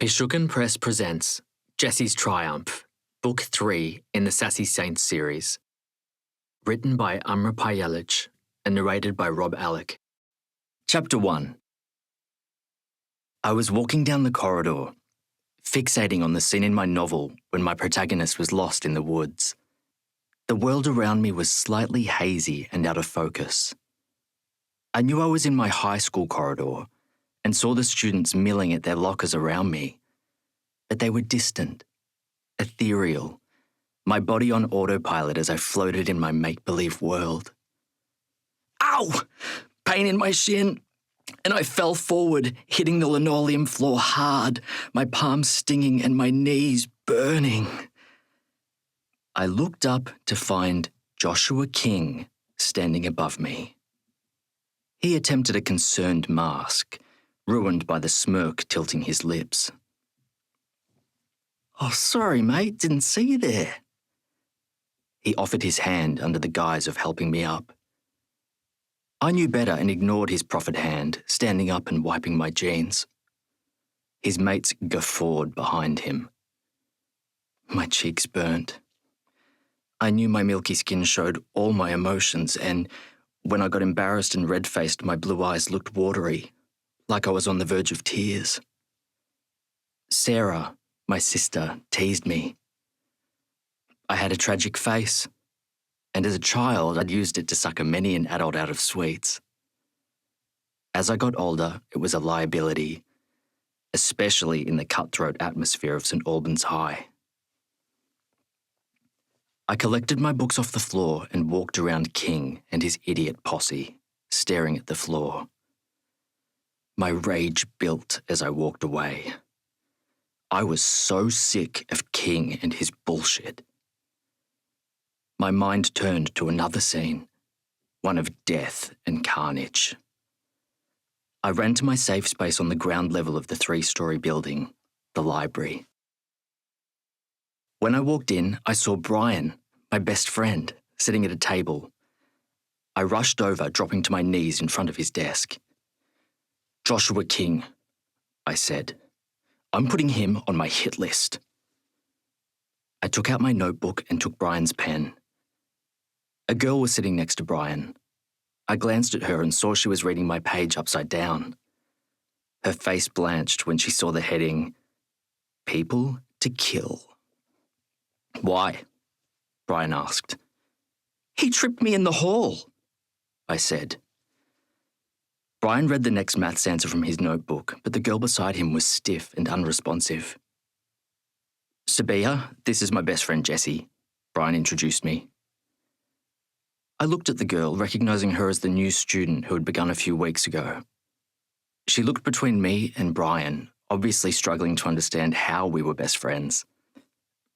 Ishukan Press presents Jesse's Triumph, Book 3 in the Sassy Saints series. Written by Amra Pajalic and narrated by Rob Alec. Chapter 1. I was walking down the corridor, fixating on the scene in my novel when my protagonist was lost in the woods. The world around me was slightly hazy and out of focus. I knew I was in my high school corridor and saw the students milling at their lockers around me. But they were distant, ethereal, my body on autopilot as I floated in my make-believe world. Ow! Pain in my shin, and I fell forward, hitting the linoleum floor hard, my palms stinging and my knees burning. I looked up to find Joshua King standing above me. He attempted a concerned mask, ruined by the smirk tilting his lips. "Oh, sorry, mate, didn't see you there." He offered his hand under the guise of helping me up. I knew better and ignored his proffered hand, standing up and wiping my jeans. His mates guffawed behind him. My cheeks burnt. I knew my milky skin showed all my emotions, and when I got embarrassed and red-faced, my blue eyes looked watery, like I was on the verge of tears. Sarah, my sister, teased me. I had a tragic face, and as a child, I'd used it to sucker many an adult out of sweets. As I got older, it was a liability, especially in the cutthroat atmosphere of St. Albans High. I collected my books off the floor and walked around King and his idiot posse, staring at the floor. My rage built as I walked away. I was so sick of King and his bullshit. My mind turned to another scene, one of death and carnage. I ran to my safe space on the ground level of the 3-story building, the library. When I walked in, I saw Brian, my best friend, sitting at a table. I rushed over, dropping to my knees in front of his desk. "Joshua King," I said. "I'm putting him on my hit list." I took out my notebook and took Brian's pen. A girl was sitting next to Brian. I glanced at her and saw she was reading my page upside down. Her face blanched when she saw the heading, "People to Kill." "Why?" Brian asked. "He tripped me in the hall," I said. Brian read the next maths answer from his notebook, but the girl beside him was stiff and unresponsive. "Sabiha, this is my best friend Jesse," Brian introduced me. I looked at the girl, recognizing her as the new student who had begun a few weeks ago. She looked between me and Brian, obviously struggling to understand how we were best friends.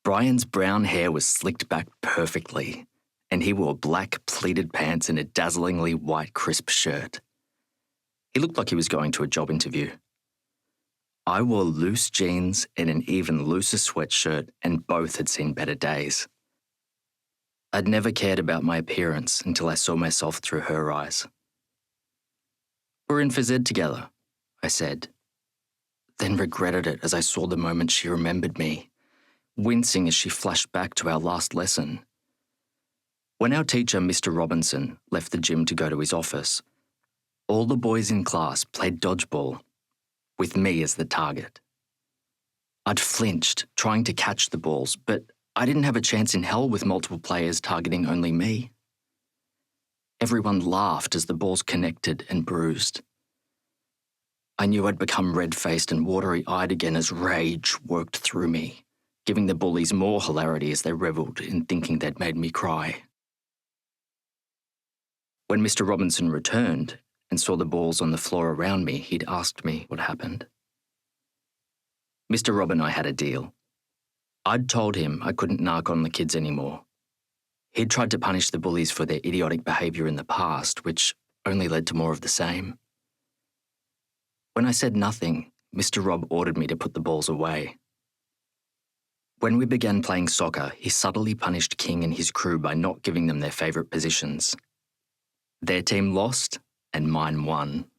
Brian's brown hair was slicked back perfectly, and he wore black pleated pants and a dazzlingly white crisp shirt. He looked like he was going to a job interview. I wore loose jeans and an even looser sweatshirt, and both had seen better days. I'd never cared about my appearance until I saw myself through her eyes. "We're in phys ed together," I said, then regretted it as I saw the moment she remembered me, wincing as she flashed back to our last lesson. When our teacher, Mr. Robinson, left the gym to go to his office, all the boys in class played dodgeball, with me as the target. I'd flinched, trying to catch the balls, but I didn't have a chance in hell with multiple players targeting only me. Everyone laughed as the balls connected and bruised. I knew I'd become red-faced and watery-eyed again as rage worked through me, giving the bullies more hilarity as they revelled in thinking they'd made me cry. When Mr. Robinson returned and saw the balls on the floor around me, he'd asked me what happened. Mr. Rob and I had a deal. I'd told him I couldn't narc on the kids anymore. He'd tried to punish the bullies for their idiotic behaviour in the past, which only led to more of the same. When I said nothing, Mr. Rob ordered me to put the balls away. When we began playing soccer, he subtly punished King and his crew by not giving them their favourite positions. Their team lost, and mine won.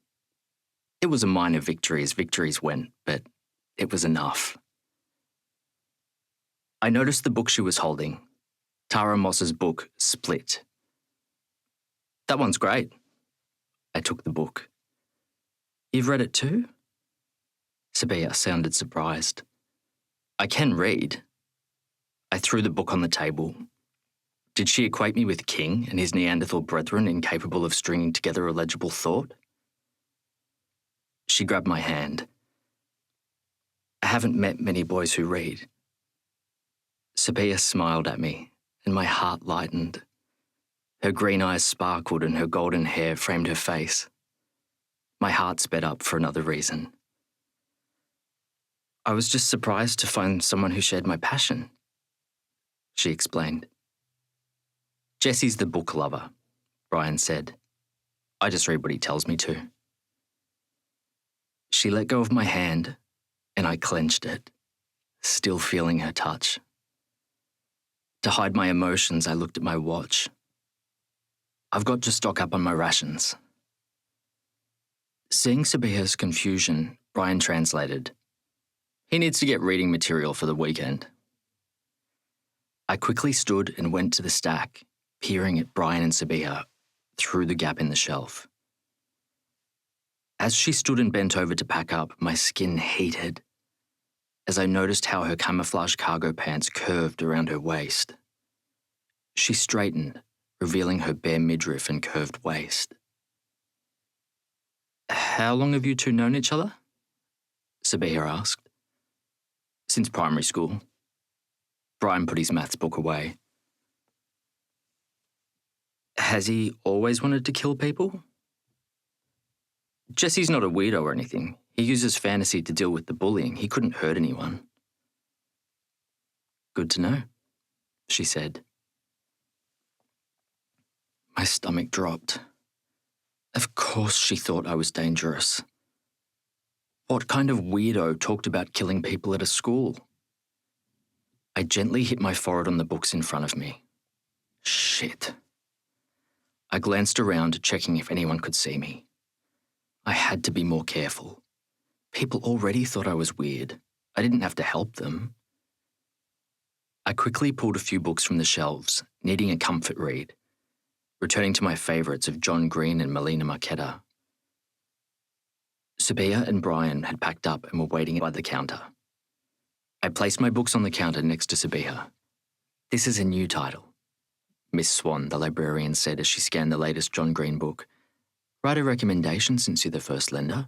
It was a minor victory as victories went, but It was enough. I noticed the book she was holding, Tara Moss's book, Split. That one's great. I took the book. You've read it too? Sabiha sounded surprised. I can read. I threw the book on the table. Did she equate me with King and his Neanderthal brethren incapable of stringing together a legible thought? She grabbed my hand. I haven't met many boys who read. Sabiha smiled at me, and my heart lightened. Her green eyes sparkled and her golden hair framed her face. My heart sped up for another reason. I was just surprised to find someone who shared my passion, she explained. Jesse's the book lover, Brian said. I just read what he tells me to. She let go of my hand, and I clenched it, still feeling her touch. To hide my emotions, I looked at my watch. I've got to stock up on my rations. Seeing Sabiha's confusion, Brian translated. He needs to get reading material for the weekend. I quickly stood and went to the stack, peering at Brian and Sabiha through the gap in the shelf. As she stood and bent over to pack up, my skin heated as I noticed how her camouflage cargo pants curved around her waist. She straightened, revealing her bare midriff and curved waist. How long have you two known each other? Sabiha asked. Since primary school. Brian put his maths book away. Has he always wanted to kill people? Jesse's not a weirdo or anything. He uses fantasy to deal with the bullying. He couldn't hurt anyone. Good to know, she said. My stomach dropped. Of course she thought I was dangerous. What kind of weirdo talked about killing people at a school? I gently hit my forehead on the books in front of me. Shit. I glanced around, checking if anyone could see me. I had to be more careful. People already thought I was weird. I didn't have to help them. I quickly pulled a few books from the shelves, needing a comfort read, returning to my favourites of John Green and Melina Marchetta. Sabiha and Brian had packed up and were waiting by the counter. I placed my books on the counter next to Sabiha. This is a new title, Miss Swan, the librarian said as she scanned the latest John Green book. Write a recommendation since you're the first lender.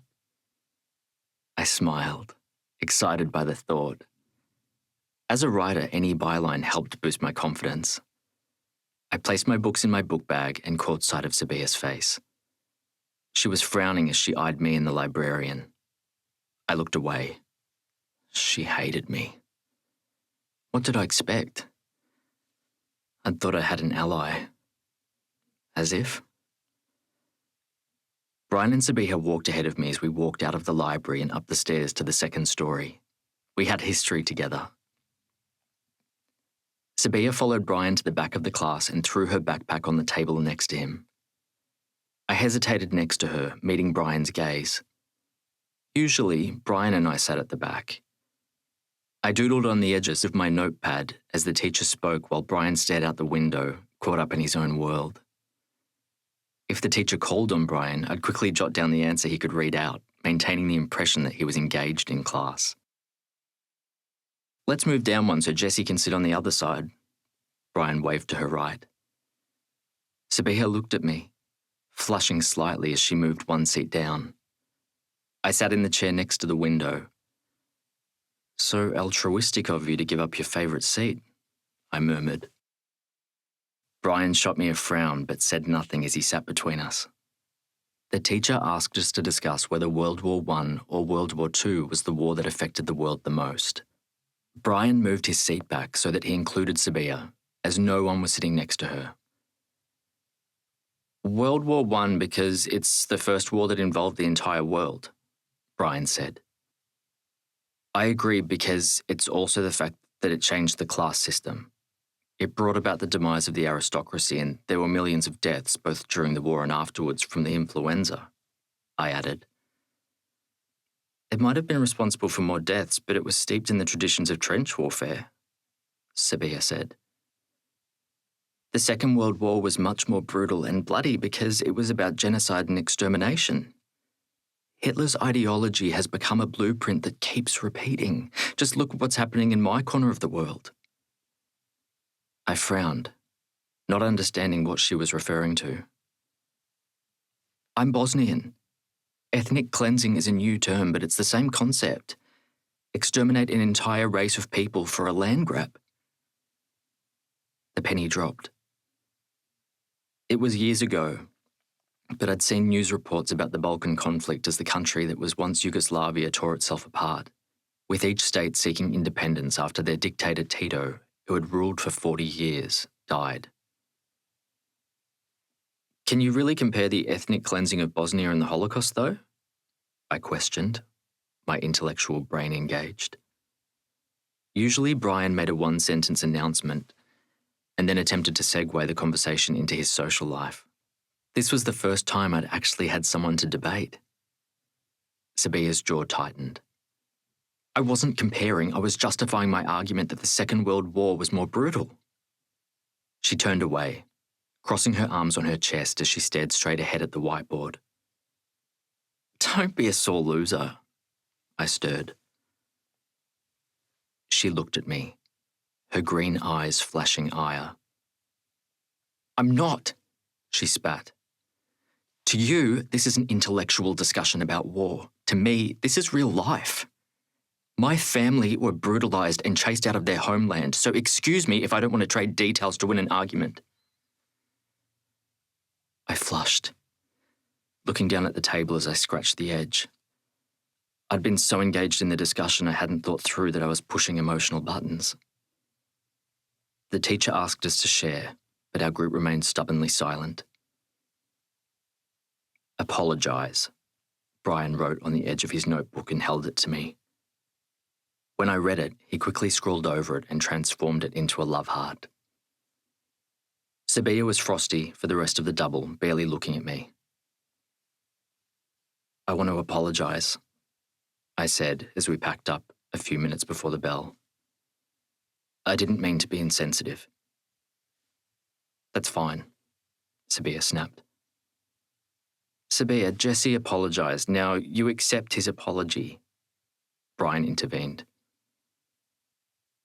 I smiled, excited by the thought. As a writer, any byline helped boost my confidence. I placed my books in my book bag and caught sight of Sabiha's face. She was frowning as she eyed me and the librarian. I looked away. She hated me. What did I expect? I'd thought I had an ally. As if. Brian and Sabiha walked ahead of me as we walked out of the library and up the stairs to the second story. We had history together. Sabiha followed Brian to the back of the class and threw her backpack on the table next to him. I hesitated next to her, meeting Brian's gaze. Usually, Brian and I sat at the back. I doodled on the edges of my notepad as the teacher spoke while Brian stared out the window, caught up in his own world. If the teacher called on Brian, I'd quickly jot down the answer he could read out, maintaining the impression that he was engaged in class. Let's move down one so Jessie can sit on the other side. Brian waved to her right. Sabiha looked at me, flushing slightly as she moved one seat down. I sat in the chair next to the window. So altruistic of you to give up your favourite seat, I murmured. Brian shot me a frown but said nothing as he sat between us. The teacher asked us to discuss whether World War I or World War II was the war that affected the world the most. Brian moved his seat back so that he included Sabiha, as no one was sitting next to her. World War I because it's the first war that involved the entire world, Brian said. I agree because it's also the fact that it changed the class system. It brought about the demise of the aristocracy and there were millions of deaths both during the war and afterwards from the influenza, I added. It might have been responsible for more deaths, but it was steeped in the traditions of trench warfare, Sabiha said. The Second World War was much more brutal and bloody because it was about genocide and extermination. Hitler's ideology has become a blueprint that keeps repeating. Just look at what's happening in my corner of the world. I frowned, not understanding what she was referring to. I'm Bosnian. Ethnic cleansing is a new term, but it's the same concept. Exterminate an entire race of people for a land grab. The penny dropped. It was years ago, but I'd seen news reports about the Balkan conflict as the country that was once Yugoslavia tore itself apart, with each state seeking independence after their dictator Tito, who had ruled for 40 years, died. Can you really compare the ethnic cleansing of Bosnia and the Holocaust, though? I questioned, my intellectual brain engaged. Usually Brian made a one-sentence announcement and then attempted to segue the conversation into his social life. This was the first time I'd actually had someone to debate. Sabiha's jaw tightened. I wasn't comparing, I was justifying my argument that the Second World War was more brutal. She turned away, crossing her arms on her chest as she stared straight ahead at the whiteboard. Don't be a sore loser, I stirred. She looked at me, her green eyes flashing ire. I'm not, she spat. To you, this is an intellectual discussion about war. To me, this is real life. My family were brutalized and chased out of their homeland, so excuse me if I don't want to trade details to win an argument. I flushed, looking down at the table as I scratched the edge. I'd been so engaged in the discussion I hadn't thought through that I was pushing emotional buttons. The teacher asked us to share, but our group remained stubbornly silent. Apologise, Brian wrote on the edge of his notebook and held it to me. When I read it, he quickly scrawled over it and transformed it into a love heart. Sabiha was frosty for the rest of the double, barely looking at me. I want to apologise, I said as we packed up a few minutes before the bell. I didn't mean to be insensitive. That's fine, Sabiha snapped. Sabiha, Jesse apologised. Now you accept his apology, Brian intervened.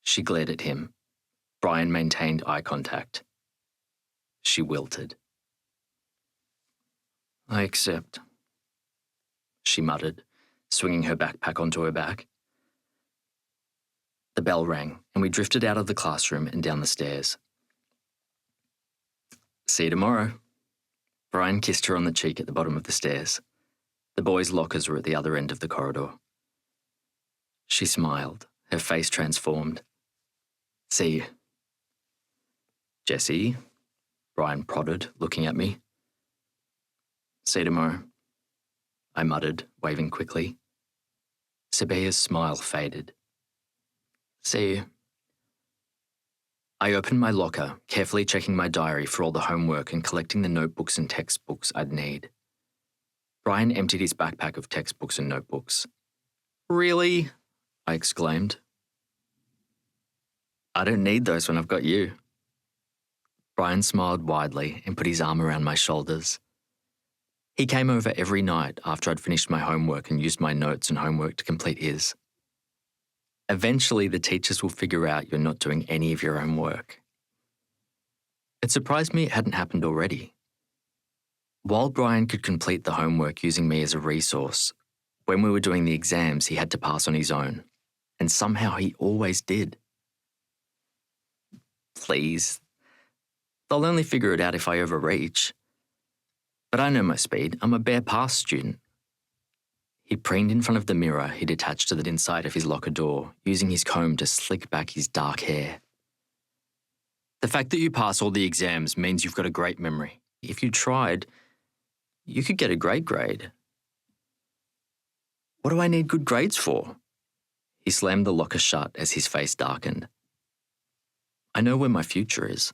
She glared at him. Brian maintained eye contact. She wilted. I accept, she muttered, swinging her backpack onto her back. The bell rang, and we drifted out of the classroom and down the stairs. See you tomorrow. Brian kissed her on the cheek at the bottom of the stairs. The boys' lockers were at the other end of the corridor. She smiled, her face transformed. See you. Jesse, Brian prodded, looking at me. See you tomorrow, I muttered, waving quickly. Sabiha's smile faded. See you. I opened my locker, carefully checking my diary for all the homework and collecting the notebooks and textbooks I'd need. Brian emptied his backpack of textbooks and notebooks. Really? I exclaimed. I don't need those when I've got you. Brian smiled widely and put his arm around my shoulders. He came over every night after I'd finished my homework and used my notes and homework to complete his. Eventually, the teachers will figure out you're not doing any of your own work. It surprised me it hadn't happened already. While Brian could complete the homework using me as a resource, when we were doing the exams, he had to pass on his own, and somehow he always did. Please. They'll only figure it out if I overreach. But I know my speed. I'm a bare pass student. He preened in front of the mirror he'd attached to the inside of his locker door, using his comb to slick back his dark hair. The fact that you pass all the exams means you've got a great memory. If you tried, you could get a great grade. What do I need good grades for? He slammed the locker shut as his face darkened. I know where my future is.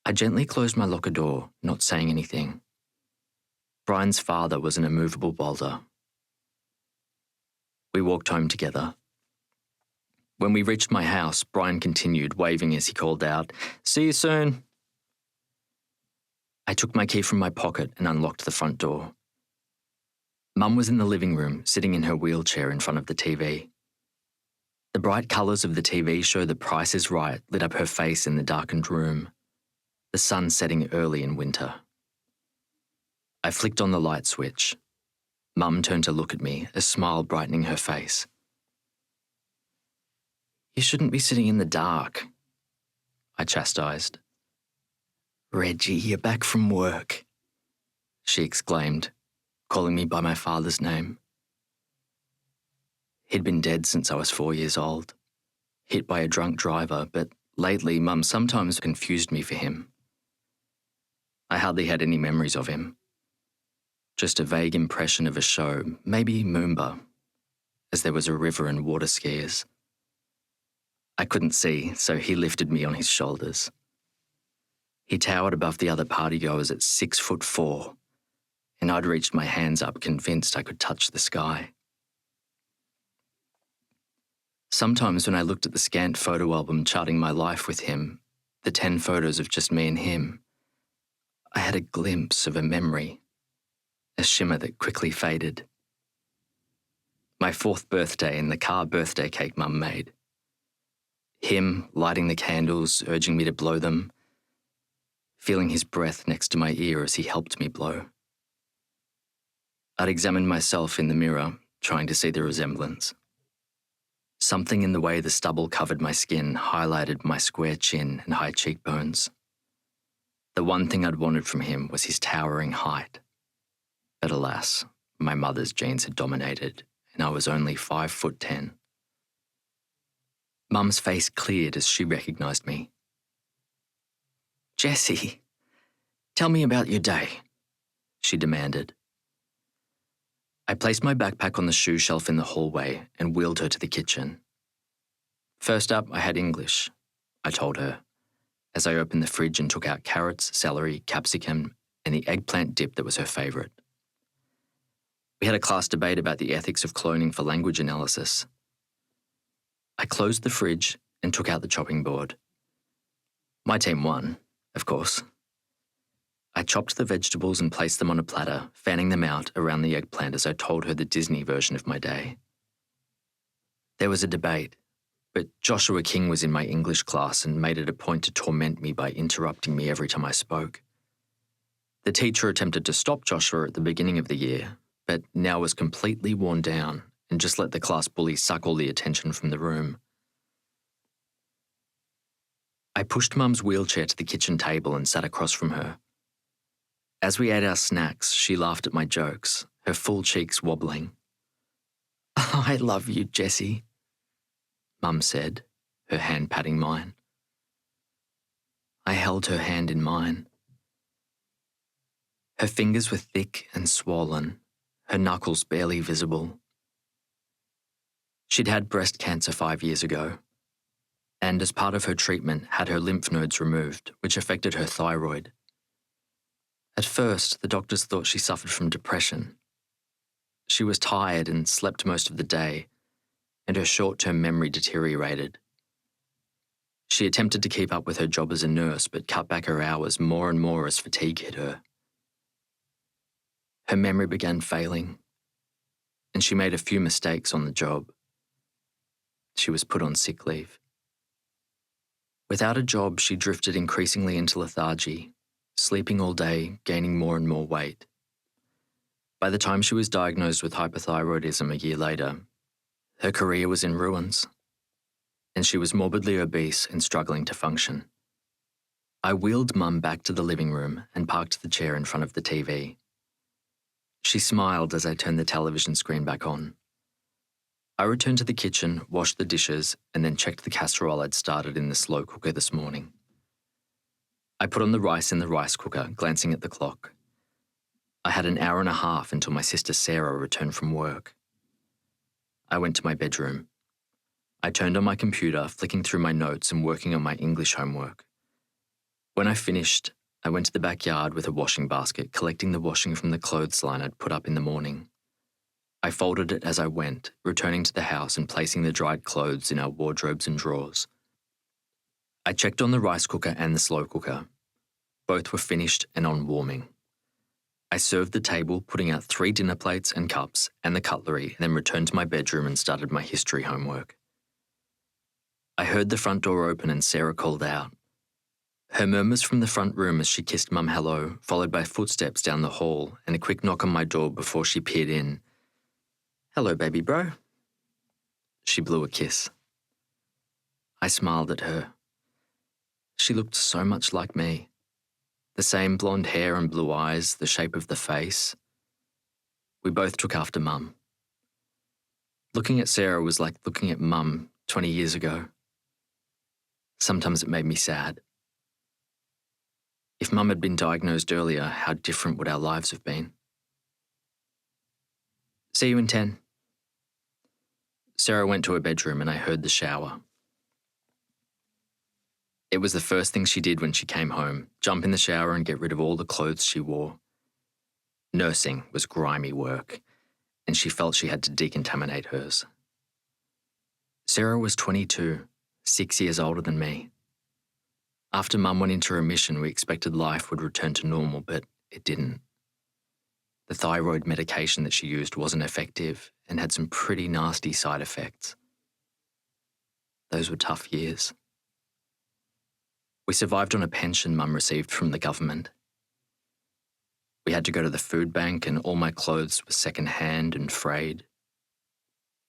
I gently closed my locker door, not saying anything. Brian's father was an immovable boulder. We walked home together. When we reached my house, Brian continued, waving as he called out, "See you soon." I took my key from my pocket and unlocked the front door. Mum was in the living room, sitting in her wheelchair in front of the TV. The bright colours of the TV show The Price is Right lit up her face in the darkened room, the sun setting early in winter. I flicked on the light switch. Mum turned to look at me, a smile brightening her face. "You shouldn't be sitting in the dark," I chastised. "Reggie, you're back from work," she exclaimed, calling me by my father's name. He'd been dead since I was 4 years old, hit by a drunk driver, but lately Mum sometimes confused me for him. I hardly had any memories of him. Just a vague impression of a show, maybe Moomba, as there was a river and water skiers. I couldn't see, so he lifted me on his shoulders. He towered above the other partygoers at 6'4", and I'd reached my hands up, convinced I could touch the sky. Sometimes when I looked at the scant photo album charting my life with him, the 10 photos of just me and him, I had a glimpse of a memory, a shimmer that quickly faded. My 4th birthday and the car birthday cake Mum made. Him lighting the candles, urging me to blow them, feeling his breath next to my ear as he helped me blow. I'd examined myself in the mirror, trying to see the resemblance. Something in the way the stubble covered my skin highlighted my square chin and high cheekbones. The one thing I'd wanted from him was his towering height. But alas, my mother's genes had dominated, and I was only 5'10". Mum's face cleared as she recognised me. "Jessie, tell me about your day," she demanded. I placed my backpack on the shoe shelf in the hallway and wheeled her to the kitchen. "First up, I had English," I told her, as I opened the fridge and took out carrots, celery, capsicum, and the eggplant dip that was her favourite. We had a class debate about the ethics of cloning for language analysis. I closed the fridge and took out the chopping board. My team won, of course. I chopped the vegetables and placed them on a platter, fanning them out around the eggplant as I told her the Disney version of my day. There was a debate, but Joshua King was in my English class and made it a point to torment me by interrupting me every time I spoke. The teacher attempted to stop Joshua at the beginning of the year, but now was completely worn down and just let the class bully suck all the attention from the room. I pushed Mum's wheelchair to the kitchen table and sat across from her. As we ate our snacks, she laughed at my jokes, her full cheeks wobbling. "I love you, Jessie," Mum said, her hand patting mine. I held her hand in mine. Her fingers were thick and swollen, her knuckles barely visible. She'd had breast cancer 5 years ago, and as part of her treatment had her lymph nodes removed, which affected her thyroid. At first, the doctors thought she suffered from depression. She was tired and slept most of the day, and her short-term memory deteriorated. She attempted to keep up with her job as a nurse, but cut back her hours more and more as fatigue hit her. Her memory began failing, and she made a few mistakes on the job. She was put on sick leave. Without a job, she drifted increasingly into lethargy, sleeping all day, gaining more and more weight. By the time she was diagnosed with hypothyroidism a year later, her career was in ruins, and she was morbidly obese and struggling to function. I wheeled Mum back to the living room and parked the chair in front of the TV. She smiled as I turned the television screen back on. I returned to the kitchen, washed the dishes, and then checked the casserole I'd started in the slow cooker this morning. I put on the rice in the rice cooker, glancing at the clock. I had an hour and a half until my sister Sarah returned from work. I went to my bedroom. I turned on my computer, flicking through my notes and working on my English homework. When I finished, I went to the backyard with a washing basket, collecting the washing from the clothesline I'd put up in the morning. I folded it as I went, returning to the house and placing the dried clothes in our wardrobes and drawers. I checked on the rice cooker and the slow cooker. Both were finished and on warming. I served the table, putting out 3 dinner plates and cups and the cutlery, and then returned to my bedroom and started my history homework. I heard the front door open and Sarah called out. Her murmurs from the front room as she kissed Mum hello, followed by footsteps down the hall and a quick knock on my door before she peered in. Hello, baby bro. She blew a kiss. I smiled at her. She looked so much like me. The same blonde hair and blue eyes, the shape of the face. We both took after Mum. Looking at Sarah was like looking at Mum 20 years ago. Sometimes it made me sad. If Mum had been diagnosed earlier, how different would our lives have been? See you in 10. Sarah went to her bedroom and I heard the shower. It was the first thing she did when she came home, jump in the shower and get rid of all the clothes she wore. Nursing was grimy work, and she felt she had to decontaminate hers. Sarah was 22, 6 years older than me. After Mum went into remission, we expected life would return to normal, but it didn't. The thyroid medication that she used wasn't effective and had some pretty nasty side effects. Those were tough years. We survived on a pension Mum received from the government. We had to go to the food bank and all my clothes were second-hand and frayed.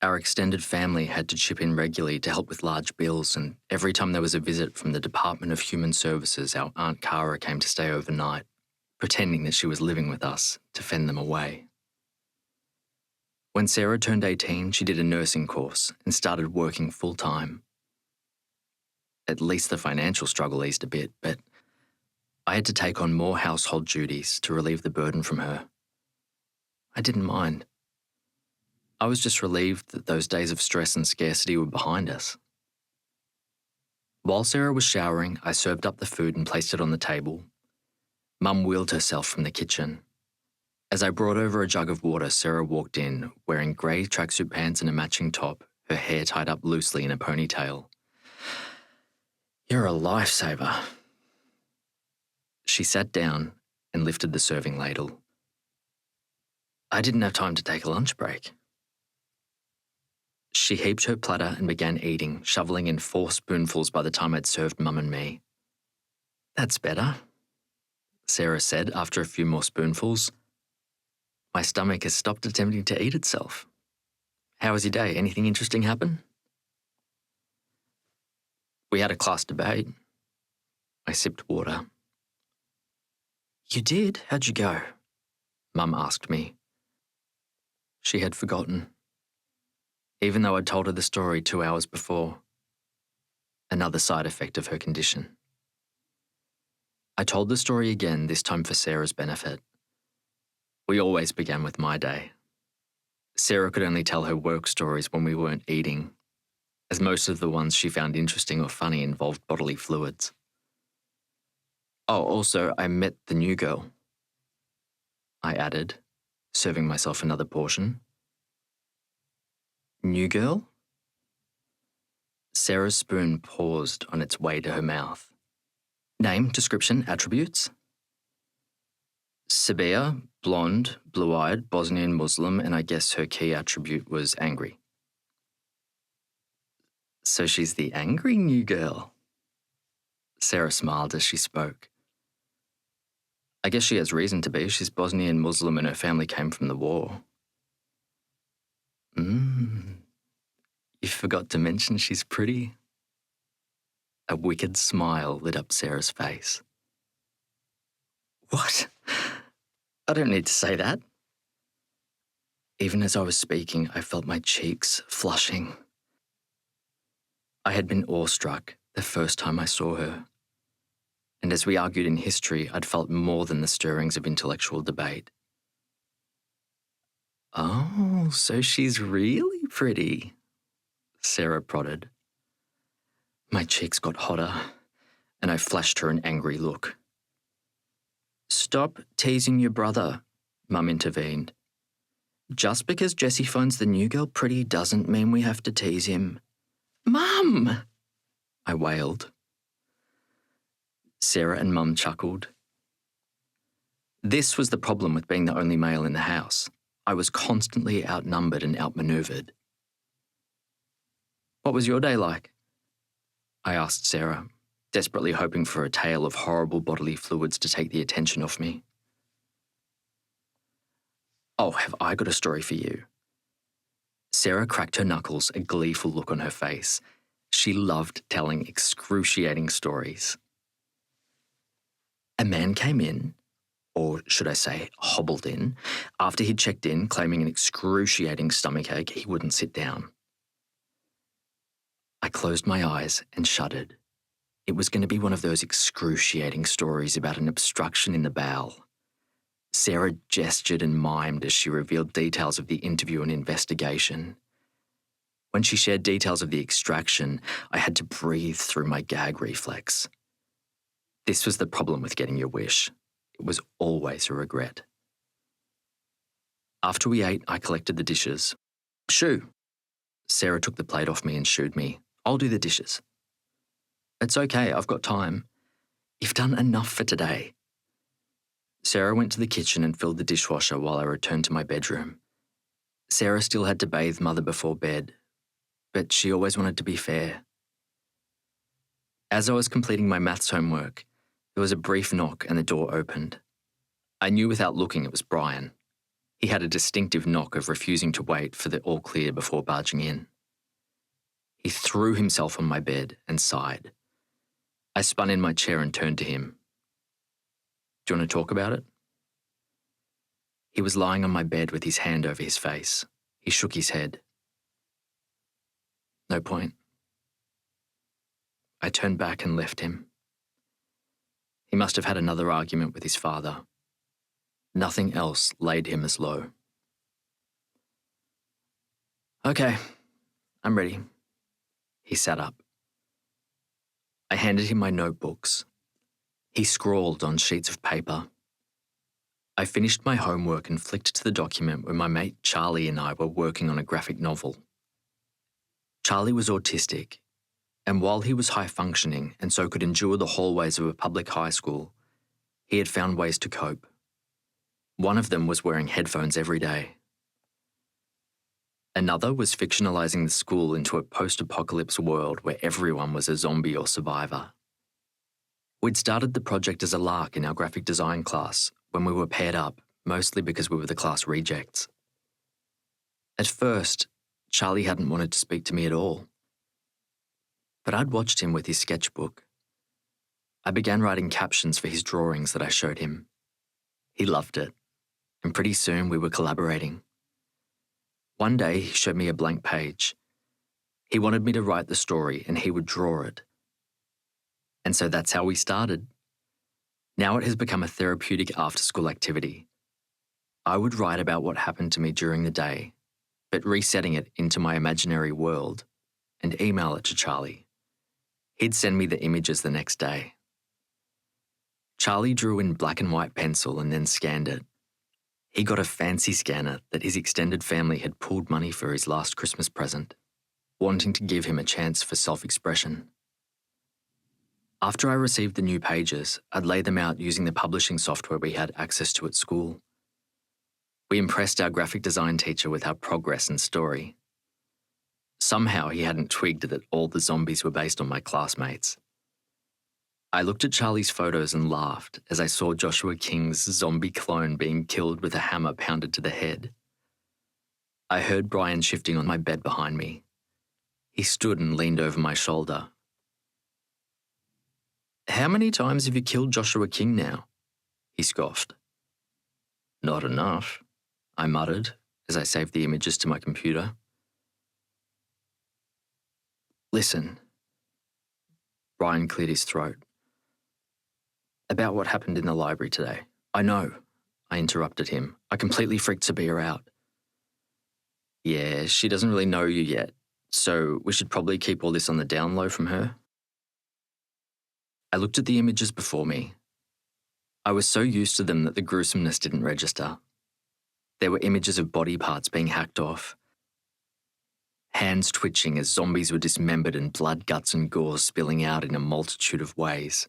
Our extended family had to chip in regularly to help with large bills, and every time there was a visit from the Department of Human Services, our Aunt Cara came to stay overnight, pretending that she was living with us to fend them away. When Sarah turned 18, she did a nursing course and started working full-time. At least the financial struggle eased a bit, but I had to take on more household duties to relieve the burden from her. I didn't mind. I was just relieved that those days of stress and scarcity were behind us. While Sarah was showering, I served up the food and placed it on the table. Mum wheeled herself from the kitchen. As I brought over a jug of water, Sarah walked in, wearing grey tracksuit pants and a matching top, her hair tied up loosely in a ponytail. You're a lifesaver. She sat down and lifted the serving ladle. I didn't have time to take a lunch break. She heaped her platter and began eating, shoveling in 4 spoonfuls by the time I'd served Mum and me. That's better, Sarah said after a few more spoonfuls. My stomach has stopped attempting to eat itself. How was your day? Anything interesting happen? We had a class debate. I sipped water. You did? How'd you go? Mum asked me. She had forgotten, even though I'd told her the story 2 hours before. Another side effect of her condition. I told the story again, this time for Sarah's benefit. We always began with my day. Sarah could only tell her work stories when we weren't eating, as most of the ones she found interesting or funny involved bodily fluids. Oh, also, I met the new girl, I added, serving myself another portion. New girl? Sarah's spoon paused on its way to her mouth. Name, description, attributes? Sabiha, blonde, blue-eyed, Bosnian Muslim, and I guess her key attribute was angry. So she's the angry new girl. Sarah smiled as she spoke. I guess she has reason to be. She's Bosnian Muslim and her family came from the war. You forgot to mention she's pretty. A wicked smile lit up Sarah's face. What? I don't need to say that. Even as I was speaking, I felt my cheeks flushing. I had been awestruck the first time I saw her. And as we argued in history, I'd felt more than the stirrings of intellectual debate. Oh, so she's really pretty, Sarah prodded. My cheeks got hotter, and I flashed her an angry look. Stop teasing your brother, Mum intervened. Just because Jesse finds the new girl pretty doesn't mean we have to tease him. Mum! I wailed. Sarah and Mum chuckled. This was the problem with being the only male in the house. I was constantly outnumbered and outmaneuvered. What was your day like? I asked Sarah, desperately hoping for a tale of horrible bodily fluids to take the attention off me. Oh, have I got a story for you? Sarah cracked her knuckles, a gleeful look on her face. She loved telling excruciating stories. A man came in, or should I say hobbled in, after he'd checked in claiming an excruciating stomachache. He wouldn't sit down. I closed my eyes and shuddered. It was going to be one of those excruciating stories about an obstruction in the bowel. Sarah gestured and mimed as she revealed details of the interview and investigation. When she shared details of the extraction, I had to breathe through my gag reflex. This was the problem with getting your wish. It was always a regret. After we ate, I collected the dishes. Shoo! Sarah took the plate off me and shooed me. I'll do the dishes. It's okay, I've got time. You've done enough for today. Sarah went to the kitchen and filled the dishwasher while I returned to my bedroom. Sarah still had to bathe Mother before bed, but she always wanted to be fair. As I was completing my maths homework, there was a brief knock and the door opened. I knew without looking it was Brian. He had a distinctive knock of refusing to wait for the all clear before barging in. He threw himself on my bed and sighed. I spun in my chair and turned to him. Do you want to talk about it? He was lying on my bed with his hand over his face. He shook his head. No point. I turned back and left him. He must have had another argument with his father. Nothing else laid him as low. Okay, I'm ready. He sat up. I handed him my notebooks. He scrawled on sheets of paper. I finished my homework and flicked to the document where my mate Charlie and I were working on a graphic novel. Charlie was autistic, and while he was high-functioning and so could endure the hallways of a public high school, he had found ways to cope. One of them was wearing headphones every day. Another was fictionalizing the school into a post-apocalypse world where everyone was a zombie or survivor. We'd started the project as a lark in our graphic design class when we were paired up, mostly because we were the class rejects. At first, Charlie hadn't wanted to speak to me at all. But I'd watched him with his sketchbook. I began writing captions for his drawings that I showed him. He loved it, and pretty soon we were collaborating. One day he showed me a blank page. He wanted me to write the story and he would draw it. And so that's how we started. Now it has become a therapeutic after-school activity. I would write about what happened to me during the day, but resetting it into my imaginary world, and email it to Charlie. He'd send me the images the next day. Charlie drew in black and white pencil and then scanned it. He got a fancy scanner that his extended family had pooled money for his last Christmas present, wanting to give him a chance for self-expression. After I received the new pages, I'd lay them out using the publishing software we had access to at school. We impressed our graphic design teacher with our progress and story. Somehow he hadn't twigged that all the zombies were based on my classmates. I looked at Charlie's photos and laughed as I saw Joshua King's zombie clone being killed with a hammer pounded to the head. I heard Brian shifting on my bed behind me. He stood and leaned over my shoulder. How many times have you killed Joshua King now? He scoffed. Not enough, I muttered as I saved the images to my computer. Listen. Brian cleared his throat. About what happened in the library today. I know, I interrupted him. I completely freaked Sabiha out. Yeah, she doesn't really know you yet, so we should probably keep all this on the down low from her. I looked at the images before me. I was so used to them that the gruesomeness didn't register. There were images of body parts being hacked off, hands twitching as zombies were dismembered and blood, guts and gore spilling out in a multitude of ways.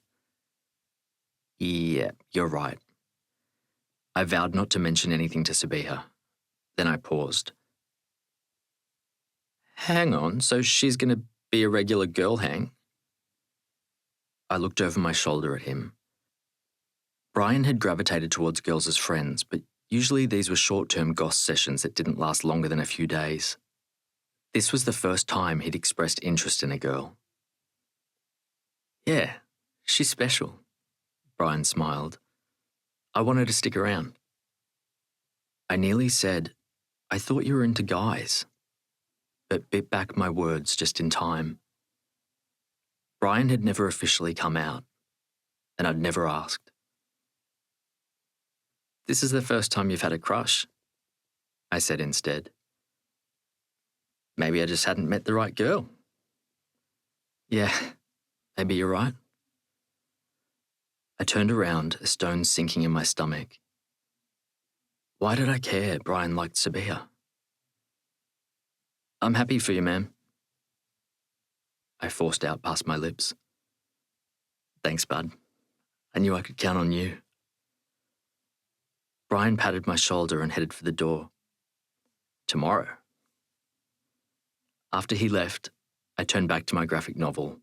Yeah, you're right. I vowed not to mention anything to Sabiha. Then I paused. Hang on, so she's going to be a regular girl hang? I looked over my shoulder at him. Brian had gravitated towards girls as friends, but usually these were short-term goss sessions that didn't last longer than a few days. This was the first time he'd expressed interest in a girl. Yeah, she's special, Brian smiled. I want her to stick around. I nearly said, I thought you were into guys, but bit back my words just in time. Brian had never officially come out, and I'd never asked. This is the first time you've had a crush, I said instead. Maybe I just hadn't met the right girl. Yeah, maybe you're right. I turned around, a stone sinking in my stomach. Why did I care Brian liked Sabiha? I'm happy for you, ma'am. I forced out past my lips. Thanks, bud. I knew I could count on you. Brian patted my shoulder and headed for the door. Tomorrow. After he left, I turned back to my graphic novel.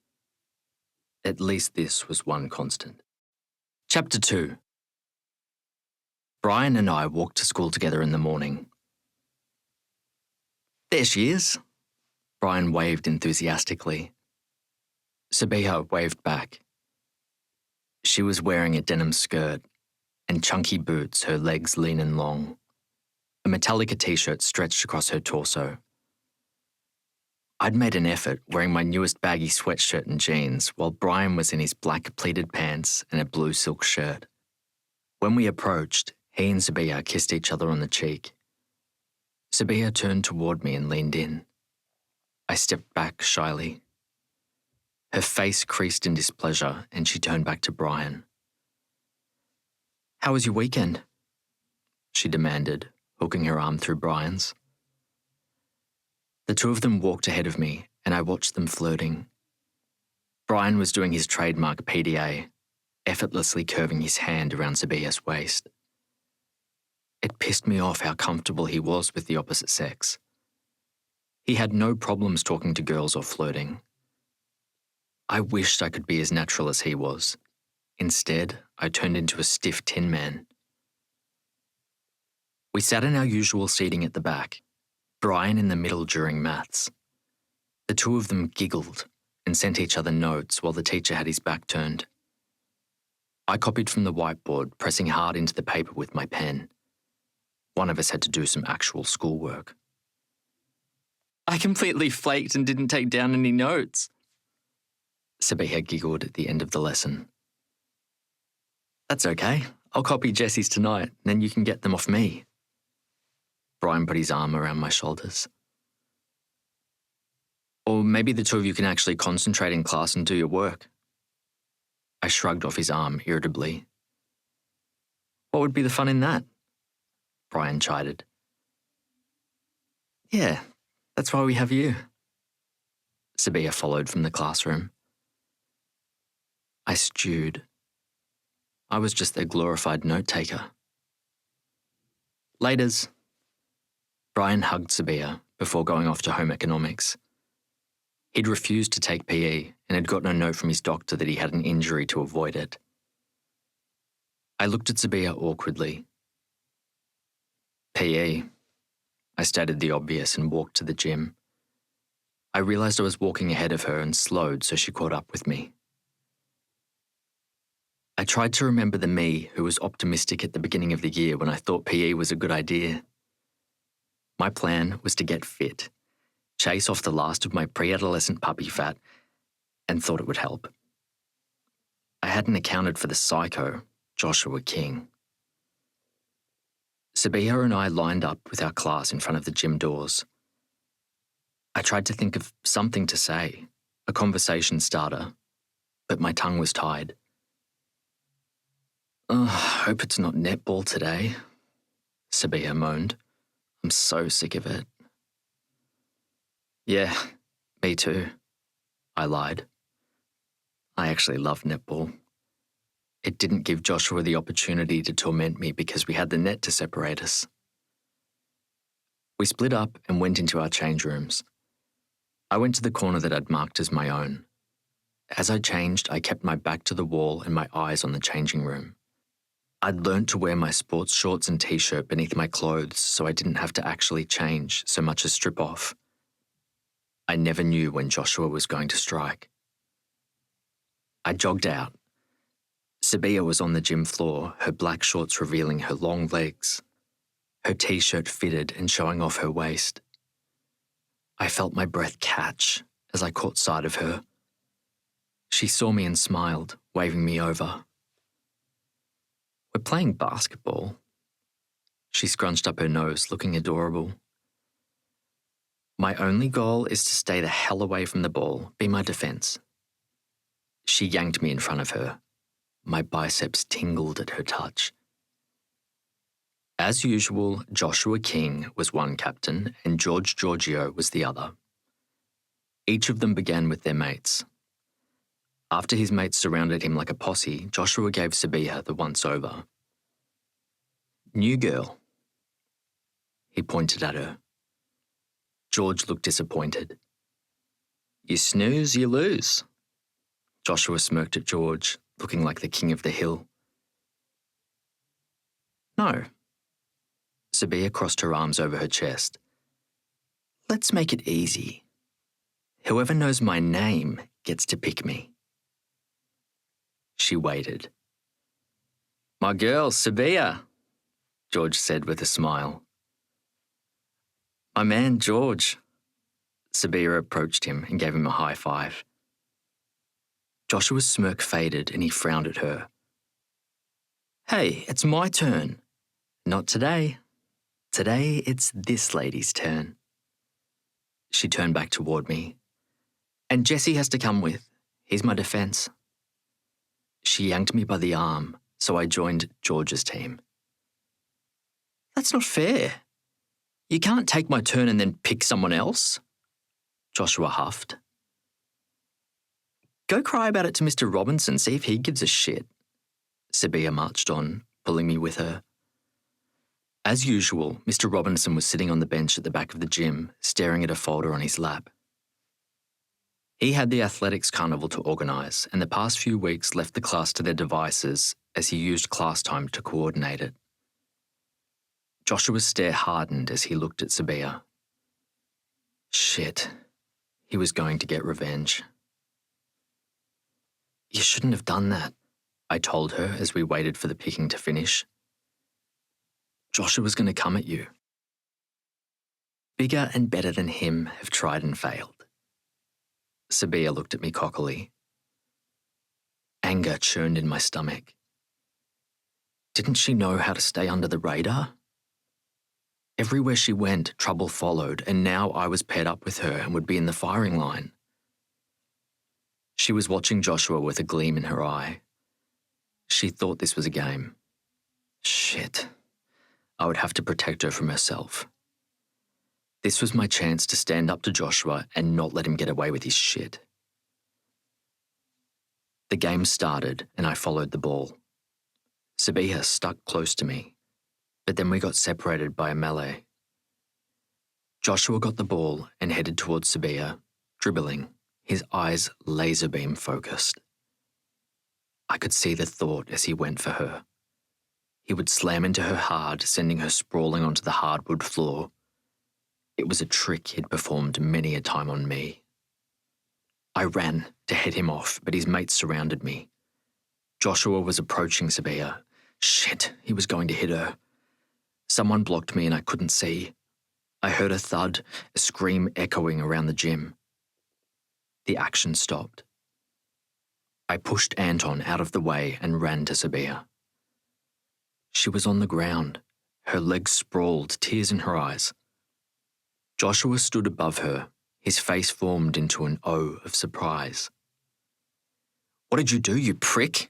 At least this was one constant. Chapter 2. Brian and I walked to school together in the morning. There she is. Brian waved enthusiastically. Sabiha waved back. She was wearing a denim skirt and chunky boots, her legs lean and long. A Metallica t-shirt stretched across her torso. I'd made an effort wearing my newest baggy sweatshirt and jeans while Brian was in his black pleated pants and a blue silk shirt. When we approached, he and Sabiha kissed each other on the cheek. Sabiha turned toward me and leaned in. I stepped back shyly. Her face creased in displeasure and she turned back to Brian. How was your weekend? She demanded, hooking her arm through Brian's. The two of them walked ahead of me and I watched them flirting. Brian was doing his trademark PDA, effortlessly curving his hand around Sabiha's waist. It pissed me off how comfortable he was with the opposite sex. He had no problems talking to girls or flirting. I wished I could be as natural as he was. Instead, I turned into a stiff tin man. We sat in our usual seating at the back, Brian in the middle during maths. The two of them giggled and sent each other notes while the teacher had his back turned. I copied from the whiteboard, pressing hard into the paper with my pen. One of us had to do some actual schoolwork. I completely flaked and didn't take down any notes. Sabiha giggled at the end of the lesson. That's okay. I'll copy Jessie's tonight, then you can get them off me. Brian put his arm around my shoulders. Or maybe the two of you can actually concentrate in class and do your work. I shrugged off his arm irritably. What would be the fun in that? Brian chided. Yeah, that's why we have you. Sabiha followed from the classroom. I stewed. I was just their glorified note-taker. Laters. Brian hugged Sabiha before going off to home economics. He'd refused to take PE and had gotten a note from his doctor that he had an injury to avoid it. I looked at Sabiha awkwardly. PE. I stated the obvious and walked to the gym. I realised I was walking ahead of her and slowed so she caught up with me. I tried to remember the me who was optimistic at the beginning of the year when I thought PE was a good idea. My plan was to get fit, chase off the last of my pre-adolescent puppy fat, and thought it would help. I hadn't accounted for the psycho, Joshua King. Sabiha and I lined up with our class in front of the gym doors. I tried to think of something to say, a conversation starter, but my tongue was tied. Hope it's not netball today, Sabiha moaned. I'm so sick of it. Yeah, me too, I lied. I actually love netball. It didn't give Joshua the opportunity to torment me because we had the net to separate us. We split up and went into our change rooms. I went to the corner that I'd marked as my own. As I changed, I kept my back to the wall and my eyes on the changing room. I'd learned to wear my sports shorts and t-shirt beneath my clothes so I didn't have to actually change so much as strip off. I never knew when Joshua was going to strike. I jogged out. Sabiha was on the gym floor, her black shorts revealing her long legs, her t-shirt fitted and showing off her waist. I felt my breath catch as I caught sight of her. She saw me and smiled, waving me over. We're playing basketball. She scrunched up her nose, looking adorable. My only goal is to stay the hell away from the ball, be my defense. She yanked me in front of her. My biceps tingled at her touch. As usual, Joshua King was one captain and George Giorgio was the other. Each of them began with their mates. After his mates surrounded him like a posse, Joshua gave Sabiha the once-over. New girl. He pointed at her. George looked disappointed. You snooze, you lose. Joshua smirked at George, looking like the king of the hill. No. Sabiha crossed her arms over her chest. Let's make it easy. Whoever knows my name gets to pick me. She waited. My girl, Sabiha, George said with a smile. My man, George. Sabiha approached him and gave him a high five. Joshua's smirk faded and he frowned at her. Hey, it's my turn. Not today. Today, it's this lady's turn. She turned back toward me. And Jesse has to come with. He's my defense. She yanked me by the arm, so I joined George's team. That's not fair. You can't take my turn and then pick someone else. Joshua huffed. Go cry about it to Mr. Robinson, see if he gives a shit. Sabiha marched on, pulling me with her. As usual, Mr. Robinson was sitting on the bench at the back of the gym, staring at a folder on his lap. He had the athletics carnival to organise, and the past few weeks left the class to their devices as he used class time to coordinate it. Joshua's stare hardened as he looked at Sabiha. Shit. He was going to get revenge. You shouldn't have done that, I told her as we waited for the picking to finish. Joshua's going to come at you. Bigger and better than him have tried and failed. Sabiha looked at me cockily. Anger churned in my stomach. Didn't she know how to stay under the radar? Everywhere she went, trouble followed, and now I was paired up with her and would be in the firing line. She was watching Joshua with a gleam in her eye. She thought this was a game. Shit. I would have to protect her from herself. This was my chance to stand up to Joshua and not let him get away with his shit. The game started and I followed the ball. Sabiha stuck close to me, but then we got separated by a melee. Joshua got the ball and headed towards Sabiha, dribbling, his eyes laser beam focused. I could see the thought as he went for her. He would slam into her hard, sending her sprawling onto the hardwood floor. It was a trick he'd performed many a time on me. I ran to head him off, but his mates surrounded me. Joshua was approaching Sabiha. Shit, he was going to hit her. Someone blocked me and I couldn't see. I heard a thud, a scream echoing around the gym. The action stopped. I pushed Anton out of the way and ran to Sabiha. She was on the ground, her legs sprawled, tears in her eyes. Joshua stood above her, his face formed into an O of surprise. What did you do, you prick?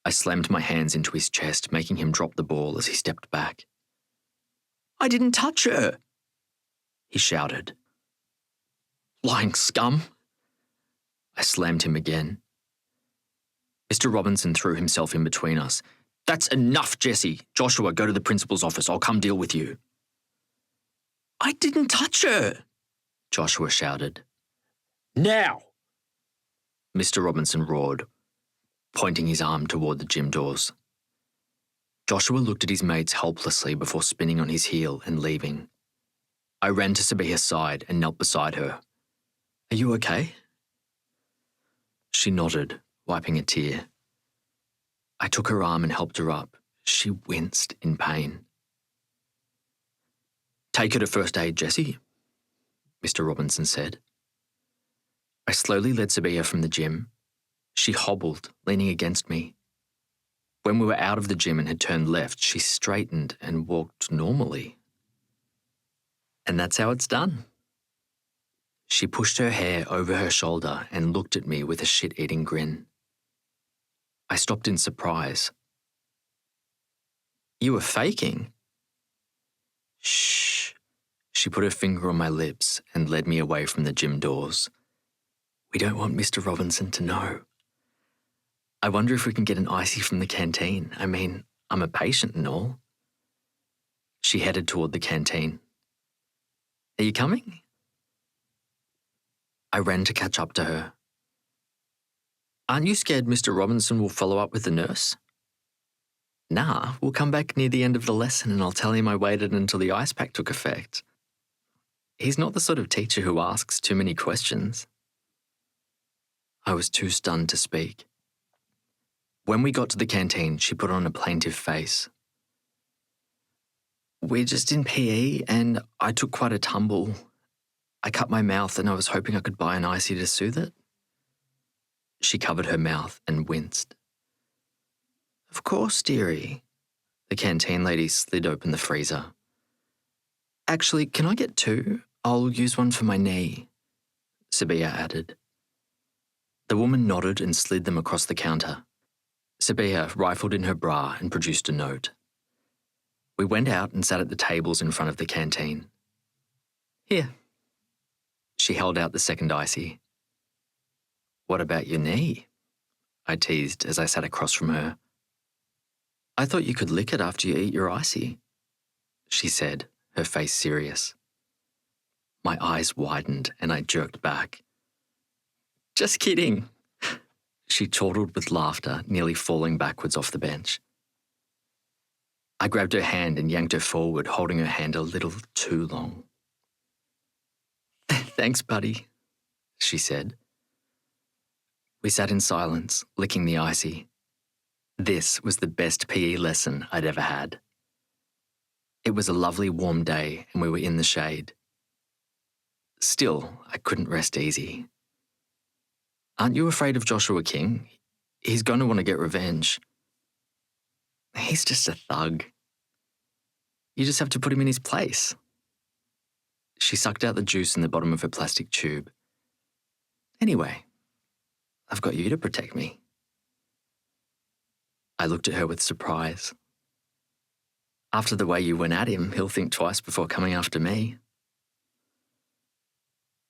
I slammed my hands into his chest, making him drop the ball as he stepped back. I didn't touch her, he shouted. Lying scum. I slammed him again. Mr. Robinson threw himself in between us. That's enough, Jessie. Joshua, go to the principal's office. I'll come deal with you. I didn't touch her, Joshua shouted. Now! Mr. Robinson roared, pointing his arm toward the gym doors. Joshua looked at his mates helplessly before spinning on his heel and leaving. I ran to Sabiha's side and knelt beside her. Are you okay? She nodded, wiping a tear. I took her arm and helped her up. She winced in pain. Take her to first aid, Jessie, Mr. Robinson said. I slowly led Sabiha from the gym. She hobbled, leaning against me. When we were out of the gym and had turned left, she straightened and walked normally. And that's how it's done. She pushed her hair over her shoulder and looked at me with a shit-eating grin. I stopped in surprise. You were faking? Shh. She put her finger on my lips and led me away from the gym doors. We don't want Mr. Robinson to know. I wonder if we can get an icy from the canteen. I mean, I'm a patient and all. She headed toward the canteen. Are you coming? I ran to catch up to her. Aren't you scared Mr. Robinson will follow up with the nurse? Nah, we'll come back near the end of the lesson and I'll tell him I waited until the ice pack took effect. He's not the sort of teacher who asks too many questions. I was too stunned to speak. When we got to the canteen, she put on a plaintive face. We're just in PE and I took quite a tumble. I cut my mouth and I was hoping I could buy an icy to soothe it. She covered her mouth and winced. Of course, dearie. The canteen lady slid open the freezer. Actually, can I get two? I'll use one for my knee, Sabiha added. The woman nodded and slid them across the counter. Sabiha rifled in her bra and produced a note. We went out and sat at the tables in front of the canteen. Here. She held out the second icy. What about your knee? I teased as I sat across from her. I thought you could lick it after you eat your icy, she said, her face serious. My eyes widened and I jerked back. Just kidding. She chortled with laughter, nearly falling backwards off the bench. I grabbed her hand and yanked her forward, holding her hand a little too long. Thanks, buddy, she said. We sat in silence, licking the icy. This was the best PE lesson I'd ever had. It was a lovely warm day and we were in the shade. Still, I couldn't rest easy. Aren't you afraid of Joshua King? He's going to want to get revenge. He's just a thug. You just have to put him in his place. She sucked out the juice in the bottom of her plastic tube. Anyway, I've got you to protect me. I looked at her with surprise. After the way you went at him, he'll think twice before coming after me.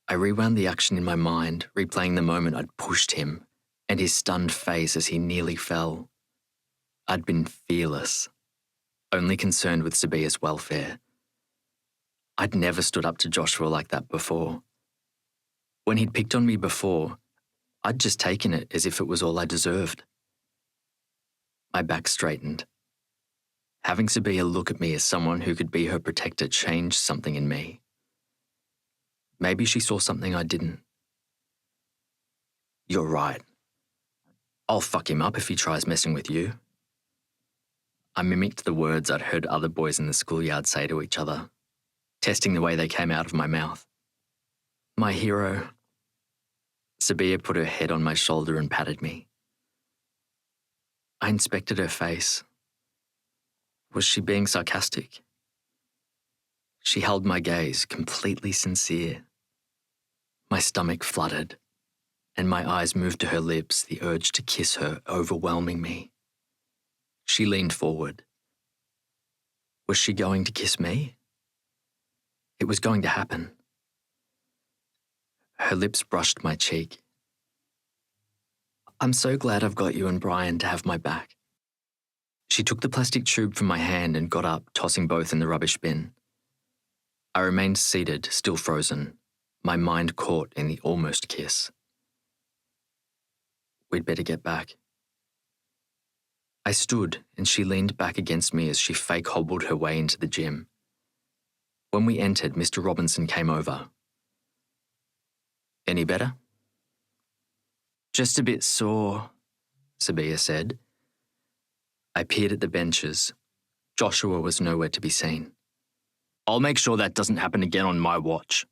I rewound the action in my mind, replaying the moment I'd pushed him and his stunned face as he nearly fell. I'd been fearless, only concerned with Sabiha's welfare. I'd never stood up to Joshua like that before. When he'd picked on me before, I'd just taken it as if it was all I deserved. My back straightened. Having Sabiha look at me as someone who could be her protector changed something in me. Maybe she saw something I didn't. You're right. I'll fuck him up if he tries messing with you. I mimicked the words I'd heard other boys in the schoolyard say to each other, testing the way they came out of my mouth. My hero. Sabiha put her head on my shoulder and patted me. I inspected her face. Was she being sarcastic? She held my gaze, completely sincere. My stomach fluttered, and my eyes moved to her lips, the urge to kiss her overwhelming me. She leaned forward. Was she going to kiss me? It was going to happen. Her lips brushed my cheek. I'm so glad I've got you and Brian to have my back. She took the plastic tube from my hand and got up, tossing both in the rubbish bin. I remained seated, still frozen, my mind caught in the almost kiss. We'd better get back. I stood and she leaned back against me as she fake hobbled her way into the gym. When we entered, Mr. Robinson came over. Any better? Just a bit sore, Sabiha said. I peered at the benches. Joshua was nowhere to be seen. I'll make sure that doesn't happen again on my watch,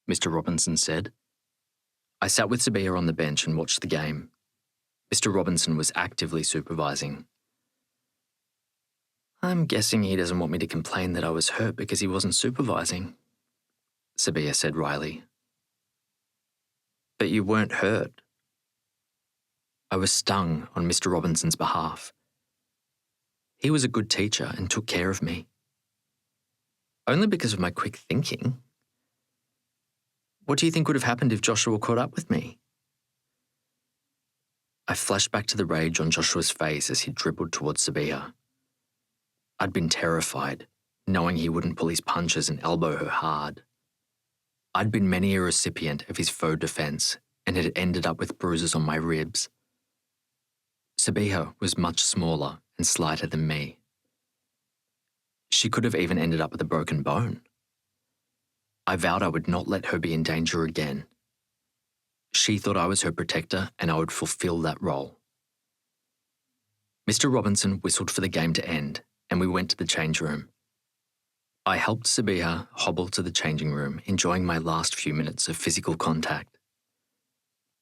Mr. Robinson said. I sat with Sabiha on the bench and watched the game. Mr. Robinson was actively supervising. I'm guessing he doesn't want me to complain that I was hurt because he wasn't supervising, Sabiha said wryly. But you weren't hurt. I was stung on Mr. Robinson's behalf. He was a good teacher and took care of me. Only because of my quick thinking. What do you think would have happened if Joshua caught up with me? I flashed back to the rage on Joshua's face as he dribbled towards Sabiha. I'd been terrified, knowing he wouldn't pull his punches and elbow her hard. I'd been many a recipient of his faux defense and had ended up with bruises on my ribs. Sabiha was much smaller and slighter than me. She could have even ended up with a broken bone. I vowed I would not let her be in danger again. She thought I was her protector and I would fulfill that role. Mr. Robinson whistled for the game to end and we went to the change room. I helped Sabiha hobble to the changing room, enjoying my last few minutes of physical contact.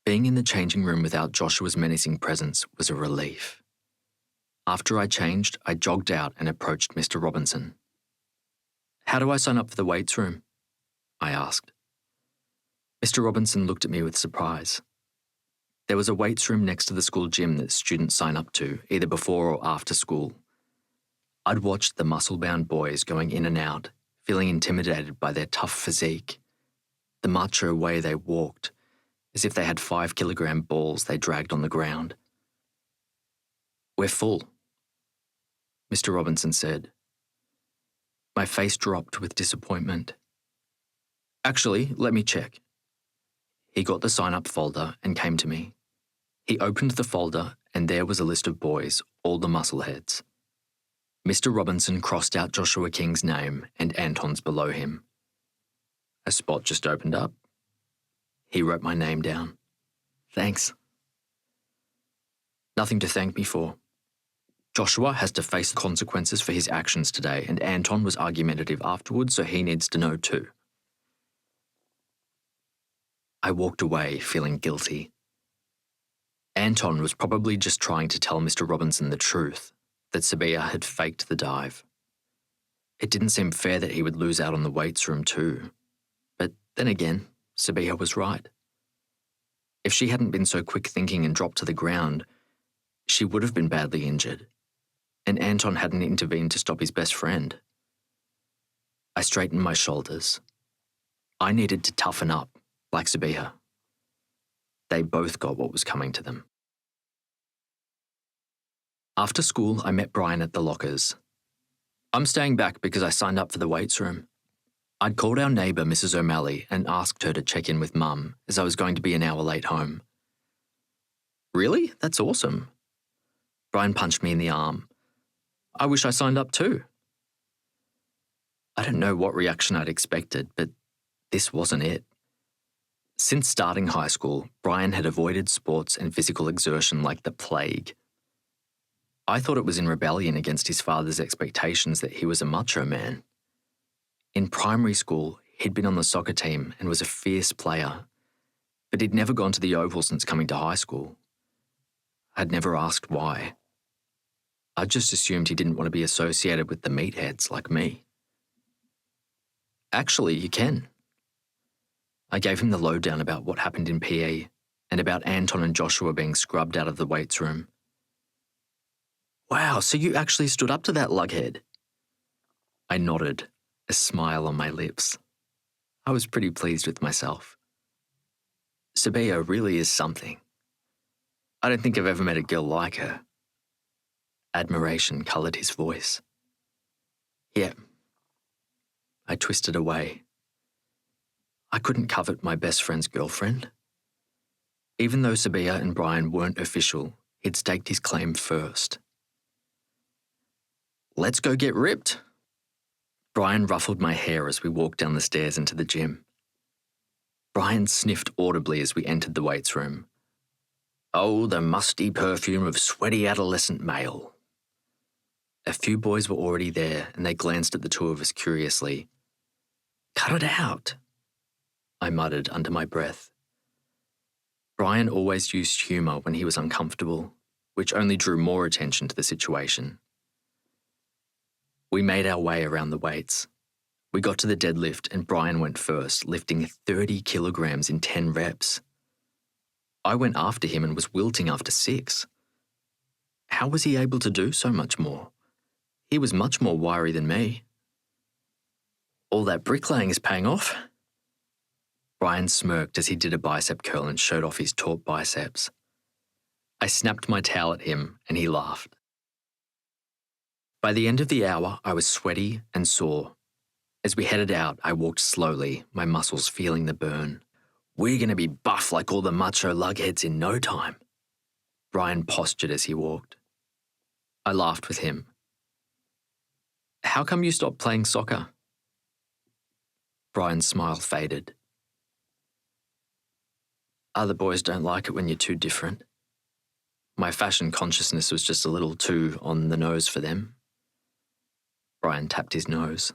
Being in the changing room without Joshua's menacing presence was a relief. After I changed, I jogged out and approached Mr. Robinson. How do I sign up for the weights room? I asked. Mr. Robinson looked at me with surprise. There was a weights room next to the school gym that students sign up to, either before or after school. I'd watched the muscle-bound boys going in and out, feeling intimidated by their tough physique, the macho way they walked, as if they had 5-kilogram balls they dragged on the ground. We're full, Mr. Robinson said. My face dropped with disappointment. Actually, let me check. He got the sign-up folder and came to me. He opened the folder and there was a list of boys, all the muscleheads. Mr. Robinson crossed out Joshua King's name and Anton's below him. A spot just opened up. He wrote my name down. Thanks. Nothing to thank me for. Joshua has to face the consequences for his actions today, and Anton was argumentative afterwards, so he needs to know too. I walked away feeling guilty. Anton was probably just trying to tell Mr. Robinson the truth, that Sabiha had faked the dive. It didn't seem fair that he would lose out on the weights room too. But then again, Sabiha was right. If she hadn't been so quick thinking and dropped to the ground, she would have been badly injured, and Anton hadn't intervened to stop his best friend. I straightened my shoulders. I needed to toughen up, like Sabiha. They both got what was coming to them. After school, I met Brian at the lockers. I'm staying back because I signed up for the weights room. I'd called our neighbour, Mrs. O'Malley, and asked her to check in with Mum, as I was going to be an hour late home. Really? That's awesome. Brian punched me in the arm. I wish I signed up too. I don't know what reaction I'd expected, but this wasn't it. Since starting high school, Brian had avoided sports and physical exertion like the plague. I thought it was in rebellion against his father's expectations that he was a macho man. In primary school, he'd been on the soccer team and was a fierce player, but he'd never gone to the Oval since coming to high school. I'd never asked why. I just assumed he didn't want to be associated with the meatheads like me. Actually, you can. I gave him the lowdown about what happened in PE and about Anton and Joshua being scrubbed out of the weights room. Wow, so you actually stood up to that lughead? I nodded, a smile on my lips. I was pretty pleased with myself. Sabiha really is something. I don't think I've ever met a girl like her. Admiration coloured his voice. Yeah. I twisted away. I couldn't covet my best friend's girlfriend. Even though Sabiha and Brian weren't official, he'd staked his claim first. Let's go get ripped. Brian ruffled my hair as we walked down the stairs into the gym. Brian sniffed audibly as we entered the weights room. Oh, the musty perfume of sweaty adolescent male. A few boys were already there and they glanced at the two of us curiously. Cut it out, I muttered under my breath. Brian always used humour when he was uncomfortable, which only drew more attention to the situation. We made our way around the weights. We got to the deadlift and Brian went first, lifting 30 kilograms in 10 reps. I went after him and was wilting after 6. How was he able to do so much more? He was much more wiry than me. All that bricklaying is paying off. Brian smirked as he did a bicep curl and showed off his taut biceps. I snapped my towel at him and he laughed. By the end of the hour, I was sweaty and sore. As we headed out, I walked slowly, my muscles feeling the burn. We're going to be buff like all the macho lugheads in no time. Brian postured as he walked. I laughed with him. How come you stopped playing soccer? Brian's smile faded. Other boys don't like it when you're too different. My fashion consciousness was just a little too on the nose for them. Brian tapped his nose.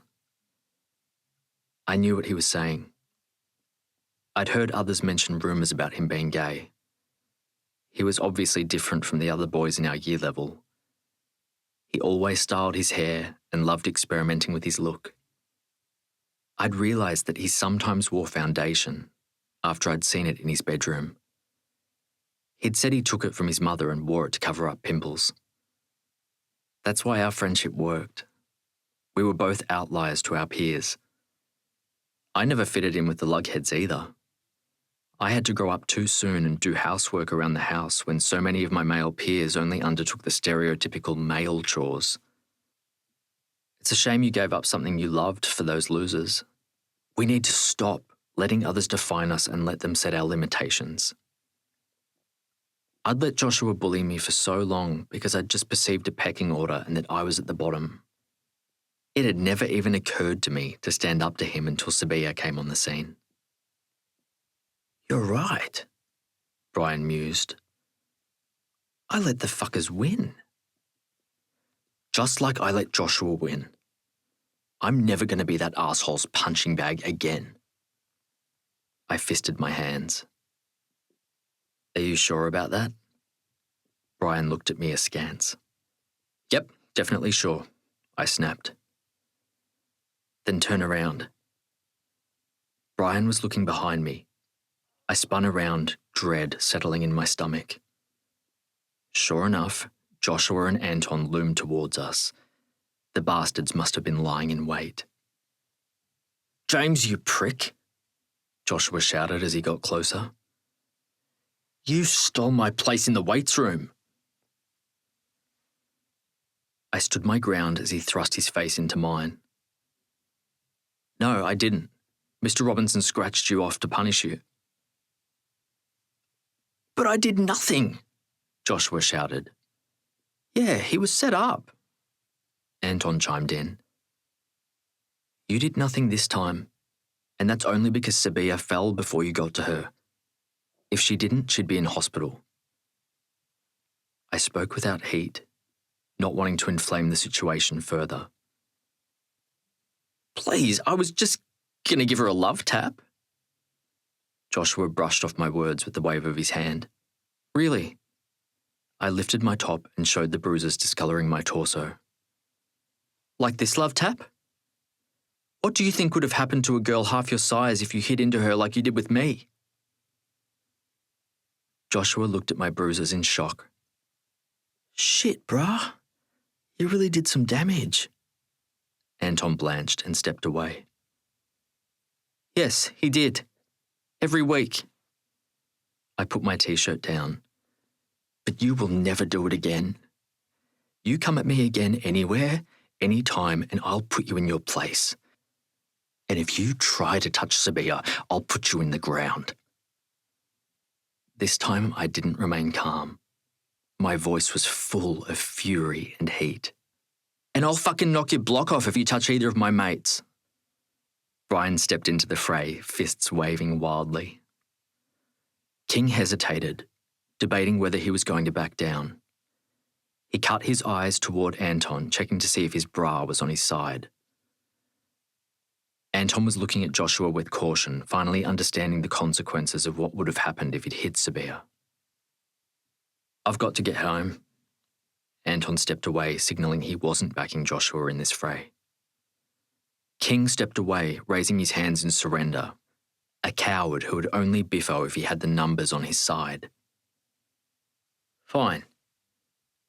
I knew what he was saying. I'd heard others mention rumours about him being gay. He was obviously different from the other boys in our year level. He always styled his hair and loved experimenting with his look. I'd realised that he sometimes wore foundation after I'd seen it in his bedroom. He'd said he took it from his mother and wore it to cover up pimples. That's why our friendship worked. We were both outliers to our peers. I never fitted in with the lugheads either. I had to grow up too soon and do housework around the house when so many of my male peers only undertook the stereotypical male chores. It's a shame you gave up something you loved for those losers. We need to stop letting others define us and let them set our limitations. I'd let Joshua bully me for so long because I'd just perceived a pecking order and that I was at the bottom. It had never even occurred to me to stand up to him until Sabiha came on the scene. You're right, Brian mused. I let the fuckers win. Just like I let Joshua win. I'm never going to be that asshole's punching bag again. I fisted my hands. Are you sure about that? Brian looked at me askance. Yep, definitely sure, I snapped. Then turn around. Brian was looking behind me. I spun around, dread settling in my stomach. Sure enough, Joshua and Anton loomed towards us. The bastards must have been lying in wait. James, you prick, Joshua shouted as he got closer. You stole my place in the weights room. I stood my ground as he thrust his face into mine. No, I didn't. Mr. Robinson scratched you off to punish you. But I did nothing, Joshua shouted. Yeah, he was set up. Anton chimed in. You did nothing this time, and that's only because Sabiha fell before you got to her. If she didn't, she'd be in hospital. I spoke without heat, not wanting to inflame the situation further. Please, I was just going to give her a love tap. Joshua brushed off my words with the wave of his hand. Really? I lifted my top and showed the bruises discolouring my torso. Like this love tap? What do you think would have happened to a girl half your size if you hit into her like you did with me? Joshua looked at my bruises in shock. Shit, brah. You really did some damage. Anton blanched and stepped away. Yes, he did. Every week. I put my t-shirt down. But you will never do it again. You come at me again anywhere, anytime, and I'll put you in your place. And if you try to touch Sabiha, I'll put you in the ground. This time I didn't remain calm. My voice was full of fury and heat. And I'll fucking knock your block off if you touch either of my mates. Brian stepped into the fray, fists waving wildly. King hesitated, debating whether he was going to back down. He cut his eyes toward Anton, checking to see if his bra was on his side. Anton was looking at Joshua with caution, finally understanding the consequences of what would have happened if he'd hit Sabiha. I've got to get home. Anton stepped away, signalling he wasn't backing Joshua in this fray. King stepped away, raising his hands in surrender, a coward who would only biffo if he had the numbers on his side. Fine.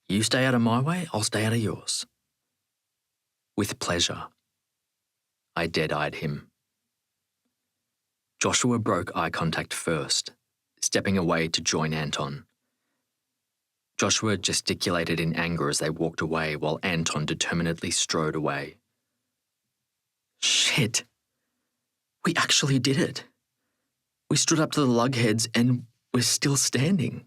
You stay out of my way, I'll stay out of yours. With pleasure. I dead-eyed him. Joshua broke eye contact first, stepping away to join Anton. Joshua gesticulated in anger as they walked away while Anton determinedly strode away. Shit. We actually did it. We stood up to the lugheads and we're still standing.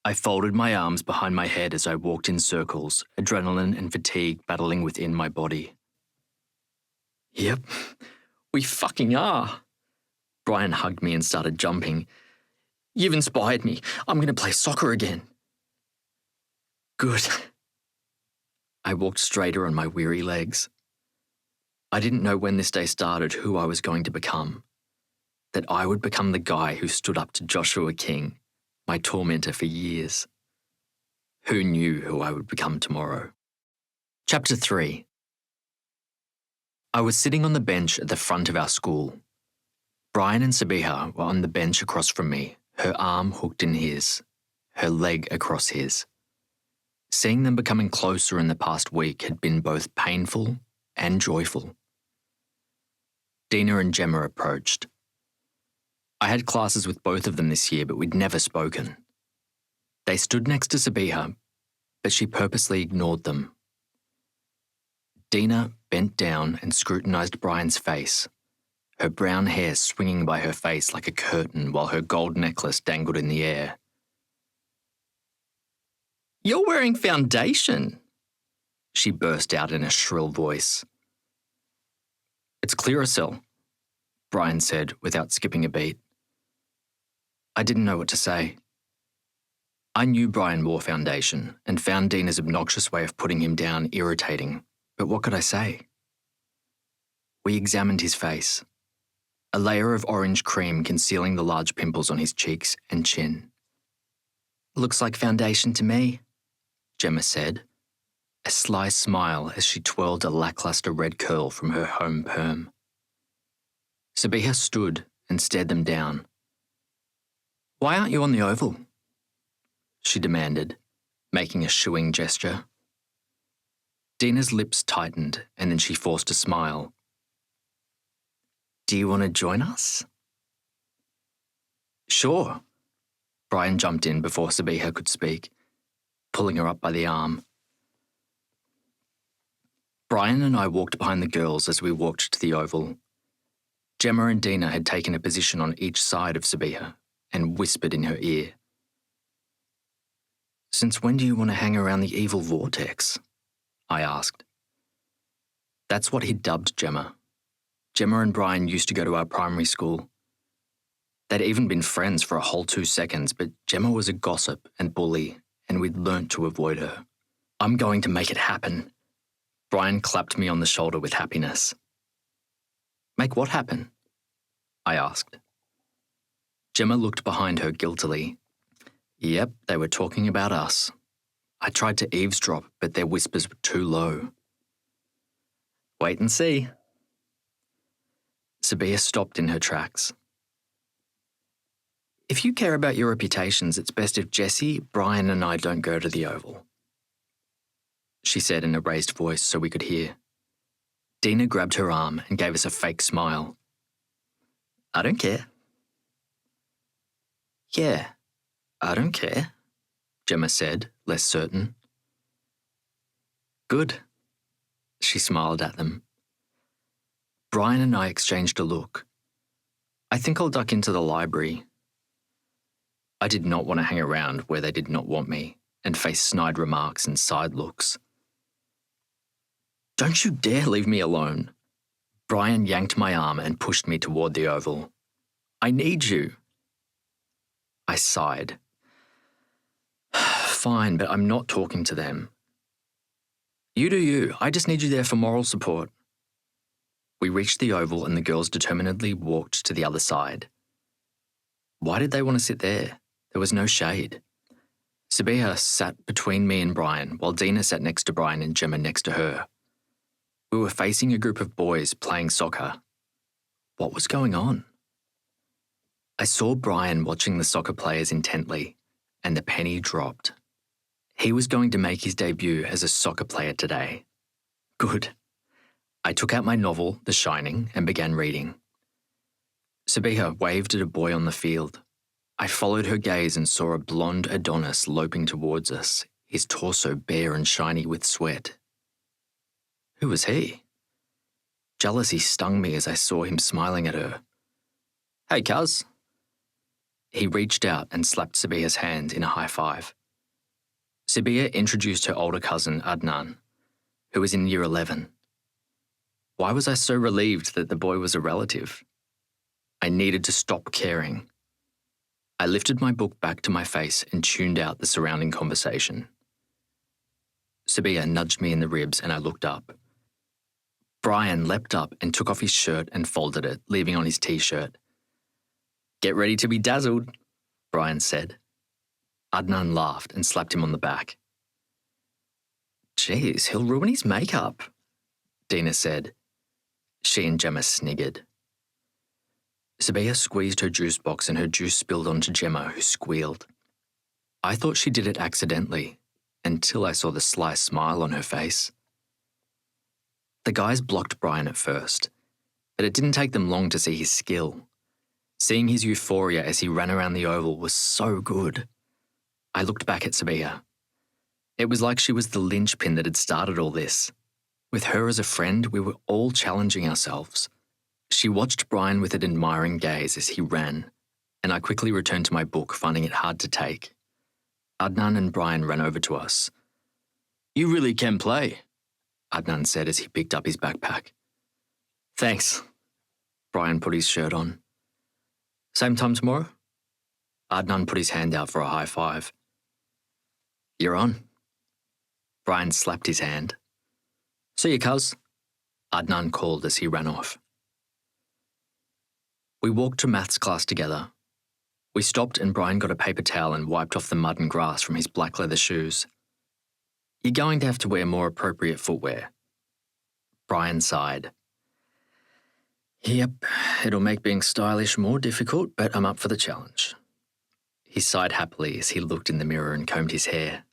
I folded my arms behind my head as I walked in circles, adrenaline and fatigue battling within my body. Yep, we fucking are. Brian hugged me and started jumping. You've inspired me. I'm going to play soccer again. Good. I walked straighter on my weary legs. I didn't know when this day started who I was going to become. That I would become the guy who stood up to Joshua King, my tormentor for years. Who knew who I would become tomorrow? Chapter 3. I was sitting on the bench at the front of our school. Brian and Sabiha were on the bench across from me, her arm hooked in his, her leg across his. Seeing them becoming closer in the past week had been both painful and joyful. Dina and Gemma approached. I had classes with both of them this year, but we'd never spoken. They stood next to Sabiha, but she purposely ignored them. Dina bent down and scrutinised Brian's face, her brown hair swinging by her face like a curtain while her gold necklace dangled in the air. You're wearing foundation, she burst out in a shrill voice. It's Clearasil, Brian said without skipping a beat. I didn't know what to say. I knew Brian wore foundation and found Dina's obnoxious way of putting him down irritating, but what could I say? We examined his face, a layer of orange cream concealing the large pimples on his cheeks and chin. Looks like foundation to me, Gemma said, a sly smile as she twirled a lackluster red curl from her home perm. Sabiha stood and stared them down. Why aren't you on the oval? She demanded, making a shooing gesture. Dina's lips tightened and then she forced a smile. Do you want to join us? Sure. Brian jumped in before Sabiha could speak, pulling her up by the arm. Brian and I walked behind the girls as we walked to the oval. Gemma and Dina had taken a position on each side of Sabiha and whispered in her ear. Since when do you want to hang around the evil vortex? I asked. That's what he'd dubbed Gemma. Gemma and Brian used to go to our primary school. They'd even been friends for a whole 2 seconds, but Gemma was a gossip and bully, and we'd learnt to avoid her. I'm going to make it happen. Brian clapped me on the shoulder with happiness. Make what happen? I asked. Gemma looked behind her guiltily. Yep, they were talking about us. I tried to eavesdrop, but their whispers were too low. Wait and see. Sabiha stopped in her tracks. If you care about your reputations, it's best if Jessie, Brian and I don't go to the oval, she said in a raised voice so we could hear. Dina grabbed her arm and gave us a fake smile. I don't care. Yeah, I don't care, Gemma said, less certain. Good. She smiled at them. Brian and I exchanged a look. I think I'll duck into the library. I did not want to hang around where they did not want me and face snide remarks and side looks. Don't you dare leave me alone. Brian yanked my arm and pushed me toward the oval. I need you. I sighed. Fine, but I'm not talking to them. You do you. I just need you there for moral support. We reached the oval and the girls determinedly walked to the other side. Why did they want to sit there? There was no shade. Sabiha sat between me and Brian, while Dina sat next to Brian and Gemma next to her. We were facing a group of boys playing soccer. What was going on? I saw Brian watching the soccer players intently, and the penny dropped. He was going to make his debut as a soccer player today. Good. I took out my novel, The Shining, and began reading. Sabiha waved at a boy on the field. I followed her gaze and saw a blonde Adonis loping towards us, his torso bare and shiny with sweat. Who was he? Jealousy stung me as I saw him smiling at her. Hey, cuz. He reached out and slapped Sabiha's hand in a high five. Sabiha introduced her older cousin, Adnan, who was in year 11. Why was I so relieved that the boy was a relative? I needed to stop caring. I lifted my book back to my face and tuned out the surrounding conversation. Sabiha nudged me in the ribs and I looked up. Brian leapt up and took off his shirt and folded it, leaving on his t-shirt. Get ready to be dazzled, Brian said. Adnan laughed and slapped him on the back. Geez, he'll ruin his makeup, Dina said. She and Gemma sniggered. Sabiha squeezed her juice box and her juice spilled onto Gemma, who squealed. I thought she did it accidentally, until I saw the sly smile on her face. The guys blocked Brian at first, but it didn't take them long to see his skill. Seeing his euphoria as he ran around the oval was so good. I looked back at Sabiha. It was like she was the linchpin that had started all this. With her as a friend, we were all challenging ourselves. She watched Brian with an admiring gaze as he ran, and I quickly returned to my book, finding it hard to take. Adnan and Brian ran over to us. You really can play, Adnan said as he picked up his backpack. Thanks. Brian put his shirt on. Same time tomorrow? Adnan put his hand out for a high five. You're on. Brian slapped his hand. See you, cuz, Adnan called as he ran off. We walked to maths class together. We stopped and Brian got a paper towel and wiped off the mud and grass from his black leather shoes. You're going to have to wear more appropriate footwear. Brian sighed. Yep, it'll make being stylish more difficult, but I'm up for the challenge. He sighed happily as he looked in the mirror and combed his hair.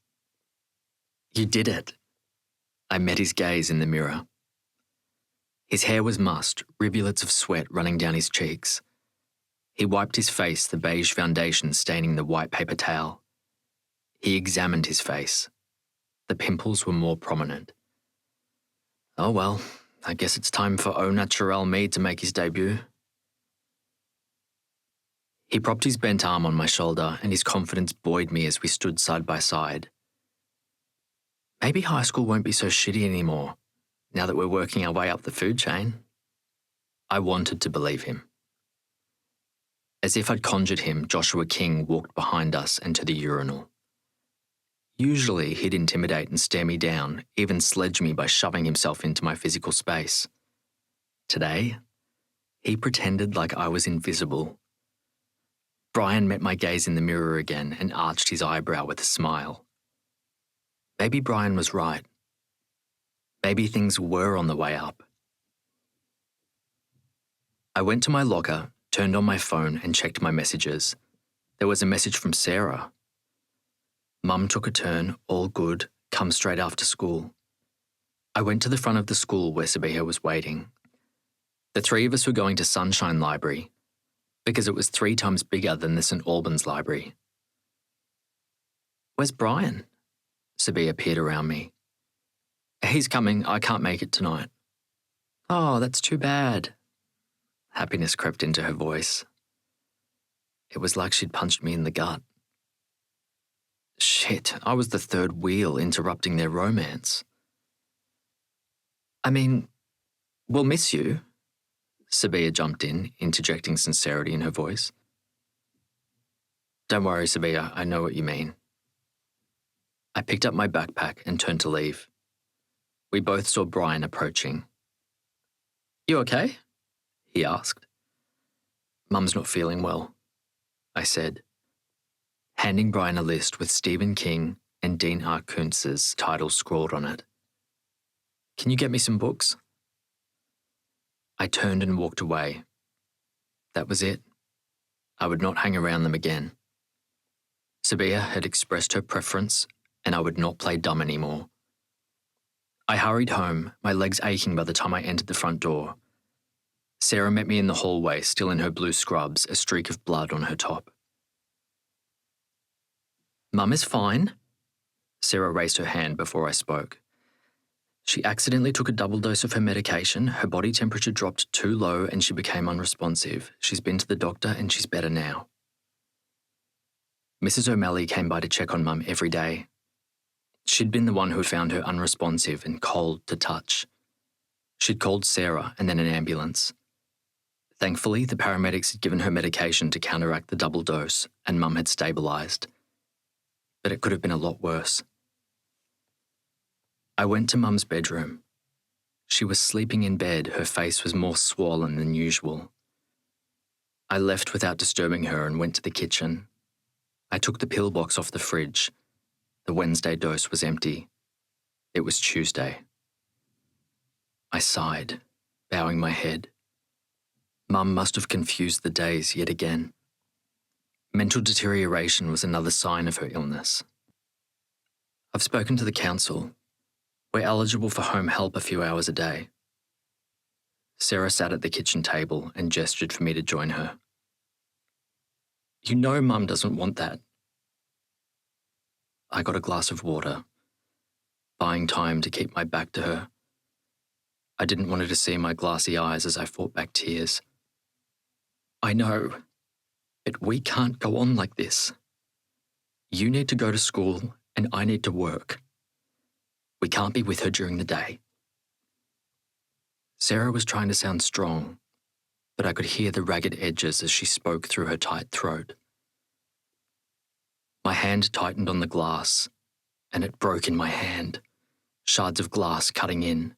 You did it. I met his gaze in the mirror. His hair was mussed, rivulets of sweat running down his cheeks. He wiped his face, the beige foundation staining the white paper towel. He examined his face. The pimples were more prominent. Oh well, I guess it's time for au naturel me to make his debut. He propped his bent arm on my shoulder and his confidence buoyed me as we stood side by side. Maybe high school won't be so shitty anymore, now that we're working our way up the food chain. I wanted to believe him. As if I'd conjured him, Joshua King walked behind us and to the urinal. Usually he'd intimidate and stare me down, even sledge me by shoving himself into my physical space. Today, he pretended like I was invisible. Brian met my gaze in the mirror again and arched his eyebrow with a smile. Maybe Brian was right. Maybe things were on the way up. I went to my locker, turned on my phone and checked my messages. There was a message from Sarah. Mum took a turn, all good, come straight after school. I went to the front of the school where Sabiha was waiting. The three of us were going to Sunshine Library. because it was 3 times bigger than the St Albans Library. "Where's Brian?" Sabiha peered around me. "He's coming. I can't make it tonight." "Oh, that's too bad." Happiness crept into her voice. It was like she'd punched me in the gut. Shit, I was the third wheel interrupting their romance. "I mean, we'll miss you." Sabiha jumped in, interjecting sincerity in her voice. "Don't worry, Sabiha, I know what you mean." I picked up my backpack and turned to leave. We both saw Brian approaching. "You okay?" he asked. "Mum's not feeling well," I said, handing Brian a list with Stephen King and Dean R. Kuntz's titles scrawled on it. "Can you get me some books?" I turned and walked away. That was it. I would not hang around them again. Sabiha had expressed her preference, and I would not play dumb anymore. I hurried home, my legs aching by the time I entered the front door. Sarah met me in the hallway, still in her blue scrubs, a streak of blood on her top. "Mum is fine." Sarah raised her hand before I spoke. "She accidentally took a double dose of her medication, her body temperature dropped too low and she became unresponsive. She's been to the doctor and she's better now." Mrs. O'Malley came by to check on Mum every day. She'd been the one who found her unresponsive and cold to touch. She'd called Sarah and then an ambulance. Thankfully, the paramedics had given her medication to counteract the double dose and Mum had stabilised. But it could have been a lot worse. I went to Mum's bedroom. She was sleeping in bed, her face was more swollen than usual. I left without disturbing her and went to the kitchen. I took the pill box off the fridge. The Wednesday dose was empty. It was Tuesday. I sighed, bowing my head. Mum must have confused the days yet again. Mental deterioration was another sign of her illness. "I've spoken to the council. We're eligible for home help a few hours a day." Sarah sat at the kitchen table and gestured for me to join her. "You know Mum doesn't want that." I got a glass of water, buying time to keep my back to her. I didn't want her to see my glassy eyes as I fought back tears. "I know, but we can't go on like this. You need to go to school and I need to work. We can't be with her during the day." Sarah was trying to sound strong, but I could hear the ragged edges as she spoke through her tight throat. My hand tightened on the glass, and it broke in my hand, shards of glass cutting in.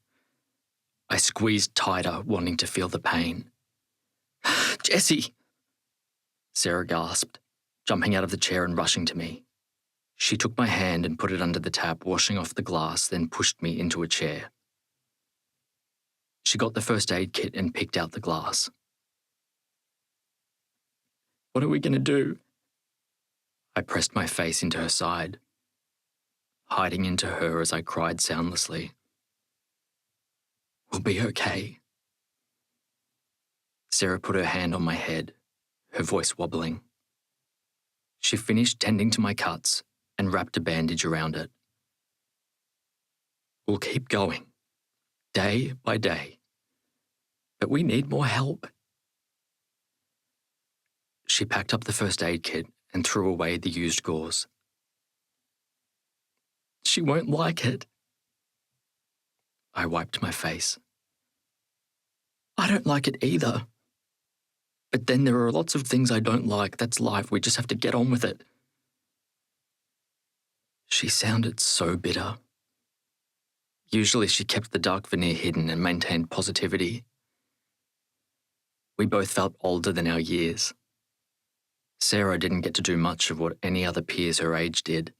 I squeezed tighter, wanting to feel the pain. "Jessie!" Sarah gasped, jumping out of the chair and rushing to me. She took my hand and put it under the tap, washing off the glass, then pushed me into a chair. She got the first aid kit and picked out the glass. "What are we going to do?" I pressed my face into her side, hiding into her as I cried soundlessly. "We'll be okay." Sarah put her hand on my head, her voice wobbling. She finished tending to my cuts and wrapped a bandage around it. "We'll keep going, day by day. But we need more help." She packed up the first aid kit and threw away the used gauze. "She won't like it." I wiped my face. "I don't like it either. But then there are lots of things I don't like. That's life. We just have to get on with it." She sounded so bitter. Usually she kept the dark veneer hidden and maintained positivity. We both felt older than our years. Sarah didn't get to do much of what any other peers her age did.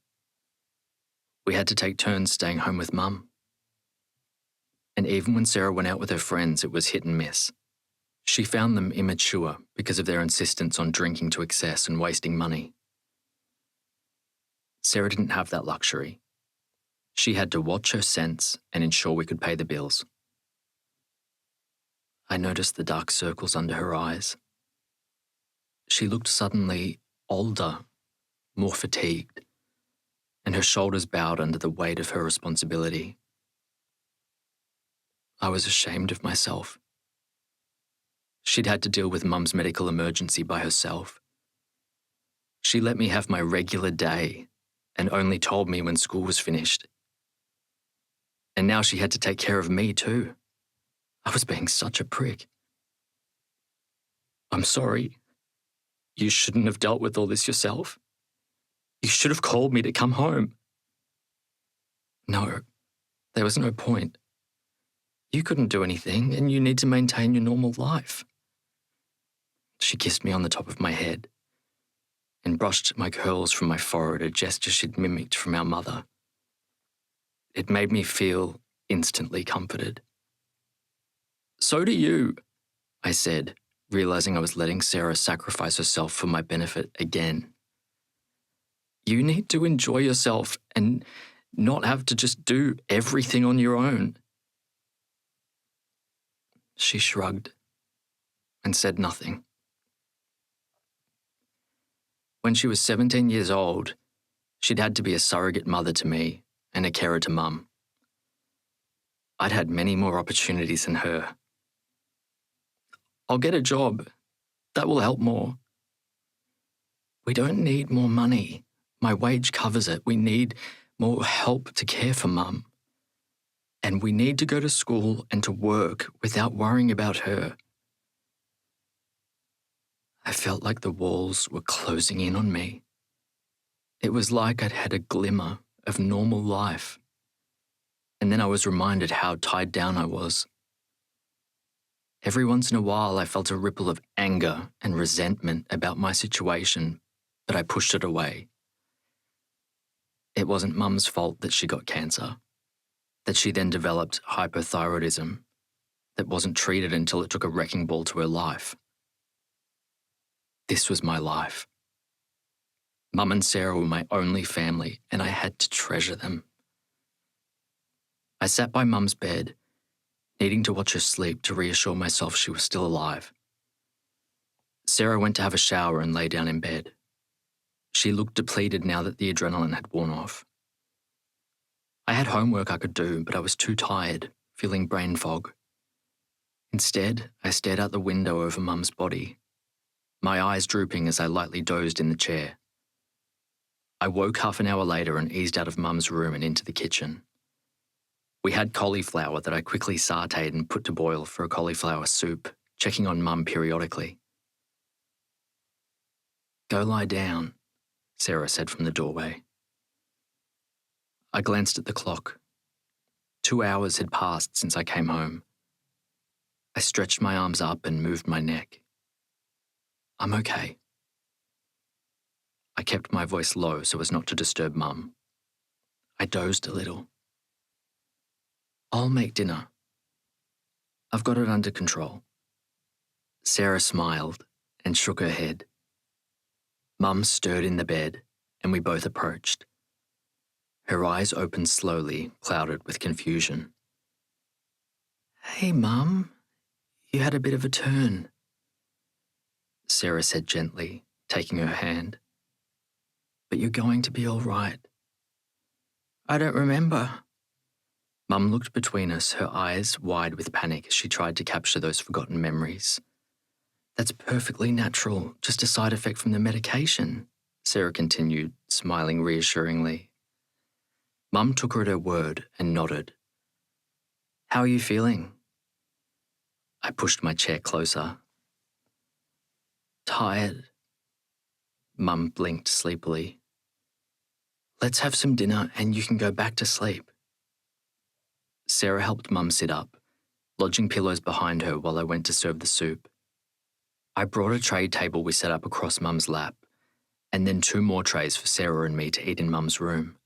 We had to take turns staying home with Mum. And even when Sarah went out with her friends, it was hit and miss. She found them immature because of their insistence on drinking to excess and wasting money. Sarah didn't have that luxury. She had to watch her cents and ensure we could pay the bills. I noticed the dark circles under her eyes. She looked suddenly older, more fatigued, and her shoulders bowed under the weight of her responsibility. I was ashamed of myself. She'd had to deal with Mum's medical emergency by herself. She let me have my regular day and only told me when school was finished. And now she had to take care of me too. I was being such a prick. I'm sorry. You shouldn't have dealt with all this yourself. You should have called me to come home. No, there was no point. You couldn't do anything, and you need to maintain your normal life. She kissed me on the top of my head and brushed my curls from my forehead, a gesture she'd mimicked from our mother. It made me feel instantly comforted. So do you, I said, realizing I was letting Sarah sacrifice herself for my benefit again. You need to enjoy yourself and not have to just do everything on your own. She shrugged and said nothing. When she was 17 years old, she'd had to be a surrogate mother to me and a carer to Mum. I'd had many more opportunities than her. I'll get a job. That will help more. We don't need more money. My wage covers it. We need more help to care for Mum. And we need to go to school and to work without worrying about her. I felt like the walls were closing in on me. It was like I'd had a glimmer of normal life. And then I was reminded how tied down I was. Every once in a while, I felt a ripple of anger and resentment about my situation, but I pushed it away. It wasn't Mum's fault that she got cancer, that she then developed hypothyroidism, that wasn't treated until it took a wrecking ball to her life. This was my life. Mum and Sarah were my only family, and I had to treasure them. I sat by Mum's bed, needing to watch her sleep to reassure myself she was still alive. Sarah went to have a shower and lay down in bed. She looked depleted now that the adrenaline had worn off. I had homework I could do, but I was too tired, feeling brain fog. Instead, I stared out the window over Mum's body, my eyes drooping as I lightly dozed in the chair. I woke half an hour later and eased out of Mum's room and into the kitchen. We had cauliflower that I quickly sautéed and put to boil for a cauliflower soup, checking on Mum periodically. Go lie down, Sarah said from the doorway. I glanced at the clock. 2 hours had passed since I came home. I stretched my arms up and moved my neck. I'm okay. I kept my voice low so as not to disturb Mum. I dozed a little. I'll make dinner. I've got it under control. Sarah smiled and shook her head. Mum stirred in the bed and we both approached. Her eyes opened slowly, clouded with confusion. Hey, Mum, you had a bit of a turn, Sarah said gently, taking her hand. But you're going to be all right. I don't remember. Mum looked between us, her eyes wide with panic as she tried to capture those forgotten memories. That's perfectly natural, just a side effect from the medication, Sarah continued, smiling reassuringly. Mum took her at her word and nodded. How are you feeling? I pushed my chair closer. Tired. Mum blinked sleepily. Let's have some dinner and you can go back to sleep. Sarah helped Mum sit up, lodging pillows behind her while I went to serve the soup. I brought a tray table we set up across Mum's lap, and then 2 more trays for Sarah and me to eat in Mum's room.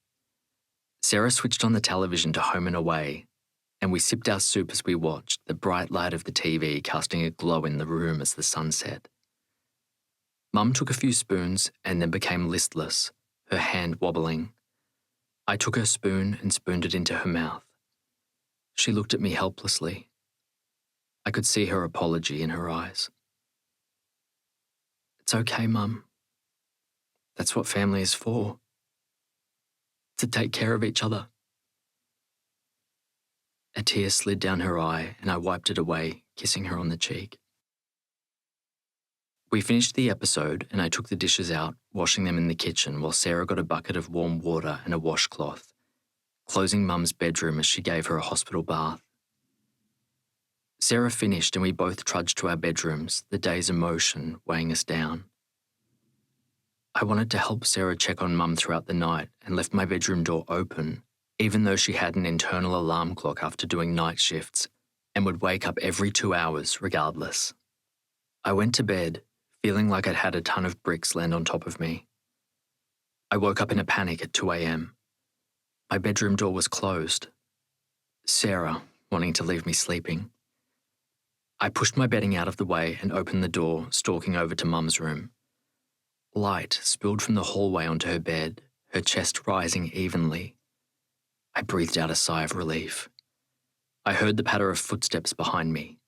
Sarah switched on the television to Home and Away, and we sipped our soup as we watched, the bright light of the TV casting a glow in the room as the sun set. Mum took a few spoons and then became listless, her hand wobbling. I took her spoon and spooned it into her mouth. She looked at me helplessly. I could see her apology in her eyes. It's okay, Mum. That's what family is for. To take care of each other. A tear slid down her eye and I wiped it away, kissing her on the cheek. We finished the episode and I took the dishes out, washing them in the kitchen while Sarah got a bucket of warm water and a washcloth, closing Mum's bedroom as she gave her a hospital bath. Sarah finished and we both trudged to our bedrooms, the day's emotion weighing us down. I wanted to help Sarah check on Mum throughout the night and left my bedroom door open, even though she had an internal alarm clock after doing night shifts and would wake up every 2 hours regardless. I went to bed, feeling like I'd had a ton of bricks land on top of me. I woke up in a panic at 2 a.m. My bedroom door was closed. Sarah, wanting to leave me sleeping. I pushed my bedding out of the way and opened the door, stalking over to Mum's room. Light spilled from the hallway onto her bed, her chest rising evenly. I breathed out a sigh of relief. I heard the patter of footsteps behind me.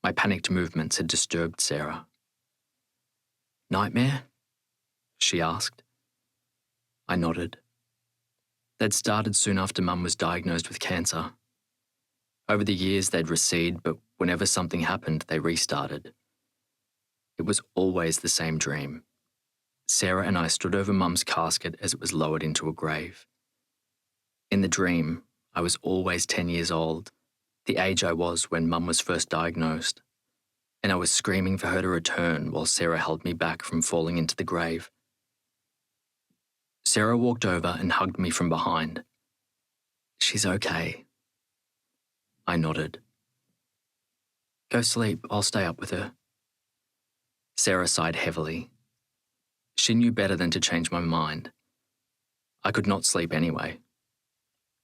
My panicked movements had disturbed Sarah. "Nightmare?" she asked. I nodded. They'd started soon after Mum was diagnosed with cancer. Over the years they'd recede, but whenever something happened, they restarted. It was always the same dream. Sarah and I stood over Mum's casket as it was lowered into a grave. In the dream, I was always 10 years old, the age I was when Mum was first diagnosed, and I was screaming for her to return while Sarah held me back from falling into the grave. Sarah walked over and hugged me from behind. "She's okay." I nodded. "Go sleep, I'll stay up with her." Sarah sighed heavily. She knew better than to change my mind. I could not sleep anyway.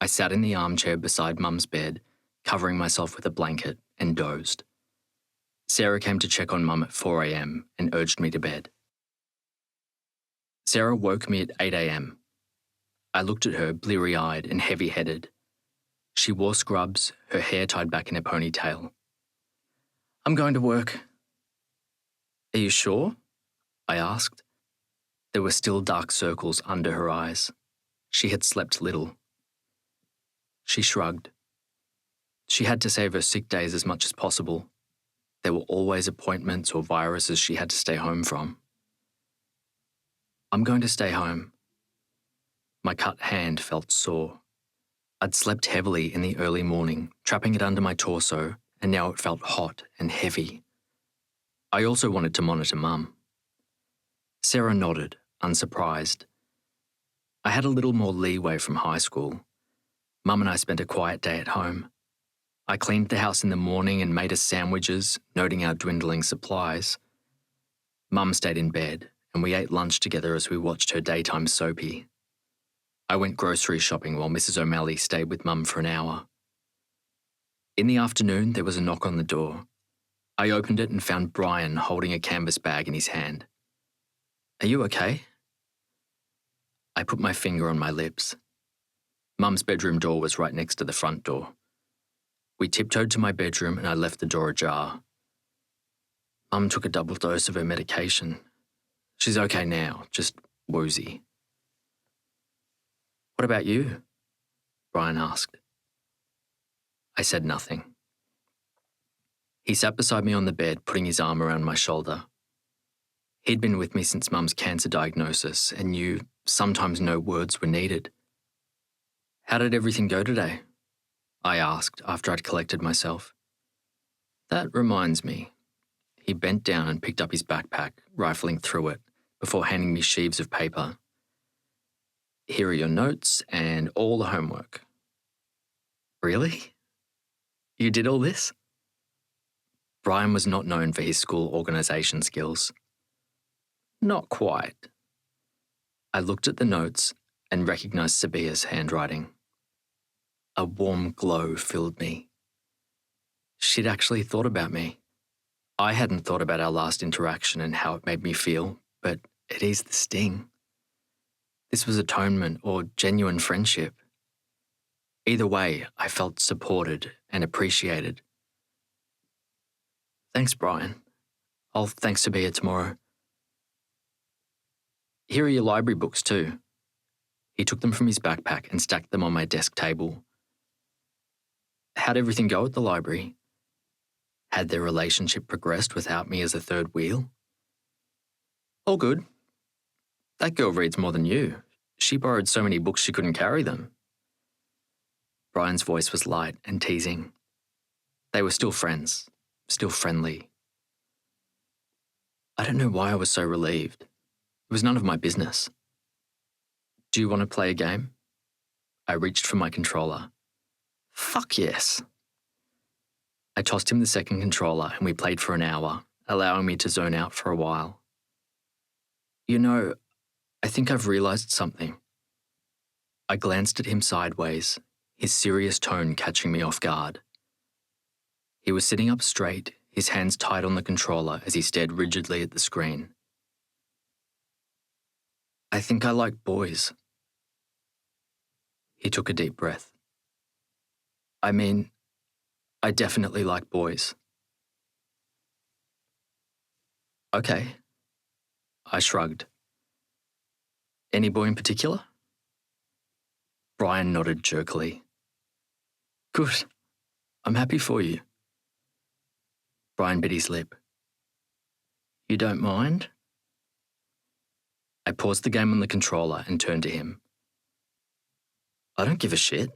I sat in the armchair beside Mum's bed, covering myself with a blanket, and dozed. Sarah came to check on Mum at 4 a.m. and urged me to bed. Sarah woke me at 8 a.m. I looked at her bleary-eyed and heavy-headed. She wore scrubs, her hair tied back in a ponytail. "I'm going to work." "Are you sure?" I asked. There were still dark circles under her eyes. She had slept little. She shrugged. She had to save her sick days as much as possible. There were always appointments or viruses she had to stay home from. "I'm going to stay home." My cut hand felt sore. I'd slept heavily in the early morning, trapping it under my torso, and now it felt hot and heavy. I also wanted to monitor Mum. Sarah nodded, unsurprised. I had a little more leeway from high school. Mum and I spent a quiet day at home. I cleaned the house in the morning and made us sandwiches, noting our dwindling supplies. Mum stayed in bed, and we ate lunch together as we watched her daytime soapy. I went grocery shopping while Mrs. O'Malley stayed with Mum for an hour. In the afternoon, there was a knock on the door. I opened it and found Brian holding a canvas bag in his hand. "Are you okay?" I put my finger on my lips. Mum's bedroom door was right next to the front door. We tiptoed to my bedroom and I left the door ajar. Mum took a double dose of her medication. She's okay now, just woozy. "What about you?" Brian asked. I said nothing. He sat beside me on the bed, putting his arm around my shoulder. He'd been with me since Mum's cancer diagnosis and knew sometimes no words were needed. "How did everything go today?" I asked after I'd collected myself. "That reminds me." He bent down and picked up his backpack, rifling through it, before handing me sheaves of paper. "Here are your notes and all the homework." "Really? You did all this?" Brian was not known for his school organisation skills. "Not quite." I looked at the notes and recognised Sabiha's handwriting. A warm glow filled me. She'd actually thought about me. I hadn't thought about our last interaction and how it made me feel, but it eased the sting. This was atonement or genuine friendship. Either way, I felt supported and appreciated. "Thanks, Brian. I'll thank Sabiha tomorrow." Here are your library books too. He took them from his backpack and stacked them on my desk table. How'd everything go at the library? Had their relationship progressed without me as a third wheel? All good. That girl reads more than you. She borrowed so many books she couldn't carry them. Brian's voice was light and teasing. They were still friends, still friendly. I don't know why I was so relieved. It was none of my business. Do you want to play a game? I reached for my controller. Fuck yes. I tossed him the second controller and we played for an hour, allowing me to zone out for a while. You know, I think I've realised something. I glanced at him sideways, his serious tone catching me off guard. He was sitting up straight, his hands tight on the controller as he stared rigidly at the screen. I think I like boys. He took a deep breath. I mean, I definitely like boys. Okay. I shrugged. Any boy in particular? Brian nodded jerkily. Good. I'm happy for you. Brian bit his lip. You don't mind? I paused the game on the controller and turned to him. I don't give a shit.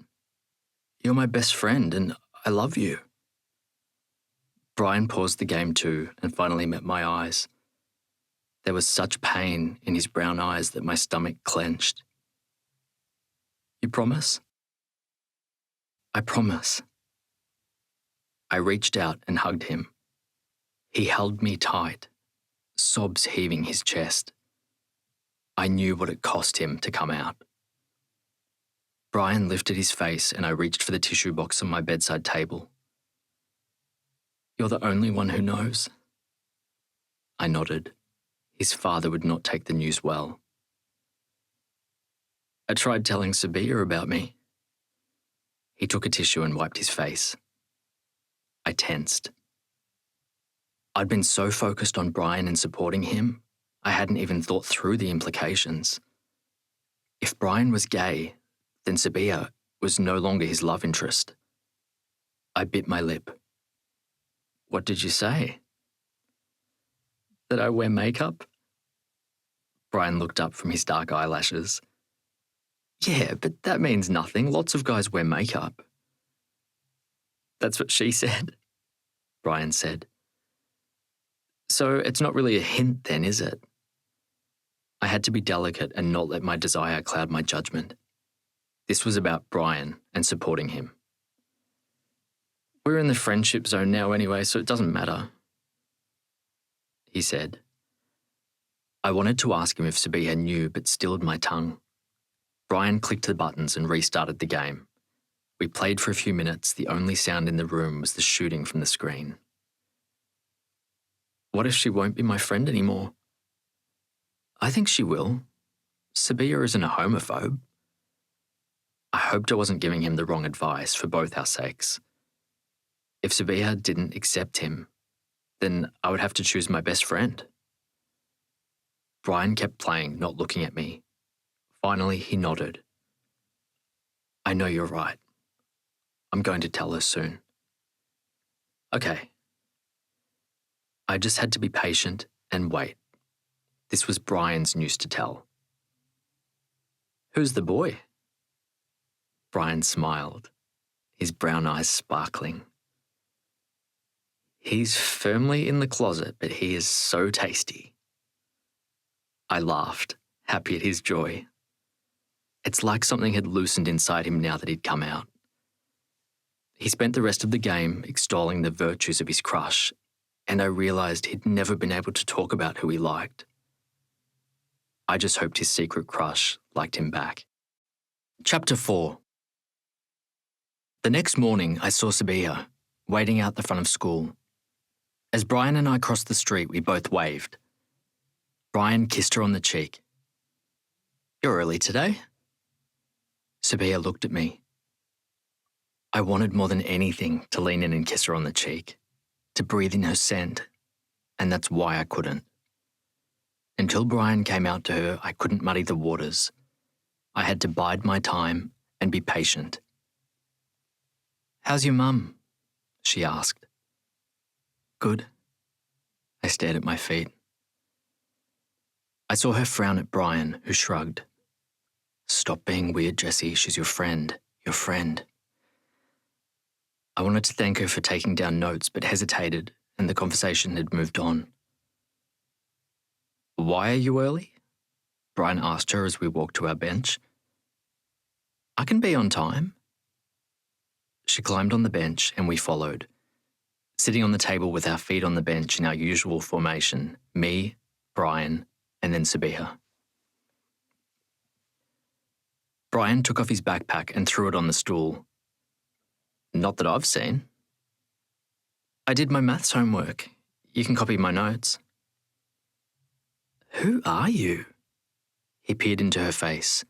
You're my best friend and I love you. Brian paused the game too and finally met my eyes. There was such pain in his brown eyes that my stomach clenched. You promise? I promise. I reached out and hugged him. He held me tight, sobs heaving his chest. I knew what it cost him to come out. Brian lifted his face and I reached for the tissue box on my bedside table. You're the only one who knows. I nodded. His father would not take the news well. I tried telling Sabiha about me. He took a tissue and wiped his face. I tensed. I'd been so focused on Brian and supporting him, I hadn't even thought through the implications. If Brian was gay, then Sabiha was no longer his love interest. I bit my lip. What did you say? That I wear makeup? Brian looked up from his dark eyelashes. Yeah, but that means nothing. Lots of guys wear makeup. That's what she said, Brian said. So it's not really a hint then, is it? I had to be delicate and not let my desire cloud my judgment. This was about Brian and supporting him. We're in the friendship zone now anyway, so it doesn't matter, he said. I wanted to ask him if Sabiha knew, but stilled my tongue. Brian clicked the buttons and restarted the game. We played for a few minutes. The only sound in the room was the shooting from the screen. What if she won't be my friend anymore? I think she will. Sabiha isn't a homophobe. I hoped I wasn't giving him the wrong advice for both our sakes. If Sabiha didn't accept him, then I would have to choose my best friend. Brian kept playing, not looking at me. Finally, he nodded. I know you're right. I'm going to tell her soon. Okay. I just had to be patient and wait. This was Brian's news to tell. Who's the boy? Brian smiled, his brown eyes sparkling. He's firmly in the closet, but he is so tasty. I laughed, happy at his joy. It's like something had loosened inside him now that he'd come out. He spent the rest of the game extolling the virtues of his crush, and I realised he'd never been able to talk about who he liked. I just hoped his secret crush liked him back. Chapter 4. The next morning, I saw Sabiha, waiting out the front of school. As Brian and I crossed the street, we both waved. Brian kissed her on the cheek. You're early today? Sabiha looked at me. I wanted more than anything to lean in and kiss her on the cheek, to breathe in her scent, and that's why I couldn't. Until Brian came out to her, I couldn't muddy the waters. I had to bide my time and be patient. "How's your mum?" she asked. "Good." I stared at my feet. I saw her frown at Brian, who shrugged. "Stop being weird, Jessie. She's your friend. Your friend." I wanted to thank her for taking down notes, but hesitated, and the conversation had moved on. "Why are you early?" Brian asked her as we walked to our bench. "I can be on time." She climbed on the bench and we followed. Sitting on the table with our feet on the bench in our usual formation, me, Brian, and then Sabiha. Brian took off his backpack and threw it on the stool. "Not that I've seen." "I did my maths homework. You can copy my notes." "Who are you?" He peered into her face.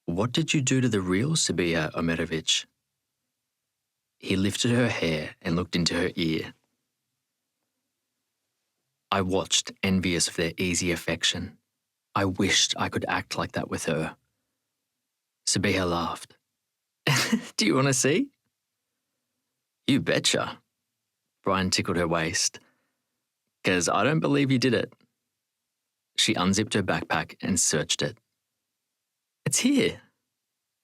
"What did you do to the real Sabiha Omerovich?" He lifted her hair and looked into her ear. I watched, envious of their easy affection. I wished I could act like that with her. Sabiha laughed. "Do you want to see?" "You betcha." Brian tickled her waist. "'Cause I don't believe you did it." She unzipped her backpack and searched it. "It's here."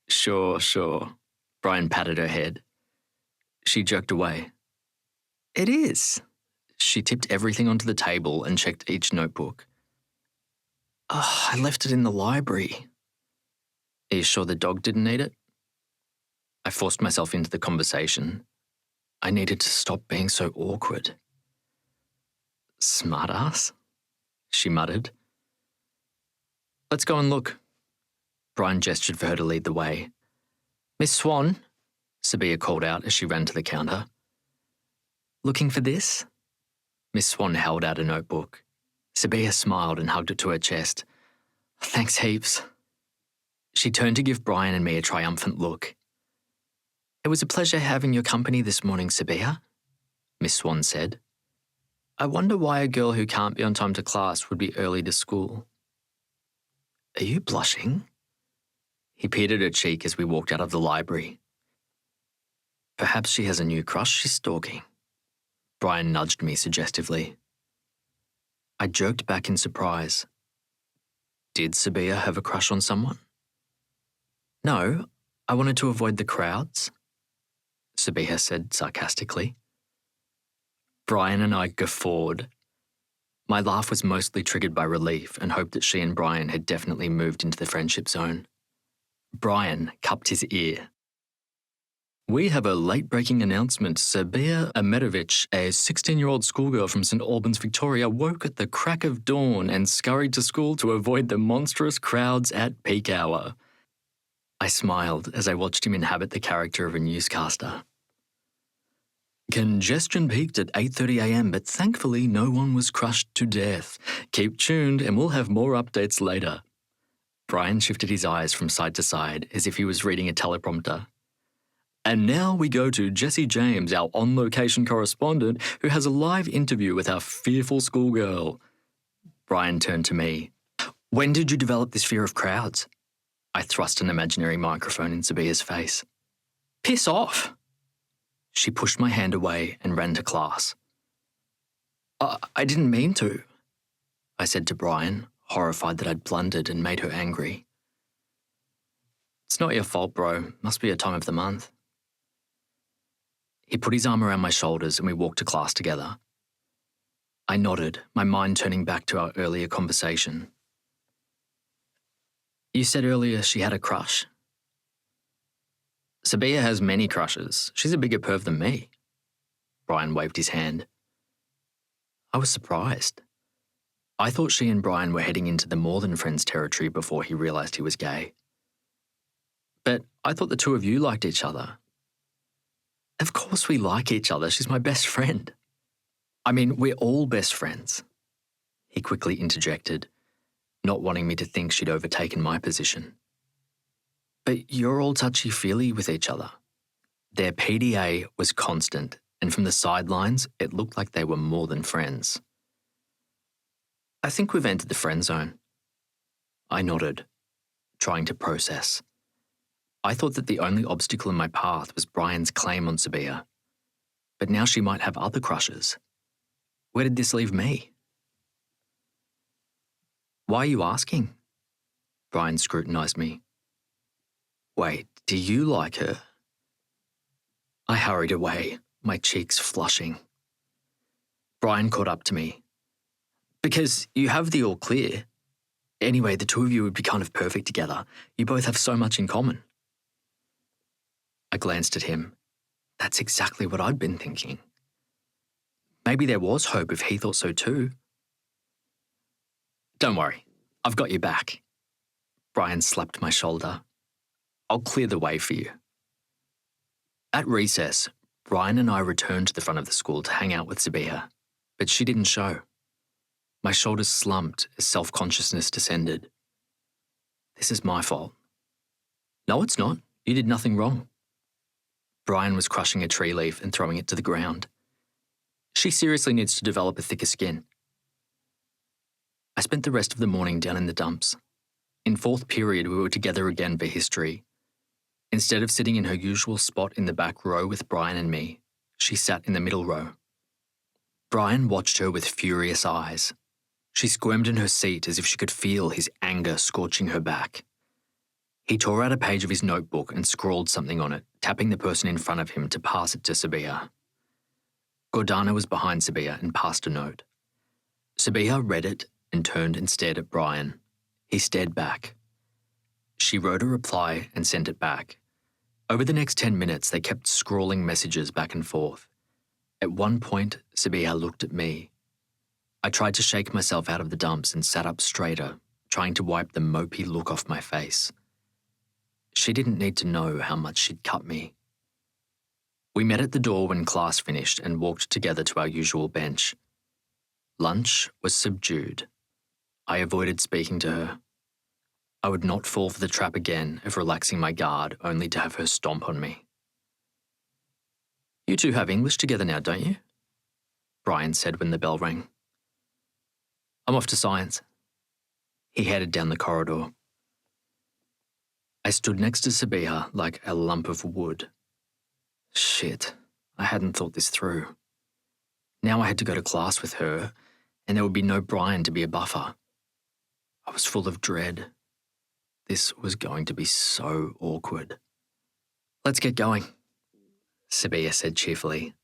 Sure. Brian patted her head. She jerked away. "It is." She tipped everything onto the table and checked each notebook. "Oh, I left it in the library." "Are you sure the dog didn't eat it?" I forced myself into the conversation. I needed to stop being so awkward. "Smartass," she muttered. "Let's go and look." Brian gestured for her to lead the way. "Miss Swan," Sabiha called out as she ran to the counter. "Looking for this?" Miss Swan held out a notebook. Sabiha smiled and hugged it to her chest. "Thanks heaps." She turned to give Brian and me a triumphant look. "It was a pleasure having your company this morning, Sabiha," Miss Swan said. "I wonder why a girl who can't be on time to class would be early to school." "Are you blushing?" He peered at her cheek as we walked out of the library. "Perhaps she has a new crush she's stalking." Brian nudged me suggestively. I jerked back in surprise. Did Sabiha have a crush on someone? "No, I wanted to avoid the crowds," Sabiha said sarcastically. Brian and I guffawed. My laugh was mostly triggered by relief and hope that she and Brian had definitely moved into the friendship zone. Brian cupped his ear. "We have a late-breaking announcement. Sabiha Omerovich, a 16-year-old schoolgirl from St Albans, Victoria, woke at the crack of dawn and scurried to school to avoid the monstrous crowds at peak hour." I smiled as I watched him inhabit the character of a newscaster. "Congestion peaked at 8:30 a.m, but thankfully no one was crushed to death. Keep tuned and we'll have more updates later." Brian shifted his eyes from side to side as if he was reading a teleprompter. "And now we go to Jessie James, our on-location correspondent, who has a live interview with our fearful schoolgirl." Brian turned to me. "When did you develop this fear of crowds?" I thrust an imaginary microphone in Sabiha's face. "Piss off!" She pushed my hand away and ran to class. I didn't mean to," I said to Brian, horrified that I'd blundered and made her angry. "It's not your fault, bro. Must be a time of the month." He put his arm around my shoulders and we walked to class together. I nodded, my mind turning back to our earlier conversation. "You said earlier she had a crush?" "Sabiha has many crushes. She's a bigger perv than me." Brian waved his hand. I was surprised. I thought she and Brian were heading into the more than friends territory before he realised he was gay. "But I thought the two of you liked each other." "Of course we like each other. She's my best friend." "I mean, we're all best friends," he quickly interjected, not wanting me to think she'd overtaken my position. "But you're all touchy-feely with each other." Their PDA was constant, and from the sidelines, it looked like they were more than friends. I think we've entered the friend zone. I nodded, trying to process. I thought that the only obstacle in my path was Brian's claim on Sabiha. But now she might have other crushes. Where did this leave me? Why are you asking? Brian scrutinised me. Wait, do you like her? I hurried away, my cheeks flushing. Brian caught up to me. Because you have the all clear. Anyway, the two of you would be kind of perfect together. You both have so much in common. I glanced at him. That's exactly what I'd been thinking. Maybe there was hope if he thought so too. Don't worry, I've got your back. Brian slapped my shoulder. I'll clear the way for you. At recess, Brian and I returned to the front of the school to hang out with Sabiha, but she didn't show. My shoulders slumped as self-consciousness descended. This is my fault. No, it's not. You did nothing wrong. Brian was crushing a tree leaf and throwing it to the ground. She seriously needs to develop a thicker skin. I spent the rest of the morning down in the dumps. In fourth period, we were together again for history. Instead of sitting in her usual spot in the back row with Brian and me, she sat in the middle row. Brian watched her with furious eyes. She squirmed in her seat as if she could feel his anger scorching her back. He tore out a page of his notebook and scrawled something on it, tapping the person in front of him to pass it to Sabiha. Gordana was behind Sabiha and passed a note. Sabiha read it and turned and stared at Brian. He stared back. She wrote a reply and sent it back. Over the next 10 minutes, they kept scrawling messages back and forth. At one point, Sabiha looked at me. I tried to shake myself out of the dumps and sat up straighter, trying to wipe the mopey look off my face. She didn't need to know how much she'd cut me. We met at the door when class finished and walked together to our usual bench. Lunch was subdued. I avoided speaking to her. I would not fall for the trap again of relaxing my guard only to have her stomp on me. You two have English together now, don't you? Brian said when the bell rang. I'm off to science. He headed down the corridor. I stood next to Sabiha like a lump of wood. Shit, I hadn't thought this through. Now I had to go to class with her, and there would be no Brian to be a buffer. I was full of dread. This was going to be so awkward. Let's get going, Sabiha said cheerfully.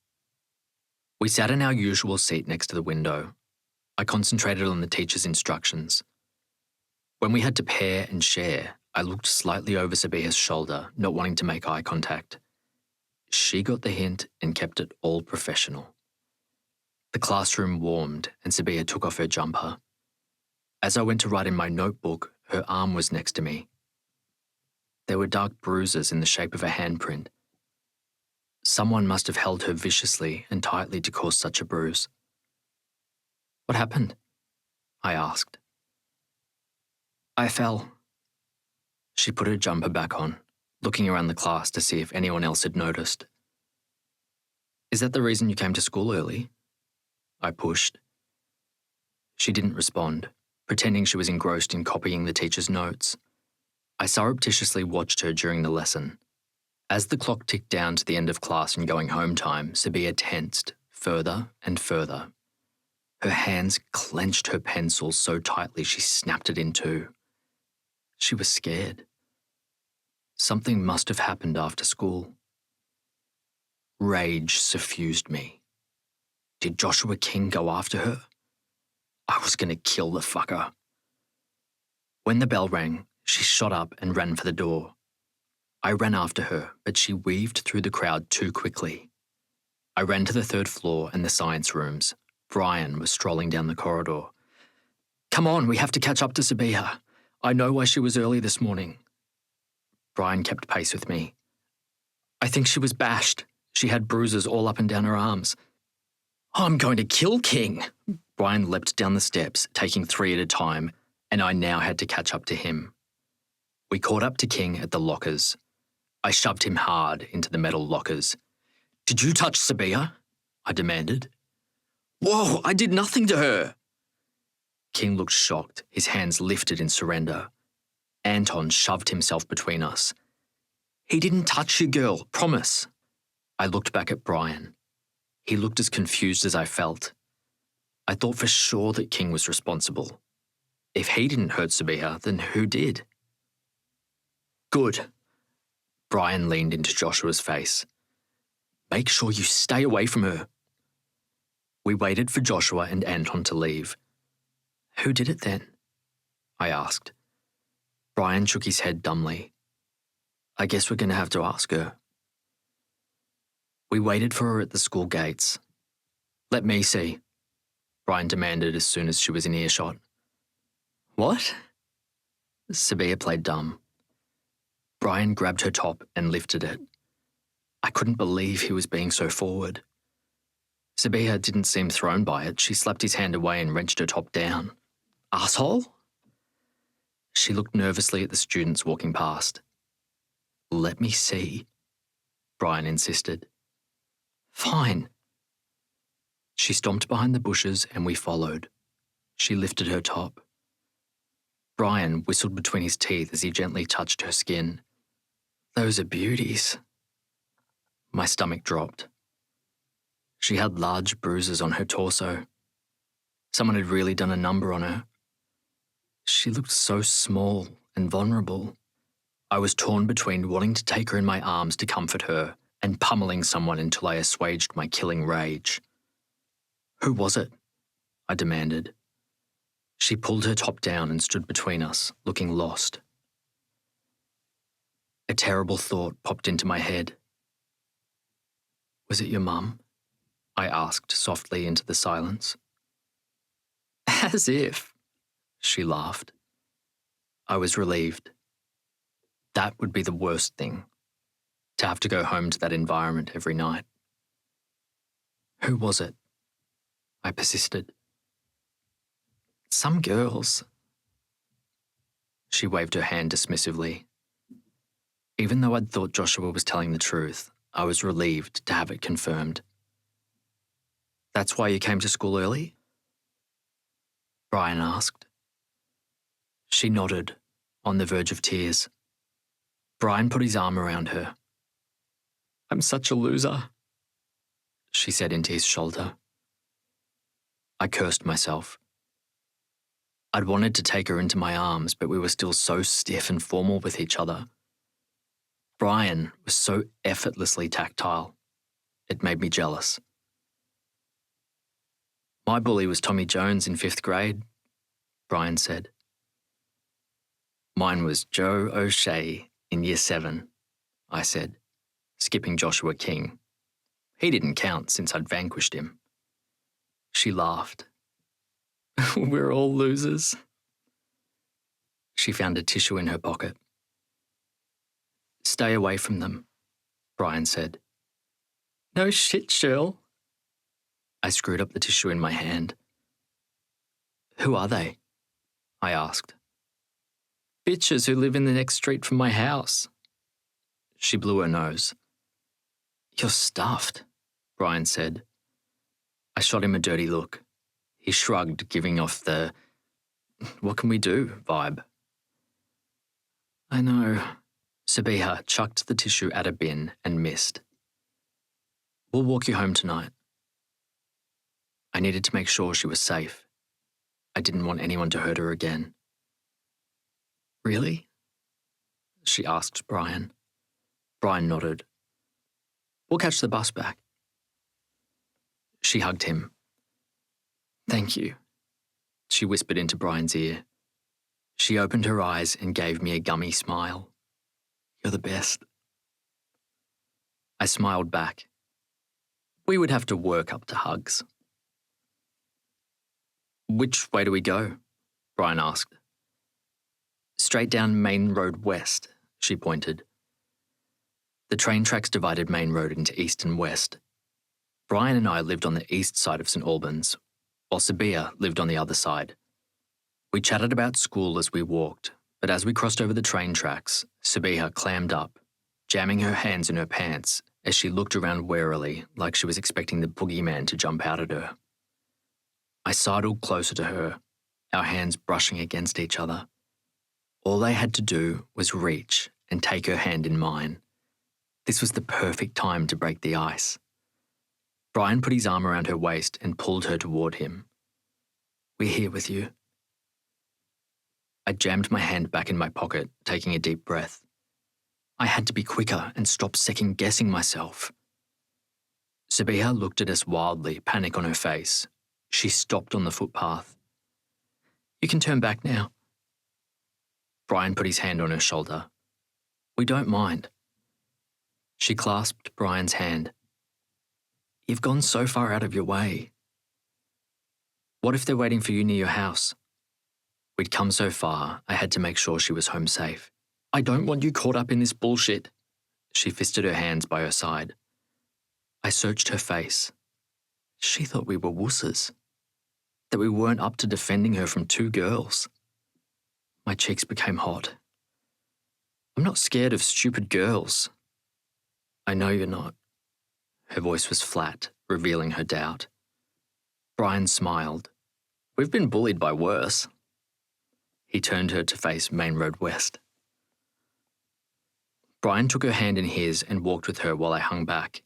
We sat in our usual seat next to the window. I concentrated on the teacher's instructions. When we had to pair and share, I looked slightly over Sabiha's shoulder, not wanting to make eye contact. She got the hint and kept it all professional. The classroom warmed and Sabiha took off her jumper. As I went to write in my notebook, her arm was next to me. There were dark bruises in the shape of a handprint. Someone must have held her viciously and tightly to cause such a bruise. What happened? I asked. I fell. She put her jumper back on, looking around the class to see if anyone else had noticed. Is that the reason you came to school early? I pushed. She didn't respond, pretending she was engrossed in copying the teacher's notes. I surreptitiously watched her during the lesson. As the clock ticked down to the end of class and going home time, Sabiha tensed further and further. Her hands clenched her pencil so tightly she snapped it in two. She was scared. Something must have happened after school. Rage suffused me. Did Joshua King go after her? I was going to kill the fucker. When the bell rang, she shot up and ran for the door. I ran after her, but she weaved through the crowd too quickly. I ran to the third floor and the science rooms. Brian was strolling down the corridor. Come on, we have to catch up to Sabiha. I know why she was early this morning. Brian kept pace with me. I think she was bashed. She had bruises all up and down her arms. I'm going to kill King. Brian leapt down the steps, taking 3 at a time, and I now had to catch up to him. We caught up to King at the lockers. I shoved him hard into the metal lockers. Did you touch Sabiha? I demanded. Whoa, I did nothing to her. King looked shocked, his hands lifted in surrender. Anton shoved himself between us. "He didn't touch you, girl, promise." I looked back at Brian. He looked as confused as I felt. I thought for sure that King was responsible. If he didn't hurt Sabiha, then who did? "Good." Brian leaned into Joshua's face. "Make sure you stay away from her." We waited for Joshua and Anton to leave. "Who did it then?" I asked. Brian shook his head dumbly. "I guess we're going to have to ask her." We waited for her at the school gates. "Let me see," Brian demanded as soon as she was in earshot. "What?" Sabiha played dumb. Brian grabbed her top and lifted it. I couldn't believe he was being so forward. Sabiha didn't seem thrown by it. She slapped his hand away and wrenched her top down. "Asshole?" She looked nervously at the students walking past. "Let me see," Brian insisted. "Fine." She stomped behind the bushes and we followed. She lifted her top. Brian whistled between his teeth as he gently touched her skin. "Those are beauties." My stomach dropped. She had large bruises on her torso. Someone had really done a number on her. She looked so small and vulnerable. I was torn between wanting to take her in my arms to comfort her and pummeling someone until I assuaged my killing rage. "Who was it?" I demanded. She pulled her top down and stood between us, looking lost. A terrible thought popped into my head. "Was it your mum?" I asked softly into the silence. "As if," she laughed. I was relieved. That would be the worst thing, to have to go home to that environment every night. "Who was it?" I persisted. "Some girls." She waved her hand dismissively. Even though I'd thought Joshua was telling the truth, I was relieved to have it confirmed. "That's why you came to school early?" Brian asked. She nodded, on the verge of tears. Brian put his arm around her. "I'm such a loser," she said into his shoulder. I cursed myself. I'd wanted to take her into my arms, but we were still so stiff and formal with each other. Brian was so effortlessly tactile. It made me jealous. "My bully was Tommy Jones in 5th grade, Brian said. "Mine was Joe O'Shea in Year 7, I said, skipping Joshua King. He didn't count since I'd vanquished him. She laughed. "We're all losers." She found a tissue in her pocket. "Stay away from them," Brian said. "No shit, Shirl." I screwed up the tissue in my hand. "Who are they?" I asked. "Bitches who live in the next street from my house." She blew her nose. "You're stuffed," Brian said. I shot him a dirty look. He shrugged, giving off the "what can we do" vibe. "I know." Sabiha chucked the tissue at a bin and missed. "We'll walk you home tonight." I needed to make sure she was safe. I didn't want anyone to hurt her again. "Really?" she asked Brian. Brian nodded. "We'll catch the bus back." She hugged him. "Thank you," she whispered into Brian's ear. She opened her eyes and gave me a gummy smile. "You're the best." I smiled back. We would have to work up to hugs. "Which way do we go?" Brian asked. "Straight down Main Road West," she pointed. The train tracks divided Main Road into east and west. Brian and I lived on the east side of St Albans, while Sabiha lived on the other side. We chatted about school as we walked, but as we crossed over the train tracks, Sabiha clammed up, jamming her hands in her pants as she looked around warily like she was expecting the boogeyman to jump out at her. I sidled closer to her, our hands brushing against each other. All I had to do was reach and take her hand in mine. This was the perfect time to break the ice. Brian put his arm around her waist and pulled her toward him. "We're here with you." I jammed my hand back in my pocket, taking a deep breath. I had to be quicker and stop second-guessing myself. Sabiha looked at us wildly, panic on her face. She stopped on the footpath. "You can turn back now." Brian put his hand on her shoulder. "We don't mind." She clasped Brian's hand. "You've gone so far out of your way. What if they're waiting for you near your house?" We'd come so far, I had to make sure she was home safe. "I don't want you caught up in this bullshit." She fisted her hands by her side. I searched her face. She thought we were wusses, that we weren't up to defending her from two girls. My cheeks became hot. "I'm not scared of stupid girls." "I know you're not." Her voice was flat, revealing her doubt. Brian smiled. "We've been bullied by worse." He turned her to face Main Road West. Brian took her hand in his and walked with her while I hung back.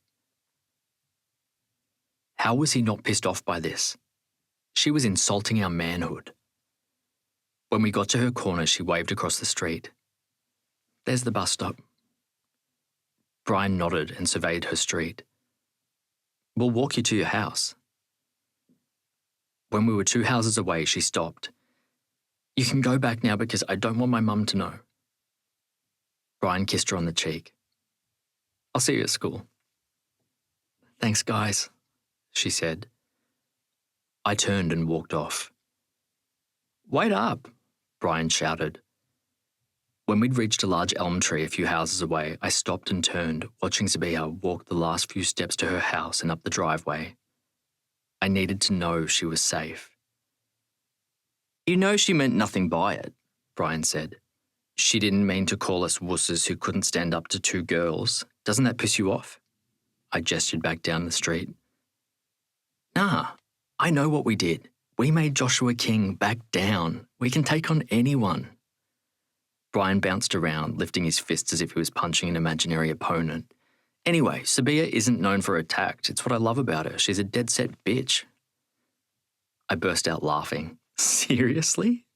How was he not pissed off by this? She was insulting our manhood. When we got to her corner, she waved across the street. "There's the bus stop." Brian nodded and surveyed her street. "We'll walk you to your house." When we were 2 houses away, she stopped. "You can go back now because I don't want my mum to know." Brian kissed her on the cheek. "I'll see you at school." "Thanks, guys," she said. I turned and walked off. "Wait up," Brian shouted. When we'd reached a large elm tree a few houses away, I stopped and turned, watching Sabiha walk the last few steps to her house and up the driveway. I needed to know she was safe. "You know she meant nothing by it," Brian said. "She didn't mean to call us wusses who couldn't stand up to two girls. Doesn't that piss you off?" I gestured back down the street. "Nah, I know what we did. We made Joshua King back down. We can take on anyone." Brian bounced around, lifting his fists as if he was punching an imaginary opponent. "Anyway, Sabiha isn't known for her tact. It's what I love about her. She's a dead-set bitch." I burst out laughing. "Seriously?"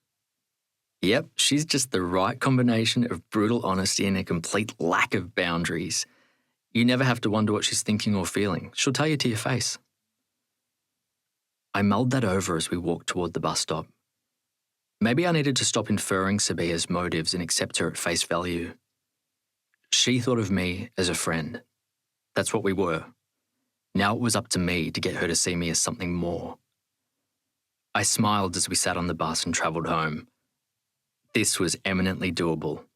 "Yep, she's just the right combination of brutal honesty and a complete lack of boundaries. You never have to wonder what she's thinking or feeling. She'll tell you to your face." I mulled that over as we walked toward the bus stop. Maybe I needed to stop inferring Sabiha's motives and accept her at face value. She thought of me as a friend. That's what we were. Now it was up to me to get her to see me as something more. I smiled as we sat on the bus and travelled home. This was eminently doable.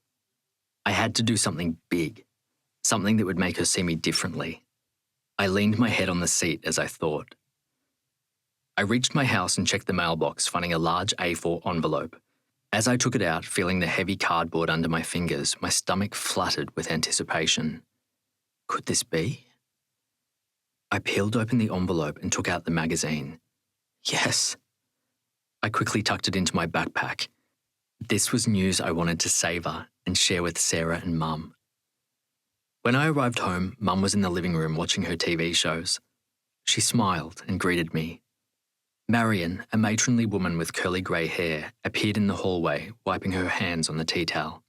I had to do something big, something that would make her see me differently. I leaned my head on the seat as I thought. I reached my house and checked the mailbox, finding a large A4 envelope. As I took it out, feeling the heavy cardboard under my fingers, my stomach fluttered with anticipation. Could this be? I peeled open the envelope and took out the magazine. Yes! I quickly tucked it into my backpack. This was news I wanted to savour and share with Sarah and Mum. When I arrived home, Mum was in the living room watching her TV shows. She smiled and greeted me. Marion, a matronly woman with curly grey hair, appeared in the hallway, wiping her hands on the tea towel.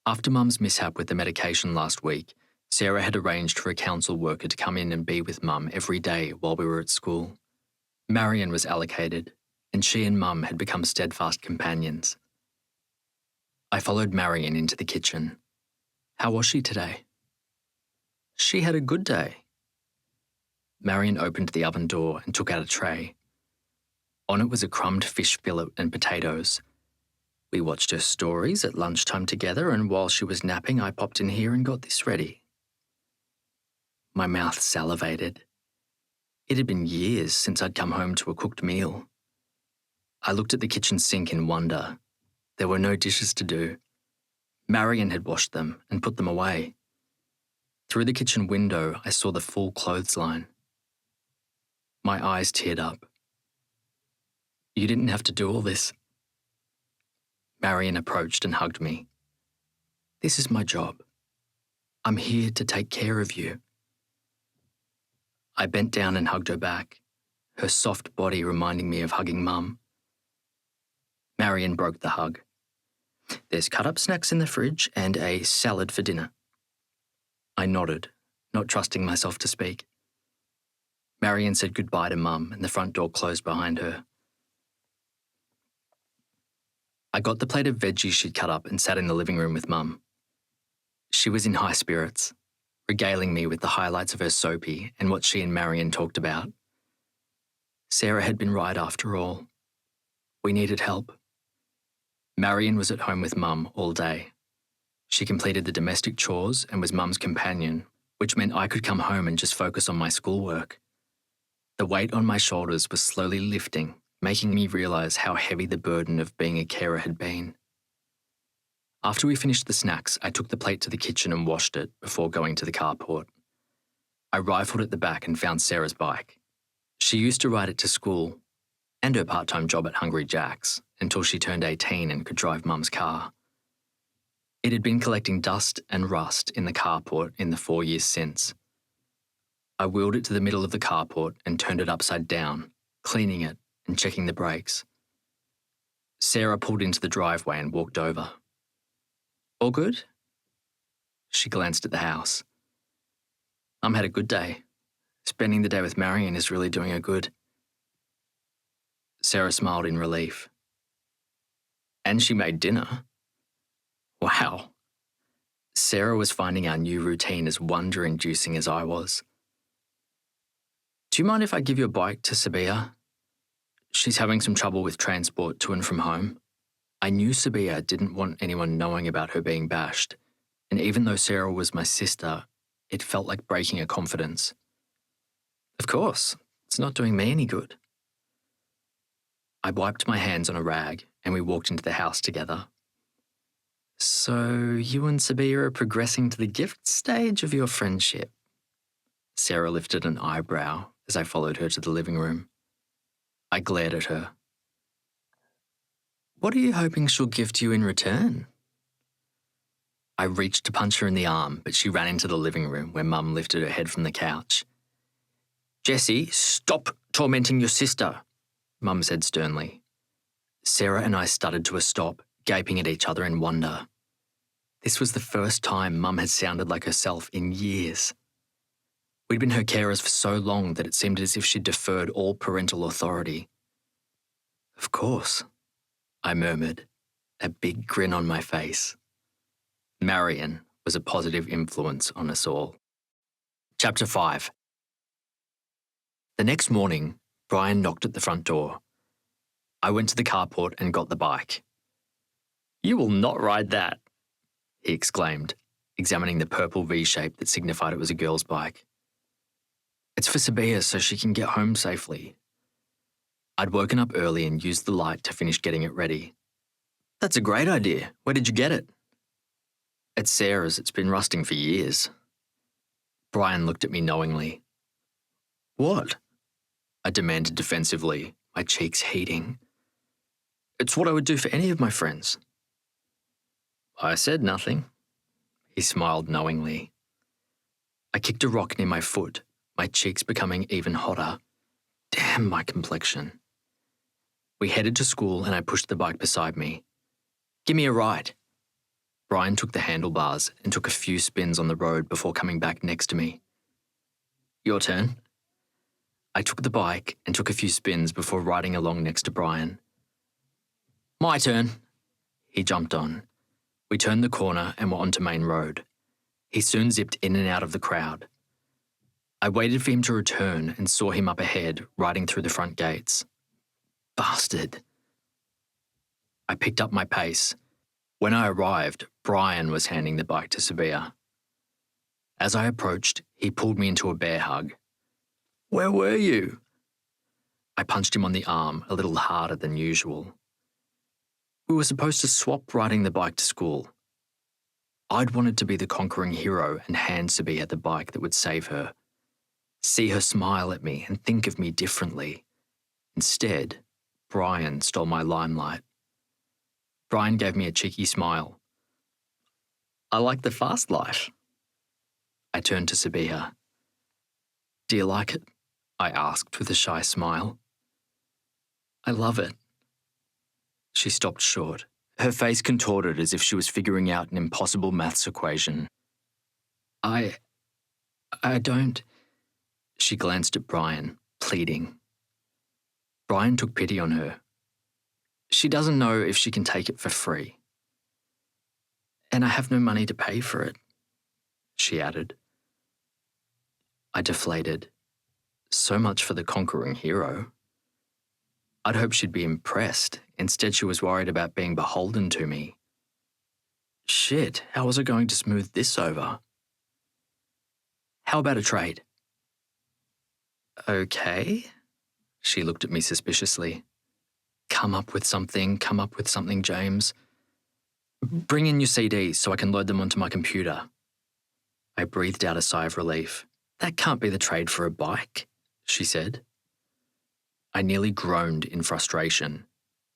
After Mum's mishap with the medication last week, Sarah had arranged for a council worker to come in and be with Mum every day while we were at school. Marion was allocated, and she and Mum had become steadfast companions. I followed Marion into the kitchen. How was she today? She had a good day. Marion opened the oven door and took out a tray. On it was a crumbed fish fillet and potatoes. We watched her stories at lunchtime together, and while she was napping, I popped in here and got this ready. My mouth salivated. It had been years since I'd come home to a cooked meal. I looked at the kitchen sink in wonder. There were no dishes to do. Marion had washed them and put them away. Through the kitchen window, I saw the full clothesline. My eyes teared up. You didn't have to do all this. Marion approached and hugged me. This is my job. I'm here to take care of you. I bent down and hugged her back, her soft body reminding me of hugging Mum. Marion broke the hug. There's cut-up snacks in the fridge and a salad for dinner. I nodded, not trusting myself to speak. Marion said goodbye to Mum and the front door closed behind her. I got the plate of veggies she'd cut up and sat in the living room with Mum. She was in high spirits, regaling me with the highlights of her soapy and what she and Marion talked about. Sarah had been right after all. We needed help. Marion was at home with Mum all day. She completed the domestic chores and was Mum's companion, which meant I could come home and just focus on my schoolwork. The weight on my shoulders was slowly lifting, making me realise how heavy the burden of being a carer had been. After we finished the snacks, I took the plate to the kitchen and washed it before going to the carport. I rifled at the back and found Sarah's bike. She used to ride it to school and her part-time job at Hungry Jack's until she turned 18 and could drive Mum's car. It had been collecting dust and rust in the carport in the 4 years since. I wheeled it to the middle of the carport and turned it upside down, cleaning it and checking the brakes. Sarah pulled into the driveway and walked over. All good? She glanced at the house. Mum had a good day. Spending the day with Marion is really doing her good. Sarah smiled in relief. And she made dinner. Wow. Sarah was finding our new routine as wonder-inducing as I was. Do you mind if I give you a bike to Sabiha? She's having some trouble with transport to and from home. I knew Sabiha didn't want anyone knowing about her being bashed, and even though Sarah was my sister, it felt like breaking a confidence. Of course, it's not doing me any good. I wiped my hands on a rag and we walked into the house together. So you and Sabiha are progressing to the gift stage of your friendship? Sarah lifted an eyebrow as I followed her to the living room. I glared at her. What are you hoping she'll gift you in return? I reached to punch her in the arm, but she ran into the living room where Mum lifted her head from the couch. Jessie, stop tormenting your sister, Mum said sternly. Sarah and I stuttered to a stop, gaping at each other in wonder. This was the first time Mum had sounded like herself in years. We'd been her carers for so long that it seemed as if she'd deferred all parental authority. Of course, I murmured, a big grin on my face. Marion was a positive influence on us all. Chapter 5. The next morning, Brian knocked at the front door. I went to the carport and got the bike. You will not ride that, he exclaimed, examining the purple V-shape that signified it was a girl's bike. It's for Sabiha so she can get home safely. I'd woken up early and used the light to finish getting it ready. That's a great idea. Where did you get it? At Sarah's. It's been rusting for years. Brian looked at me knowingly. What? I demanded defensively, my cheeks heating. It's what I would do for any of my friends. I said nothing. He smiled knowingly. I kicked a rock near my foot, my cheeks becoming even hotter. Damn my complexion. We headed to school and I pushed the bike beside me. Give me a ride. Brian took the handlebars and took a few spins on the road before coming back next to me. Your turn. I took the bike and took a few spins before riding along next to Brian. My turn. He jumped on. We turned the corner and were onto Main Road. He soon zipped in and out of the crowd. I waited for him to return and saw him up ahead, riding through the front gates. Bastard. I picked up my pace. When I arrived, Brian was handing the bike to Sabiha. As I approached, he pulled me into a bear hug. Where were you? I punched him on the arm a little harder than usual. We were supposed to swap riding the bike to school. I'd wanted to be the conquering hero and hand Sabiha the bike that would save her. See her smile at me and think of me differently. Instead, Brian stole my limelight. Brian gave me a cheeky smile. I like the fast life. I turned to Sabiha. Do you like it? I asked with a shy smile. I love it. She stopped short, her face contorted as if she was figuring out an impossible maths equation. I don't... She glanced at Brian, pleading. Brian took pity on her. She doesn't know if she can take it for free. And I have no money to pay for it, she added. I deflated. So much for the conquering hero. I'd hoped she'd be impressed. Instead, she was worried about being beholden to me. Shit, how was I going to smooth this over? How about a trade? Okay. She looked at me suspiciously. Come up with something, James. Bring in your CDs so I can load them onto my computer. I breathed out a sigh of relief. That can't be the trade for a bike, she said. I nearly groaned in frustration.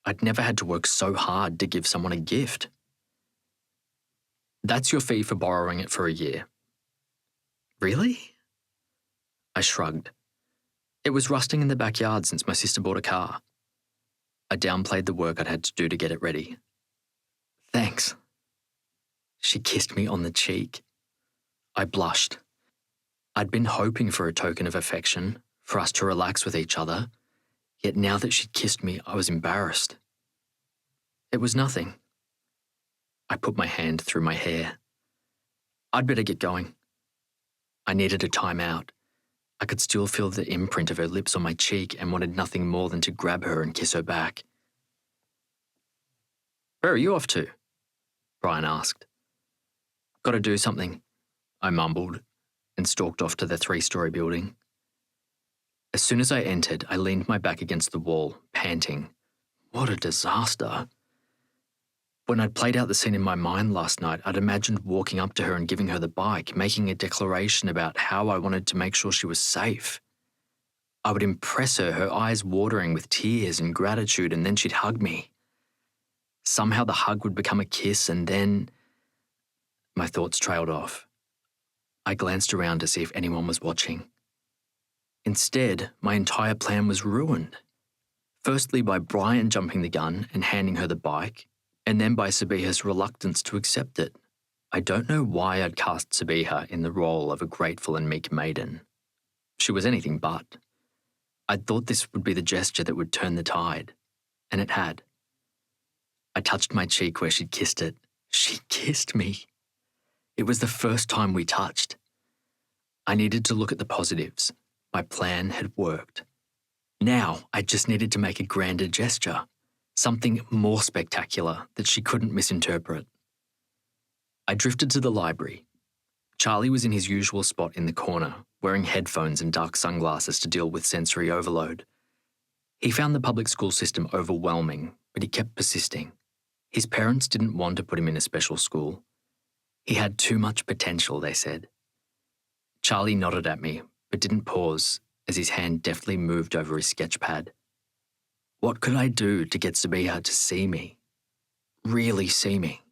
I'd never had to work so hard to give someone a gift. That's your fee for borrowing it for a year. Really? I shrugged. It was rusting in the backyard since my sister bought a car. I downplayed the work I'd had to do to get it ready. Thanks. She kissed me on the cheek. I blushed. I'd been hoping for a token of affection, for us to relax with each other, yet now that she'd kissed me, I was embarrassed. It was nothing. I put my hand through my hair. I'd better get going. I needed a time out. I could still feel the imprint of her lips on my cheek and wanted nothing more than to grab her and kiss her back. Where are you off to? Brian asked. Got to do something, I mumbled, and stalked off to the 3-story building. As soon as I entered, I leaned my back against the wall, panting. What a disaster. When I'd played out the scene in my mind last night, I'd imagined walking up to her and giving her the bike, making a declaration about how I wanted to make sure she was safe. I would impress her, her eyes watering with tears and gratitude, and then she'd hug me. Somehow the hug would become a kiss, and then... My thoughts trailed off. I glanced around to see if anyone was watching. Instead, my entire plan was ruined. Firstly by Brian jumping the gun and handing her the bike, and then by Sabiha's reluctance to accept it. I don't know why I'd cast Sabiha in the role of a grateful and meek maiden. She was anything but. I'd thought this would be the gesture that would turn the tide, and it had. I touched my cheek where she'd kissed it. She kissed me. It was the first time we touched. I needed to look at the positives. My plan had worked. Now I just needed to make a grander gesture. Something more spectacular that she couldn't misinterpret. I drifted to the library. Charlie was in his usual spot in the corner, wearing headphones and dark sunglasses to deal with sensory overload. He found the public school system overwhelming, but he kept persisting. His parents didn't want to put him in a special school. He had too much potential, they said. Charlie nodded at me, but didn't pause as his hand deftly moved over his sketch pad. What could I do to get Sabiha to see me? Really see me?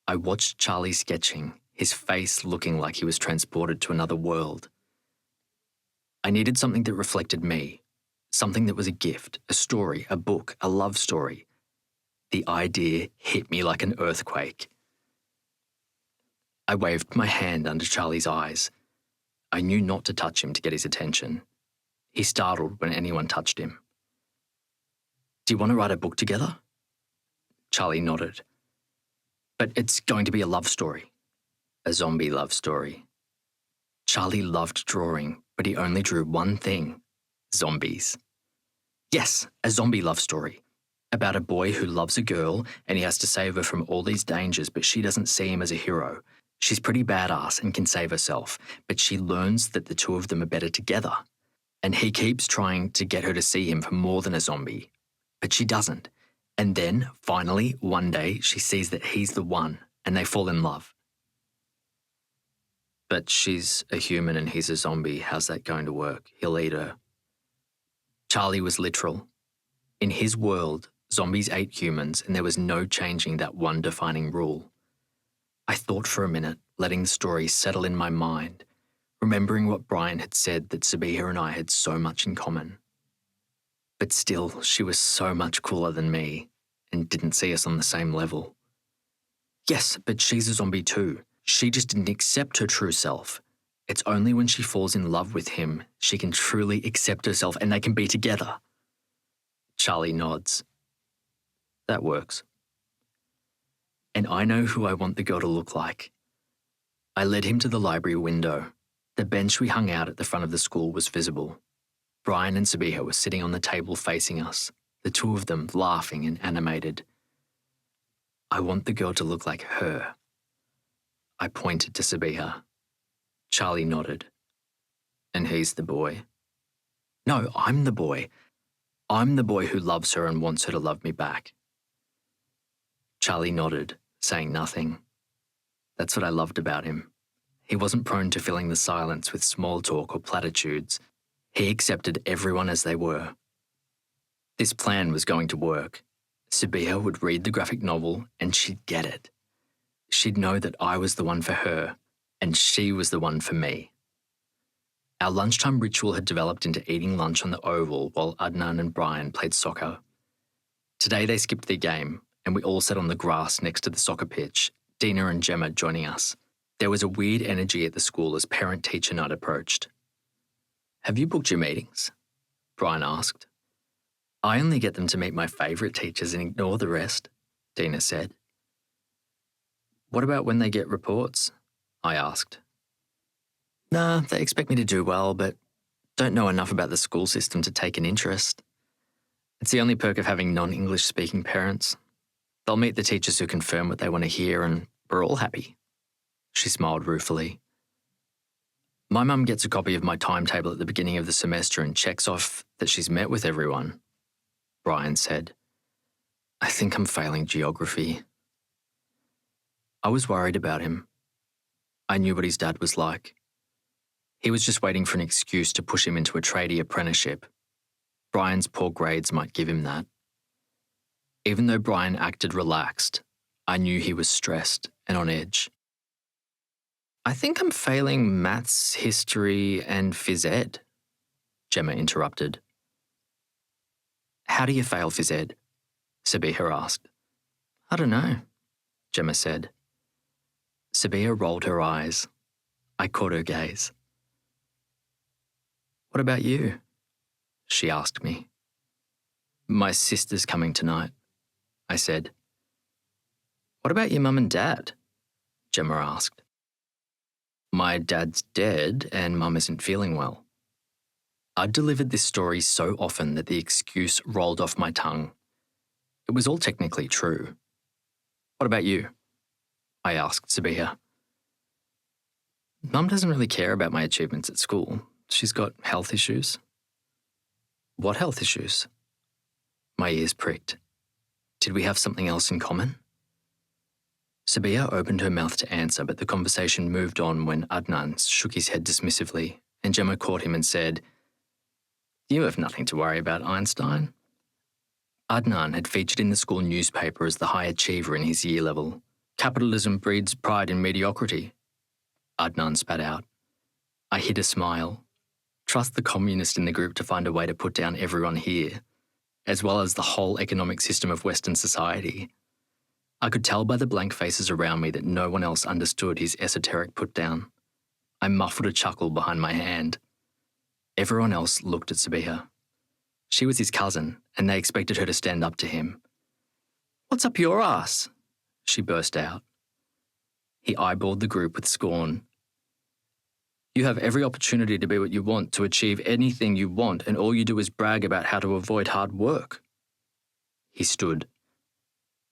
I watched Charlie sketching, his face looking like he was transported to another world. I needed something that reflected me, something that was a gift, a story, a book, a love story. The idea hit me like an earthquake. I waved my hand under Charlie's eyes. I knew not to touch him to get his attention. He startled when anyone touched him. Do you want to write a book together? Charlie nodded. But it's going to be a love story. A zombie love story. Charlie loved drawing, but he only drew one thing: zombies. Yes, a zombie love story. About a boy who loves a girl and he has to save her from all these dangers, but she doesn't see him as a hero. She's pretty badass and can save herself, but she learns that the two of them are better together. And he keeps trying to get her to see him for more than a zombie, but she doesn't. And then, finally, one day, she sees that he's the one, and they fall in love. But she's a human and he's a zombie. How's that going to work? He'll eat her. Charlie was literal. In his world, zombies ate humans and there was no changing that one defining rule. I thought for a minute, letting the story settle in my mind, remembering what Brian had said that Sabiha and I had so much in common. But still, she was so much cooler than me and didn't see us on the same level. Yes, but she's a zombie too. She just didn't accept her true self. It's only when she falls in love with him she can truly accept herself and they can be together. Charlie nods. That works. And I know who I want the girl to look like. I led him to the library window. The bench we hung out at the front of the school was visible. Brian and Sabiha were sitting on the table facing us, the two of them laughing and animated. I want the girl to look like her. I pointed to Sabiha. Charlie nodded. And he's the boy. No, I'm the boy. I'm the boy who loves her and wants her to love me back. Charlie nodded, saying nothing. That's what I loved about him. He wasn't prone to filling the silence with small talk or platitudes. He accepted everyone as they were. This plan was going to work. Sabiha would read the graphic novel and she'd get it. She'd know that I was the one for her and she was the one for me. Our lunchtime ritual had developed into eating lunch on the oval while Adnan and Brian played soccer. Today they skipped their game and we all sat on the grass next to the soccer pitch, Dina and Gemma joining us. There was a weird energy at the school as parent-teacher night approached. Have you booked your meetings? Brian asked. I only get them to meet my favourite teachers and ignore the rest, Dina said. What about when they get reports? I asked. Nah, they expect me to do well, but don't know enough about the school system to take an interest. It's the only perk of having non-English speaking parents. They'll meet the teachers who confirm what they want to hear and we're all happy. She smiled ruefully. My mum gets a copy of my timetable at the beginning of the semester and checks off that she's met with everyone, Brian said. I think I'm failing geography. I was worried about him. I knew what his dad was like. He was just waiting for an excuse to push him into a tradie apprenticeship. Brian's poor grades might give him that. Even though Brian acted relaxed, I knew he was stressed and on edge. I think I'm failing maths, history, and phys ed, Gemma interrupted. How do you fail phys ed? Sabiha asked. I don't know, Gemma said. Sabiha rolled her eyes. I caught her gaze. What about you? She asked me. My sister's coming tonight, I said. What about your mum and dad? Gemma asked. My dad's dead and mum isn't feeling well. I'd delivered this story so often that the excuse rolled off my tongue. It was all technically true. What about you? I asked Sabiha. Mum doesn't really care about my achievements at school. She's got health issues. What health issues? My ears pricked. Did we have something else in common? Sabiha opened her mouth to answer, but the conversation moved on when Adnan shook his head dismissively, and Gemma caught him and said, You have nothing to worry about, Einstein. Adnan had featured in the school newspaper as the high achiever in his year level. Capitalism breeds pride in mediocrity. Adnan spat out. I hid a smile. Trust the communist in the group to find a way to put down everyone here, as well as the whole economic system of Western society. I could tell by the blank faces around me that no one else understood his esoteric put-down. I muffled a chuckle behind my hand. Everyone else looked at Sabiha. She was his cousin, and they expected her to stand up to him. What's up your ass? She burst out. He eyeballed the group with scorn. You have every opportunity to be what you want, to achieve anything you want, and all you do is brag about how to avoid hard work. He stood.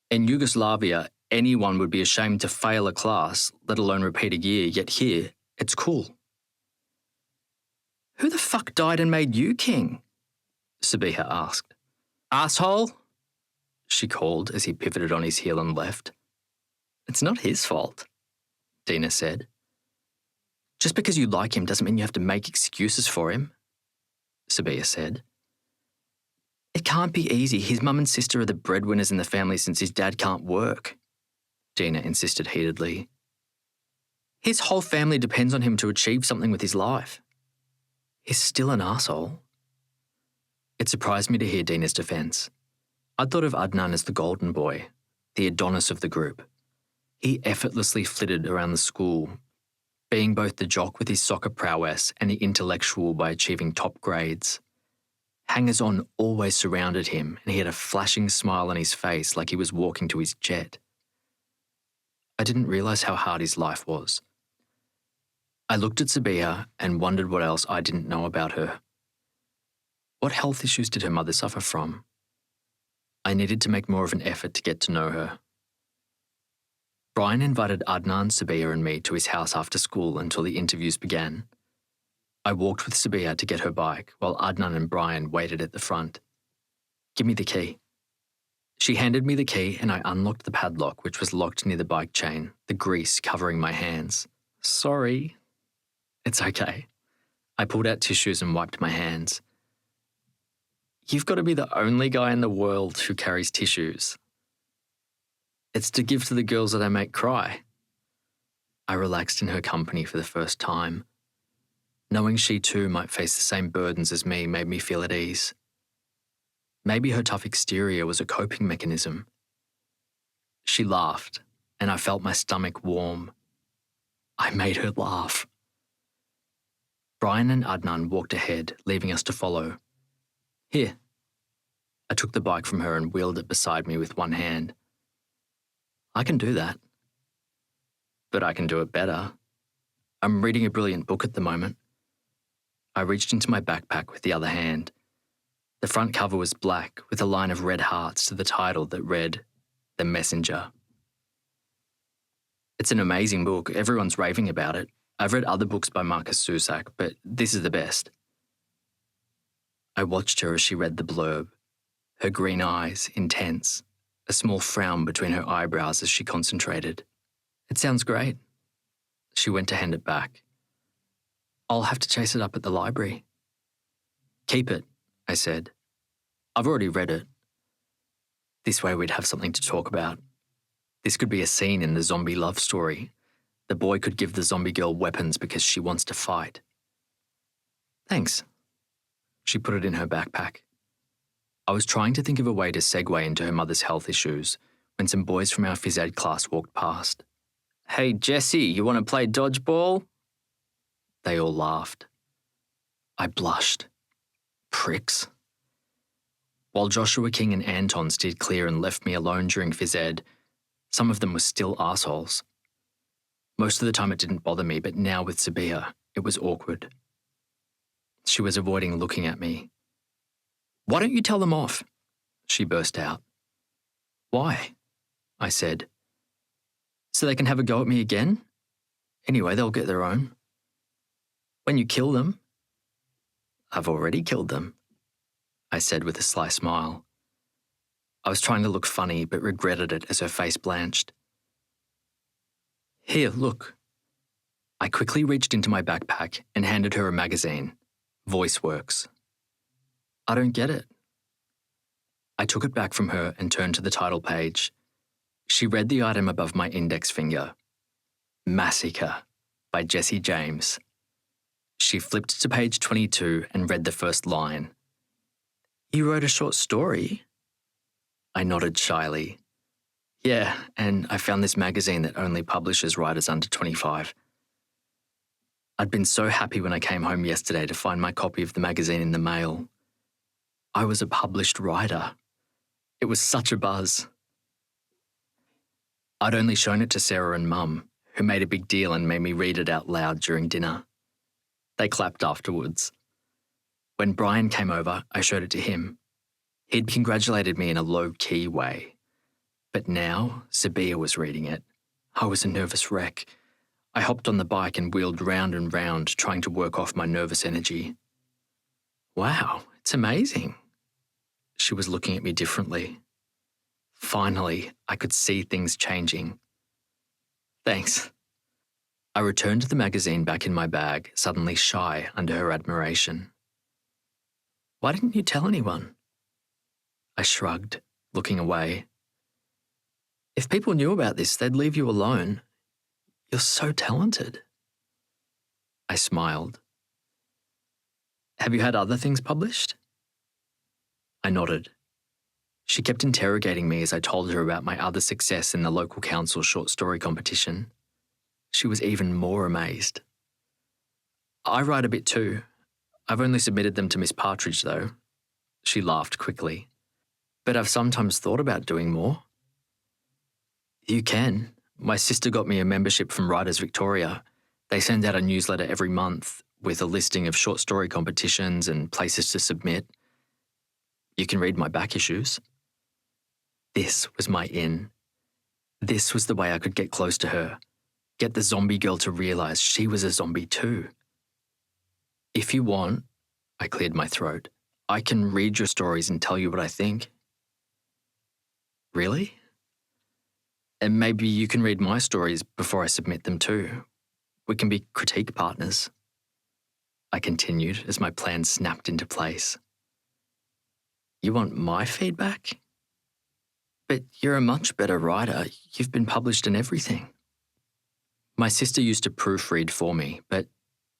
In Yugoslavia, anyone would be ashamed to fail a class, let alone repeat a year, yet here, it's cool. Who the fuck died and made you king? Sabiha asked. Asshole? She called as he pivoted on his heel and left. It's not his fault, Dina said. Just because you like him doesn't mean you have to make excuses for him, Sabiha said. It can't be easy. His mum and sister are the breadwinners in the family since his dad can't work, Dina insisted heatedly. His whole family depends on him to achieve something with his life. He's still an arsehole. It surprised me to hear Dina's defence. I'd thought of Adnan as the golden boy, the Adonis of the group. He effortlessly flitted around the school, being both the jock with his soccer prowess and the intellectual by achieving top grades. Hangers-on always surrounded him, and he had a flashing smile on his face like he was walking to his jet. I didn't realise how hard his life was. I looked at Sabiha and wondered what else I didn't know about her. What health issues did her mother suffer from? I needed to make more of an effort to get to know her. Brian invited Adnan, Sabiha and me to his house after school until the interviews began. I walked with Sabiha to get her bike while Adnan and Brian waited at the front. "Give me the key." She handed me the key and I unlocked the padlock, which was locked near the bike chain, the grease covering my hands. "Sorry." "It's okay." I pulled out tissues and wiped my hands. "You've got to be the only guy in the world who carries tissues." "It's to give to the girls that I make cry." I relaxed in her company for the first time. Knowing she too might face the same burdens as me made me feel at ease. Maybe her tough exterior was a coping mechanism. She laughed, and I felt my stomach warm. I made her laugh. Brian and Adnan walked ahead, leaving us to follow. "Here." I took the bike from her and wheeled it beside me with one hand. "I can do that." "But I can do it better. I'm reading a brilliant book at the moment." I reached into my backpack with the other hand. The front cover was black with a line of red hearts to the title that read, "The Messenger." "It's an amazing book. Everyone's raving about it. I've read other books by Marcus Zusak, but this is the best." I watched her as she read the blurb, her green eyes intense, a small frown between her eyebrows as she concentrated. "It sounds great." She went to hand it back. "I'll have to chase it up at the library." "Keep it," I said. "I've already read it." This way we'd have something to talk about. This could be a scene in the zombie love story. The boy could give the zombie girl weapons because she wants to fight. "Thanks." She put it in her backpack. I was trying to think of a way to segue into her mother's health issues when some boys from our phys ed class walked past. "Hey, Jesse, you want to play dodgeball?" They all laughed. I blushed. Pricks. While Joshua King and Anton steered clear and left me alone during phys ed, some of them were still arseholes. Most of the time it didn't bother me, but now with Sabiha, it was awkward. She was avoiding looking at me. "Why don't you tell them off?" she burst out. "Why?" I said. "So they can have a go at me again? Anyway, they'll get their own." "When you kill them." "I've already killed them," I said with a sly smile. I was trying to look funny, but regretted it as her face blanched. "Here, look." I quickly reached into my backpack and handed her a magazine, VoiceWorks. "I don't get it." I took it back from her and turned to the title page. She read the item above my index finger. Massacre by Jesse James. She flipped to page 22 and read the first line. "You wrote a short story?" I nodded shyly. "Yeah, and I found this magazine that only publishes writers under 25. I'd been so happy when I came home yesterday to find my copy of the magazine in the mail. I was a published writer. It was such a buzz. I'd only shown it to Sarah and Mum, who made a big deal and made me read it out loud during dinner. They clapped afterwards. When Brian came over, I showed it to him. He'd congratulated me in a low-key way. But now, Sabiha was reading it. I was a nervous wreck. I hopped on the bike and wheeled round and round, trying to work off my nervous energy. "Wow, it's amazing." She was looking at me differently. Finally, I could see things changing. "Thanks." I returned the magazine back in my bag, suddenly shy under her admiration. "Why didn't you tell anyone?" I shrugged, looking away. If people knew about this, they'd leave you alone. You're so talented. I smiled. Have you had other things published? I nodded. She kept interrogating me as I told her about my other success in the local council short story competition. She was even more amazed. I write a bit too. I've only submitted them to Miss Partridge, though. She laughed quickly. But I've sometimes thought about doing more. You can. My sister got me a membership from Writers Victoria. They send out a newsletter every month with a listing of short story competitions and places to submit. You can read my back issues. This was my in. This was the way I could get close to her, get the zombie girl to realise she was a zombie too. If you want, I cleared my throat, I can read your stories and tell you what I think. Really? And maybe you can read my stories before I submit them too. We can be critique partners. I continued as my plan snapped into place. You want my feedback? But you're a much better writer. You've been published in everything. My sister used to proofread for me, but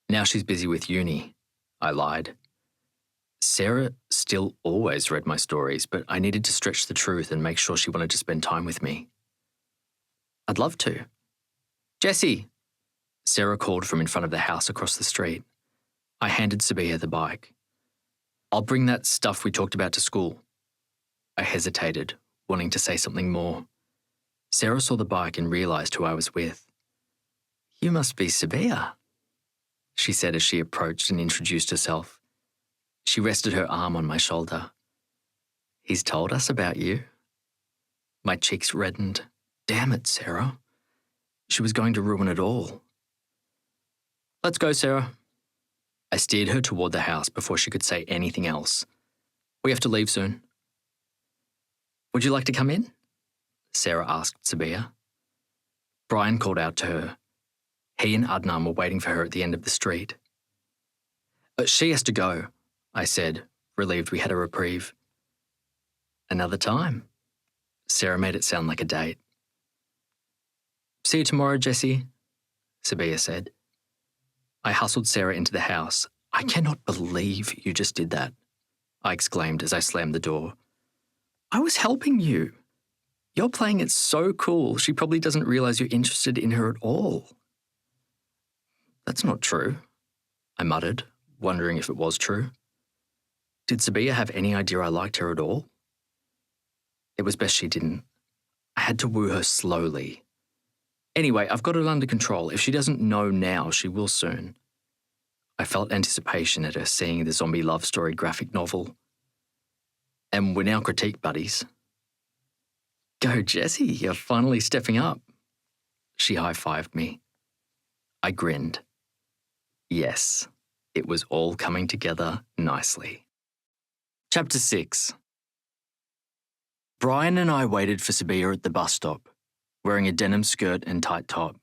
now she's busy with uni. I lied. Sarah still always read my stories, but I needed to stretch the truth and make sure she wanted to spend time with me. I'd love to. Jessie! Sarah called from in front of the house across the street. I handed Sabiha the bike. I'll bring that stuff we talked about to school. I hesitated, wanting to say something more. Sarah saw the bike and realised who I was with. You must be Sabiha, she said as she approached and introduced herself. She rested her arm on my shoulder. He's told us about you. My cheeks reddened. Damn it, Sarah. She was going to ruin it all. Let's go, Sarah. I steered her toward the house before she could say anything else. We have to leave soon. Would you like to come in? Sarah asked Sabiha. Brian called out to her. He and Adnan were waiting for her at the end of the street. She has to go, I said, relieved we had a reprieve. Another time. Sarah made it sound like a date. See you tomorrow, Jessie, Sabiha said. I hustled Sarah into the house. I cannot believe you just did that, I exclaimed as I slammed the door. I was helping you. You're playing it so cool, she probably doesn't realise you're interested in her at all. That's not true, I muttered, wondering if it was true. Did Sabiha have any idea I liked her at all? It was best she didn't. I had to woo her slowly. Anyway, I've got it under control. If she doesn't know now, she will soon. I felt anticipation at her seeing the zombie love story graphic novel. And we're now critique buddies. Go, Jessie, you're finally stepping up. She high-fived me. I grinned. Yes, it was all coming together nicely. Chapter 6. Brian and I waited for Sabiha at the bus stop, wearing a denim skirt and tight top.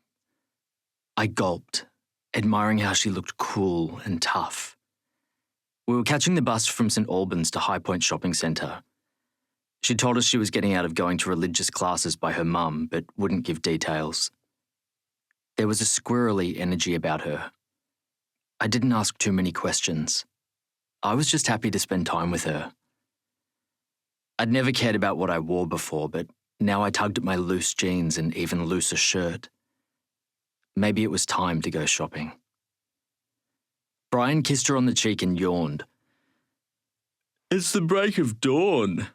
I gulped, admiring how she looked cool and tough. We were catching the bus from St Albans to High Point Shopping Centre. She told us she was getting out of going to religious classes by her mum, but wouldn't give details. There was a squirrely energy about her. I didn't ask too many questions. I was just happy to spend time with her. I'd never cared about what I wore before, but now I tugged at my loose jeans and even looser shirt. Maybe it was time to go shopping. Brian kissed her on the cheek and yawned. It's the break of dawn.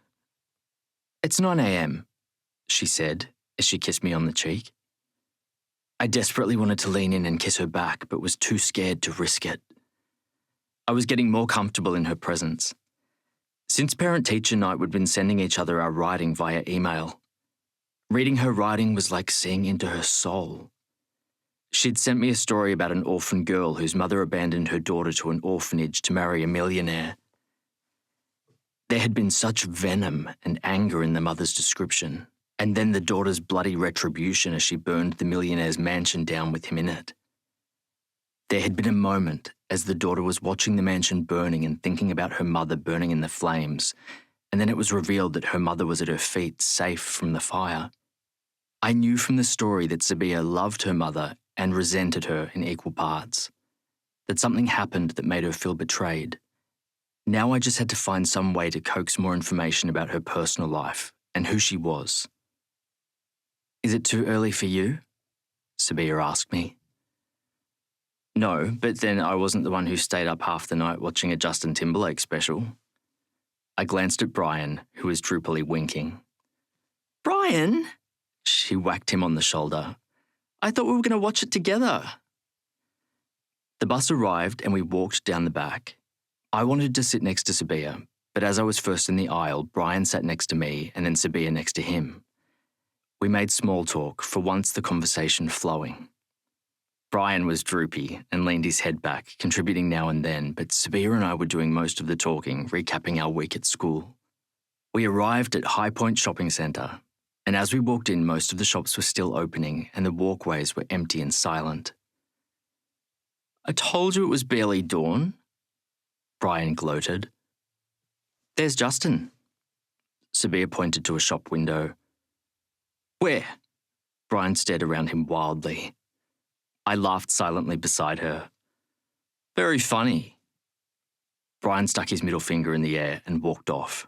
It's 9 a.m, she said as she kissed me on the cheek. I desperately wanted to lean in and kiss her back, but was too scared to risk it. I was getting more comfortable in her presence. Since parent-teacher night, we'd been sending each other our writing via email. Reading her writing was like seeing into her soul. She'd sent me a story about an orphan girl whose mother abandoned her daughter to an orphanage to marry a millionaire. There had been such venom and anger in the mother's description, and then the daughter's bloody retribution as she burned the millionaire's mansion down with him in it. There had been a moment as the daughter was watching the mansion burning and thinking about her mother burning in the flames, and then it was revealed that her mother was at her feet, safe from the fire. I knew from the story that Sabiha loved her mother and resented her in equal parts, that something happened that made her feel betrayed. Now I just had to find some way to coax more information about her personal life and who she was. "Is it too early for you?" Sabiha asked me. No, but then I wasn't the one who stayed up half the night watching a Justin Timberlake special. I glanced at Brian, who was droopily winking. "Brian?" She whacked him on the shoulder. "I thought we were going to watch it together." The bus arrived and we walked down the back. I wanted to sit next to Sabiha, but as I was first in the aisle, Brian sat next to me and then Sabiha next to him. We made small talk, for once the conversation flowing. Brian was droopy and leaned his head back, contributing now and then, but Sabiha and I were doing most of the talking, recapping our week at school. We arrived at High Point Shopping Centre, and as we walked in, most of the shops were still opening and the walkways were empty and silent. "I told you it was barely dawn," Brian gloated. "There's Justin." Sabiha pointed to a shop window. "Where?" Brian stared around him wildly. I laughed silently beside her. "Very funny." Brian stuck his middle finger in the air and walked off.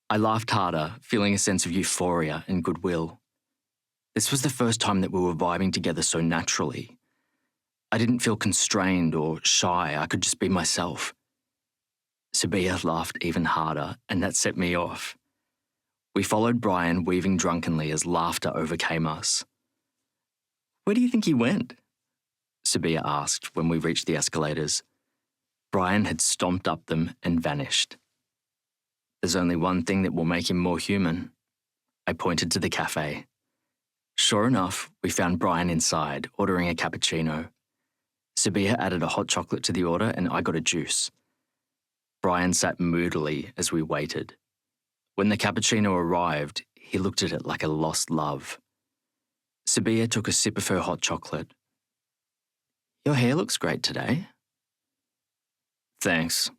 I laughed harder, feeling a sense of euphoria and goodwill. This was the first time that we were vibing together so naturally. I didn't feel constrained or shy, I could just be myself. Sabiha laughed even harder, and that set me off. We followed Brian, weaving drunkenly as laughter overcame us. "Where do you think he went?" Sabiha asked when we reached the escalators. Brian had stomped up them and vanished. "There's only one thing that will make him more human." I pointed to the cafe. Sure enough, we found Brian inside, ordering a cappuccino. Sabiha added a hot chocolate to the order and I got a juice. Brian sat moodily as we waited. When the cappuccino arrived, he looked at it like a lost love. Sabiha took a sip of her hot chocolate. "Your hair looks great today." "Thanks,"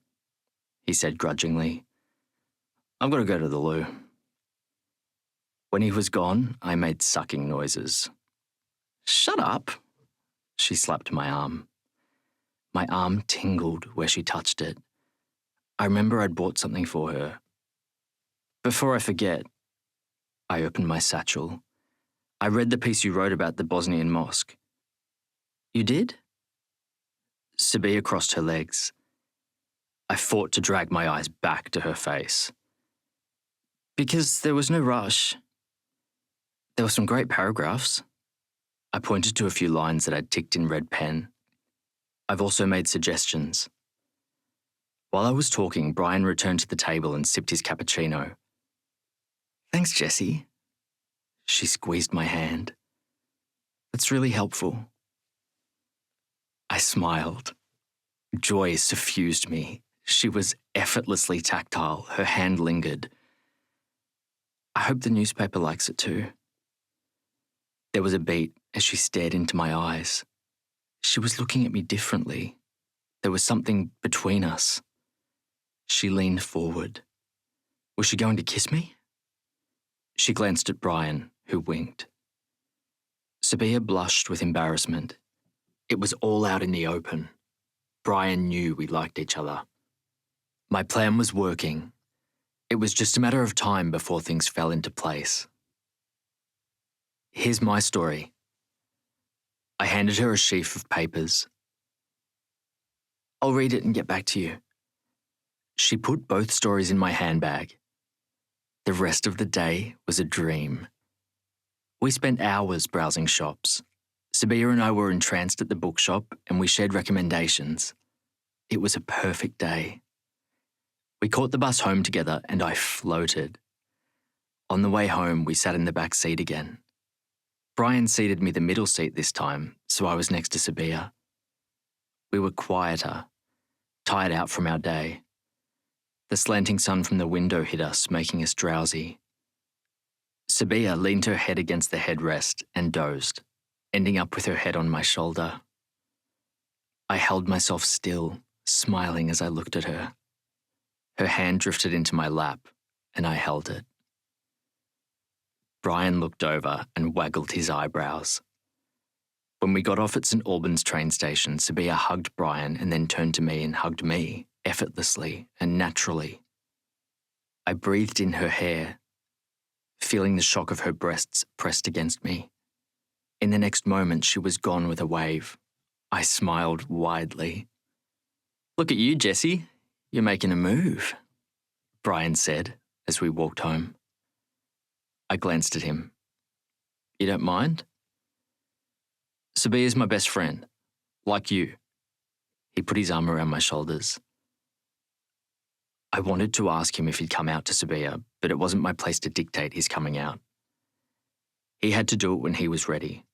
he said grudgingly. "I've got to go to the loo." When he was gone, I made sucking noises. "Shut up," she slapped my arm. My arm tingled where she touched it. I remember I'd bought something for her. Before I forget, I opened my satchel. I read the piece you wrote about the Bosnian mosque. "You did?" Sabiha crossed her legs. I fought to drag my eyes back to her face. "Because there was no rush. There were some great paragraphs." I pointed to a few lines that I'd ticked in red pen. I've also made suggestions. While I was talking, Brian returned to the table and sipped his cappuccino. "Thanks, Jessie." She squeezed my hand. "That's really helpful." I smiled. Joy suffused me. She was effortlessly tactile. Her hand lingered. "I hope the newspaper likes it too." There was a beat as she stared into my eyes. She was looking at me differently. There was something between us. She leaned forward. Was she going to kiss me? She glanced at Brian, who winked. Sabiha blushed with embarrassment. It was all out in the open. Brian knew we liked each other. My plan was working. It was just a matter of time before things fell into place. Here's my story. I handed her a sheaf of papers. "I'll read it and get back to you." She put both stories in my handbag. The rest of the day was a dream. We spent hours browsing shops. Sabiha and I were entranced at the bookshop and we shared recommendations. It was a perfect day. We caught the bus home together and I floated. On the way home, we sat in the back seat again. Brian seated me the middle seat this time, so I was next to Sabiha. We were quieter, tired out from our day. The slanting sun from the window hit us, making us drowsy. Sabiha leaned her head against the headrest and dozed, ending up with her head on my shoulder. I held myself still, smiling as I looked at her. Her hand drifted into my lap, and I held it. Brian looked over and waggled his eyebrows. When we got off at St Albans train station, Sabiha hugged Brian and then turned to me and hugged me, effortlessly and naturally. I breathed in her hair, feeling the shock of her breasts pressed against me. In the next moment, she was gone with a wave. I smiled widely. "Look at you, Jessie. You're making a move," Brian said as we walked home. I glanced at him. "You don't mind?" "Sabiha's my best friend, like you." He put his arm around my shoulders. I wanted to ask him if he'd come out to Sabiha, but it wasn't my place to dictate his coming out. He had to do it when he was ready.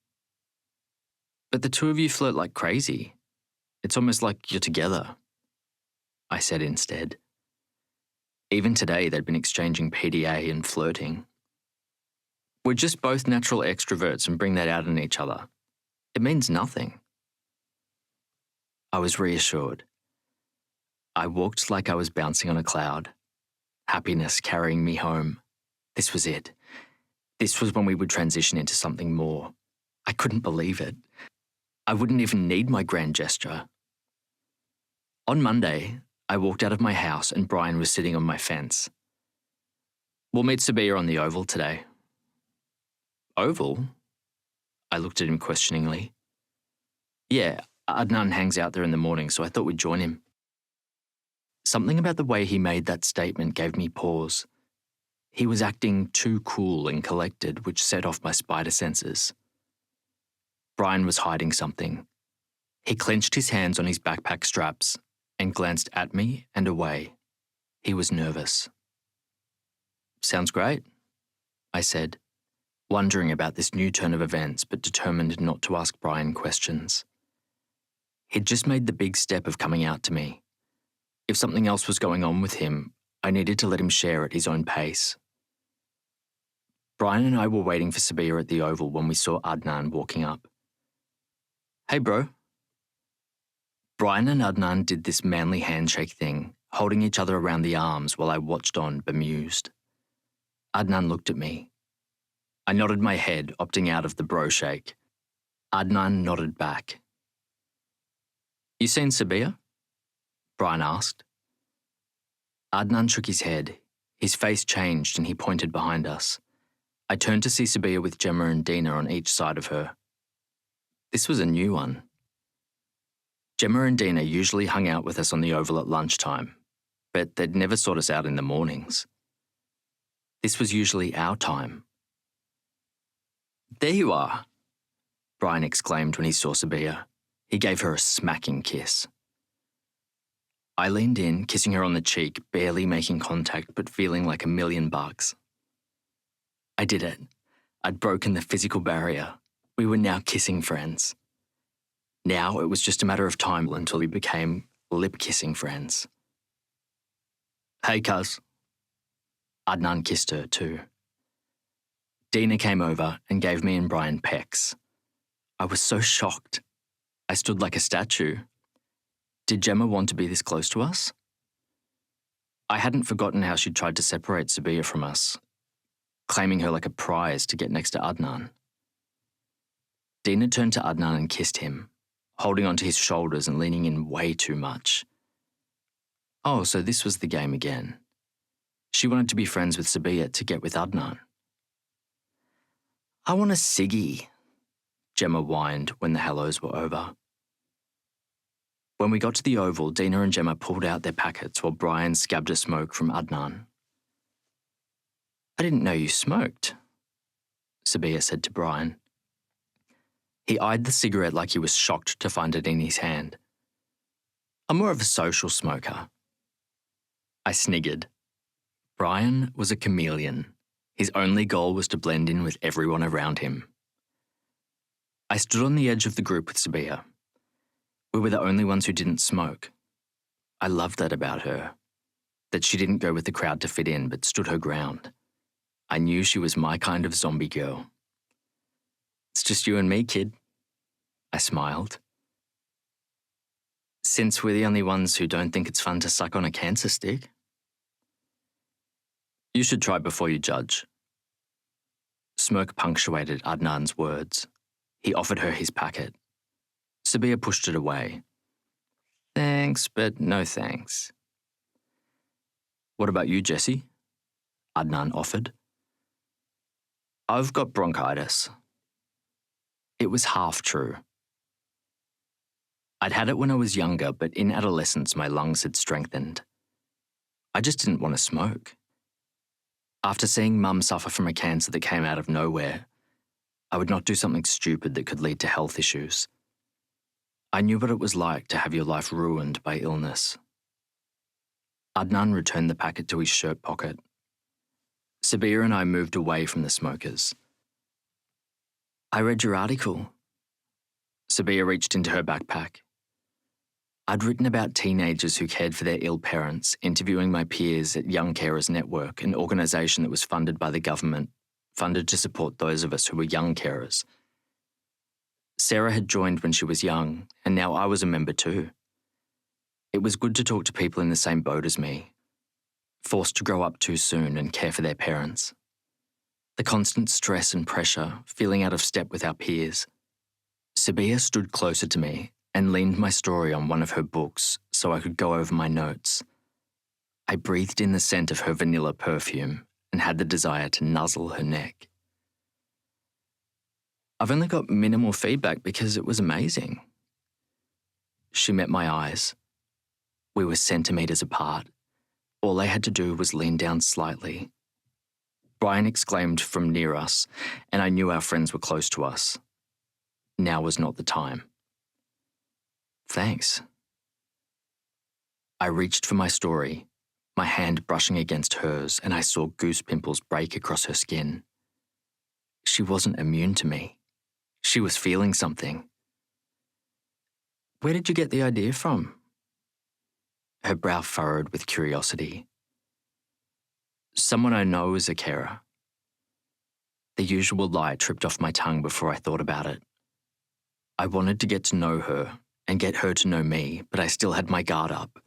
"But the two of you flirt like crazy. It's almost like you're together," I said instead. Even today, they'd been exchanging PDA and flirting. "We're just both natural extroverts and bring that out in each other. It means nothing." I was reassured. I walked like I was bouncing on a cloud, happiness carrying me home. This was it. This was when we would transition into something more. I couldn't believe it. I wouldn't even need my grand gesture. On Monday, I walked out of my house and Brian was sitting on my fence. "We'll meet Sabiha on the oval today." "Oval?" I looked at him questioningly. "Yeah, Adnan hangs out there in the morning, so I thought we'd join him." Something about the way he made that statement gave me pause. He was acting too cool and collected, which set off my spider senses. Brian was hiding something. He clenched his hands on his backpack straps and glanced at me and away. He was nervous. "Sounds great," I said, wondering about this new turn of events but determined not to ask Brian questions. He'd just made the big step of coming out to me. If something else was going on with him, I needed to let him share at his own pace. Brian and I were waiting for Sabiha at the oval when we saw Adnan walking up. "Hey, bro." Brian and Adnan did this manly handshake thing, holding each other around the arms while I watched on, bemused. Adnan looked at me. I nodded my head, opting out of the bro shake. Adnan nodded back. "You seen Sabiha?" Brian asked. Adnan shook his head. His face changed and he pointed behind us. I turned to see Sabiha with Gemma and Dina on each side of her. This was a new one. Gemma and Dina usually hung out with us on the oval at lunchtime, but they'd never sought us out in the mornings. This was usually our time. "There you are," Brian exclaimed when he saw Sabiha. He gave her a smacking kiss. I leaned in, kissing her on the cheek, barely making contact but feeling like $1,000,000. I did it. I'd broken the physical barrier. We were now kissing friends. Now it was just a matter of time until we became lip-kissing friends. "Hey, cuz." Adnan kissed her too. Dina came over and gave me and Brian pecks. I was so shocked. I stood like a statue. Did Gemma want to be this close to us? I hadn't forgotten how she'd tried to separate Sabiha from us, claiming her like a prize to get next to Adnan. Dina turned to Adnan and kissed him, holding onto his shoulders and leaning in way too much. Oh, so this was the game again. She wanted to be friends with Sabiha to get with Adnan. "I want a ciggy," Gemma whined when the hellos were over. When we got to the oval, Dina and Gemma pulled out their packets while Brian scabbed a smoke from Adnan. "I didn't know you smoked," Sabiha said to Brian. He eyed the cigarette like he was shocked to find it in his hand. "I'm more of a social smoker." I sniggered. Brian was a chameleon. His only goal was to blend in with everyone around him. I stood on the edge of the group with Sabiha. We were the only ones who didn't smoke. I loved that about her, that she didn't go with the crowd to fit in but stood her ground. I knew she was my kind of zombie girl. "It's just you and me, kid," I smiled. "Since we're the only ones who don't think it's fun to suck on a cancer stick," You should try before you judge. Smirk punctuated Adnan's words. He offered her his packet. Sabiha pushed it away. Thanks, but no thanks. What about you, Jessie? Adnan offered. I've got bronchitis. It was half true. I'd had it when I was younger, but in adolescence my lungs had strengthened. I just didn't want to smoke. After seeing Mum suffer from a cancer that came out of nowhere, I would not do something stupid that could lead to health issues. I knew what it was like to have your life ruined by illness. Adnan returned the packet to his shirt pocket. Sabiha and I moved away from the smokers. I read your article. Sabiha reached into her backpack. I'd written about teenagers who cared for their ill parents, interviewing my peers at Young Carers Network, an organisation that was funded by the government, funded to support those of us who were young carers. Sarah had joined when she was young, and now I was a member too. It was good to talk to people in the same boat as me, forced to grow up too soon and care for their parents. The constant stress and pressure, feeling out of step with our peers. Sabiha stood closer to me and leaned my story on one of her books so I could go over my notes. I breathed in the scent of her vanilla perfume and had the desire to nuzzle her neck. I've only got minimal feedback because it was amazing. She met my eyes. We were centimetres apart. All I had to do was lean down slightly. Brian exclaimed from near us, and I knew our friends were close to us. Now was not the time. Thanks. I reached for my story, my hand brushing against hers, and I saw goose pimples break across her skin. She wasn't immune to me. She was feeling something. Where did you get the idea from? Her brow furrowed with curiosity. Someone I know is a carer. The usual lie tripped off my tongue before I thought about it. I wanted to get to know her and get her to know me, but I still had my guard up.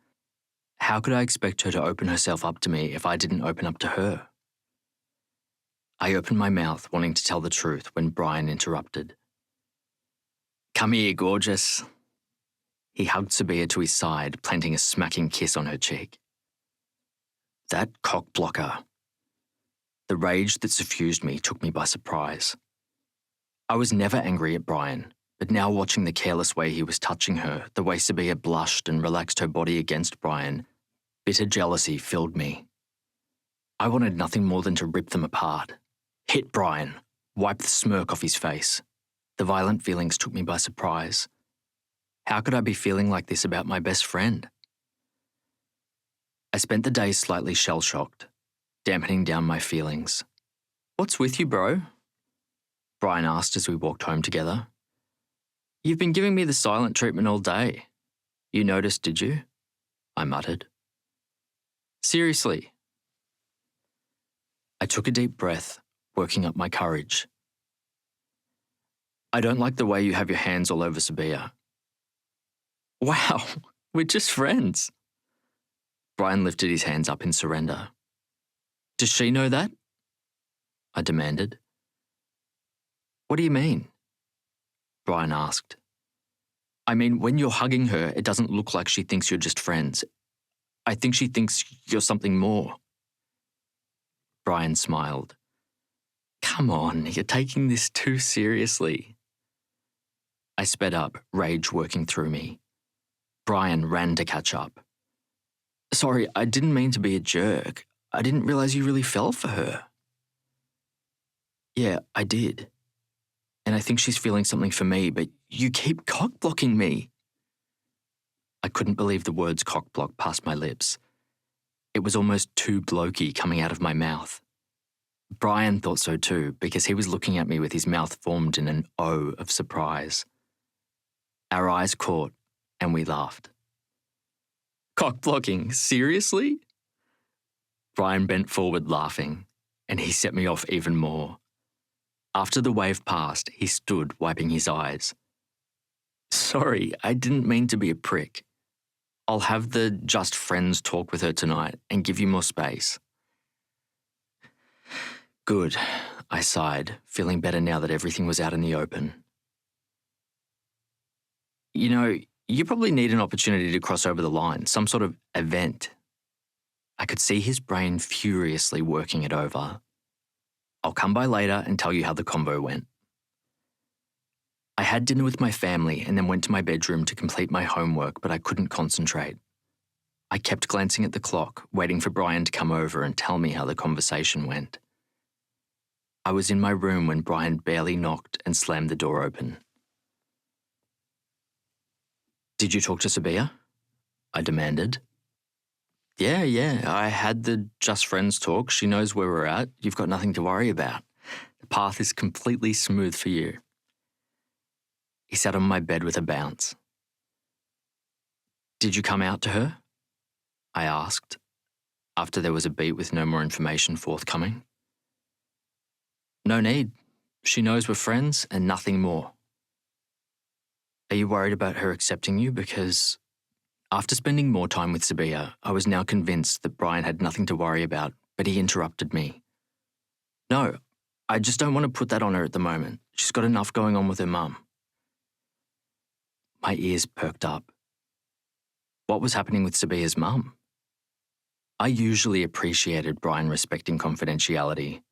How could I expect her to open herself up to me if I didn't open up to her? I opened my mouth, wanting to tell the truth, when Brian interrupted. Come here, gorgeous. He hugged Sabiha to his side, planting a smacking kiss on her cheek. That cock-blocker. The rage that suffused me took me by surprise. I was never angry at Brian, but now watching the careless way he was touching her, the way Sabiha blushed and relaxed her body against Brian, bitter jealousy filled me. I wanted nothing more than to rip them apart. Hit Brian, wipe the smirk off his face. The violent feelings took me by surprise. How could I be feeling like this about my best friend? I spent the day slightly shell-shocked, dampening down my feelings. What's with you, bro? Brian asked as we walked home together. You've been giving me the silent treatment all day. You noticed, did you? I muttered. Seriously. I took a deep breath, working up my courage. I don't like the way you have your hands all over Sabiha. Wow, we're just friends. Brian lifted his hands up in surrender. Does she know that? I demanded. What do you mean? Brian asked. I mean, when you're hugging her, it doesn't look like she thinks you're just friends. I think she thinks you're something more. Brian smiled. Come on, you're taking this too seriously. I sped up, rage working through me. Brian ran to catch up. Sorry, I didn't mean to be a jerk. I didn't realize you really fell for her. Yeah, I did. And I think she's feeling something for me, but you keep cock-blocking me. I couldn't believe the words cock-block passed my lips. It was almost too blokey coming out of my mouth. Brian thought so too, because he was looking at me with his mouth formed in an O of surprise. Our eyes caught, and we laughed. Cock-blocking, seriously? Brian bent forward laughing, and he set me off even more. After the wave passed, he stood wiping his eyes. Sorry, I didn't mean to be a prick. I'll have the just friends talk with her tonight and give you more space. Good, I sighed, feeling better now that everything was out in the open. You know, you probably need an opportunity to cross over the line, some sort of event. I could see his brain furiously working it over. I'll come by later and tell you how the convo went. I had dinner with my family and then went to my bedroom to complete my homework, but I couldn't concentrate. I kept glancing at the clock, waiting for Brian to come over and tell me how the conversation went. I was in my room when Brian barely knocked and slammed the door open. "Did you talk to Sabiha?" I demanded. Yeah, I had the just friends talk. She knows where we're at. You've got nothing to worry about. The path is completely smooth for you. He sat on my bed with a bounce. "Did you come out to her?" I asked, after there was a beat with no more information forthcoming. "No need. She knows we're friends and nothing more." "Are you worried about her accepting you? Because after spending more time with Sabiha, I was now convinced that Brian had nothing to worry about, but he interrupted me. "No, I just don't want to put that on her at the moment. She's got enough going on with her mum." My ears perked up. What was happening with Sabiha's mum? I usually appreciated Brian respecting confidentiality.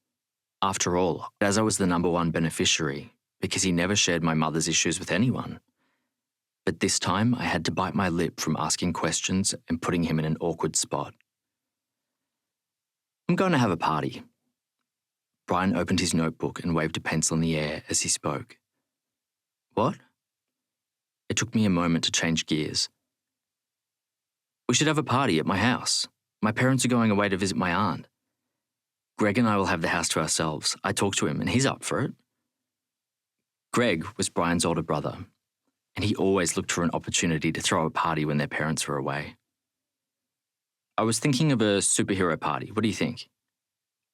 After all, as I was the number one beneficiary, because he never shared my mother's issues with anyone. But this time I had to bite my lip from asking questions and putting him in an awkward spot. "I'm going to have a party." Brian opened his notebook and waved a pencil in the air as he spoke. "What?" It took me a moment to change gears. "We should have a party at my house. My parents are going away to visit my aunt. Greg and I will have the house to ourselves. I talked to him and he's up for it." Greg was Brian's older brother, and he always looked for an opportunity to throw a party when their parents were away. "I was thinking of a superhero party. What do you think?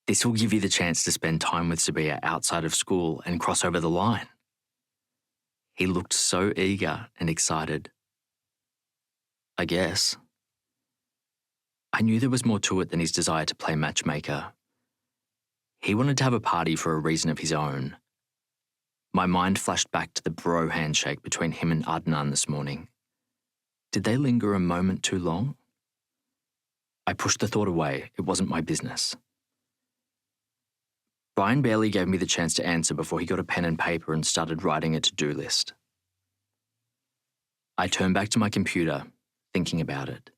This will give you the chance to spend time with Sabiha outside of school and cross over the line." He looked so eager and excited. "I guess." I knew there was more to it than his desire to play matchmaker. He wanted to have a party for a reason of his own. My mind flashed back to the bro handshake between him and Adnan this morning. Did they linger a moment too long? I pushed the thought away. It wasn't my business. Brian barely gave me the chance to answer before he got a pen and paper and started writing a to-do list. I turned back to my computer, thinking about it.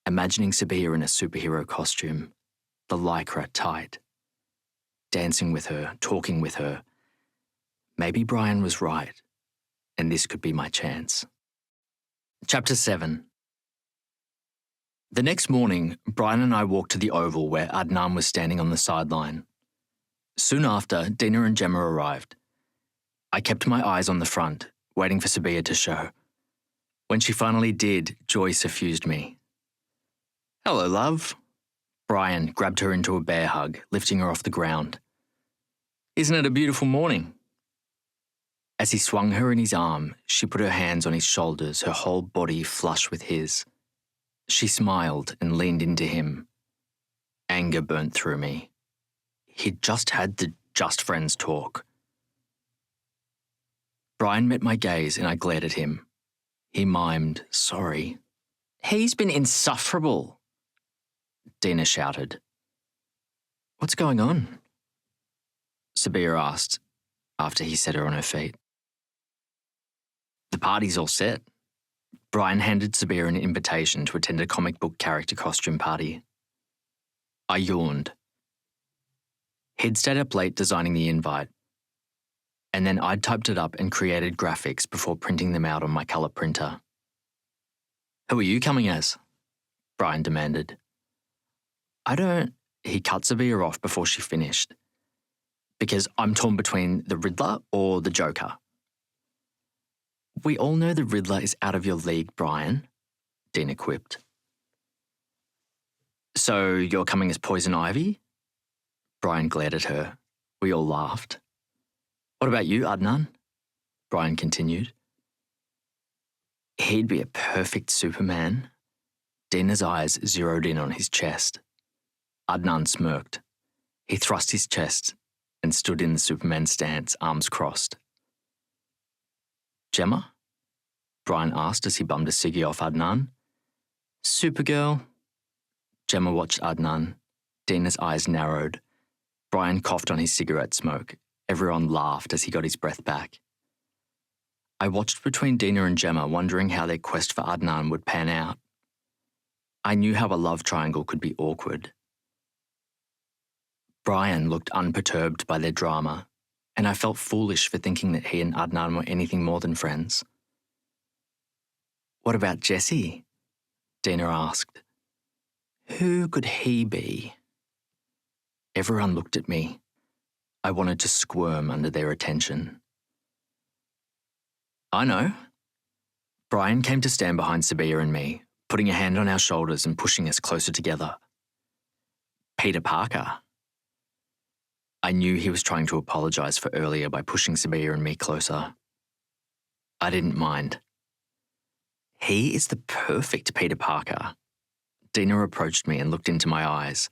Imagining Sabiha in a superhero costume, the lycra tight, dancing with her, talking with her. Maybe Brian was right, and this could be my chance. Chapter 7. The next morning, Brian and I walked to the Oval where Adnan was standing on the sideline. Soon after, Dina and Gemma arrived. I kept my eyes on the front, waiting for Sabiha to show. When she finally did, joy suffused me. "Hello, love." Brian grabbed her into a bear hug, lifting her off the ground. "Isn't it a beautiful morning?" As he swung her in his arm, she put her hands on his shoulders, her whole body flush with his. She smiled and leaned into him. Anger burnt through me. He'd just had the just friends talk. Brian met my gaze and I glared at him. He mimed, "Sorry." "He's been insufferable," Dina shouted. "What's going on?" Sabiha asked, after he set her on her feet. "The party's all set." Brian handed Sabiha an invitation to attend a comic book character costume party. I yawned. He'd stayed up late designing the invite, and then I'd typed it up and created graphics before printing them out on my colour printer. "Who are you coming as?" Brian demanded. He cut Sabiha off before she finished. "Because I'm torn between the Riddler or the Joker." "We all know the Riddler is out of your league, Brian," Dina quipped. "So you're coming as Poison Ivy?" Brian glared at her. We all laughed. "What about you, Adnan?" Brian continued. "He'd be a perfect Superman." Dina's eyes zeroed in on his chest. Adnan smirked. He thrust his chest and stood in the Superman stance, arms crossed. "Gemma?" Brian asked as he bummed a ciggy off Adnan. "Supergirl." Gemma watched Adnan. Dina's eyes narrowed. Brian coughed on his cigarette smoke. Everyone laughed as he got his breath back. I watched between Dina and Gemma, wondering how their quest for Adnan would pan out. I knew how a love triangle could be awkward. Brian looked unperturbed by their drama, and I felt foolish for thinking that he and Adnan were anything more than friends. "What about Jesse?" Dina asked. "Who could he be?" Everyone looked at me. I wanted to squirm under their attention. "I know." Brian came to stand behind Sabiha and me, putting a hand on our shoulders and pushing us closer together. "Peter Parker." I knew he was trying to apologise for earlier by pushing Sabiha and me closer. I didn't mind. "He is the perfect Peter Parker." Dina approached me and looked into my eyes,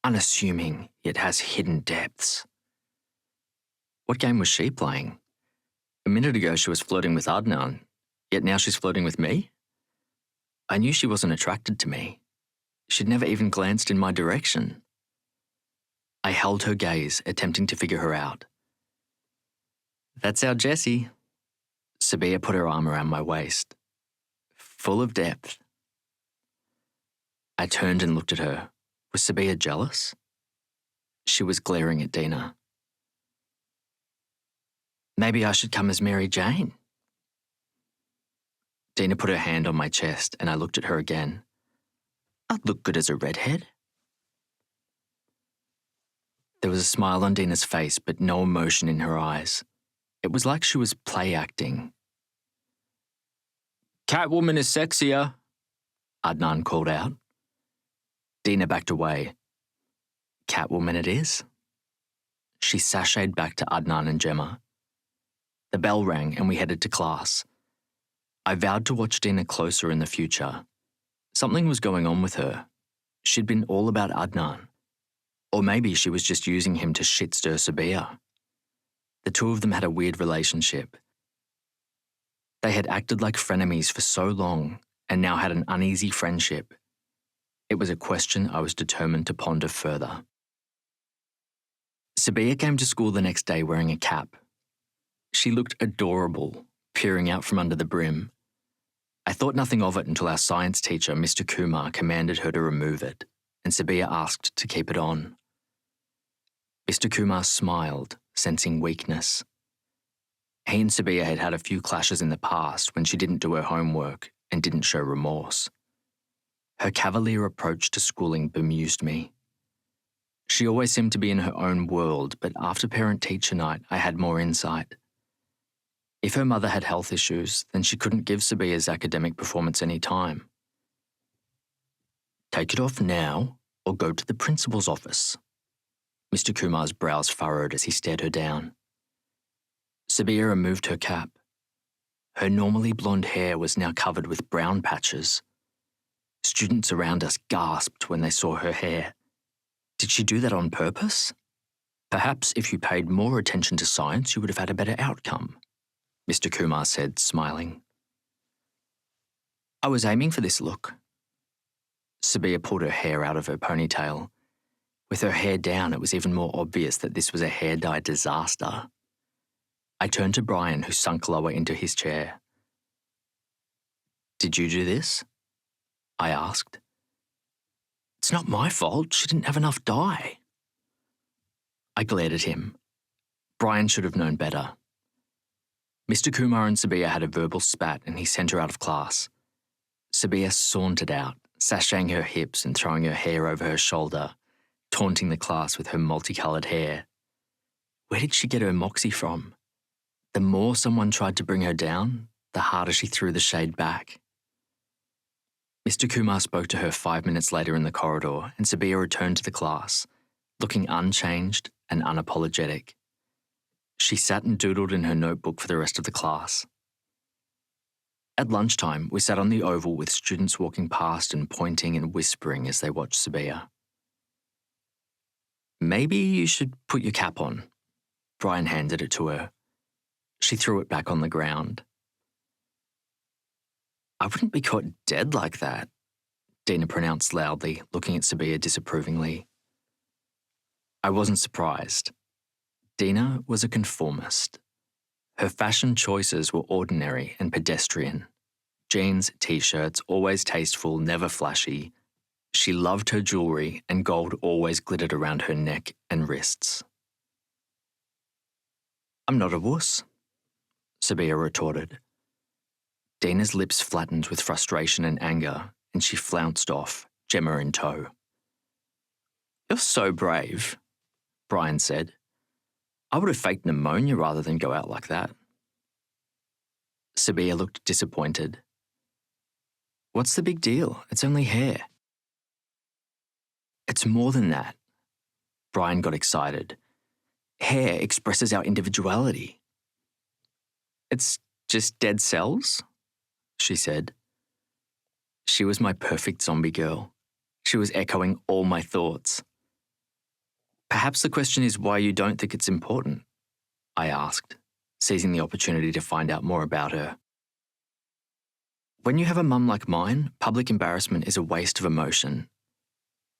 unassuming yet has hidden depths. What game was she playing? A minute ago she was flirting with Adnan, yet now she's flirting with me? I knew she wasn't attracted to me. She'd never even glanced in my direction. I held her gaze, attempting to figure her out. "That's our Jessie." Sabiha put her arm around my waist. Full of depth. I turned and looked at her. Was Sabiha jealous? She was glaring at Dina. "Maybe I should come as Mary Jane." Dina put her hand on my chest and I looked at her again. "I'd look good as a redhead." There was a smile on Dina's face, but no emotion in her eyes. It was like she was play acting. "Catwoman is sexier," Adnan called out. Dina backed away. "Catwoman it is." She sashayed back to Adnan and Gemma. The bell rang and we headed to class. I vowed to watch Dina closer in the future. Something was going on with her. She'd been all about Adnan. Or maybe she was just using him to shit-stir Sabiha. The two of them had a weird relationship. They had acted like frenemies for so long and now had an uneasy friendship. It was a question I was determined to ponder further. Sabiha came to school the next day wearing a cap. She looked adorable, peering out from under the brim. I thought nothing of it until our science teacher, Mr. Kumar, commanded her to remove it, and Sabiha asked to keep it on. Mr. Kumar smiled, sensing weakness. He and Sabiha had had a few clashes in the past when she didn't do her homework and didn't show remorse. Her cavalier approach to schooling bemused me. She always seemed to be in her own world, but after parent-teacher night, I had more insight. If her mother had health issues, then she couldn't give Sabiha's academic performance any time. "Take it off now, or go to the principal's office." Mr. Kumar's brows furrowed as he stared her down. Sabiha removed her cap. Her normally blonde hair was now covered with brown patches. Students around us gasped when they saw her hair. Did she do that on purpose? "Perhaps if you paid more attention to science, you would have had a better outcome," Mr. Kumar said, smiling. "I was aiming for this look." Sabiha pulled her hair out of her ponytail. With her hair down, it was even more obvious that this was a hair dye disaster. I turned to Brian, who sunk lower into his chair. "Did you do this?" I asked. "It's not my fault. She didn't have enough dye." I glared at him. Brian should have known better. Mr. Kumar and Sabiha had a verbal spat and he sent her out of class. Sabiha sauntered out, sashaying her hips and throwing her hair over her shoulder, taunting the class with her multicoloured hair. Where did she get her moxie from? The more someone tried to bring her down, the harder she threw the shade back. Mr. Kumar spoke to her 5 minutes later in the corridor and Sabiha returned to the class, looking unchanged and unapologetic. She sat and doodled in her notebook for the rest of the class. At lunchtime, we sat on the oval with students walking past and pointing and whispering as they watched Sabiha. Maybe you should put your cap on. Brian handed it to her. She threw it back on the ground. I wouldn't be caught dead like that, Dina pronounced loudly, looking at Sabiha disapprovingly. I wasn't surprised. Dina was a conformist. Her fashion choices were ordinary and pedestrian. Jeans, t-shirts, always tasteful, never flashy. She loved her jewellery, and gold always glittered around her neck and wrists. I'm not a wuss, Sabiha retorted. Dina's lips flattened with frustration and anger, and she flounced off, Gemma in tow. You're so brave, Brian said. I would have faked pneumonia rather than go out like that. Sabiha looked disappointed. What's the big deal? It's only hair. It's more than that. Brian got excited. Hair expresses our individuality. It's just dead cells, she said. She was my perfect zombie girl. She was echoing all my thoughts. Perhaps the question is why you don't think it's important, I asked, seizing the opportunity to find out more about her. When you have a mum like mine, public embarrassment is a waste of emotion.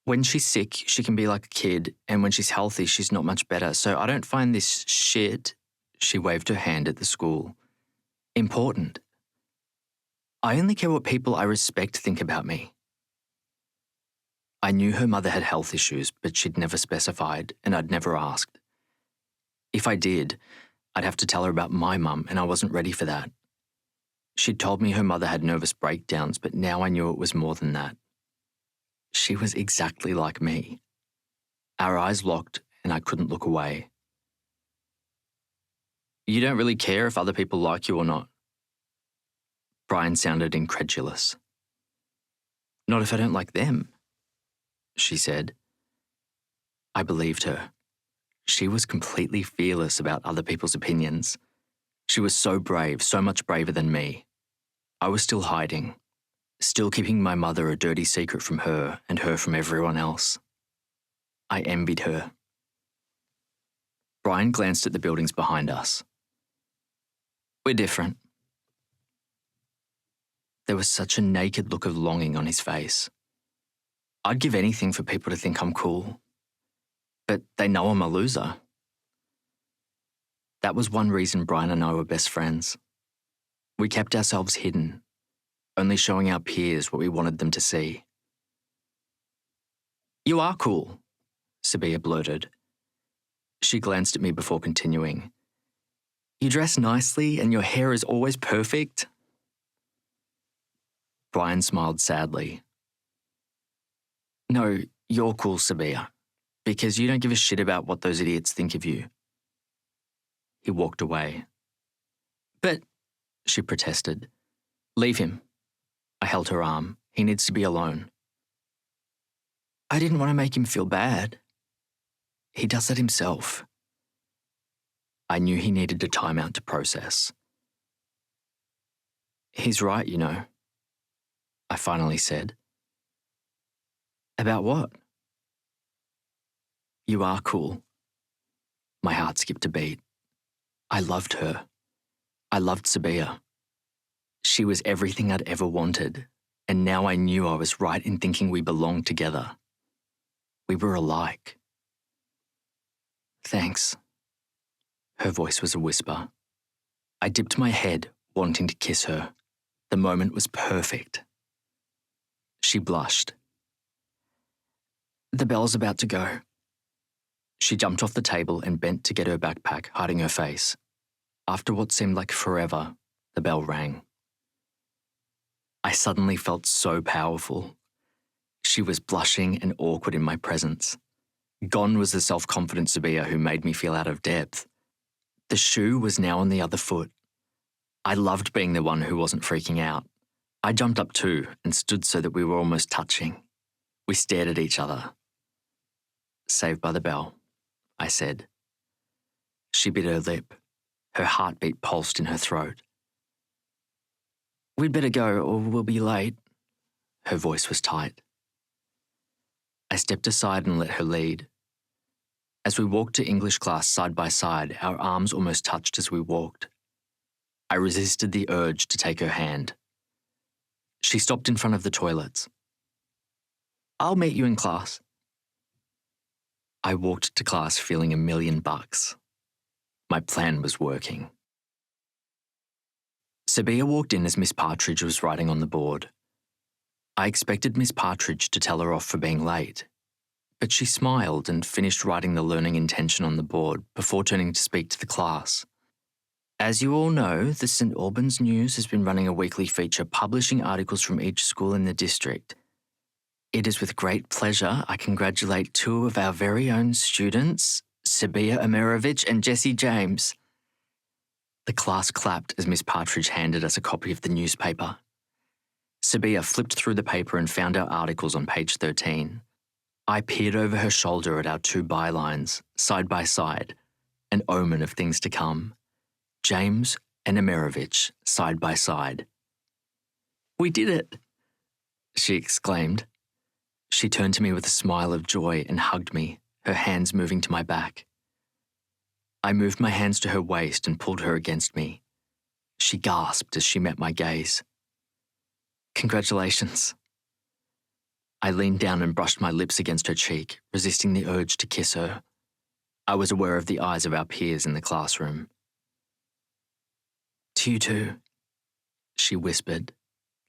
When she's sick, she can be like a kid, and when she's healthy, she's not much better, so I don't find this shit, she waved her hand at the school, important. I only care what people I respect think about me. I knew her mother had health issues, but she'd never specified, and I'd never asked. If I did, I'd have to tell her about my mum, and I wasn't ready for that. She'd told me her mother had nervous breakdowns, but now I knew it was more than that. She was exactly like me. Our eyes locked, and I couldn't look away. You don't really care if other people like you or not? Brian sounded incredulous. Not if I don't like them, she said. I believed her. She was completely fearless about other people's opinions. She was so brave, so much braver than me. I was still hiding, still keeping my mother a dirty secret from her and her from everyone else. I envied her. Brian glanced at the buildings behind us. We're different. There was such a naked look of longing on his face. I'd give anything for people to think I'm cool. But they know I'm a loser. That was one reason Brian and I were best friends. We kept ourselves hidden, only showing our peers what we wanted them to see. You are cool, Sabiha blurted. She glanced at me before continuing. You dress nicely and your hair is always perfect. Brian smiled sadly. No, you're cool, Sabiha, because you don't give a shit about what those idiots think of you. He walked away. But, she protested, leave him. I held her arm. He needs to be alone. I didn't want to make him feel bad. He does that himself. I knew he needed a timeout to process. He's right, you know, I finally said. About what? You are cool. My heart skipped a beat. I loved her. I loved Sabiha. She was everything I'd ever wanted, and now I knew I was right in thinking we belonged together. We were alike. Thanks. Her voice was a whisper. I dipped my head, wanting to kiss her. The moment was perfect. She blushed. The bell's about to go. She jumped off the table and bent to get her backpack, hiding her face. After what seemed like forever, the bell rang. I suddenly felt so powerful. She was blushing and awkward in my presence. Gone was the self-confident Sabiha who made me feel out of depth. The shoe was now on the other foot. I loved being the one who wasn't freaking out. I jumped up too and stood so that we were almost touching. We stared at each other. Saved by the bell, I said. She bit her lip. Her heartbeat pulsed in her throat. We'd better go or we'll be late. Her voice was tight. I stepped aside and let her lead. As we walked to English class side by side, our arms almost touched as we walked. I resisted the urge to take her hand. She stopped in front of the toilets. "I'll meet you in class." I walked to class feeling $1,000,000. My plan was working. Sabiha walked in as Miss Partridge was writing on the board. I expected Miss Partridge to tell her off for being late, but she smiled and finished writing the learning intention on the board before turning to speak to the class. "As you all know, the St Albans News has been running a weekly feature publishing articles from each school in the district. It is with great pleasure I congratulate two of our very own students, Sabiha Amirovich and Jessie James." The class clapped as Miss Partridge handed us a copy of the newspaper. Sabiha flipped through the paper and found our articles on page 13. I peered over her shoulder at our two bylines, side by side, an omen of things to come. James and Amirovich, side by side. "We did it!" she exclaimed. She turned to me with a smile of joy and hugged me, her hands moving to my back. I moved my hands to her waist and pulled her against me. She gasped as she met my gaze. "Congratulations." I leaned down and brushed my lips against her cheek, resisting the urge to kiss her. I was aware of the eyes of our peers in the classroom. "To you too," she whispered,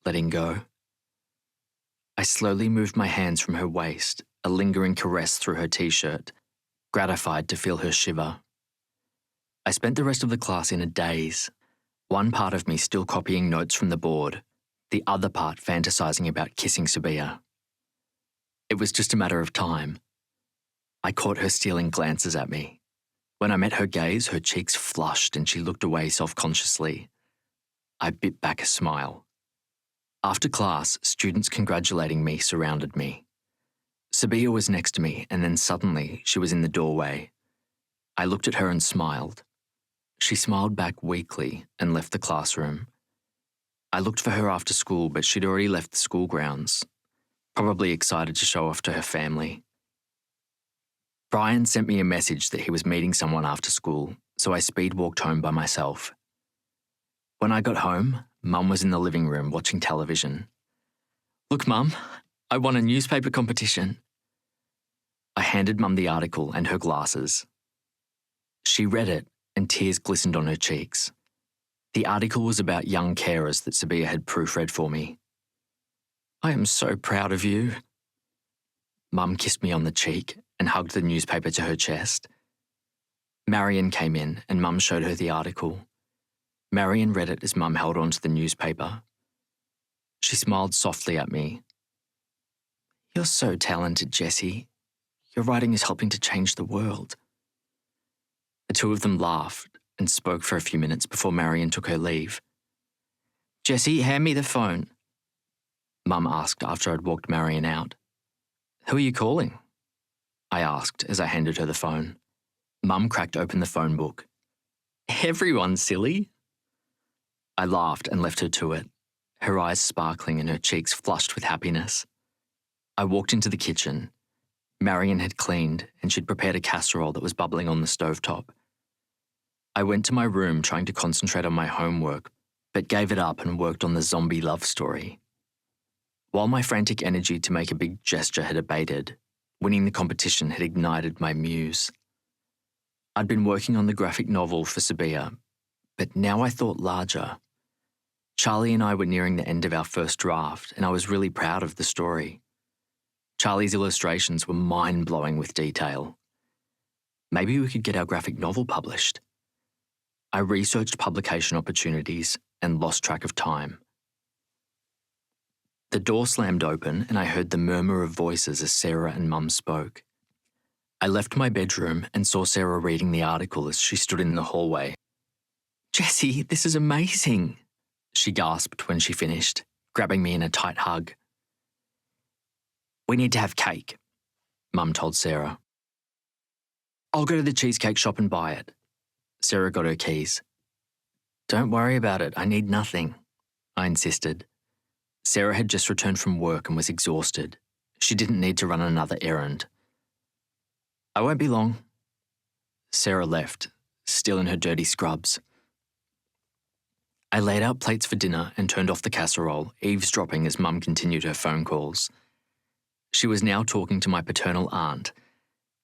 letting go. I slowly moved my hands from her waist, a lingering caress through her t-shirt, gratified to feel her shiver. I spent the rest of the class in a daze, one part of me still copying notes from the board, the other part fantasizing about kissing Sabiha. It was just a matter of time. I caught her stealing glances at me. When I met her gaze, her cheeks flushed and she looked away self-consciously. I bit back a smile. After class, students congratulating me surrounded me. Sabiha was next to me, and then suddenly she was in the doorway. I looked at her and smiled. She smiled back weakly and left the classroom. I looked for her after school, but she'd already left the school grounds, probably excited to show off to her family. Brian sent me a message that he was meeting someone after school, so I speed walked home by myself. When I got home, Mum was in the living room watching television. "Look, Mum, I won a newspaper competition." I handed Mum the article and her glasses. She read it, and tears glistened on her cheeks. The article was about young carers that Sabiha had proofread for me. "I am so proud of you." Mum kissed me on the cheek and hugged the newspaper to her chest. Marion came in and Mum showed her the article. Marion read it as Mum held on to the newspaper. She smiled softly at me. "You're so talented, Jessie. Your writing is helping to change the world." The two of them laughed and spoke for a few minutes before Marion took her leave. "Jessie, hand me the phone," Mum asked after I'd walked Marion out. "Who are you calling?" I asked as I handed her the phone. Mum cracked open the phone book. "Everyone, silly." I laughed and left her to it, her eyes sparkling and her cheeks flushed with happiness. I walked into the kitchen. Marion had cleaned and she'd prepared a casserole that was bubbling on the stovetop. I went to my room trying to concentrate on my homework, but gave it up and worked on the zombie love story. While my frantic energy to make a big gesture had abated, winning the competition had ignited my muse. I'd been working on the graphic novel for Sabiha, but now I thought larger. Charlie and I were nearing the end of our first draft, and I was really proud of the story. Charlie's illustrations were mind-blowing with detail. Maybe we could get our graphic novel published. I researched publication opportunities and lost track of time. The door slammed open and I heard the murmur of voices as Sarah and Mum spoke. I left my bedroom and saw Sarah reading the article as she stood in the hallway. "Jessie, this is amazing," she gasped when she finished, grabbing me in a tight hug. "We need to have cake," Mum told Sarah. "I'll go to the cheesecake shop and buy it." Sarah got her keys. "Don't worry about it, I need nothing," I insisted. Sarah had just returned from work and was exhausted. She didn't need to run another errand. "I won't be long," Sarah left, still in her dirty scrubs. I laid out plates for dinner and turned off the casserole, eavesdropping as Mum continued her phone calls. She was now talking to my paternal aunt,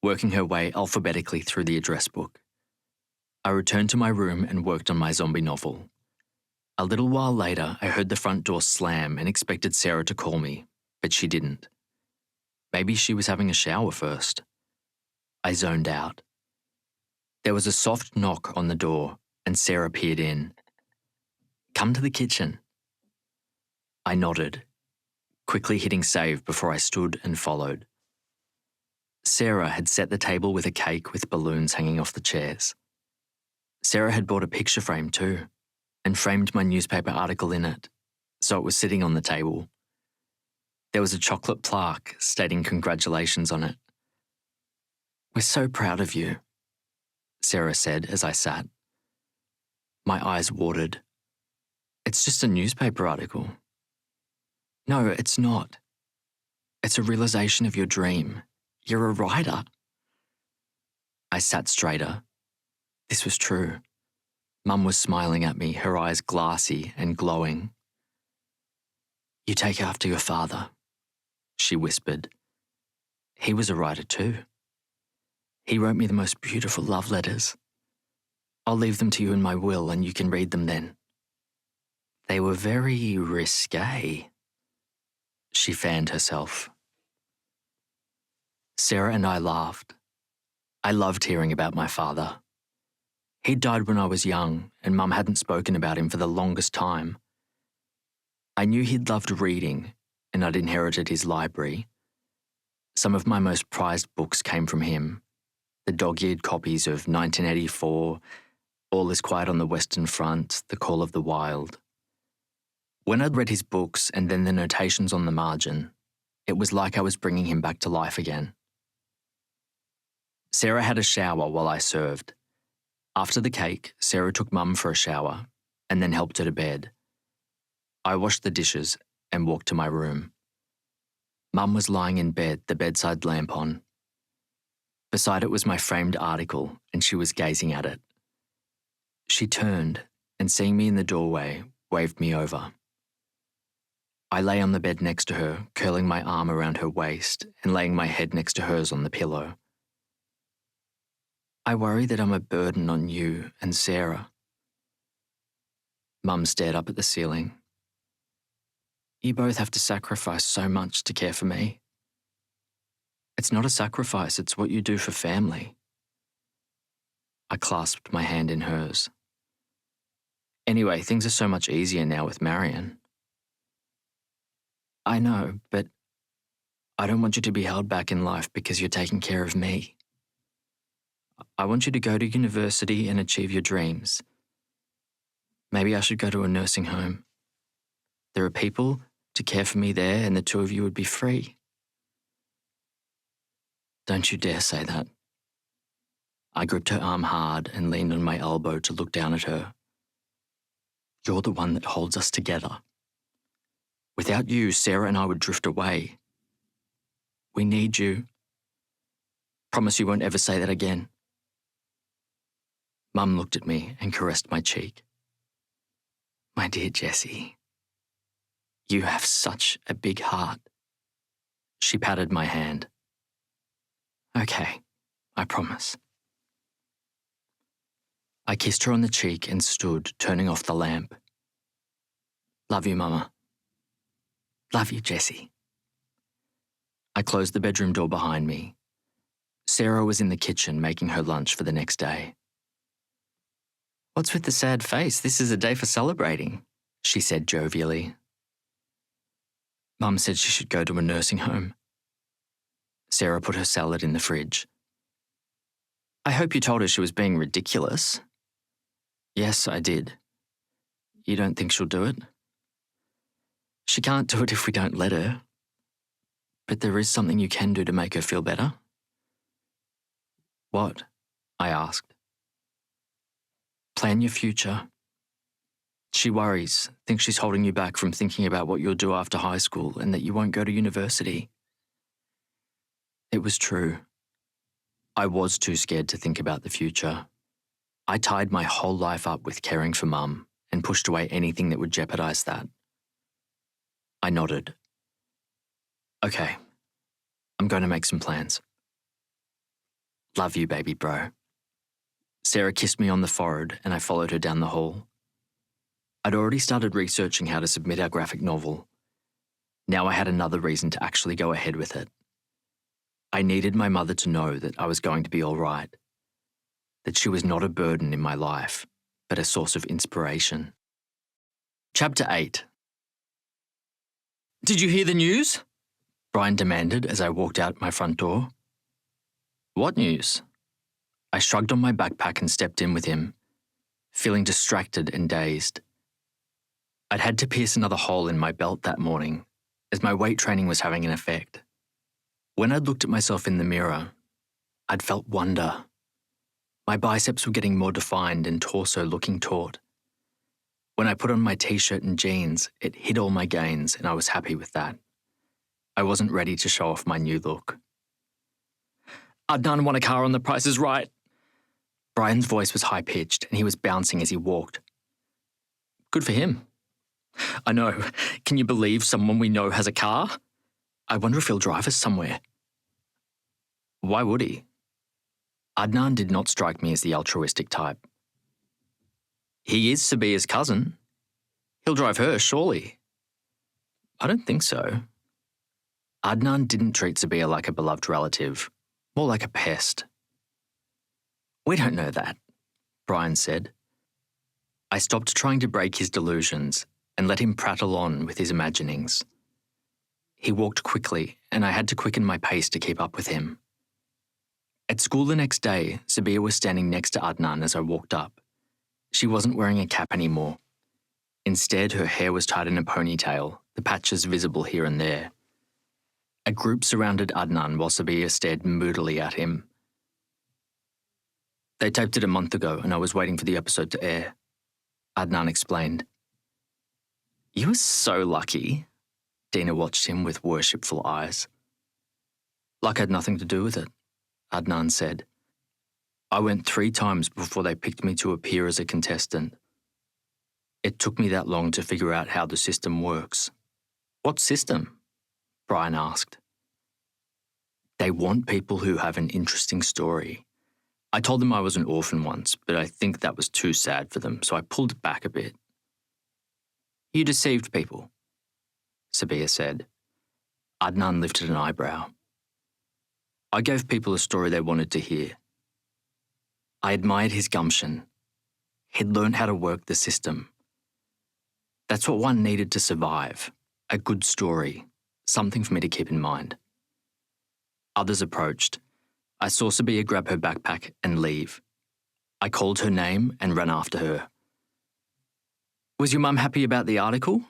working her way alphabetically through the address book. I returned to my room and worked on my zombie novel. A little while later, I heard the front door slam and expected Sarah to call me, but she didn't. Maybe she was having a shower first. I zoned out. There was a soft knock on the door, and Sarah peered in. "Come to the kitchen." I nodded, quickly hitting save before I stood and followed. Sarah had set the table with a cake with balloons hanging off the chairs. Sarah had bought a picture frame too, and framed my newspaper article in it, so it was sitting on the table. There was a chocolate plaque stating congratulations on it. "We're so proud of you," Sarah said as I sat. My eyes watered. "It's just a newspaper article." "No, it's not. It's a realization of your dream. You're a writer." I sat straighter. This was true. Mum was smiling at me, her eyes glassy and glowing. "You take after your father," she whispered. "He was a writer too. He wrote me the most beautiful love letters. I'll leave them to you in my will and you can read them then." "They were very risque." She fanned herself. Sarah and I laughed. I loved hearing about my father. He died when I was young, and Mum hadn't spoken about him for the longest time. I knew he'd loved reading, and I'd inherited his library. Some of my most prized books came from him. The dog-eared copies of 1984, All Is Quiet on the Western Front, The Call of the Wild. When I'd read his books and then the notations on the margin, it was like I was bringing him back to life again. Sarah had a shower while I served. After the cake, Sarah took Mum for a shower and then helped her to bed. I washed the dishes and walked to my room. Mum was lying in bed, the bedside lamp on. Beside it was my framed article, and she was gazing at it. She turned and, seeing me in the doorway, waved me over. I lay on the bed next to her, curling my arm around her waist and laying my head next to hers on the pillow. "I worry that I'm a burden on you and Sarah." Mum stared up at the ceiling. "You both have to sacrifice so much to care for me." "It's not a sacrifice, it's what you do for family." I clasped my hand in hers. "Anyway, things are so much easier now with Marion." "I know, but I don't want you to be held back in life because you're taking care of me. I want you to go to university and achieve your dreams. Maybe I should go to a nursing home. There are people to care for me there and the two of you would be free." "Don't you dare say that." I gripped her arm hard and leaned on my elbow to look down at her. "You're the one that holds us together. Without you, Sarah and I would drift away. We need you. Promise you won't ever say that again." Mum looked at me and caressed my cheek. "My dear Jessie, you have such a big heart." She patted my hand. "Okay, I promise." I kissed her on the cheek and stood, turning off the lamp. "Love you, Mama." "Love you, Jessie." I closed the bedroom door behind me. Sarah was in the kitchen making her lunch for the next day. "What's with the sad face? This is a day for celebrating," she said jovially. "Mum said she should go to a nursing home." Sarah put her salad in the fridge. "I hope you told her she was being ridiculous." "Yes, I did." "You don't think she'll do it?" "She can't do it if we don't let her. But there is something you can do to make her feel better." "What?" I asked. "Plan your future. She worries, thinks she's holding you back from thinking about what you'll do after high school and that you won't go to university." It was true. I was too scared to think about the future. I tied my whole life up with caring for Mum and pushed away anything that would jeopardise that. I nodded. Okay, I'm going to make some plans. Love you, baby bro. Sarah kissed me on the forehead and I followed her down the hall. I'd already started researching how to submit our graphic novel. Now I had another reason to actually go ahead with it. I needed my mother to know that I was going to be all right, that she was not a burden in my life, but a source of inspiration. Chapter 8. Did you hear the news? Brian demanded as I walked out my front door. What news? I shrugged on my backpack and stepped in with him, feeling distracted and dazed. I'd had to pierce another hole in my belt that morning, as my weight training was having an effect. When I'd looked at myself in the mirror, I'd felt wonder. My biceps were getting more defined and torso looking taut. When I put on my t-shirt and jeans, it hid all my gains and I was happy with that. I wasn't ready to show off my new look. Adnan won a car on The Price is Right. Brian's voice was high-pitched and he was bouncing as he walked. Good for him. I know. Can you believe someone we know has a car? I wonder if he'll drive us somewhere. Why would he? Adnan did not strike me as the altruistic type. He is Sabiha's cousin. He'll drive her, surely. I don't think so. Adnan didn't treat Sabiha like a beloved relative, more like a pest. We don't know that, Brian said. I stopped trying to break his delusions and let him prattle on with his imaginings. He walked quickly, and I had to quicken my pace to keep up with him. At school the next day, Sabiha was standing next to Adnan as I walked up. She wasn't wearing a cap anymore. Instead, her hair was tied in a ponytail, the patches visible here and there. A group surrounded Adnan while Sabiha stared moodily at him. They taped it a month ago and I was waiting for the episode to air. Adnan explained. You were so lucky. Dina watched him with worshipful eyes. Luck had nothing to do with it, Adnan said. I went 3 times before they picked me to appear as a contestant. It took me that long to figure out how the system works. What system? Brian asked. They want people who have an interesting story. I told them I was an orphan once, but I think that was too sad for them, so I pulled it back a bit. You deceived people, Sabiha said. Adnan lifted an eyebrow. I gave people a story they wanted to hear. I admired his gumption. He'd learned how to work the system. That's what one needed to survive, a good story, something for me to keep in mind. Others approached. I saw Sabiha grab her backpack and leave. I called her name and ran after her. Was your mum happy about the article?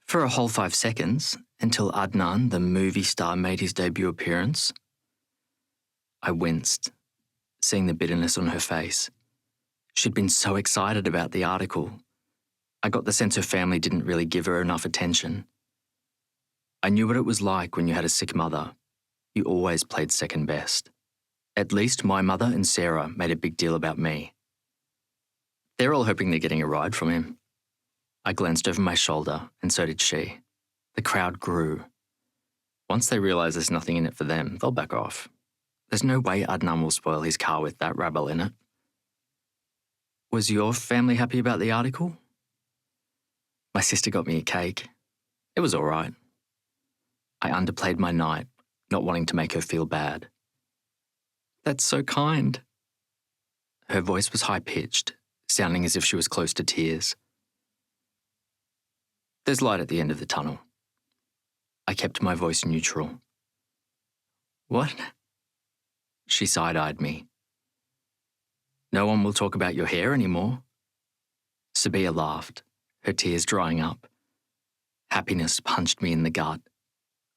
For a whole 5 seconds, until Adnan, the movie star, made his debut appearance. I winced, seeing the bitterness on her face. She'd been so excited about the article. I got the sense her family didn't really give her enough attention. I knew what it was like when you had a sick mother. You always played second best. At least my mother and Sarah made a big deal about me. They're all hoping they're getting a ride from him. I glanced over my shoulder, and so did she. The crowd grew. Once they realise there's nothing in it for them, they'll back off. There's no way Adnan will spoil his car with that rabble in it. Was your family happy about the article? My sister got me a cake. It was all right. I underplayed my night, not wanting to make her feel bad. That's so kind. Her voice was high-pitched, sounding as if she was close to tears. There's light at the end of the tunnel. I kept my voice neutral. What? She side-eyed me. No one will talk about your hair anymore. Sabiha laughed, her tears drying up. Happiness punched me in the gut.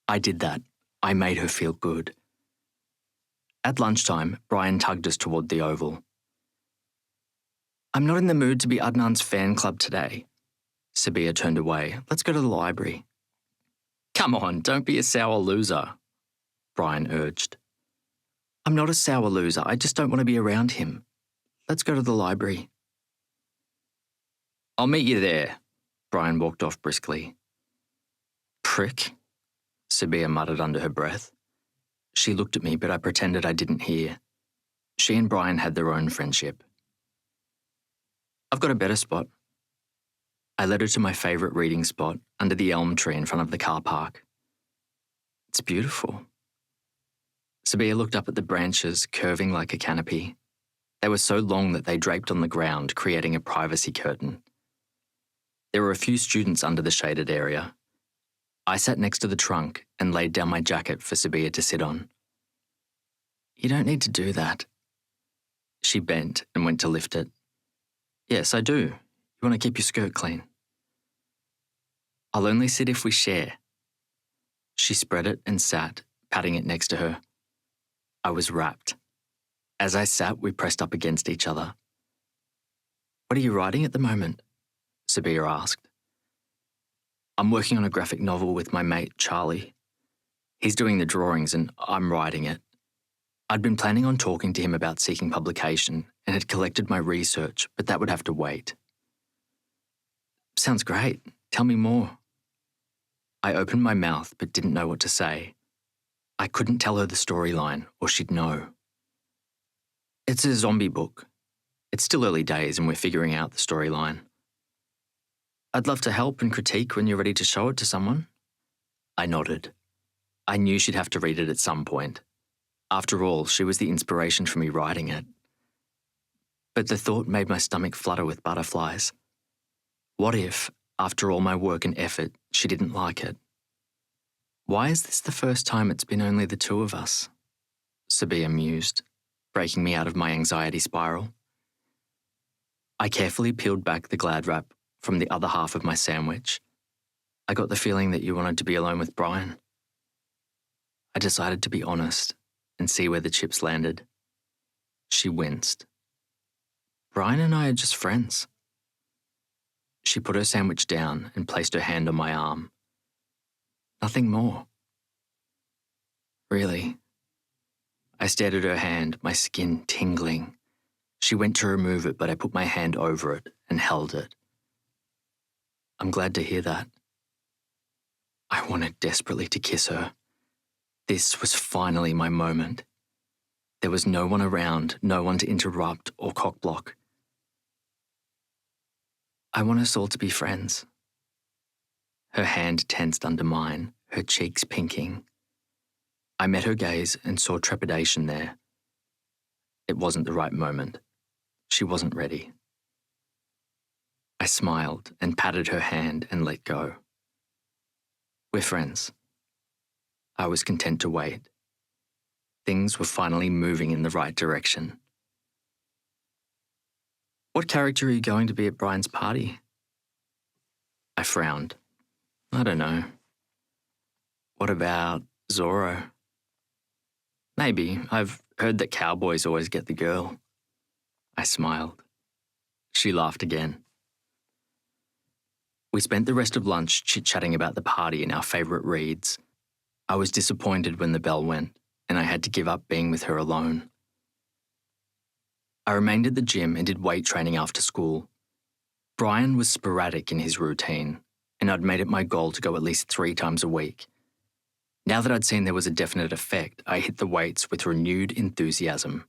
I did that. I made her feel good. At lunchtime, Brian tugged us toward the Oval. I'm not in the mood to be Adnan's fan club today. Sabiha turned away. Let's go to the library. Come on, don't be a sour loser, Brian urged. I'm not a sour loser. I just don't want to be around him. Let's go to the library. I'll meet you there. Brian walked off briskly. Prick, Sabiha muttered under her breath. She looked at me, but I pretended I didn't hear. She and Brian had their own friendship. I've got a better spot. I led her to my favourite reading spot under the elm tree in front of the car park. It's beautiful. Sabiha looked up at the branches curving like a canopy. They were so long that they draped on the ground, creating a privacy curtain. There were a few students under the shaded area. I sat next to the trunk and laid down my jacket for Sabiha to sit on. You don't need to do that. She bent and went to lift it. Yes, I do. You want to keep your skirt clean. I'll only sit if we share. She spread it and sat, patting it next to her. I was rapt. As I sat, we pressed up against each other. What are you writing at the moment? Sabiha asked. I'm working on a graphic novel with my mate, Charlie. He's doing the drawings and I'm writing it. I'd been planning on talking to him about seeking publication and had collected my research, but that would have to wait. Sounds great. Tell me more. I opened my mouth but didn't know what to say. I couldn't tell her the storyline or she'd know. It's a zombie book. It's still early days and we're figuring out the storyline. I'd love to help and critique when you're ready to show it to someone. I nodded. I knew she'd have to read it at some point. After all, she was the inspiration for me writing it. But the thought made my stomach flutter with butterflies. What if, after all my work and effort, she didn't like it? Why is this the first time it's been only the two of us? Sabiha mused, breaking me out of my anxiety spiral. I carefully peeled back the Glad wrap from the other half of my sandwich. I got the feeling that you wanted to be alone with Brian. I decided to be honest and see where the chips landed. She winced. Brian and I are just friends. She put her sandwich down and placed her hand on my arm. Nothing more. Really? I stared at her hand, my skin tingling. She went to remove it, but I put my hand over it and held it. I'm glad to hear that. I wanted desperately to kiss her. This was finally my moment. There was no one around, no one to interrupt or cockblock. I want us all to be friends. Her hand tensed under mine, her cheeks pinking. I met her gaze and saw trepidation there. It wasn't the right moment. She wasn't ready. I smiled and patted her hand and let go. We're friends. I was content to wait. Things were finally moving in the right direction. What character are you going to be at Brian's party? I frowned. I don't know. What about Zorro? Maybe. I've heard that cowboys always get the girl. I smiled. She laughed again. We spent the rest of lunch chit-chatting about the party and our favourite reads. I was disappointed when the bell went, and I had to give up being with her alone. I remained at the gym and did weight training after school. Brian was sporadic in his routine, and I'd made it my goal to go at least 3 times a week. Now that I'd seen there was a definite effect, I hit the weights with renewed enthusiasm.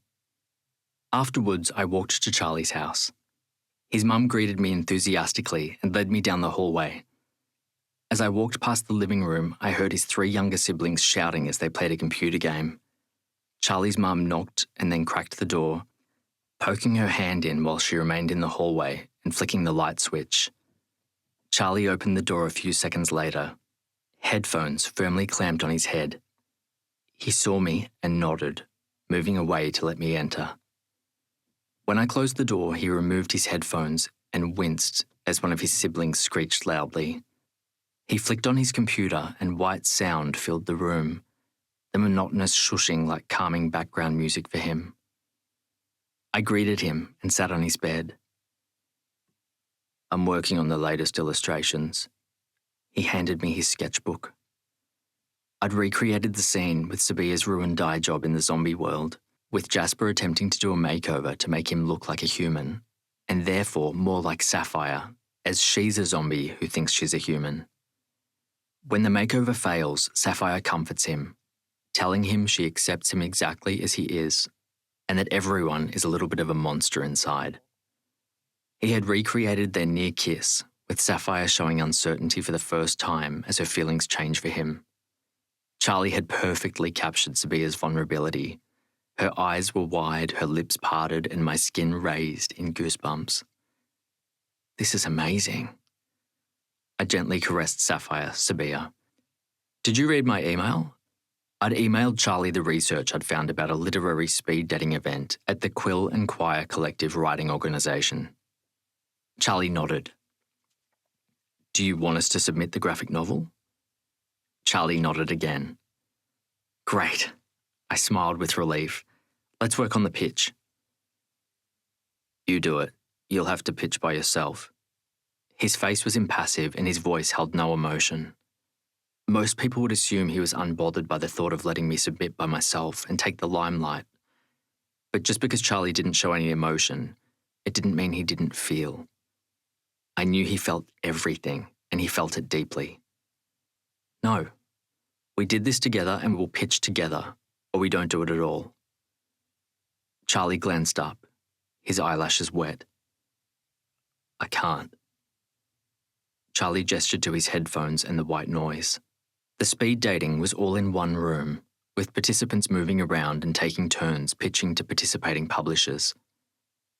Afterwards, I walked to Charlie's house. His mum greeted me enthusiastically and led me down the hallway. As I walked past the living room, I heard his 3 younger siblings shouting as they played a computer game. Charlie's mum knocked and then cracked the door, poking her hand in while she remained in the hallway and flicking the light switch. Charlie opened the door a few seconds later, headphones firmly clamped on his head. He saw me and nodded, moving away to let me enter. When I closed the door, he removed his headphones and winced as one of his siblings screeched loudly. He flicked on his computer and white sound filled the room, the monotonous shushing like calming background music for him. I greeted him and sat on his bed. I'm working on the latest illustrations. He handed me his sketchbook. I'd recreated the scene with Sabiha's ruined dye job in the zombie world, with Jasper attempting to do a makeover to make him look like a human, and therefore more like Sapphire, as she's a zombie who thinks she's a human. When the makeover fails, Sapphire comforts him, telling him she accepts him exactly as he is, and that everyone is a little bit of a monster inside. He had recreated their near kiss, with Sapphire showing uncertainty for the first time as her feelings change for him. Charlie had perfectly captured Sabiha's vulnerability. Her eyes were wide, her lips parted, and my skin raised in goosebumps. This is amazing. I gently caressed Sapphire, Sabiha. Did you read my email? I'd emailed Charlie the research I'd found about a literary speed dating event at the Quill and Quire Collective Writing Organisation. Charlie nodded. Do you want us to submit the graphic novel? Charlie nodded again. Great. I smiled with relief. Let's work on the pitch. You do it. You'll have to pitch by yourself. His face was impassive and his voice held no emotion. Most people would assume he was unbothered by the thought of letting me submit by myself and take the limelight. But just because Charlie didn't show any emotion, it didn't mean he didn't feel. I knew he felt everything, and he felt it deeply. No, we did this together and we'll pitch together, or we don't do it at all. Charlie glanced up, his eyelashes wet. I can't. Charlie gestured to his headphones and the white noise. The speed dating was all in one room, with participants moving around and taking turns pitching to participating publishers.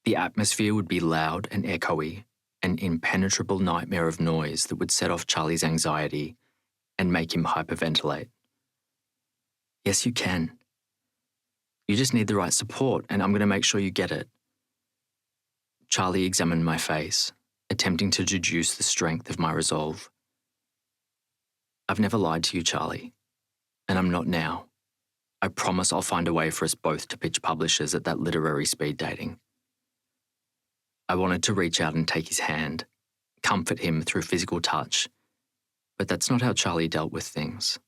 The atmosphere would be loud and echoey, an impenetrable nightmare of noise that would set off Charlie's anxiety and make him hyperventilate. Yes, you can. You just need the right support, and I'm going to make sure you get it. Charlie examined my face, attempting to deduce the strength of my resolve. I've never lied to you, Charlie, and I'm not now. I promise I'll find a way for us both to pitch publishers at that literary speed dating. I wanted to reach out and take his hand, comfort him through physical touch, but that's not how Charlie dealt with things.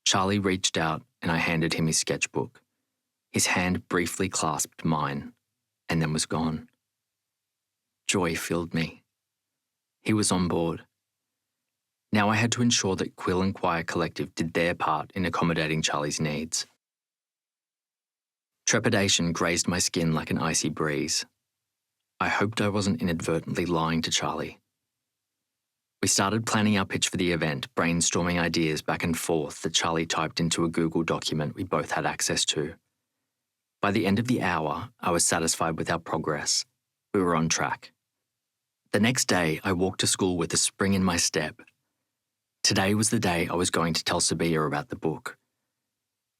Charlie reached out and I handed him his sketchbook. His hand briefly clasped mine and then was gone. Joy filled me. He was on board. Now I had to ensure that Quill and Quire Collective did their part in accommodating Charlie's needs. Trepidation grazed my skin like an icy breeze. I hoped I wasn't inadvertently lying to Charlie. We started planning our pitch for the event, brainstorming ideas back and forth that Charlie typed into a Google document we both had access to. By the end of the hour, I was satisfied with our progress. We were on track. The next day, I walked to school with a spring in my step. Today was the day I was going to tell Sabiha about the book.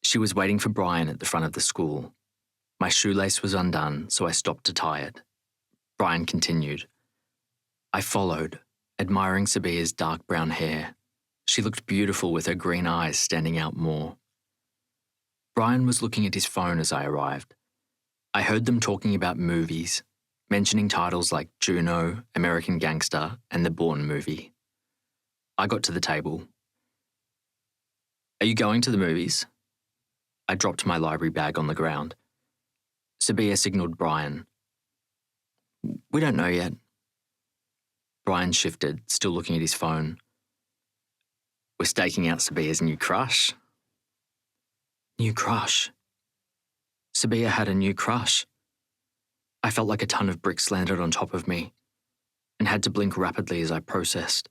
She was waiting for Brian at the front of the school. My shoelace was undone, so I stopped to tie it. Brian continued. I followed, admiring Sabiha's dark brown hair. She looked beautiful with her green eyes standing out more. Brian was looking at his phone as I arrived. I heard them talking about movies, mentioning titles like Juno, American Gangster, and the Bourne movie. I got to the table. Are you going to the movies? I dropped my library bag on the ground. Sabiha signaled Brian. We don't know yet. Brian shifted, still looking at his phone. We're staking out Sabiha's new crush. New crush? Sabiha had a new crush. I felt like a ton of bricks landed on top of me and had to blink rapidly as I processed.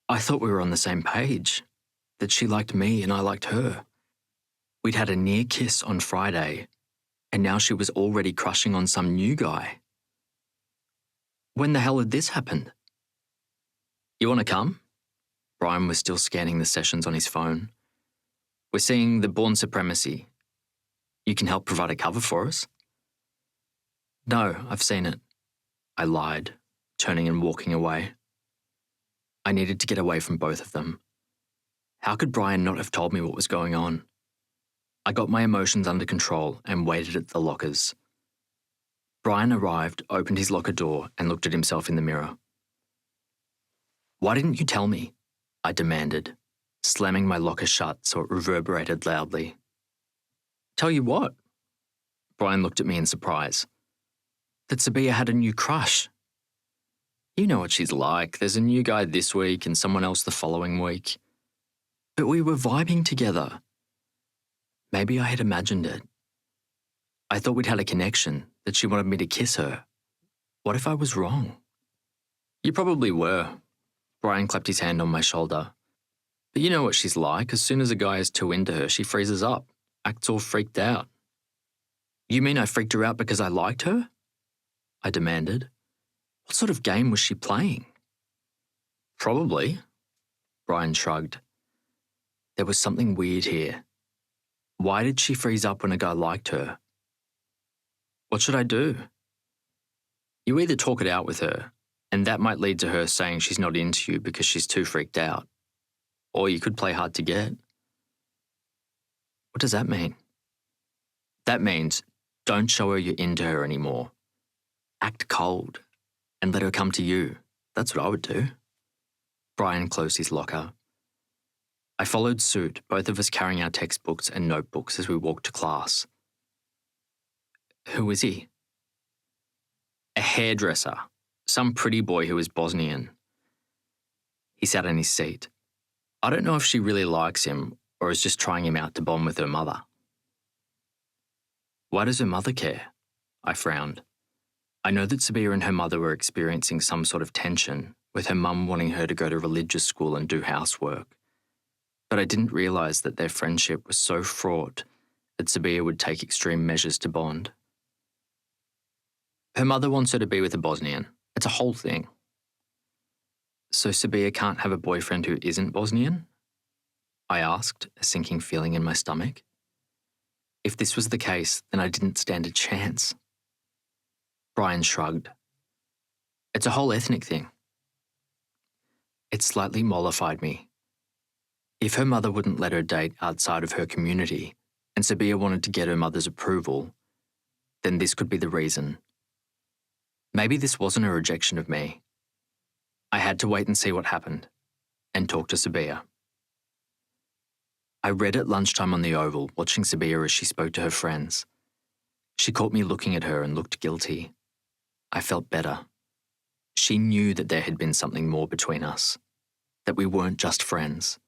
I thought we were on the same page, that she liked me and I liked her. We'd had a near kiss on Friday, and now she was already crushing on some new guy. When the hell had this happened? You want to come? Brian was still scanning the sessions on his phone. We're seeing The Bourne Supremacy. You can help provide a cover for us? No, I've seen it. I lied, turning and walking away. I needed to get away from both of them. How could Brian not have told me what was going on? I got my emotions under control and waited at the lockers. Brian arrived, opened his locker door, and looked at himself in the mirror. Why didn't you tell me? I demanded, slamming my locker shut so it reverberated loudly. "Tell you what." Brian looked at me in surprise. "That Sabiha had a new crush." "You know what she's like. There's a new guy this week and someone else the following week." "But we were vibing together." Maybe I had imagined it. I thought we'd had a connection, that she wanted me to kiss her. What if I was wrong? "You probably were." Brian clapped his hand on my shoulder. "But you know what she's like. As soon as a guy is too into her, she freezes up, acts all freaked out." "You mean I freaked her out because I liked her?" I demanded. "What sort of game was she playing?" "Probably." Brian shrugged. There was something weird here. Why did she freeze up when a guy liked her? "What should I do?" "You either talk it out with her, and that might lead to her saying she's not into you because she's too freaked out. Or you could play hard to get." "What does that mean?" "That means don't show her you're into her anymore. Act cold and let her come to you. That's what I would do." Brian closed his locker. I followed suit, both of us carrying our textbooks and notebooks as we walked to class. "Who is he?" "A hairdresser. Some pretty boy who is Bosnian." He sat in his seat. "I don't know if she really likes him or is just trying him out to bond with her mother." "Why does her mother care?" I frowned. I know that Sabiha and her mother were experiencing some sort of tension, with her mum wanting her to go to religious school and do housework. But I didn't realise that their friendship was so fraught that Sabiha would take extreme measures to bond. "Her mother wants her to be with a Bosnian. It's a whole thing." "So Sabiha can't have a boyfriend who isn't Bosnian?" I asked, a sinking feeling in my stomach. If this was the case, then I didn't stand a chance. Brian shrugged. "It's a whole ethnic thing." It slightly mollified me. If her mother wouldn't let her date outside of her community, and Sabiha wanted to get her mother's approval, then this could be the reason. Maybe this wasn't a rejection of me. I had to wait and see what happened, and talk to Sabiha. I read at lunchtime on the Oval, watching Sabiha as she spoke to her friends. She caught me looking at her and looked guilty. I felt better. She knew that there had been something more between us, that we weren't just friends.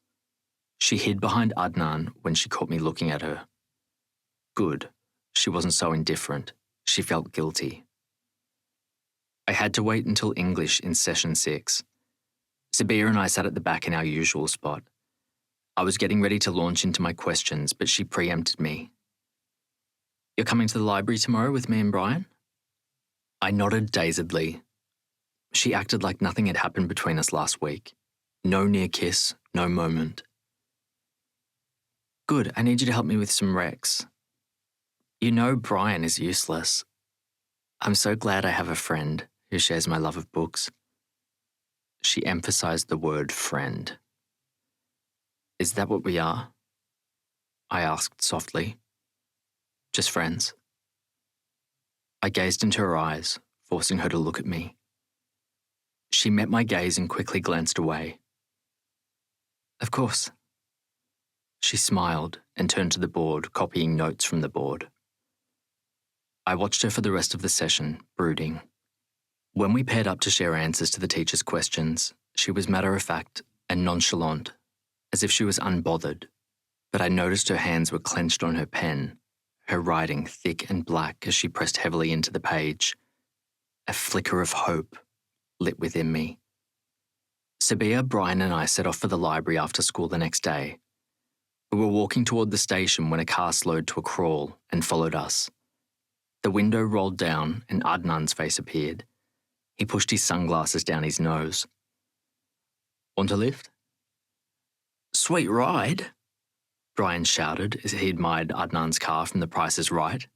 She hid behind Adnan when she caught me looking at her. Good. She wasn't so indifferent. She felt guilty. I had to wait until English in session 6. Sabiha and I sat at the back in our usual spot. I was getting ready to launch into my questions, but she preempted me. "You're coming to the library tomorrow with me and Brian?" I nodded dazedly. She acted like nothing had happened between us last week. No near kiss, no moment. "Good, I need you to help me with some recs. You know Brian is useless. I'm so glad I have a friend who shares my love of books." She emphasized the word friend. "Is that what we are?" I asked softly. "Just friends?" I gazed into her eyes, forcing her to look at me. She met my gaze and quickly glanced away. "Of course." She smiled and turned to the board, copying notes from the board. I watched her for the rest of the session, brooding. When we paired up to share answers to the teacher's questions, she was matter-of-fact and nonchalant, as if she was unbothered, but I noticed her hands were clenched on her pen, her writing thick and black as she pressed heavily into the page. A flicker of hope lit within me. Sabiha, Brian and I set off for the library after school the next day. We were walking toward the station when a car slowed to a crawl and followed us. The window rolled down and Adnan's face appeared. He pushed his sunglasses down his nose. "Want a lift?" "Sweet ride," Brian shouted as he admired Adnan's car from The Price is Right.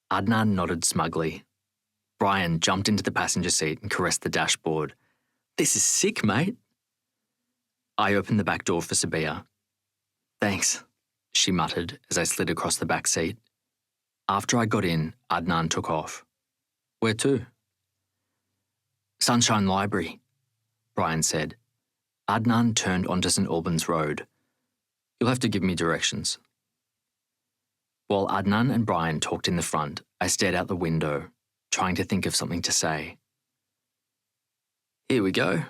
Adnan nodded smugly. Brian jumped into the passenger seat and caressed the dashboard. "This is sick, mate." I opened the back door for Sabiha. "Thanks," she muttered as I slid across the back seat. After I got in, Adnan took off. "Where to?" "Sunshine Library," Brian said. Adnan turned onto St Albans Road. You'll have to give me directions. While Adnan and Brian talked in the front, I stared out the window, trying to think of something to say. Here we go.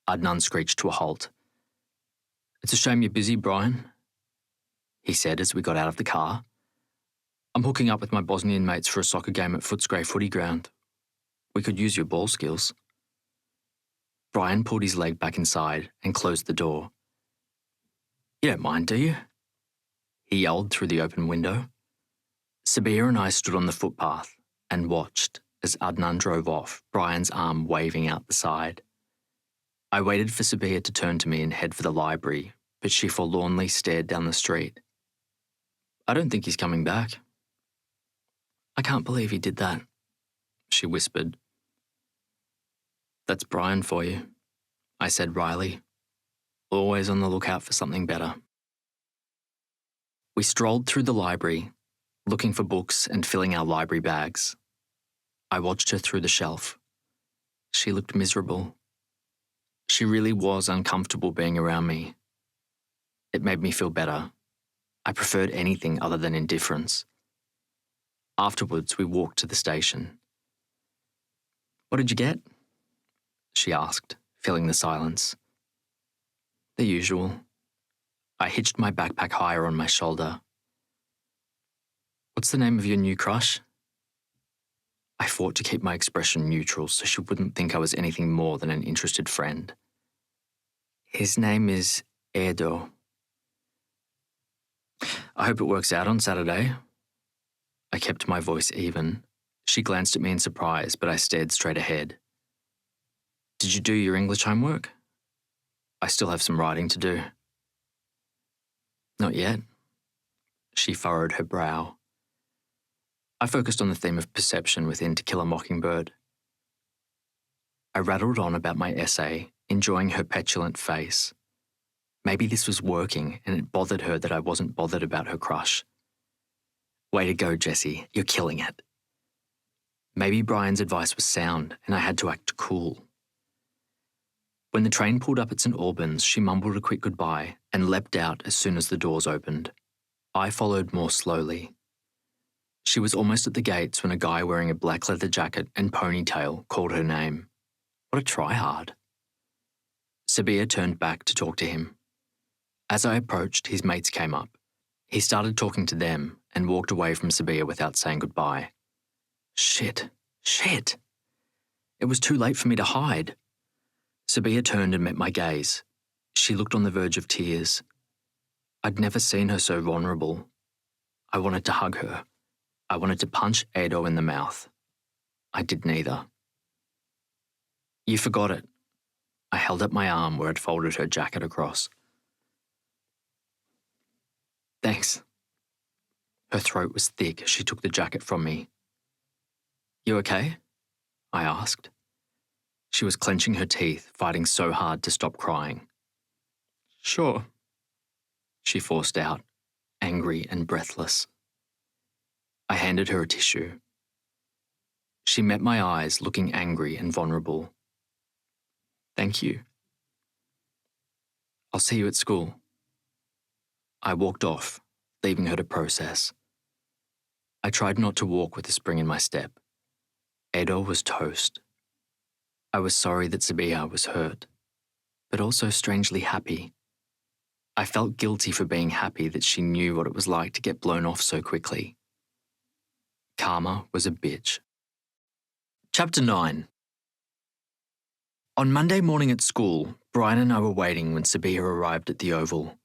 Adnan screeched to a halt. It's a shame you're busy, Brian, he said as we got out of the car. I'm hooking up with my Bosnian mates for a soccer game at Footscray Footy Ground. We could use your ball skills. Brian pulled his leg back inside and closed the door. You don't mind, do you? He yelled through the open window. Sabiha and I stood on the footpath and watched as Adnan drove off, Brian's arm waving out the side. I waited for Sabiha to turn to me and head for the library, but she forlornly stared down the street. I don't think he's coming back. I can't believe he did that, she whispered. That's Brian for you, I said wryly. Always on the lookout for something better. We strolled through the library, looking for books and filling our library bags. I watched her through the shelf. She looked miserable. She really was uncomfortable being around me. It made me feel better. I preferred anything other than indifference. Afterwards, we walked to the station. What did you get? She asked, filling the silence. The usual. I hitched my backpack higher on my shoulder. What's the name of your new crush? I fought to keep my expression neutral so she wouldn't think I was anything more than an interested friend. His name is Edo. I hope it works out on Saturday. I kept my voice even. She glanced at me in surprise, but I stared straight ahead. Did you do your English homework? I still have some writing to do. Not yet. She furrowed her brow. I focused on the theme of perception within To Kill a Mockingbird. I rattled on about my essay, enjoying her petulant face. Maybe this was working and it bothered her that I wasn't bothered about her crush. Way to go, Jessie. You're killing it. Maybe Brian's advice was sound and I had to act cool. When the train pulled up at St Albans, she mumbled a quick goodbye and leapt out as soon as the doors opened. I followed more slowly. She was almost at the gates when a guy wearing a black leather jacket and ponytail called her name. What a tryhard. Sabiha turned back to talk to him. As I approached, his mates came up. He started talking to them and walked away from Sabiha without saying goodbye. Shit. It was too late for me to hide. Sabiha turned and met my gaze. She looked on the verge of tears. I'd never seen her so vulnerable. I wanted to hug her. I wanted to punch Edo in the mouth. I did neither. You forgot it. I held up my arm where I'd folded her jacket across. Thanks. Her throat was thick as she took the jacket from me. You okay? I asked. She was clenching her teeth, fighting so hard to stop crying. Sure, she forced out, angry and breathless. I handed her a tissue. She met my eyes, looking angry and vulnerable. Thank you. I'll see you at school. I walked off, leaving her to process. I tried not to walk with a spring in my step. Edo was toast. I was sorry that Sabiha was hurt, but also strangely happy. I felt guilty for being happy that she knew what it was like to get blown off so quickly. Karma was a bitch. Chapter 9. On Monday morning at school, Brian and I were waiting when Sabiha arrived at the Oval.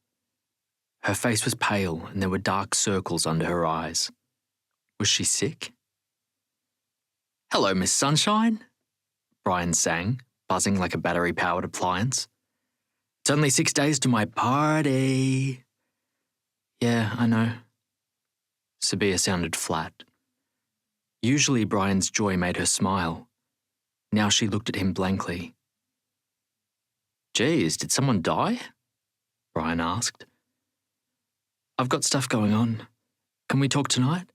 Her face was pale and there were dark circles under her eyes. Was she sick? Hello, Miss Sunshine, Brian sang, buzzing like a battery-powered appliance. It's only 6 days to my party. Yeah, I know. Sabiha sounded flat. Usually Brian's joy made her smile. Now she looked at him blankly. Geez, did someone die? Brian asked. I've got stuff going on. Can we talk tonight?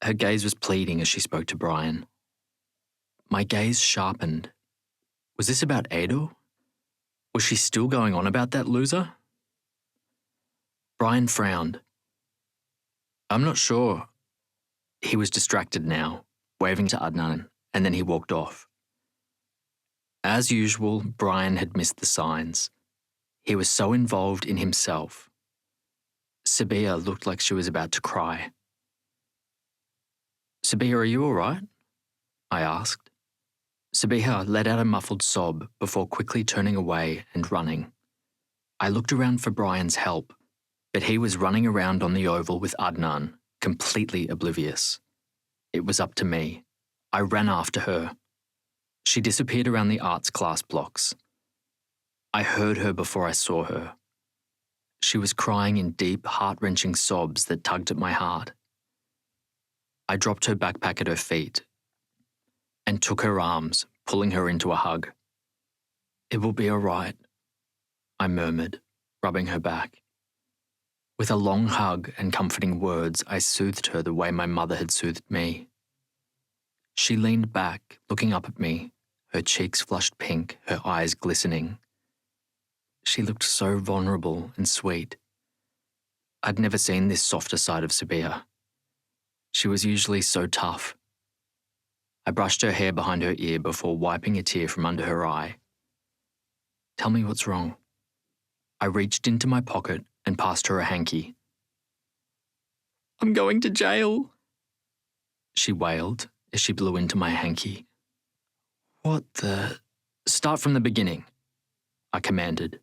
Her gaze was pleading as she spoke to Brian. My gaze sharpened. Was this about Edo? Was she still going on about that loser? Brian frowned. I'm not sure. He was distracted now, waving to Adnan, and then he walked off. As usual, Brian had missed the signs. He was so involved in himself. Sabiha looked like she was about to cry. Sabiha, are you all right? I asked. Sabiha let out a muffled sob before quickly turning away and running. I looked around for Brian's help, but he was running around on the oval with Adnan, completely oblivious. It was up to me. I ran after her. She disappeared around the arts class blocks. I heard her before I saw her. She was crying in deep, heart-wrenching sobs that tugged at my heart. I dropped her backpack at her feet and took her arms, pulling her into a hug. It will be all right, I murmured, rubbing her back. With a long hug and comforting words, I soothed her the way my mother had soothed me. She leaned back, looking up at me, her cheeks flushed pink, her eyes glistening. She looked so vulnerable and sweet. I'd never seen this softer side of Sabiha. She was usually so tough. I brushed her hair behind her ear before wiping a tear from under her eye. Tell me what's wrong. I reached into my pocket and passed her a hanky. I'm going to jail, she wailed as she blew into my hanky. What the... Start from the beginning, I commanded.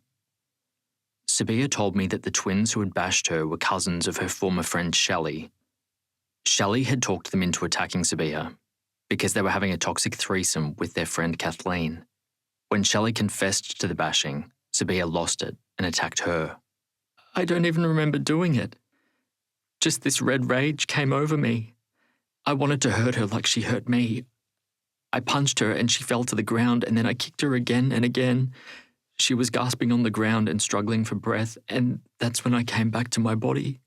Sabiha told me that the twins who had bashed her were cousins of her former friend Shelley. Shelley had talked them into attacking Sabiha because they were having a toxic threesome with their friend Kathleen. When Shelley confessed to the bashing, Sabiha lost it and attacked her. I don't even remember doing it. Just this red rage came over me. I wanted to hurt her like she hurt me. I punched her and she fell to the ground, and then I kicked her again and again. She was gasping on the ground and struggling for breath, and that's when I came back to my body.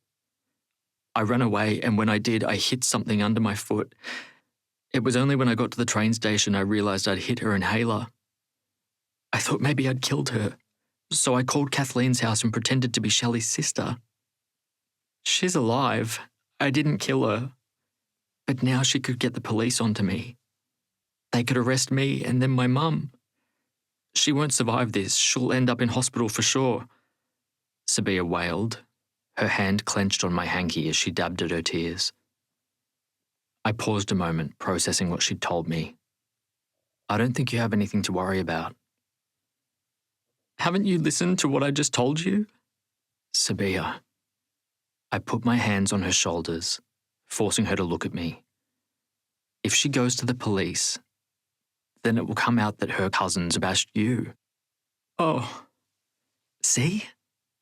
I ran away, and when I did, I hit something under my foot. It was only when I got to the train station I realised I'd hit her inhaler. I thought maybe I'd killed her, so I called Kathleen's house and pretended to be Shelley's sister. She's alive. I didn't kill her. But now she could get the police onto me. They could arrest me and then my mum. She won't survive this. She'll end up in hospital for sure. Sabiha wailed, her hand clenched on my hanky as she dabbed at her tears. I paused a moment, processing what she'd told me. I don't think you have anything to worry about. Haven't you listened to what I just told you? Sabiha. I put my hands on her shoulders, forcing her to look at me. If she goes to the police, then it will come out that her cousins bashed you. Oh. See?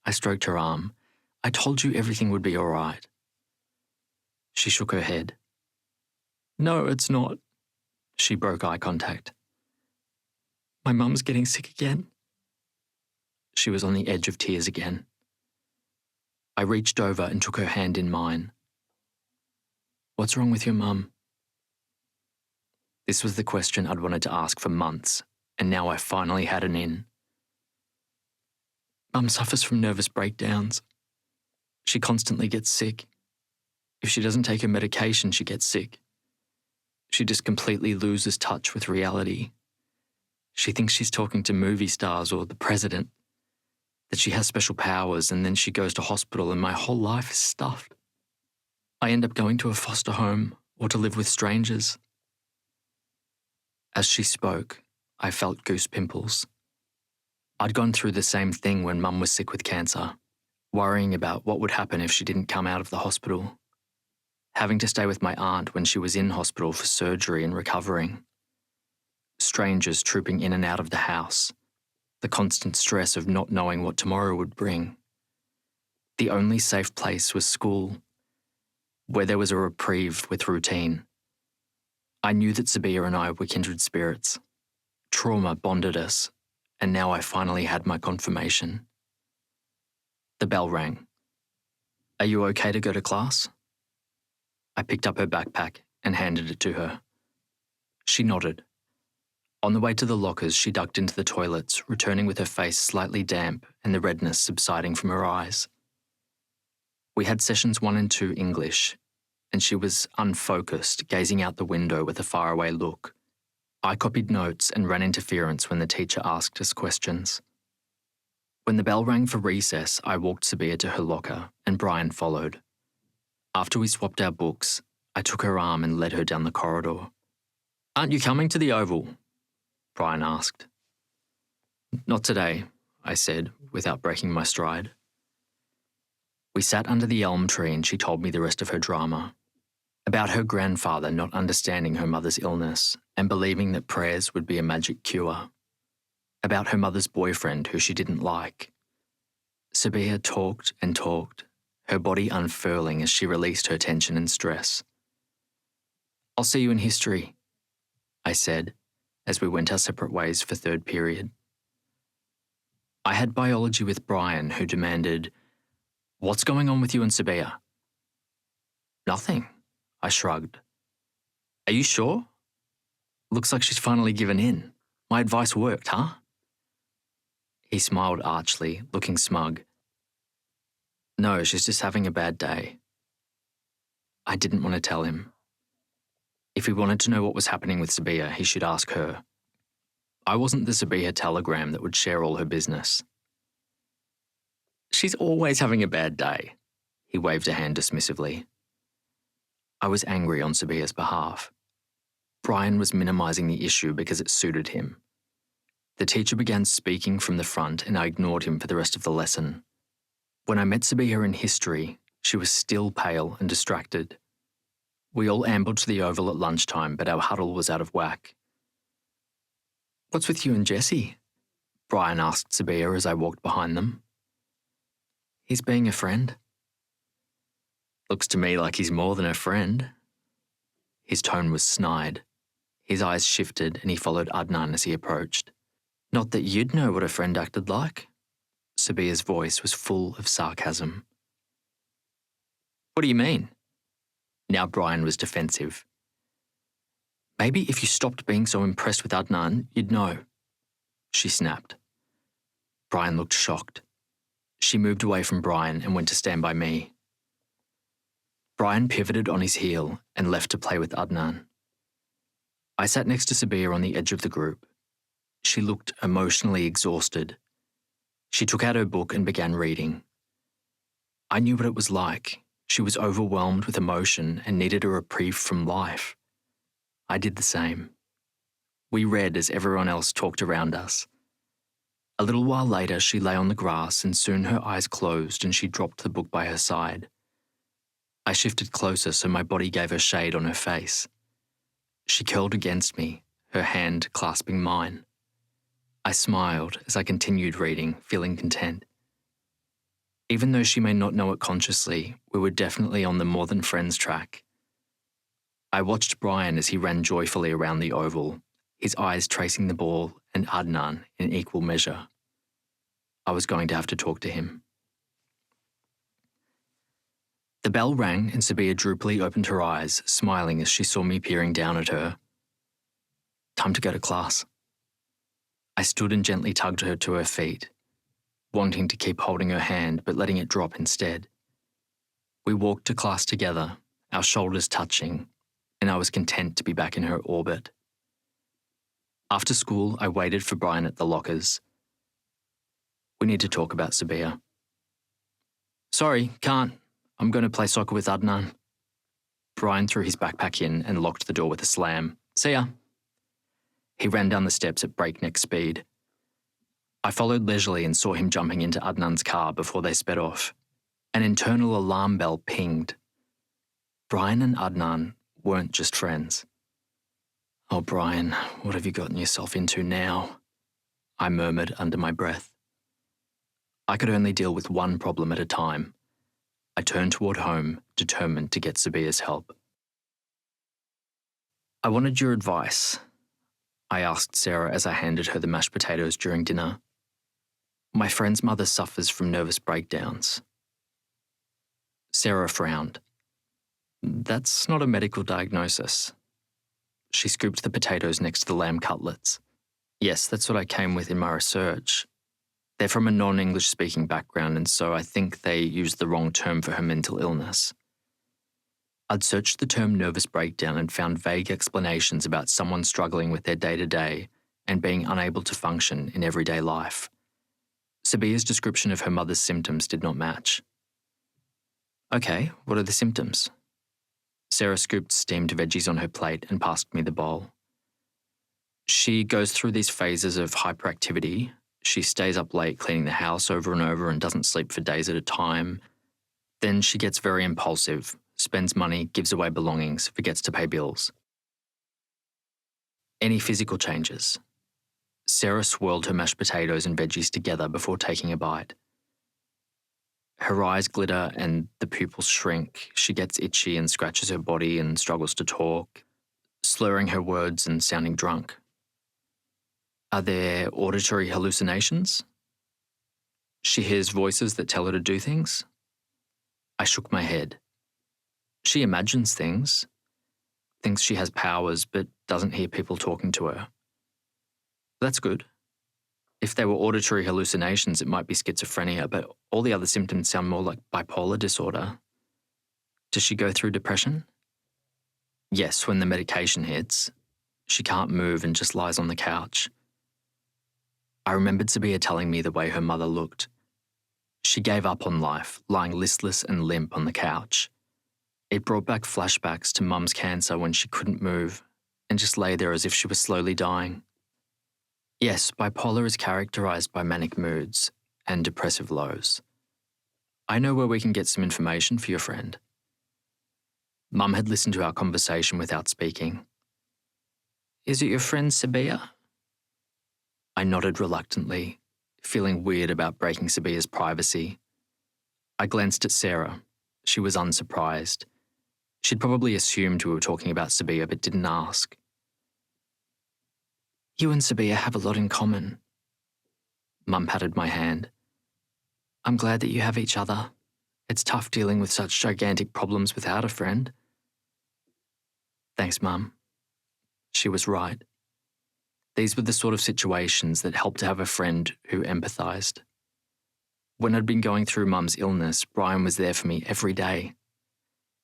I stroked her arm. I told you everything would be all right. She shook her head. No, it's not. She broke eye contact. My mum's getting sick again. She was on the edge of tears again. I reached over and took her hand in mine. What's wrong with your mum? This was the question I'd wanted to ask for months, and now I finally had an in. Mum suffers from nervous breakdowns. She constantly gets sick. If she doesn't take her medication, she gets sick. She just completely loses touch with reality. She thinks she's talking to movie stars or the president, that she has special powers, and then she goes to hospital and my whole life is stuffed. I end up going to a foster home or to live with strangers. As she spoke, I felt goose pimples. I'd gone through the same thing when Mum was sick with cancer, worrying about what would happen if she didn't come out of the hospital, having to stay with my aunt when she was in hospital for surgery and recovering, strangers trooping in and out of the house, the constant stress of not knowing what tomorrow would bring. The only safe place was school, where there was a reprieve with routine. I knew that Sabiha and I were kindred spirits. Trauma bonded us, and now I finally had my confirmation. The bell rang. Are you okay to go to class? I picked up her backpack and handed it to her. She nodded. On the way to the lockers, she ducked into the toilets, returning with her face slightly damp and the redness subsiding from her eyes. We had sessions 1 and 2 English, and she was unfocused, gazing out the window with a faraway look. I copied notes and ran interference when the teacher asked us questions. When the bell rang for recess, I walked Sabiha to her locker, and Brian followed. After we swapped our books, I took her arm and led her down the corridor. "Aren't you coming to the Oval?" Brian asked. "Not today," I said, without breaking my stride. We sat under the elm tree and she told me the rest of her drama. About her grandfather not understanding her mother's illness and believing that prayers would be a magic cure. About her mother's boyfriend who she didn't like. Sabiha talked and talked, her body unfurling as she released her tension and stress. "I'll see you in history," I said, as we went our separate ways for 3rd period. I had biology with Brian, who demanded, "What's going on with you and Sabiha?" "Nothing," I shrugged. "Are you sure? Looks like she's finally given in. My advice worked, huh?" He smiled archly, looking smug. "No, she's just having a bad day." I didn't want to tell him. If he wanted to know what was happening with Sabiha, he should ask her. I wasn't the Sabiha telegram that would share all her business. "She's always having a bad day," he waved a hand dismissively. I was angry on Sabiha's behalf. Brian was minimising the issue because it suited him. The teacher began speaking from the front and I ignored him for the rest of the lesson. When I met Sabiha in history, she was still pale and distracted. We all ambled to the Oval at lunchtime, but our huddle was out of whack. "What's with you and Jessie?" Brian asked Sabiha as I walked behind them. "He's being a friend." "Looks to me like he's more than a friend." His tone was snide. His eyes shifted and he followed Adnan as he approached. "Not that you'd know what a friend acted like." Sabiha's voice was full of sarcasm. "What do you mean?" Now Brian was defensive. "Maybe if you stopped being so impressed with Adnan, you'd know," she snapped. Brian looked shocked. She moved away from Brian and went to stand by me. Brian pivoted on his heel and left to play with Adnan. I sat next to Sabiha on the edge of the group. She looked emotionally exhausted. She took out her book and began reading. I knew what it was like. She was overwhelmed with emotion and needed a reprieve from life. I did the same. We read as everyone else talked around us. A little while later, she lay on the grass and soon her eyes closed and she dropped the book by her side. I shifted closer so my body gave her shade on her face. She curled against me, her hand clasping mine. I smiled as I continued reading, feeling content. Even though she may not know it consciously, we were definitely on the more than friends track. I watched Brian as he ran joyfully around the oval, his eyes tracing the ball and Adnan in equal measure. I was going to have to talk to him. The bell rang and Sabiha droopily opened her eyes, smiling as she saw me peering down at her. "Time to go to class." I stood and gently tugged her to her feet, wanting to keep holding her hand but letting it drop instead. We walked to class together, our shoulders touching, and I was content to be back in her orbit. After school, I waited for Brian at the lockers. "We need to talk about Sabiha." "Sorry, can't. I'm going to play soccer with Adnan." Brian threw his backpack in and locked the door with a slam. "See ya." He ran down the steps at breakneck speed. I followed leisurely and saw him jumping into Adnan's car before they sped off. An internal alarm bell pinged. Brian and Adnan weren't just friends. "Oh, Brian, what have you gotten yourself into now?" I murmured under my breath. I could only deal with one problem at a time. I turned toward home, determined to get Sabiha's help. "I wanted your advice," I asked Sarah as I handed her the mashed potatoes during dinner. "My friend's mother suffers from nervous breakdowns." Sarah frowned. "That's not a medical diagnosis." She scooped the potatoes next to the lamb cutlets. Yes, that's what I came with in my research. They're from a non-English speaking background, and so I think they used the wrong term for her mental illness. I'd searched the term nervous breakdown and found vague explanations about someone struggling with their day-to-day and being unable to function in everyday life. Sabiha's description of her mother's symptoms did not match. Okay, what are the symptoms? Sarah scooped steamed veggies on her plate and passed me the bowl. She goes through these phases of hyperactivity. She stays up late cleaning the house over and over and doesn't sleep for days at a time. Then she gets very impulsive, spends money, gives away belongings, forgets to pay bills. Any physical changes? Sarah swirled her mashed potatoes and veggies together before taking a bite. Her eyes glitter and the pupils shrink. She gets itchy and scratches her body and struggles to talk, slurring her words and sounding drunk. Are there auditory hallucinations? She hears voices that tell her to do things? I shook my head. She imagines things, thinks she has powers but doesn't hear people talking to her. That's good. If they were auditory hallucinations, it might be schizophrenia, but all the other symptoms sound more like bipolar disorder. Does she go through depression? Yes, when the medication hits. She can't move and just lies on the couch. I remembered Sabiha telling me the way her mother looked. She gave up on life, lying listless and limp on the couch. It brought back flashbacks to Mum's cancer when she couldn't move and just lay there as if she was slowly dying. Yes, bipolar is characterised by manic moods and depressive lows. I know where we can get some information for your friend. Mum had listened to our conversation without speaking. Is it your friend Sabiha? I nodded reluctantly, feeling weird about breaking Sabiha's privacy. I glanced at Sarah. She was unsurprised. She'd probably assumed we were talking about Sabiha but didn't ask. You and Sabiha have a lot in common. Mum patted my hand. I'm glad that you have each other. It's tough dealing with such gigantic problems without a friend. Thanks, Mum. She was right. These were the sort of situations that helped to have a friend who empathised. When I'd been going through Mum's illness, Brian was there for me every day.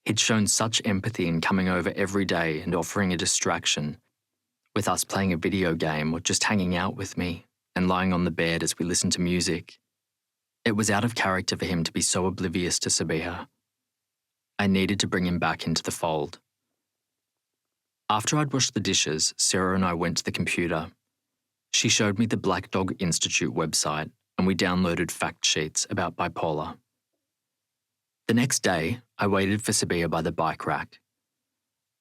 He'd shown such empathy in coming over every day and offering a distraction, with us playing a video game or just hanging out with me and lying on the bed as we listened to music. It was out of character for him to be so oblivious to Sabiha. I needed to bring him back into the fold. After I'd washed the dishes, Sarah and I went to the computer. She showed me the Black Dog Institute website and we downloaded fact sheets about bipolar. The next day, I waited for Sabiha by the bike rack.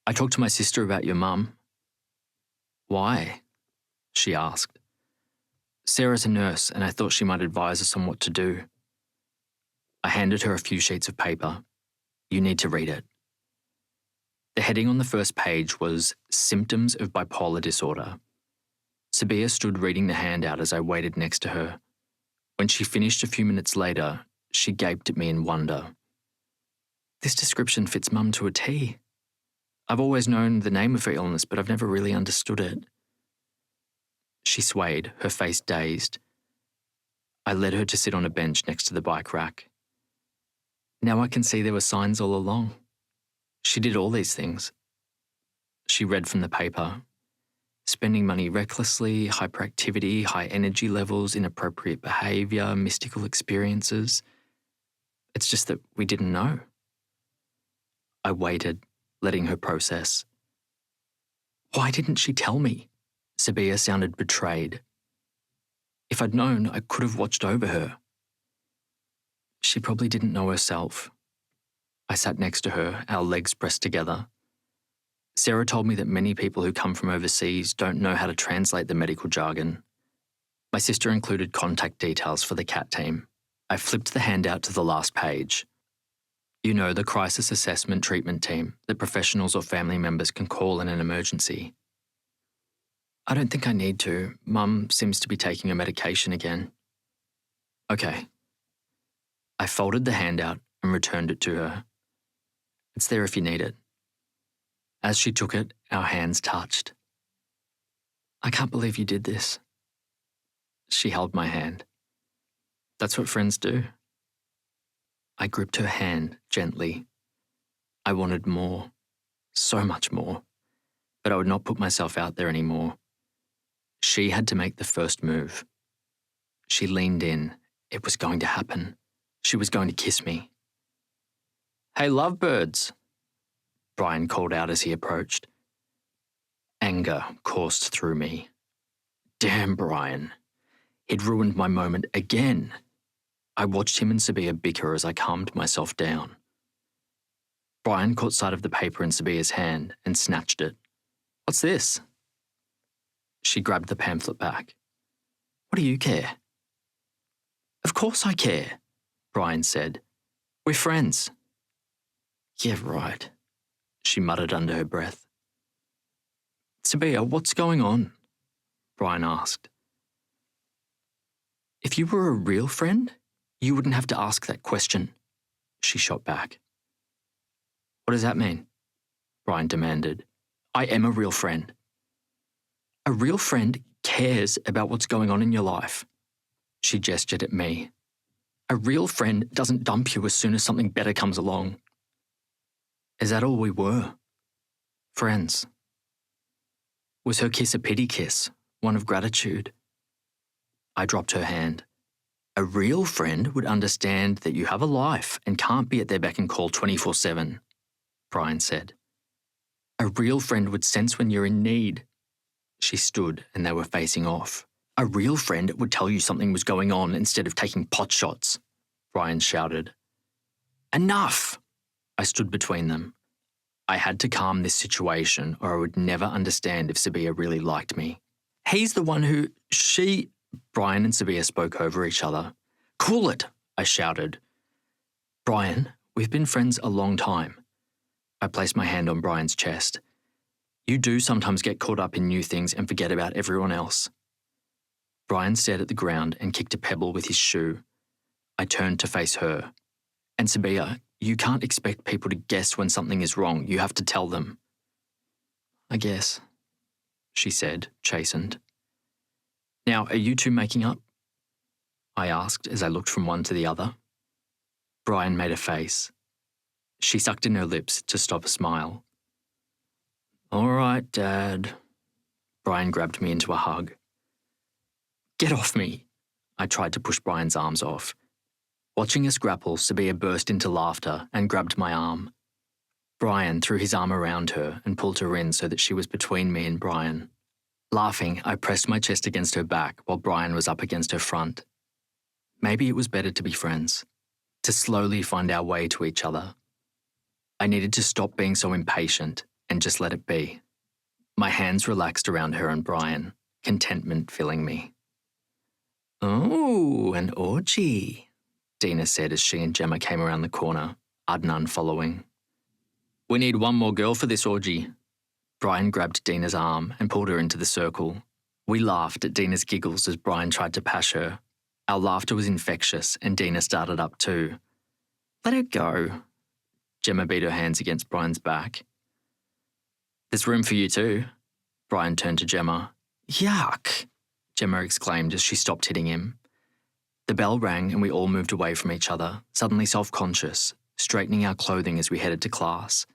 I talked to my sister about your mum. Why? She asked. Sarah's a nurse and I thought she might advise us on what to do. I handed her a few sheets of paper. You need to read it. The heading on the first page was Symptoms of Bipolar Disorder. Sabiha stood reading the handout as I waited next to her. When she finished a few minutes later, she gaped at me in wonder. This description fits Mum to a T. I've always known the name of her illness, but I've never really understood it. She swayed, her face dazed. I led her to sit on a bench next to the bike rack. Now I can see there were signs all along. She did all these things. She read from the paper. Spending money recklessly, hyperactivity, high energy levels, inappropriate behaviour, mystical experiences. It's just that we didn't know. I waited, letting her process. Why didn't she tell me? Sabiha sounded betrayed. If I'd known, I could have watched over her. She probably didn't know herself. I sat next to her, our legs pressed together. Sarah told me that many people who come from overseas don't know how to translate the medical jargon. My sister included contact details for the CAT team. I flipped the handout to the last page. You know, the crisis assessment treatment team that professionals or family members can call in an emergency. I don't think I need to. Mum seems to be taking her medication again. Okay. I folded the handout and returned it to her. It's there if you need it. As she took it, our hands touched. I can't believe you did this, She held my hand. That's what friends do. I gripped her hand gently. I wanted more, so much more, but I would not put myself out there anymore. She had to make the first move. She leaned in. It was going to happen. She was going to kiss me. "Hey, lovebirds," Brian called out as he approached. Anger coursed through me. Damn Brian. He'd ruined my moment again. I watched him and Sabiha bicker as I calmed myself down. Brian caught sight of the paper in Sabiha's hand and snatched it. "What's this?" She grabbed the pamphlet back. "What do you care?" "Of course I care," Brian said. "We're friends." "Yeah, right," she muttered under her breath. "Sabiha, what's going on?" Brian asked. "If you were a real friend, you wouldn't have to ask that question," she shot back. "What does that mean?" Brian demanded. "I am a real friend." "A real friend cares about what's going on in your life." She gestured at me. "A real friend doesn't dump you as soon as something better comes along." Is that all we were? Friends. Was her kiss a pity kiss, one of gratitude? I dropped her hand. A real friend would understand that you have a life and can't be at their beck and call 24/7, Brian said. A real friend would sense when you're in need. She stood and they were facing off. A real friend would tell you something was going on instead of taking pot shots, Brian shouted. Enough! I stood between them. I had to calm this situation or I would never understand if Sabiha really liked me. He's the one who... Brian and Sabiha spoke over each other. Cool it, I shouted. Brian, we've been friends a long time. I placed my hand on Brian's chest. You do sometimes get caught up in new things and forget about everyone else. Brian stared at the ground and kicked a pebble with his shoe. I turned to face her. And Sabiha, you can't expect people to guess when something is wrong. You have to tell them. I guess, she said, chastened. Now, are you two making up? I asked as I looked from one to the other. Brian made a face. She sucked in her lips to stop a smile. All right, Dad. Brian grabbed me into a hug. Get off me. I tried to push Brian's arms off. Watching us grapple, Sabiha burst into laughter and grabbed my arm. Brian threw his arm around her and pulled her in so that she was between me and Brian. Laughing, I pressed my chest against her back while Brian was up against her front. Maybe it was better to be friends, to slowly find our way to each other. I needed to stop being so impatient and just let it be. My hands relaxed around her and Brian, contentment filling me. Oh, an orgy, Dina said as she and Gemma came around the corner, Adnan following. We need one more girl for this orgy. Brian grabbed Dina's arm and pulled her into the circle. We laughed at Dina's giggles as Brian tried to pash her. Our laughter was infectious and Dina started up too. Let her go. Gemma beat her hands against Brian's back. There's room for you too. Brian turned to Gemma. Yuck, Gemma exclaimed as she stopped hitting him. The bell rang and we all moved away from each other, suddenly self-conscious, straightening our clothing as we headed to class.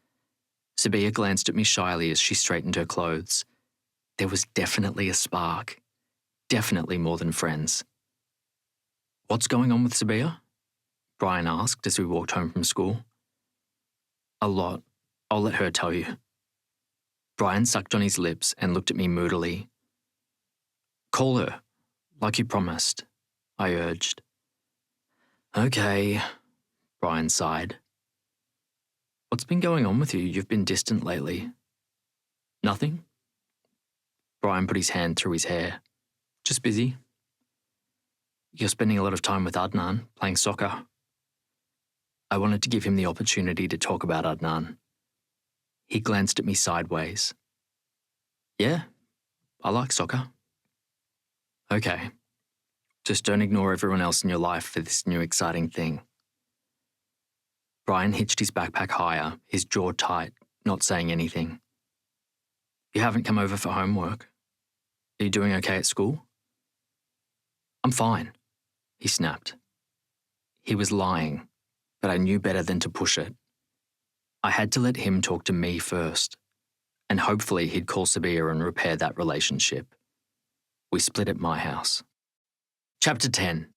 Sabiha glanced at me shyly as she straightened her clothes. There was definitely a spark. Definitely more than friends. What's going on with Sabiha? Brian asked as we walked home from school. A lot. I'll let her tell you. Brian sucked on his lips and looked at me moodily. Call her, like you promised, I urged. Okay, Brian sighed. What's been going on with you? You've been distant lately. Nothing? Brian put his hand through his hair. Just busy. You're spending a lot of time with Adnan, playing soccer. I wanted to give him the opportunity to talk about Adnan. He glanced at me sideways. Yeah, I like soccer. Okay. Just don't ignore everyone else in your life for this new exciting thing. Brian hitched his backpack higher, his jaw tight, not saying anything. You haven't come over for homework. Are you doing okay at school? I'm fine, he snapped. He was lying, but I knew better than to push it. I had to let him talk to me first, and hopefully he'd call Sabiha and repair that relationship. We split at my house. Chapter 10.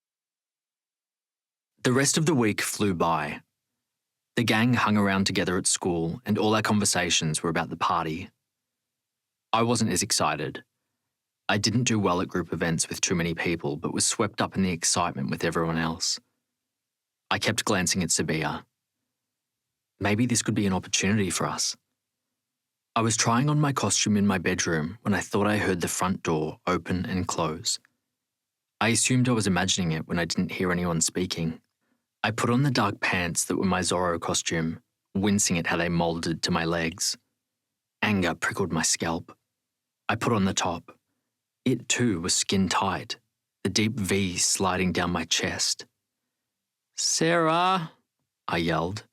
The rest of the week flew by. The gang hung around together at school, and all our conversations were about the party. I wasn't as excited. I didn't do well at group events with too many people, but was swept up in the excitement with everyone else. I kept glancing at Sabiha. Maybe this could be an opportunity for us. I was trying on my costume in my bedroom when I thought I heard the front door open and close. I assumed I was imagining it when I didn't hear anyone speaking. I put on the dark pants that were my Zorro costume, wincing at how they molded to my legs. Anger prickled my scalp. I put on the top. It too was skin tight, the deep V sliding down my chest. "Sarah," I yelled.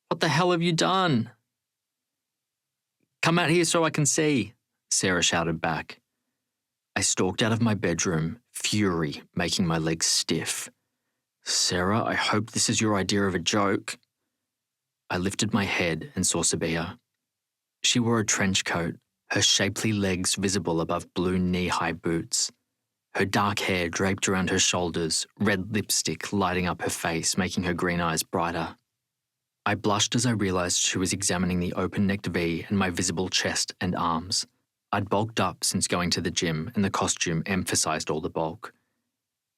"What the hell have you done?" "Come out here so I can see," Sarah shouted back. I stalked out of my bedroom, fury making my legs stiff. "Sarah, I hope this is your idea of a joke." I lifted my head and saw Sabiha. She wore a trench coat, her shapely legs visible above blue knee-high boots. Her dark hair draped around her shoulders, red lipstick lighting up her face, making her green eyes brighter. I blushed as I realised she was examining the open-necked V and my visible chest and arms. I'd bulked up since going to the gym, and the costume emphasised all the bulk.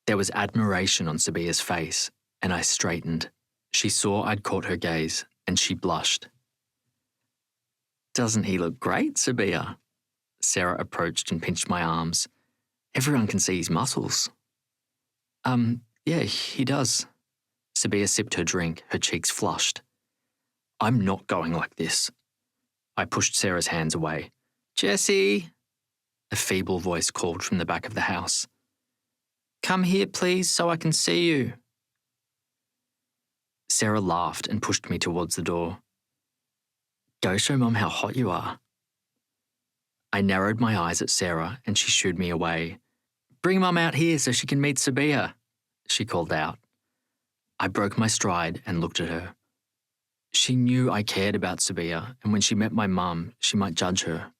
There was admiration on Sabiha's face, and I straightened. She saw I'd caught her gaze, and she blushed. "Doesn't he look great, Sabiha?" Sarah approached and pinched my arms. "Everyone can see his muscles." Yeah, he does." Sabiha sipped her drink, her cheeks flushed. "I'm not going like this." I pushed Sarah's hands away. "Jessie," a feeble voice called from the back of the house. "Come here, please, so I can see you." Sarah laughed and pushed me towards the door. "Go show Mum how hot you are." I narrowed my eyes at Sarah and she shooed me away. "Bring Mum out here so she can meet Sabiha," she called out. I broke my stride and looked at her. She knew I cared about Sabiha, and when she met my mum, she might judge her.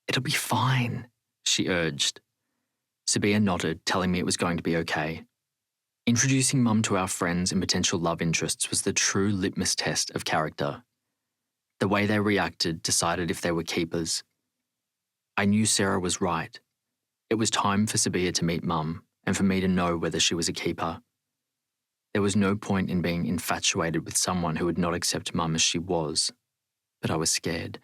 "It'll be fine," she urged. Sabiha nodded, telling me it was going to be okay. Introducing Mum to our friends and potential love interests was the true litmus test of character. The way they reacted decided if they were keepers. I knew Sarah was right. It was time for Sabiha to meet Mum, and for me to know whether she was a keeper. There was no point in being infatuated with someone who would not accept Mum as she was, but I was scared.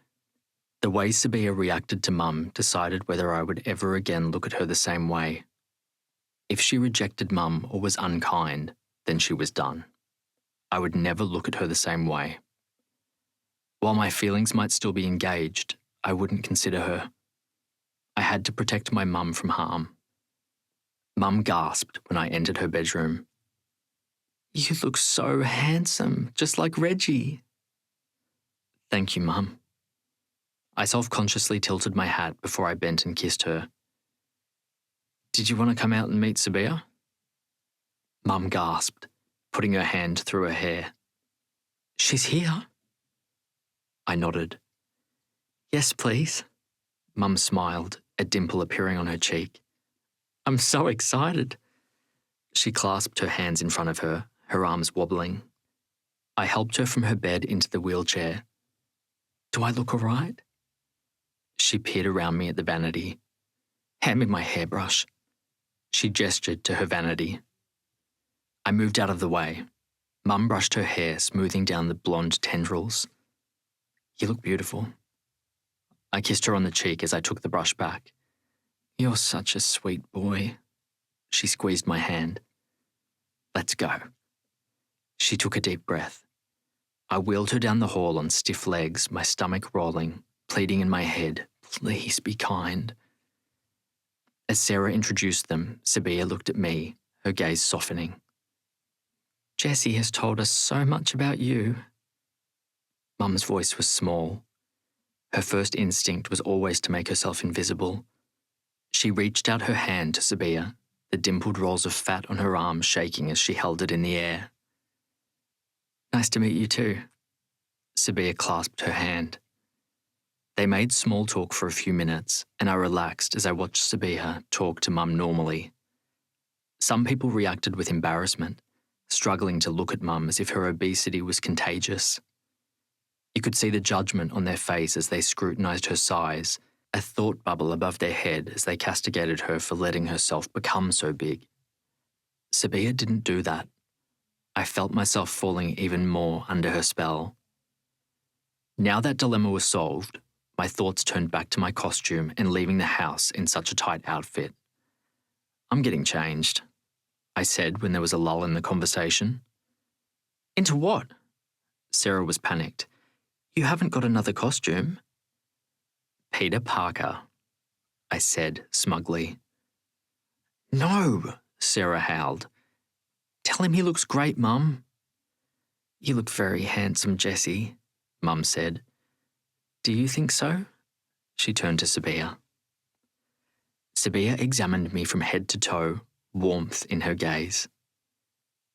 The way Sabiha reacted to Mum decided whether I would ever again look at her the same way. If she rejected Mum or was unkind, then she was done. I would never look at her the same way. While my feelings might still be engaged, I wouldn't consider her. I had to protect my mum from harm. Mum gasped when I entered her bedroom. "You look so handsome, just like Reggie." "Thank you, Mum." I self-consciously tilted my hat before I bent and kissed her. "Did you want to come out and meet Sabiha?" Mum gasped, putting her hand through her hair. "She's here?" I nodded. "Yes, please." Mum smiled, a dimple appearing on her cheek. "I'm so excited." She clasped her hands in front of her, her arms wobbling. I helped her from her bed into the wheelchair. "Do I look all right?" She peered around me at the vanity. "Hand me my hairbrush." She gestured to her vanity. I moved out of the way. Mum brushed her hair, smoothing down the blonde tendrils. "You look beautiful." I kissed her on the cheek as I took the brush back. "You're such a sweet boy." She squeezed my hand. "Let's go." She took a deep breath. I wheeled her down the hall on stiff legs, my stomach rolling, pleading in my head, "Please be kind." As Sarah introduced them, Sabiha looked at me, her gaze softening. "Jessie has told us so much about you." Mum's voice was small. Her first instinct was always to make herself invisible. She reached out her hand to Sabiha, the dimpled rolls of fat on her arm shaking as she held it in the air. Nice to meet you too. Sabiha clasped her hand. They made small talk for a few minutes, and I relaxed as I watched Sabiha talk to Mum normally. Some people reacted with embarrassment, struggling to look at Mum as if her obesity was contagious. You could see the judgment on their face as they scrutinised her size, a thought bubble above their head as they castigated her for letting herself become so big. Sabiha didn't do that. I felt myself falling even more under her spell. Now that dilemma was solved, my thoughts turned back to my costume and leaving the house in such a tight outfit. I'm getting changed, I said when there was a lull in the conversation. Into what? Sarah was panicked. You haven't got another costume? Peter Parker, I said smugly. No, Sarah howled. Tell him he looks great, Mum. You look very handsome, Jessie, Mum said. Do you think so? She turned to Sabiha. Sabiha examined me from head to toe, warmth in her gaze.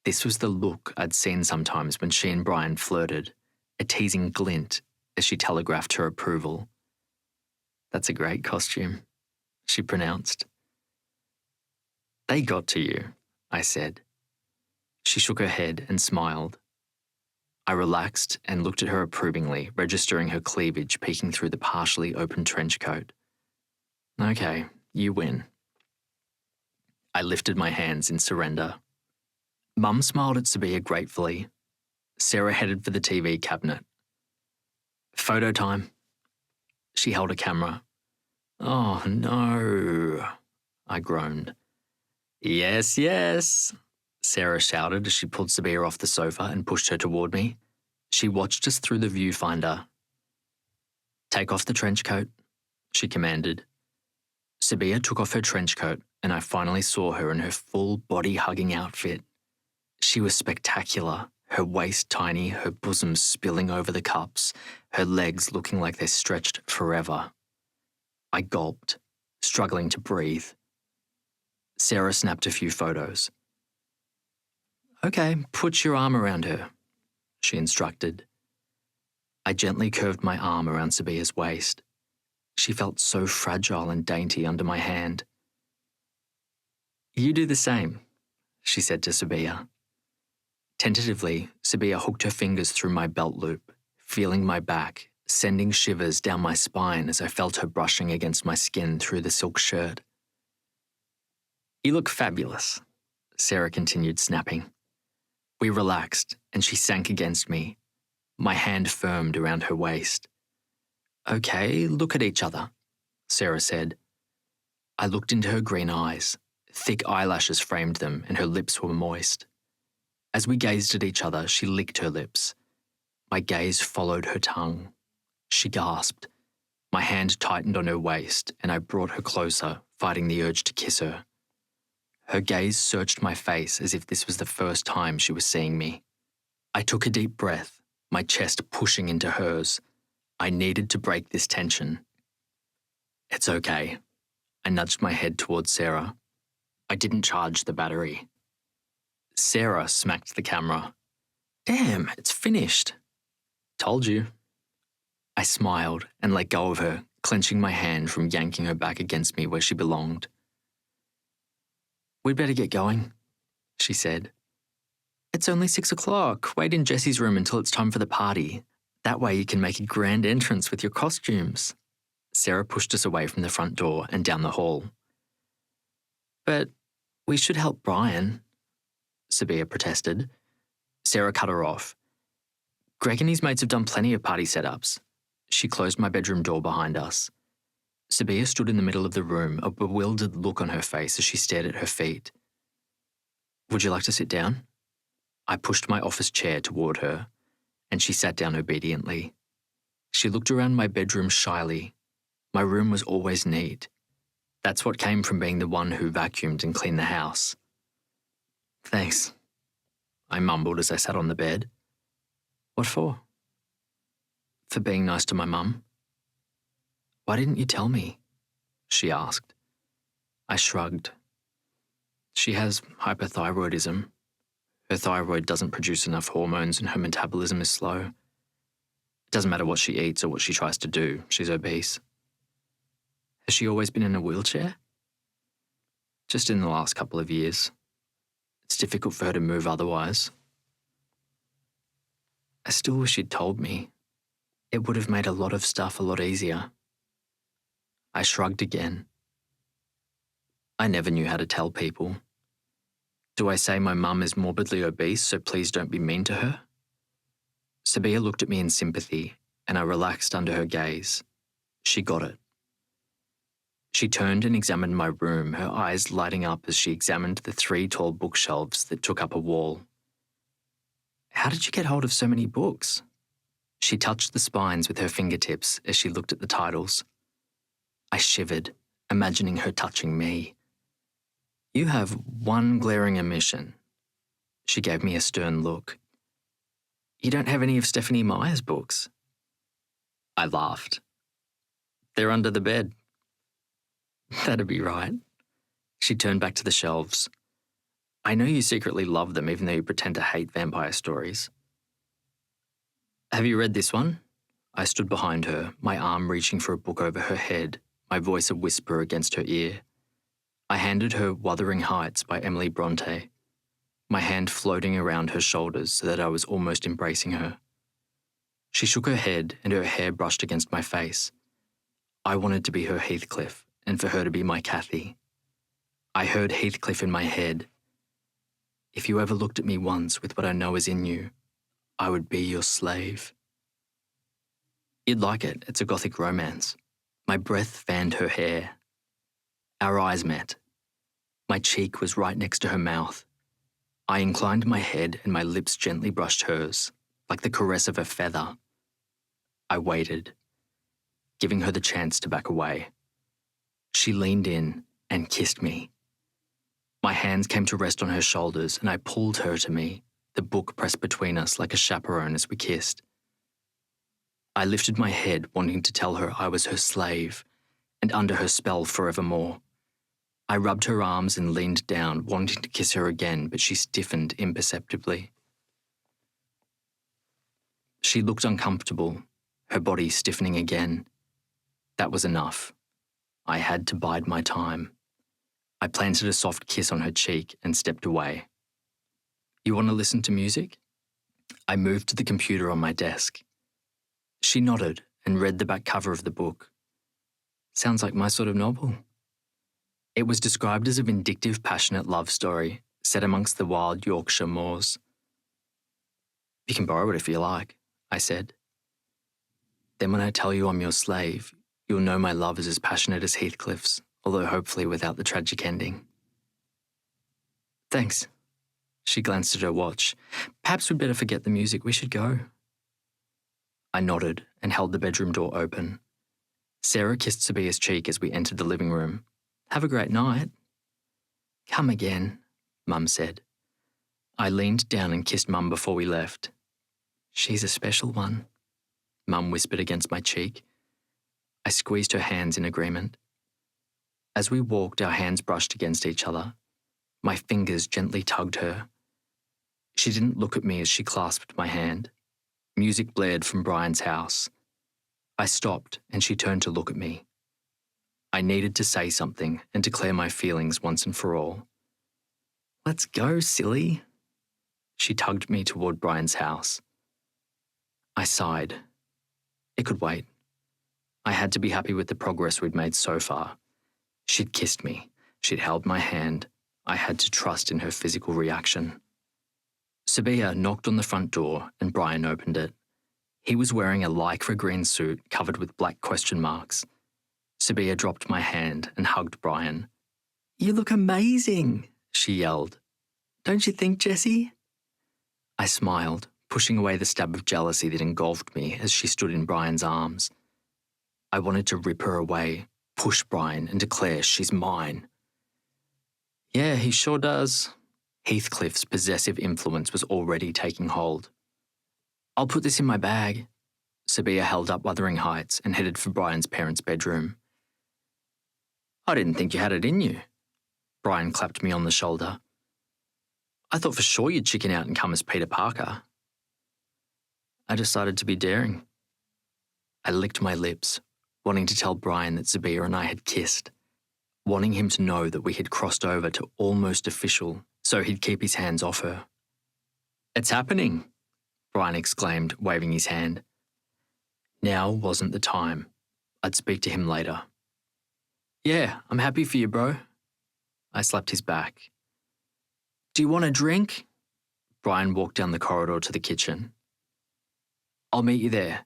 This was the look I'd seen sometimes when she and Brian flirted, a teasing glint as she telegraphed her approval. That's a great costume, she pronounced. They got to you, I said. She shook her head and smiled. I relaxed and looked at her approvingly, registering her cleavage peeking through the partially open trench coat. Okay, you win. I lifted my hands in surrender. Mum smiled at Sabiha gratefully. Sarah headed for the TV cabinet. Photo time. She held a camera. Oh no, I groaned. Yes, yes, Sarah shouted as she pulled Sabiha off the sofa and pushed her toward me. She watched us through the viewfinder. Take off the trench coat, she commanded. Sabiha took off her trench coat and I finally saw her in her full body-hugging outfit. She was spectacular, her waist tiny, her bosom spilling over the cups, her legs looking like they stretched forever. I gulped, struggling to breathe. Sarah snapped a few photos. Okay, put your arm around her, she instructed. I gently curved my arm around Sabiha's waist. She felt so fragile and dainty under my hand. You do the same, she said to Sabiha. Tentatively, Sabiha hooked her fingers through my belt loop, feeling my back, sending shivers down my spine as I felt her brushing against my skin through the silk shirt. You look fabulous, Sarah continued snapping. We relaxed, and she sank against me. My hand firmed around her waist. Okay, look at each other, Sarah said. I looked into her green eyes. Thick eyelashes framed them, and her lips were moist. As we gazed at each other, she licked her lips. My gaze followed her tongue. She gasped. My hand tightened on her waist, and I brought her closer, fighting the urge to kiss her. Her gaze searched my face as if this was the first time she was seeing me. I took a deep breath, my chest pushing into hers. I needed to break this tension. It's okay. I nudged my head towards Sarah. I didn't charge the battery. Sarah smacked the camera. Damn, it's finished. Told you. I smiled and let go of her, clenching my hand from yanking her back against me where she belonged. We'd better get going, she said. It's only 6 o'clock. Wait in Jessie's room until it's time for the party. That way you can make a grand entrance with your costumes. Sarah pushed us away from the front door and down the hall. But we should help Brian, Sabiha protested. Sarah cut her off. Greg and his mates have done plenty of party setups. She closed my bedroom door behind us. Sabiha stood in the middle of the room, a bewildered look on her face as she stared at her feet. Would you like to sit down? I pushed my office chair toward her, and she sat down obediently. She looked around my bedroom shyly. My room was always neat. That's what came from being the one who vacuumed and cleaned the house. Thanks, I mumbled as I sat on the bed. What for? For being nice to my mum. Why didn't you tell me? She asked. I shrugged. She has hypothyroidism. Her thyroid doesn't produce enough hormones and her metabolism is slow. It doesn't matter what she eats or what she tries to do, she's obese. Has she always been in a wheelchair? Just in the last couple of years. It's difficult for her to move otherwise. I still wish she'd told me. It would have made a lot of stuff a lot easier. I shrugged again. I never knew how to tell people. Do I say my mum is morbidly obese, so please don't be mean to her? Sabiha looked at me in sympathy, and I relaxed under her gaze. She got it. She turned and examined my room, her eyes lighting up as she examined the 3 tall bookshelves that took up a wall. How did you get hold of so many books? She touched the spines with her fingertips as she looked at the titles. I shivered, imagining her touching me. You have one glaring omission. She gave me a stern look. You don't have any of Stephanie Meyer's books. I laughed. They're under the bed. That'd be right. She turned back to the shelves. I know you secretly love them even though you pretend to hate vampire stories. Have you read this one? I stood behind her, my arm reaching for a book over her head, my voice a whisper against her ear. I handed her Wuthering Heights by Emily Bronte, my hand floating around her shoulders so that I was almost embracing her. She shook her head and her hair brushed against my face. I wanted to be her Heathcliff and for her to be my Kathy. I heard Heathcliff in my head. If you ever looked at me once with what I know is in you, I would be your slave. You'd like it. It's a gothic romance. My breath fanned her hair. Our eyes met. My cheek was right next to her mouth. I inclined my head and my lips gently brushed hers, like the caress of a feather. I waited, giving her the chance to back away. She leaned in and kissed me. My hands came to rest on her shoulders and I pulled her to me, the book pressed between us like a chaperone as we kissed. I lifted my head, wanting to tell her I was her slave and under her spell forevermore. I rubbed her arms and leaned down, wanting to kiss her again, but she stiffened imperceptibly. She looked uncomfortable, her body stiffening again. That was enough. I had to bide my time. I planted a soft kiss on her cheek and stepped away. You want to listen to music? I moved to the computer on my desk. She nodded and read the back cover of the book. Sounds like my sort of novel. It was described as a vindictive, passionate love story set amongst the wild Yorkshire moors. You can borrow it if you like, I said. Then when I tell you I'm your slave, you'll know my love is as passionate as Heathcliff's, although hopefully without the tragic ending. Thanks. She glanced at her watch. Perhaps we'd better forget the music. We should go. I nodded and held the bedroom door open. Sarah kissed Sabiha's cheek as we entered the living room. Have a great night. Come again, Mum said. I leaned down and kissed Mum before we left. She's a special one, Mum whispered against my cheek. I squeezed her hands in agreement. As we walked, our hands brushed against each other. My fingers gently tugged her. She didn't look at me as she clasped my hand. Music blared from Brian's house. I stopped and she turned to look at me. I needed to say something and declare my feelings once and for all. Let's go, silly. She tugged me toward Brian's house. I sighed. It could wait. I had to be happy with the progress we'd made so far. She'd kissed me. She'd held my hand. I had to trust in her physical reaction. Sabiha knocked on the front door and Brian opened it. He was wearing a lycra green suit covered with black question marks. Sabiha dropped my hand and hugged Brian. You look amazing, she yelled. Don't you think, Jessie? I smiled, pushing away the stab of jealousy that engulfed me as she stood in Brian's arms. I wanted to rip her away, push Brian and declare she's mine. Yeah, he sure does. Heathcliff's possessive influence was already taking hold. I'll put this in my bag. Sabiha held up Wuthering Heights and headed for Brian's parents' bedroom. I didn't think you had it in you, Brian clapped me on the shoulder. I thought for sure you'd chicken out and come as Peter Parker. I decided to be daring. I licked my lips, wanting to tell Brian that Sabiha and I had kissed, wanting him to know that we had crossed over to almost official so he'd keep his hands off her. "It's happening," Brian exclaimed, waving his hand. Now wasn't the time. I'd speak to him later. "Yeah, I'm happy for you, bro." I slapped his back. "Do you want a drink?" Brian walked down the corridor to the kitchen. "I'll meet you there."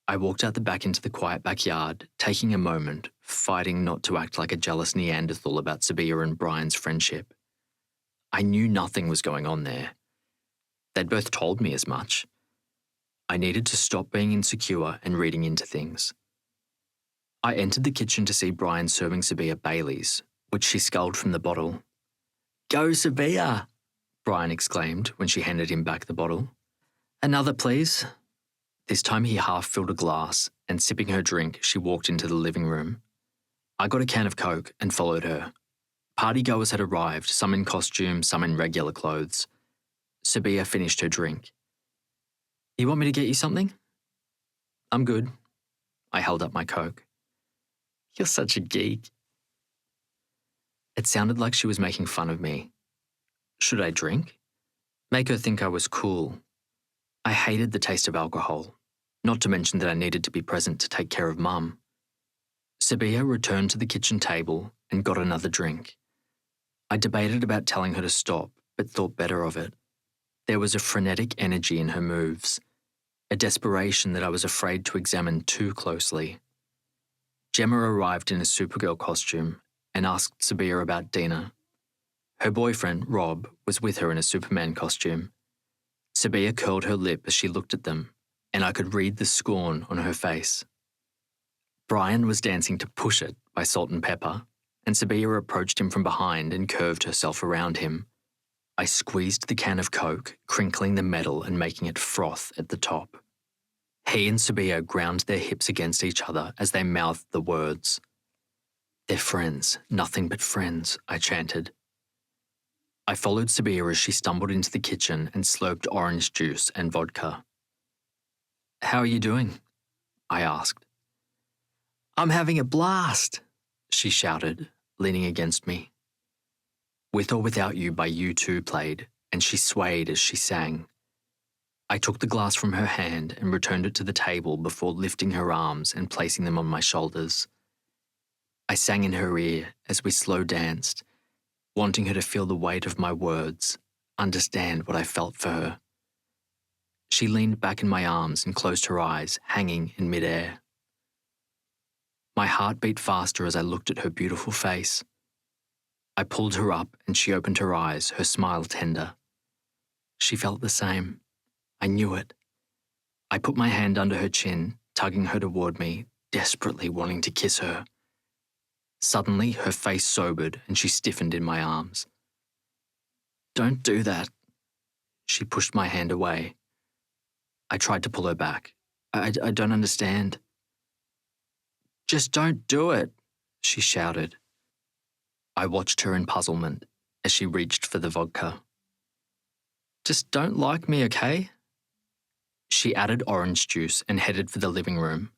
I walked out the back into the quiet backyard, taking a moment, fighting not to act like a jealous Neanderthal about Sabiha and Brian's friendship. I knew nothing was going on there. They'd both told me as much. I needed to stop being insecure and reading into things. I entered the kitchen to see Brian serving Sabiha Baileys, which she sculled from the bottle. "Go, Sabiha!" Brian exclaimed when she handed him back the bottle. "Another, please." This time he half filled a glass, and sipping her drink, she walked into the living room. I got a can of Coke and followed her. Partygoers had arrived, some in costume, some in regular clothes. Sabiha finished her drink. "You want me to get you something?" "I'm good." I held up my Coke. "You're such a geek." It sounded like she was making fun of me. Should I drink? Make her think I was cool. I hated the taste of alcohol, not to mention that I needed to be present to take care of Mum. Sabiha returned to the kitchen table and got another drink. I debated about telling her to stop, but thought better of it. There was a frenetic energy in her moves, a desperation that I was afraid to examine too closely. Gemma arrived in a Supergirl costume and asked Sabiha about Dina. Her boyfriend, Rob, was with her in a Superman costume. Sabiha curled her lip as she looked at them, and I could read the scorn on her face. Brian was dancing to Push It by Salt and Pepper, and Sabiha approached him from behind and curved herself around him. I squeezed the can of Coke, crinkling the metal and making it froth at the top. He and Sabiha ground their hips against each other as they mouthed the words. "They're friends, nothing but friends," I chanted. I followed Sabiha as she stumbled into the kitchen and slurped orange juice and vodka. "How are you doing?" I asked. "I'm having a blast," she shouted, leaning against me. With or Without You by U2 played, and she swayed as she sang. I took the glass from her hand and returned it to the table before lifting her arms and placing them on my shoulders. I sang in her ear as we slow danced, wanting her to feel the weight of my words, understand what I felt for her. She leaned back in my arms and closed her eyes, hanging in midair. My heart beat faster as I looked at her beautiful face. I pulled her up and she opened her eyes, her smile tender. She felt the same. I knew it. I put my hand under her chin, tugging her toward me, desperately wanting to kiss her. Suddenly, her face sobered and she stiffened in my arms. "Don't do that." She pushed my hand away. I tried to pull her back. I don't understand." "Just don't do it," she shouted. I watched her in puzzlement as she reached for the vodka. "Just don't like me, okay?" She added orange juice and headed for the living room.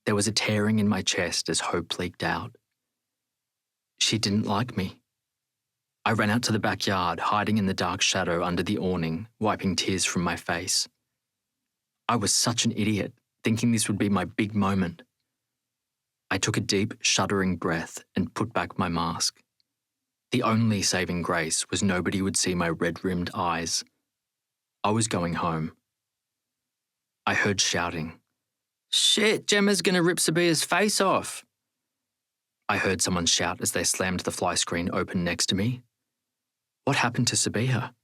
There was a tearing in my chest as hope leaked out. She didn't like me. I ran out to the backyard, hiding in the dark shadow under the awning, wiping tears from my face. I was such an idiot, thinking this would be my big moment. I took a deep, shuddering breath and put back my mask. The only saving grace was nobody would see my red-rimmed eyes. I was going home. I heard shouting. "Shit, Gemma's gonna rip Sabiha's face off!" I heard someone shout as they slammed the fly screen open next to me. What happened to Sabiha?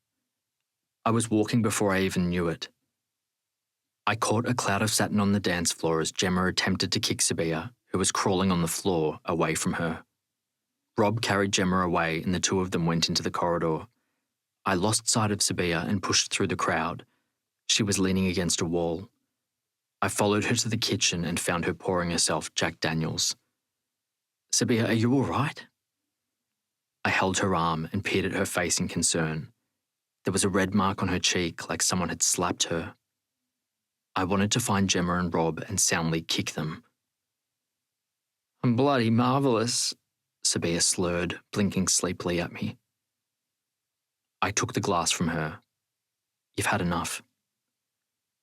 I was walking before I even knew it. I caught a cloud of satin on the dance floor as Gemma attempted to kick Sabiha, who was crawling on the floor, away from her. Rob carried Gemma away and the two of them went into the corridor. I lost sight of Sabiha and pushed through the crowd. She was leaning against a wall. I followed her to the kitchen and found her pouring herself Jack Daniels. "Sabiha, are you all right?" I held her arm and peered at her face in concern. There was a red mark on her cheek like someone had slapped her. I wanted to find Gemma and Rob and soundly kick them. "I'm bloody marvellous," Sabiha slurred, blinking sleepily at me. I took the glass from her. "You've had enough."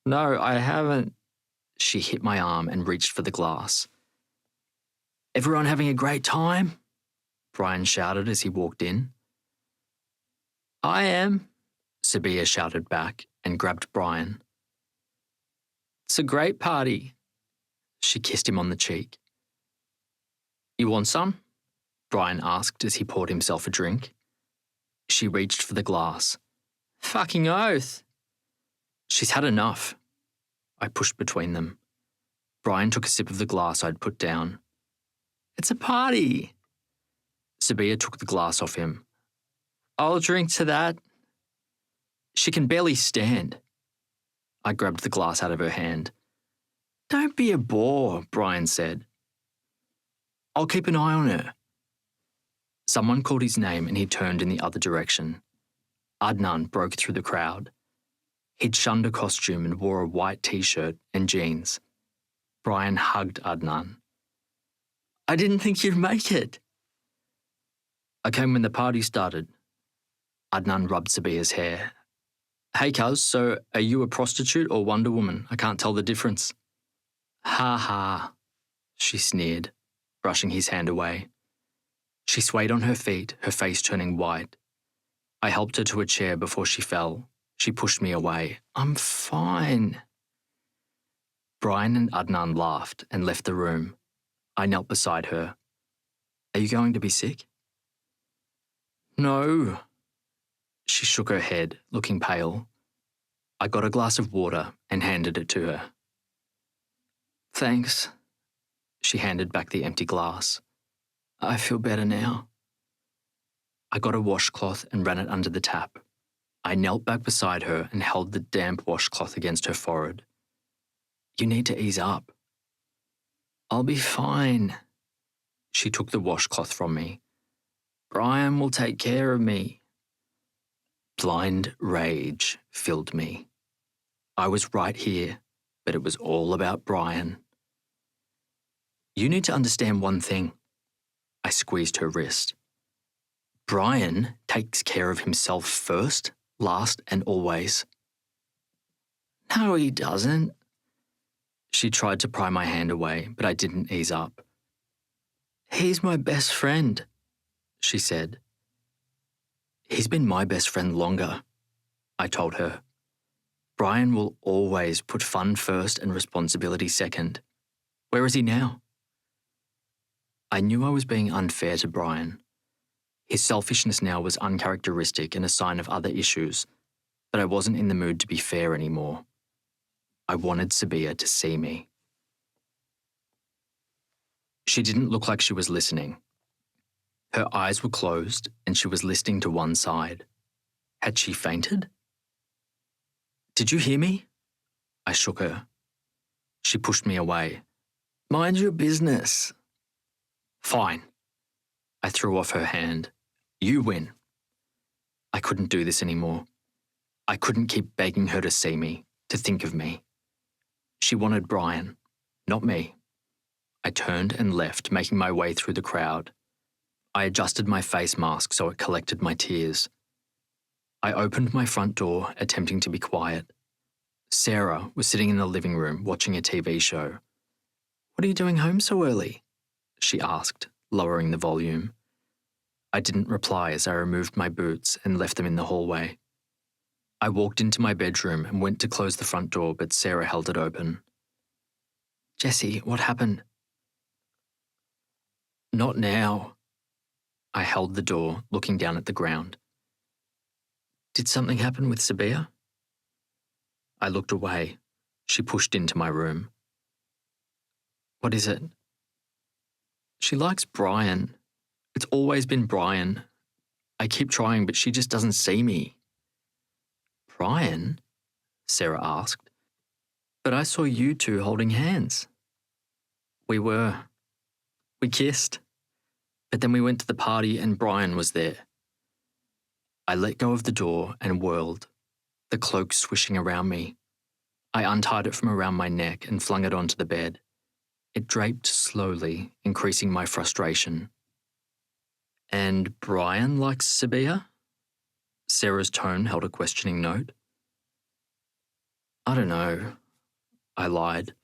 "No, I haven't." She hit my arm and reached for the glass. "Everyone having a great time?" Brian shouted as he walked in. "I am," Sabiha shouted back and grabbed Brian. "It's a great party." She kissed him on the cheek. "You want some?" Brian asked as he poured himself a drink. She reached for the glass. "Fucking oath." "She's had enough." I pushed between them. Brian took a sip of the glass I'd put down. "It's a party." Sabiha took the glass off him. "I'll drink to that." She can barely stand. I grabbed the glass out of her hand. "Don't be a bore," Brian said. "I'll keep an eye on her." Someone called his name and he turned in the other direction. Adnan broke through the crowd. He'd shunned a costume and wore a white t-shirt and jeans. Brian hugged Adnan. "I didn't think you'd make it." "I came when the party started." Adnan rubbed Sabiha's hair. "Hey cuz, so are you a prostitute or Wonder Woman? I can't tell the difference." "Ha ha," she sneered, brushing his hand away. She swayed on her feet, her face turning white. I helped her to a chair before she fell. She pushed me away. "I'm fine." Brian and Adnan laughed and left the room. I knelt beside her. "Are you going to be sick?" "No." She shook her head, looking pale. I got a glass of water and handed it to her. "Thanks." She handed back the empty glass. "I feel better now." I got a washcloth and ran it under the tap. I knelt back beside her and held the damp washcloth against her forehead. "You need to ease up." "I'll be fine." She took the washcloth from me. "Brian will take care of me." Blind rage filled me. I was right here, but it was all about Brian. "You need to understand one thing." I squeezed her wrist. "Brian takes care of himself first, last, and always." "No, he doesn't." She tried to pry my hand away, but I didn't ease up. "He's my best friend," she said. "He's been my best friend longer," I told her. "Brian will always put fun first and responsibility second. Where is he now?" I knew I was being unfair to Brian. His selfishness now was uncharacteristic and a sign of other issues, but I wasn't in the mood to be fair anymore. I wanted Sabiha to see me. She didn't look like she was listening. Her eyes were closed and she was listening to one side. Had she fainted? "Did you hear me?" I shook her. She pushed me away. "Mind your business." "Fine." I threw off her hand. "You win." I couldn't do this anymore. I couldn't keep begging her to see me, to think of me. She wanted Brian, not me. I turned and left, making my way through the crowd. I adjusted my face mask so it collected my tears. I opened my front door, attempting to be quiet. Sarah was sitting in the living room watching a TV show. "What are you doing home so early?" she asked, lowering the volume. I didn't reply as I removed my boots and left them in the hallway. I walked into my bedroom and went to close the front door, but Sarah held it open. "Jessie, what happened?" "Not now." I held the door, looking down at the ground. "Did something happen with Sabiha?" I looked away. She pushed into my room. "What is it?" "She likes Brian. It's always been Brian. I keep trying, but she just doesn't see me." "Brian?" Sarah asked. "But I saw you two holding hands." We kissed. But then we went to the party and Brian was there. I let go of the door and whirled, the cloak swishing around me. I untied it from around my neck and flung it onto the bed. It draped slowly, increasing my frustration. And Brian likes Sabiha? Sarah's tone held a questioning note. I don't know, I lied.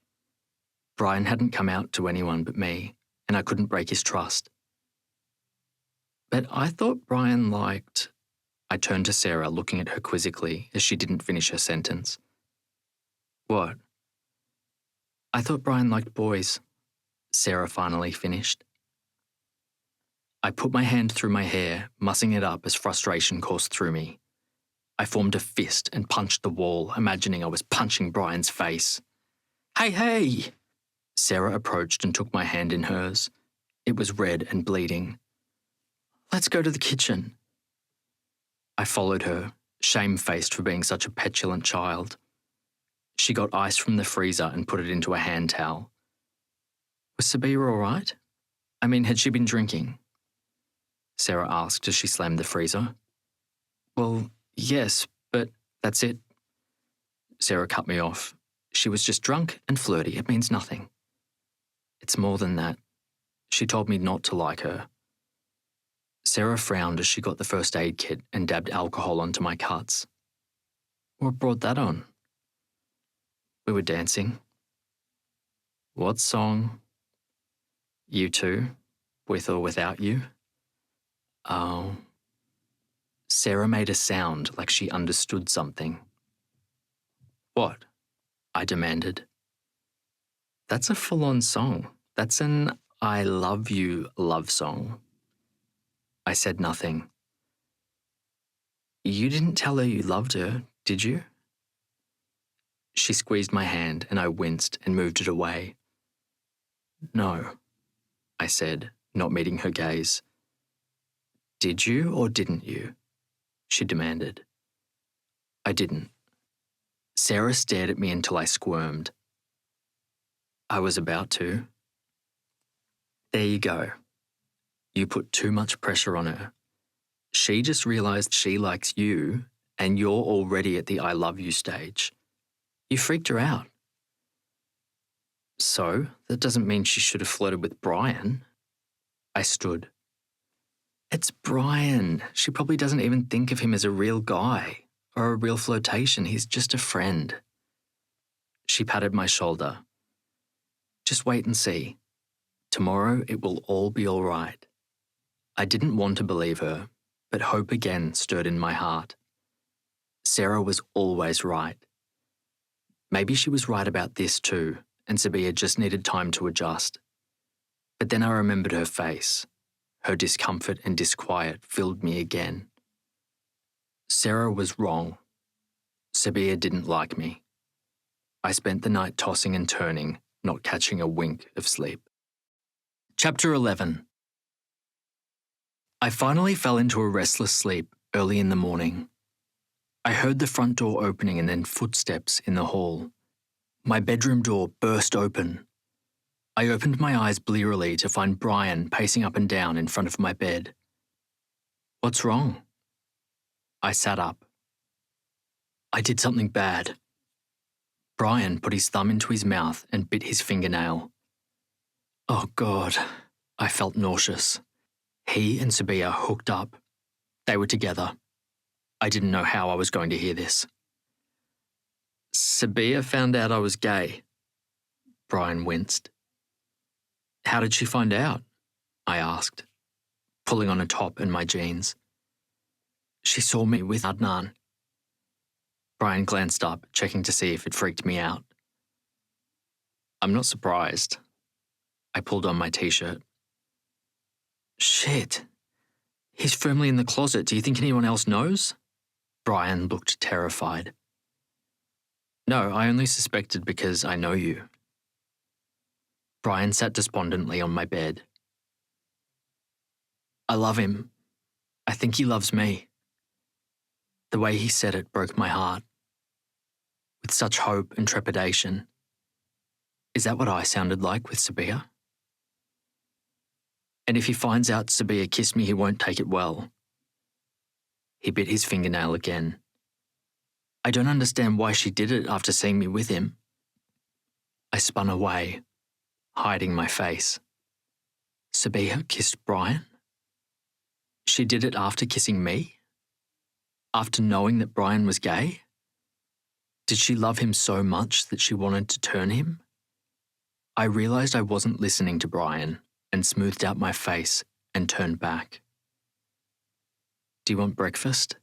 Brian hadn't come out to anyone but me, and I couldn't break his trust. But I thought Brian liked... I turned to Sarah, looking at her quizzically as she didn't finish her sentence. What? I thought Brian liked boys, Sarah finally finished. I put my hand through my hair, mussing it up as frustration coursed through me. I formed a fist and punched the wall, imagining I was punching Brian's face. Hey! Sarah approached and took my hand in hers. It was red and bleeding. Let's go to the kitchen. I followed her, shamefaced for being such a petulant child. She got ice from the freezer and put it into a hand towel. Was Sabiha all right? I mean, had she been drinking? Sarah asked as she slammed the freezer. Well, yes, but that's it. Sarah cut me off. She was just drunk and flirty. It means nothing. It's more than that. She told me not to like her. Sarah frowned as she got the first aid kit and dabbed alcohol onto my cuts. What brought that on? We were dancing. What song? U2, with or without you? Oh. Sarah made a sound like she understood something. What? I demanded. That's a full-on song. That's an I love you love song. I said nothing. You didn't tell her you loved her, did you? She squeezed my hand and I winced and moved it away. No, I said, not meeting her gaze. Did you or didn't you? She demanded. I didn't. Sarah stared at me until I squirmed. I was about to. There you go. You put too much pressure on her. She just realized she likes you and you're already at the I love you stage. You freaked her out. So, that doesn't mean she should have flirted with Brian. I stood. It's Brian. She probably doesn't even think of him as a real guy or a real flirtation. He's just a friend. She patted my shoulder. Just wait and see. Tomorrow it will all be all right. I didn't want to believe her, but hope again stirred in my heart. Sarah was always right. Maybe she was right about this too, and Sabiha just needed time to adjust. But then I remembered her face. Her discomfort and disquiet filled me again. Sarah was wrong. Sabiha didn't like me. I spent the night tossing and turning, not catching a wink of sleep. Chapter 11. I finally fell into a restless sleep early in the morning. I heard the front door opening and then footsteps in the hall. My bedroom door burst open. I opened my eyes blearily to find Brian pacing up and down in front of my bed. What's wrong? I sat up. I did something bad. Brian put his thumb into his mouth and bit his fingernail. Oh God, I felt nauseous. He and Sabiha hooked up. They were together. I didn't know how I was going to hear this. Sabiha found out I was gay. Brian winced. How did she find out? I asked, pulling on a top and my jeans. She saw me with Adnan. Brian glanced up, checking to see if it freaked me out. I'm not surprised. I pulled on my t-shirt. Shit. He's firmly in the closet. Do you think anyone else knows? Brian looked terrified. No, I only suspected because I know you. Brian sat despondently on my bed. I love him. I think he loves me. The way he said it broke my heart. With such hope and trepidation. Is that what I sounded like with Sabiha? And if he finds out Sabiha kissed me, he won't take it well. He bit his fingernail again. I don't understand why she did it after seeing me with him. I spun away, hiding my face. Sabiha kissed Brian? She did it after kissing me? After knowing that Brian was gay? Did she love him so much that she wanted to turn him? I realised I wasn't listening to Brian and smoothed out my face and turned back. Do you want breakfast?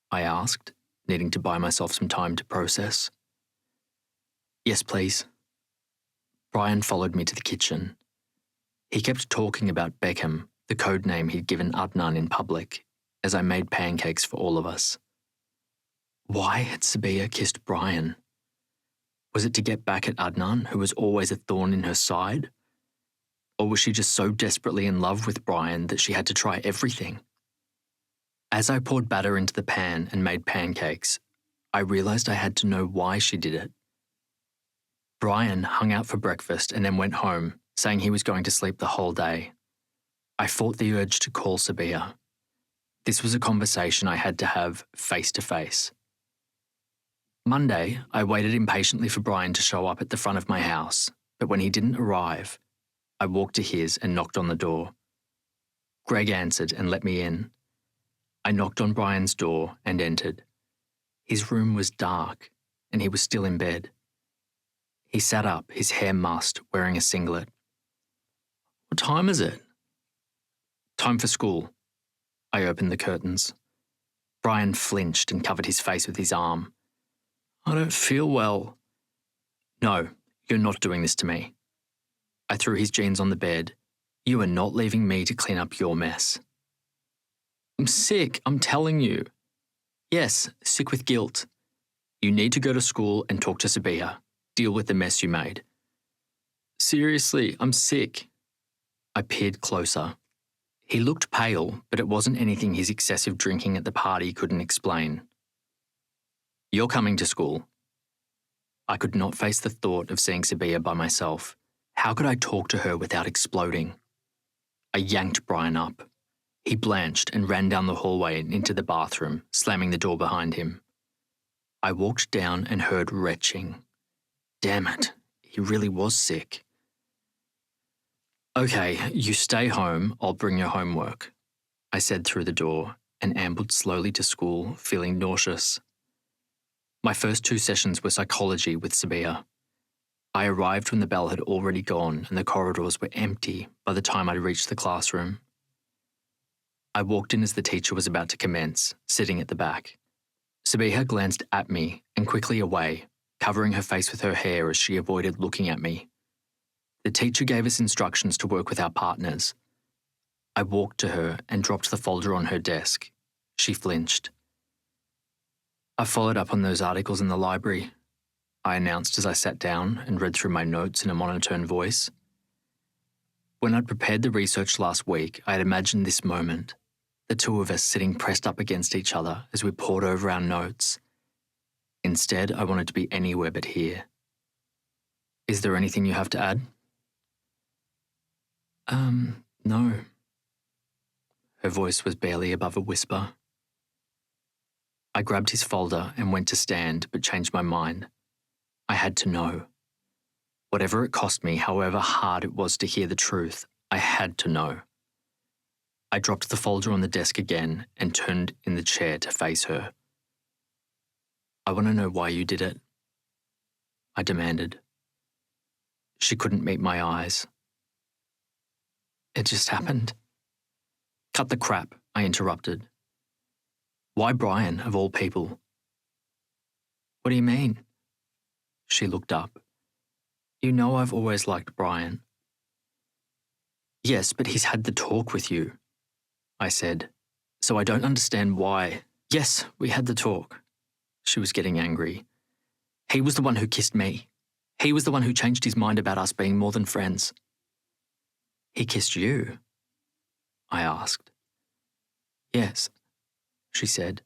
I asked, needing to buy myself some time to process. Yes, please. Brian followed me to the kitchen. He kept talking about Beckham, the code name he'd given Adnan in public, as I made pancakes for all of us. Why had Sabiha kissed Brian? Was it to get back at Adnan, who was always a thorn in her side? Or was she just so desperately in love with Brian that she had to try everything? As I poured batter into the pan and made pancakes, I realised I had to know why she did it. Brian hung out for breakfast and then went home, saying he was going to sleep the whole day. I fought the urge to call Sabiha. This was a conversation I had to have face to face. Monday, I waited impatiently for Brian to show up at the front of my house, but when he didn't arrive, I walked to his and knocked on the door. Greg answered and let me in. I knocked on Brian's door and entered. His room was dark, and he was still in bed. He sat up, his hair mussed, wearing a singlet. What time is it? Time for school. I opened the curtains. Brian flinched and covered his face with his arm. I don't feel well. No, you're not doing this to me. I threw his jeans on the bed. You are not leaving me to clean up your mess. I'm sick, I'm telling you. Yes, sick with guilt. You need to go to school and talk to Sabiha. Deal with the mess you made. Seriously, I'm sick. I peered closer. He looked pale, but it wasn't anything his excessive drinking at the party couldn't explain. You're coming to school. I could not face the thought of seeing Sabiha by myself. How could I talk to her without exploding? I yanked Brian up. He blanched and ran down the hallway and into the bathroom, slamming the door behind him. I walked down and heard retching. Damn it, he really was sick. Okay, you stay home, I'll bring your homework, I said through the door and ambled slowly to school, feeling nauseous. My first 2 sessions were psychology with Sabiha. I arrived when the bell had already gone and the corridors were empty by the time I'd reached the classroom. I walked in as the teacher was about to commence, sitting at the back. Sabiha glanced at me and quickly away, covering her face with her hair as she avoided looking at me. The teacher gave us instructions to work with our partners. I walked to her and dropped the folder on her desk. She flinched. I followed up on those articles in the library, I announced as I sat down and read through my notes in a monotone voice. When I'd prepared the research last week, I had imagined this moment, the two of us sitting pressed up against each other as we pored over our notes. Instead, I wanted to be anywhere but here. Is there anything you have to add? No. Her voice was barely above a whisper. I grabbed his folder and went to stand, but changed my mind. I had to know. Whatever it cost me, however hard it was to hear the truth, I had to know. I dropped the folder on the desk again and turned in the chair to face her. I want to know why you did it, I demanded. She couldn't meet my eyes. It just happened. Cut the crap, I interrupted. Why Brian, of all people? What do you mean? She looked up. You know I've always liked Brian. Yes, but he's had the talk with you, I said, so I don't understand why. Yes, we had the talk. She was getting angry. He was the one who kissed me. He was the one who changed his mind about us being more than friends. He kissed you? I asked. Yes, she said.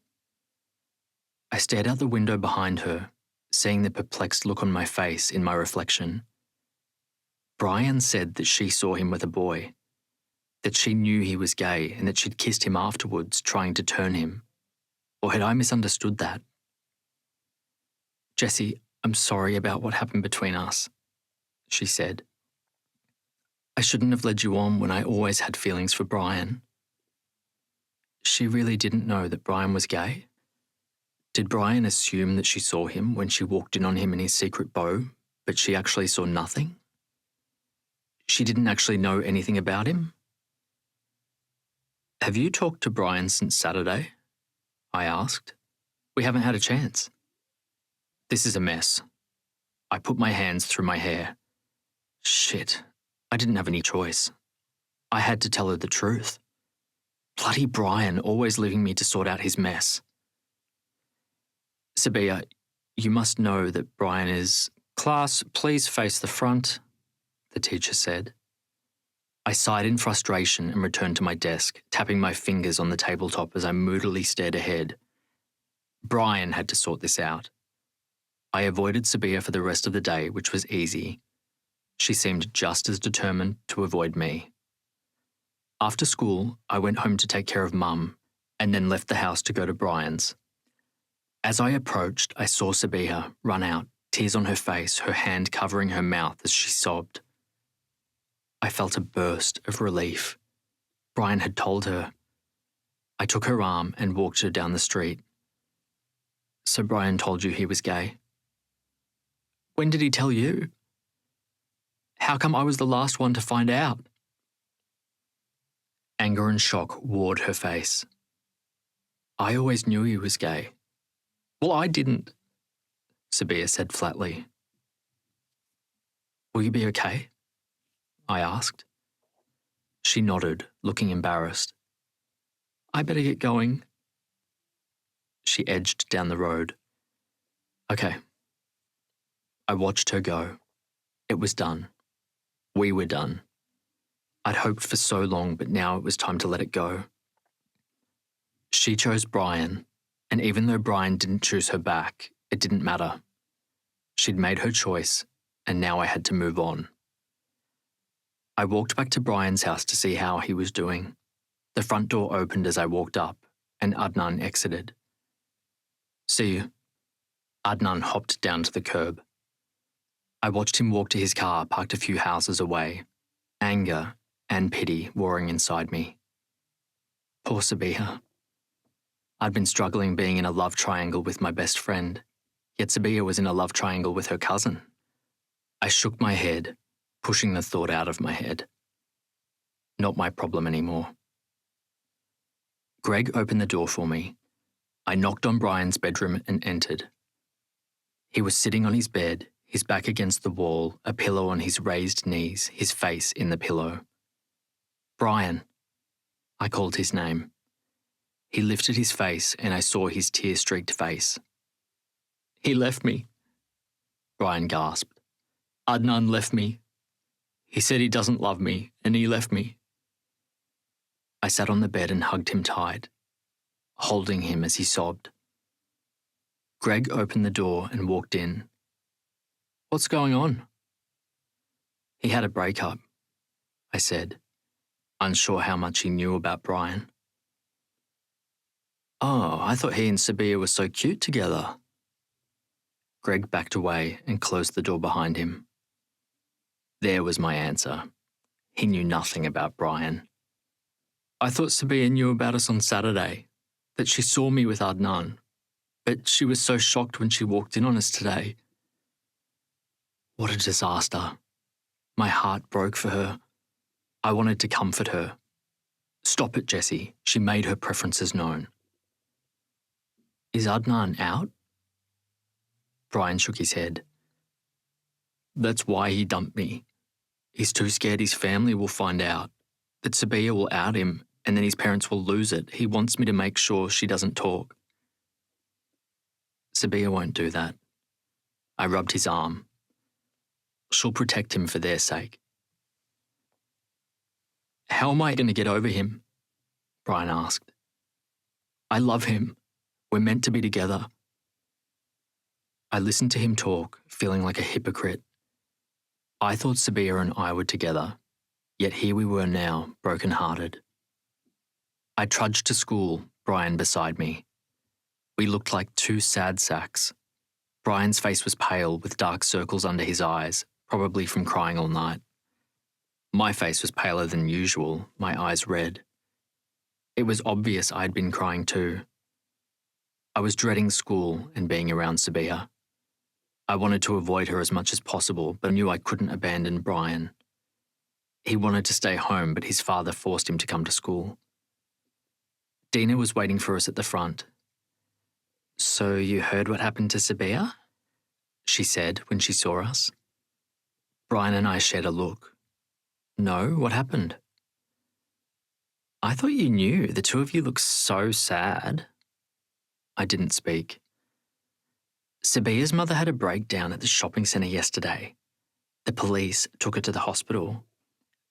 I stared out the window behind her, seeing the perplexed look on my face in my reflection. Brian said that she saw him with a boy. that she knew he was gay and that she'd kissed him afterwards, trying to turn him. Or had I misunderstood that? "Jessie, I'm sorry about what happened between us," she said. "I shouldn't have led you on when I always had feelings for Brian." She really didn't know that Brian was gay? Did Brian assume that she saw him when she walked in on him in his secret bow, but she actually saw nothing? She didn't actually know anything about him? "Have you talked to Brian since Saturday?" I asked. "We haven't had a chance." "This is a mess." I put my hands through my hair. Shit, I didn't have any choice. I had to tell her the truth. Bloody Brian, always leaving me to sort out his mess. "Sabiha, you must know that Brian is—" "Class, please face the front," the teacher said. I sighed in frustration and returned to my desk, tapping my fingers on the tabletop as I moodily stared ahead. Brian had to sort this out. I avoided Sabiha for the rest of the day, which was easy. She seemed just as determined to avoid me. After school, I went home to take care of Mum, and then left the house to go to Brian's. As I approached, I saw Sabiha run out, tears on her face, her hand covering her mouth as she sobbed. I felt a burst of relief. Brian had told her. I took her arm and walked her down the street. "So Brian told you he was gay?" "When did he tell you?" "How come I was the last one to find out?" Anger and shock warred her face. "I always knew he was gay." "Well, I didn't," Sabiha said flatly. "Will you be okay?" I asked. She nodded, looking embarrassed. "I better get going." She edged down the road. "Okay." I watched her go. It was done. We were done. I'd hoped for so long, but now it was time to let it go. She chose Brian, and even though Brian didn't choose her back, it didn't matter. She'd made her choice, and now I had to move on. I walked back to Brian's house to see how he was doing. The front door opened as I walked up, and Adnan exited. "See you." Adnan hopped down to the curb. I watched him walk to his car parked a few houses away, anger and pity warring inside me. Poor Sabiha. I'd been struggling being in a love triangle with my best friend, yet Sabiha was in a love triangle with her cousin. I shook my head, pushing the thought out of my head. Not my problem anymore. Greg opened the door for me. I knocked on Brian's bedroom and entered. He was sitting on his bed, his back against the wall, a pillow on his raised knees, his face in the pillow. "Brian." I called his name. He lifted his face and I saw his tear-streaked face. "He left me," Brian gasped. "Adnan left me. He said he doesn't love me and he left me." I sat on the bed and hugged him tight, holding him as he sobbed. Greg opened the door and walked in. "What's going on?" "He had a breakup," I said, unsure how much he knew about Brian. "Oh, I thought he and Sabiha were so cute together." Greg backed away and closed the door behind him. There was my answer. He knew nothing about Brian. "I thought Sabiha knew about us on Saturday, that she saw me with Adnan, but she was so shocked when she walked in on us today." What a disaster. My heart broke for her. I wanted to comfort her. "Stop it, Jessie." She made her preferences known. "Is Adnan out?" Brian shook his head. "That's why he dumped me. He's too scared his family will find out, that Sabiha will out him, and then his parents will lose it. He wants me to make sure she doesn't talk." "Sabiha won't do that." I rubbed his arm. "She'll protect him for their sake." "How am I going to get over him?" Brian asked. "I love him. We're meant to be together." I listened to him talk, feeling like a hypocrite. I thought Sabiha and I were together. Yet here we were now, broken-hearted. I trudged to school, Brian beside me. We looked like two sad sacks. Brian's face was pale with dark circles under his eyes, probably from crying all night. My face was paler than usual, my eyes red. It was obvious I had been crying too. I was dreading school and being around Sabiha. I wanted to avoid her as much as possible, but knew I couldn't abandon Brian. He wanted to stay home, but his father forced him to come to school. Dina was waiting for us at the front. "So you heard what happened to Sabiha?" she said when she saw us. Brian and I shared a look. "No, what happened?" "I thought you knew. The two of you look so sad." I didn't speak. Sabiha's mother had a breakdown at the shopping centre yesterday. The police took her to the hospital.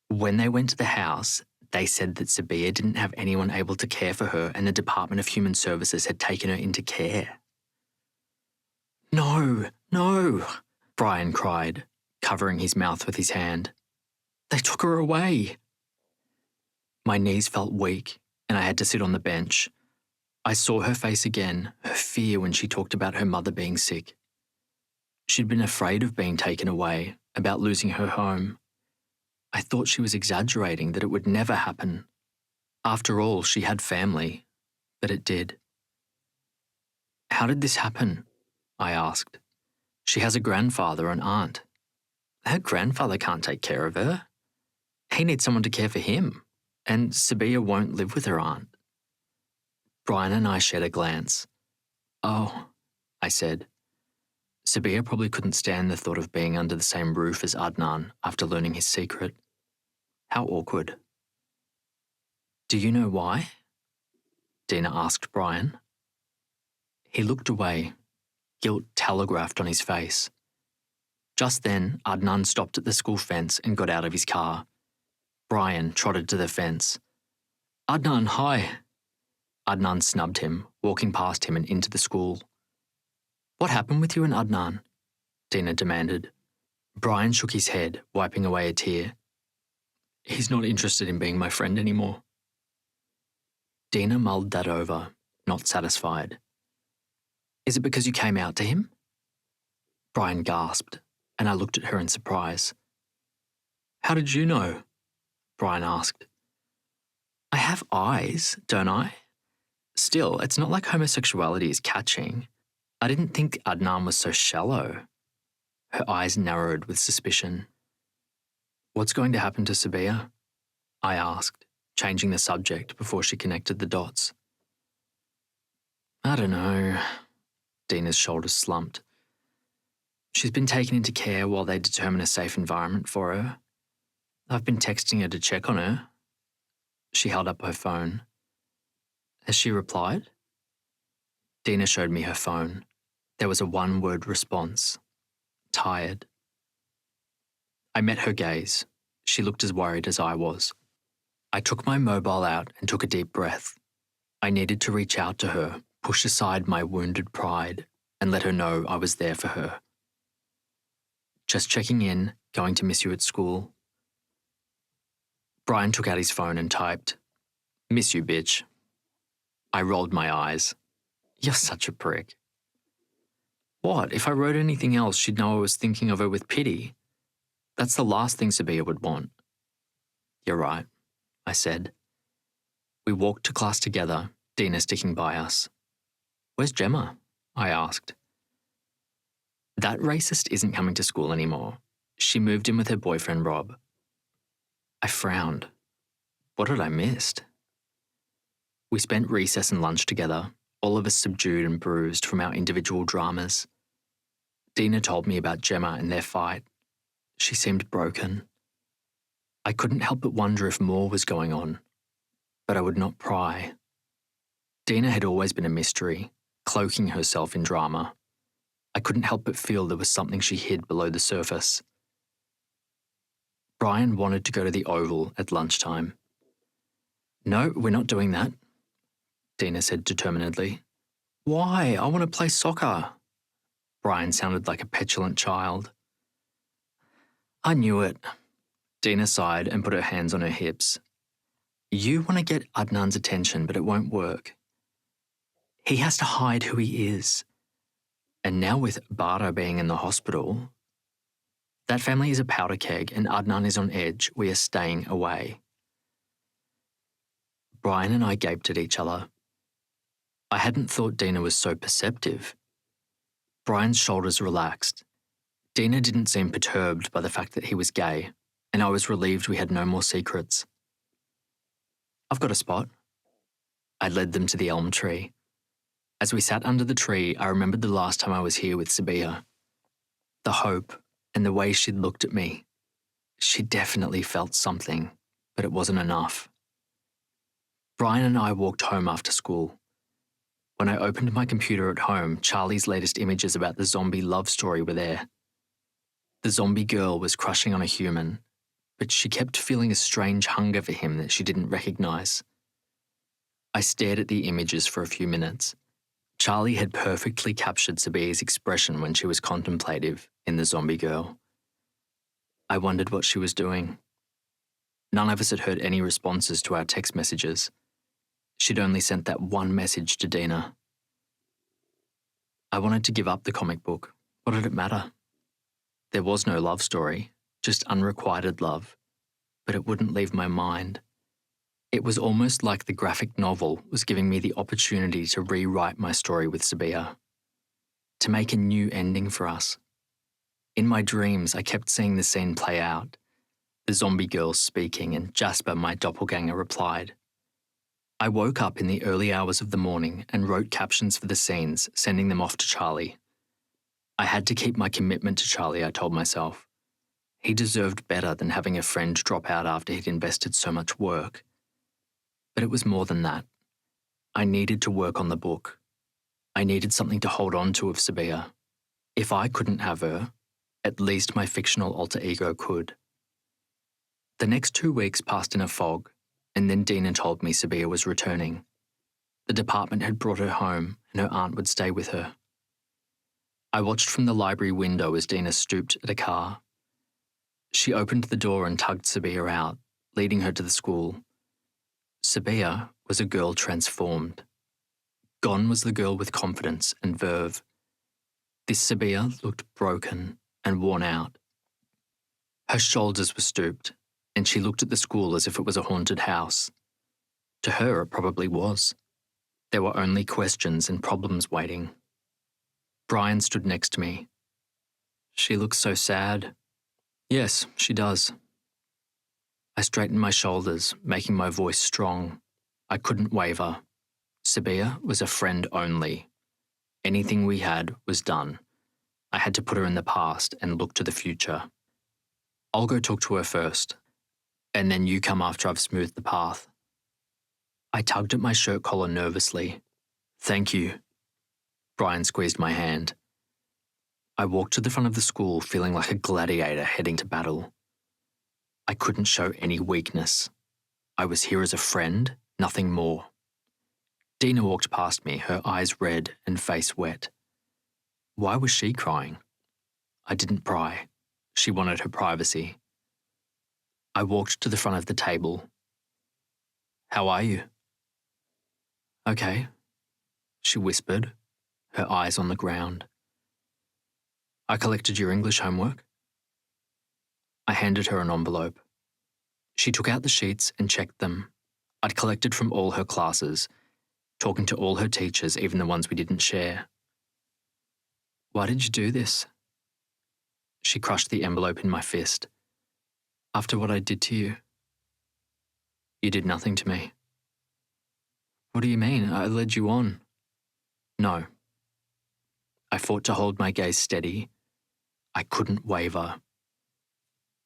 When they went to the house, they said that Sabiha didn't have anyone able to care for her and the Department of Human Services had taken her into care. "No, no," Brian cried, covering his mouth with his hand. "They took her away." My knees felt weak and I had to sit on the bench. I saw her face again, her fear when she talked about her mother being sick. She'd been afraid of being taken away, about losing her home. I thought she was exaggerating, that it would never happen. After all, she had family, but it did. "How did this happen?" I asked. "She has a grandfather and aunt." "Her grandfather can't take care of her. He needs someone to care for him, and Sabiha won't live with her aunt." Brian and I shared a glance. "Oh," I said. Sabiha probably couldn't stand the thought of being under the same roof as Adnan after learning his secret. How awkward. "Do you know why?" Dina asked Brian. He looked away, guilt telegraphed on his face. Just then, Adnan stopped at the school fence and got out of his car. Brian trotted to the fence. "Adnan, hi." Adnan snubbed him, walking past him and into the school. "What happened with you and Adnan?" Dina demanded. Brian shook his head, wiping away a tear. "He's not interested in being my friend anymore." Dina mulled that over, not satisfied. "Is it because you came out to him?" Brian gasped, and I looked at her in surprise. "How did you know?" Brian asked. "I have eyes, don't I? Still, it's not like homosexuality is catching. I didn't think Adnan was so shallow." Her eyes narrowed with suspicion. "What's going to happen to Sabiha?" I asked, changing the subject before she connected the dots. "I don't know." Dina's shoulders slumped. "She's been taken into care while they determine a safe environment for her. I've been texting her to check on her." She held up her phone. "Has she replied?" Dina showed me her phone. There was a one-word response. "Tired." I met her gaze. She looked as worried as I was. I took my mobile out and took a deep breath. I needed to reach out to her, push aside my wounded pride, and let her know I was there for her. "Just checking in, going to miss you at school." Brian took out his phone and typed, "Miss you, bitch." I rolled my eyes. "You're such a prick." "What? If I wrote anything else, she'd know I was thinking of her with pity. That's the last thing Sabiha would want." "You're right," I said. We walked to class together, Dina sticking by us. "Where's Gemma?" I asked. "That racist isn't coming to school anymore. She moved in with her boyfriend, Rob." I frowned. What had I missed? We spent recess and lunch together, all of us subdued and bruised from our individual dramas. Dina told me about Gemma and their fight. She seemed broken. I couldn't help but wonder if more was going on, but I would not pry. Dina had always been a mystery, cloaking herself in drama. I couldn't help but feel there was something she hid below the surface. Brian wanted to go to the Oval at lunchtime. "No, we're not doing that," Dina said determinedly. "Why? I want to play soccer." Brian sounded like a petulant child. "I knew it." Dina sighed and put her hands on her hips. You want to get Adnan's attention, but it won't work. He has to hide who he is. And now with Bara being in the hospital, that family is a powder keg and Adnan is on edge. We are staying away. Brian and I gaped at each other. I hadn't thought Dina was so perceptive. Brian's shoulders relaxed. Dina didn't seem perturbed by the fact that he was gay, and I was relieved we had no more secrets. I've got a spot. I led them to the elm tree. As we sat under the tree, I remembered the last time I was here with Sabiha. The hope and the way she'd looked at me. She definitely felt something, but it wasn't enough. Brian and I walked home after school. When I opened my computer at home, Charlie's latest images about the zombie love story were there. The zombie girl was crushing on a human, but she kept feeling a strange hunger for him that she didn't recognize. I stared at the images for a few minutes. Charlie had perfectly captured Sabiha's expression when she was contemplative in the zombie girl. I wondered what she was doing. None of us had heard any responses to our text messages. She'd only sent that one message to Dina. I wanted to give up the comic book. What did it matter? There was no love story, just unrequited love, but it wouldn't leave my mind. It was almost like the graphic novel was giving me the opportunity to rewrite my story with Sabiha, to make a new ending for us. In my dreams, I kept seeing the scene play out. The zombie girl speaking and Jasper, my doppelganger, replied. I woke up in the early hours of the morning and wrote captions for the scenes, sending them off to Charlie. I had to keep my commitment to Charlie, I told myself. He deserved better than having a friend drop out after he'd invested so much work. But it was more than that. I needed to work on the book. I needed something to hold on to of Sabiha. If I couldn't have her, at least my fictional alter ego could. The next 2 weeks passed in a fog, and then Dina told me Sabiha was returning. The department had brought her home, and her aunt would stay with her. I watched from the library window as Dina stooped at a car. She opened the door and tugged Sabiha out, leading her to the school. Sabiha was a girl transformed. Gone was the girl with confidence and verve. This Sabiha looked broken and worn out. Her shoulders were stooped, and she looked at the school as if it was a haunted house. To her, it probably was. There were only questions and problems waiting. Brian stood next to me. She looks so sad. Yes, she does. I straightened my shoulders, making my voice strong. I couldn't waver. Sabiha was a friend only. Anything we had was done. I had to put her in the past and look to the future. I'll go talk to her first, and then you come after I've smoothed the path. I tugged at my shirt collar nervously. Thank you. Brian squeezed my hand. I walked to the front of the school feeling like a gladiator heading to battle. I couldn't show any weakness. I was here as a friend, nothing more. Dina walked past me, her eyes red and face wet. Why was she crying? I didn't pry. She wanted her privacy. I walked to the front of the table. How are you? Okay, she whispered, her eyes on the ground. I collected your English homework. I handed her an envelope. She took out the sheets and checked them. I'd collected from all her classes, talking to all her teachers, even the ones we didn't share. Why did you do this? She crushed the envelope in my fist. After what I did to you. You did nothing to me. What do you mean? I led you on. No. I fought to hold my gaze steady. I couldn't waver.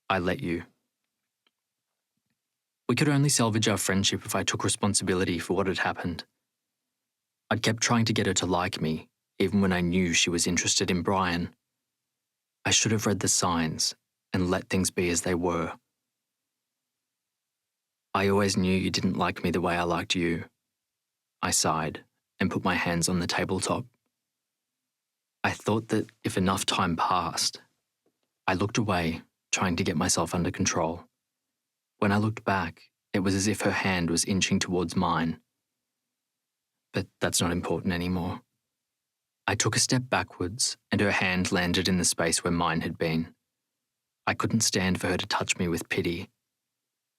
I let you. We could only salvage our friendship if I took responsibility for what had happened. I'd kept trying to get her to like me, even when I knew she was interested in Brian. I should have read the signs and let things be as they were. I always knew you didn't like me the way I liked you. I sighed and put my hands on the tabletop. I thought that if enough time passed, I looked away, trying to get myself under control. When I looked back, it was as if her hand was inching towards mine. But that's not important anymore. I took a step backwards, and her hand landed in the space where mine had been. I couldn't stand for her to touch me with pity.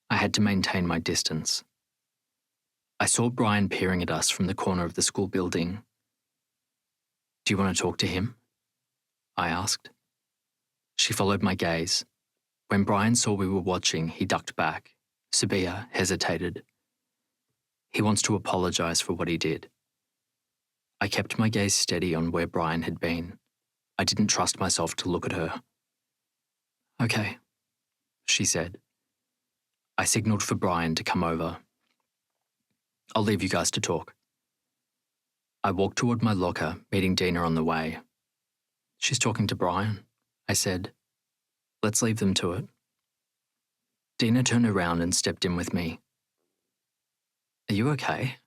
I had to maintain my distance. I saw Brian peering at us from the corner of the school building. "Do you want to talk to him?" I asked. She followed my gaze. When Brian saw we were watching, he ducked back. Sabiha hesitated. "He wants to apologize for what he did." I kept my gaze steady on where Brian had been. I didn't trust myself to look at her. "Okay," she said. I signaled for Brian to come over. "I'll leave you guys to talk." I walked toward my locker, meeting Dina on the way. "She's talking to Brian," I said. "Let's leave them to it." Dina turned around and stepped in with me. "Are you okay?"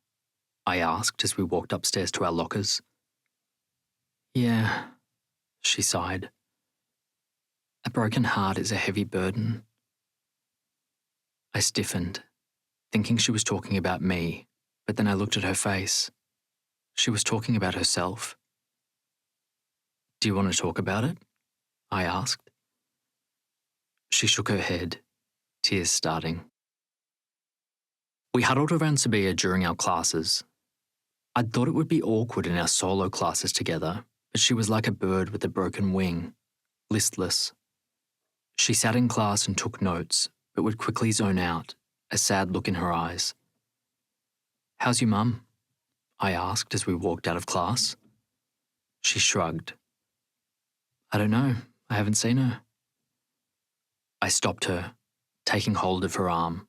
I asked as we walked upstairs to our lockers. "Yeah," she sighed. "A broken heart is a heavy burden." I stiffened, thinking she was talking about me, but then I looked at her face. She was talking about herself. "Do you want to talk about it?" I asked. She shook her head, tears starting. We huddled around Sabiha during our classes. I'd thought it would be awkward in our solo classes together, but she was like a bird with a broken wing, listless. She sat in class and took notes, but would quickly zone out, a sad look in her eyes. "How's your mum?" I asked as we walked out of class. She shrugged. "I don't know. I haven't seen her." I stopped her, taking hold of her arm.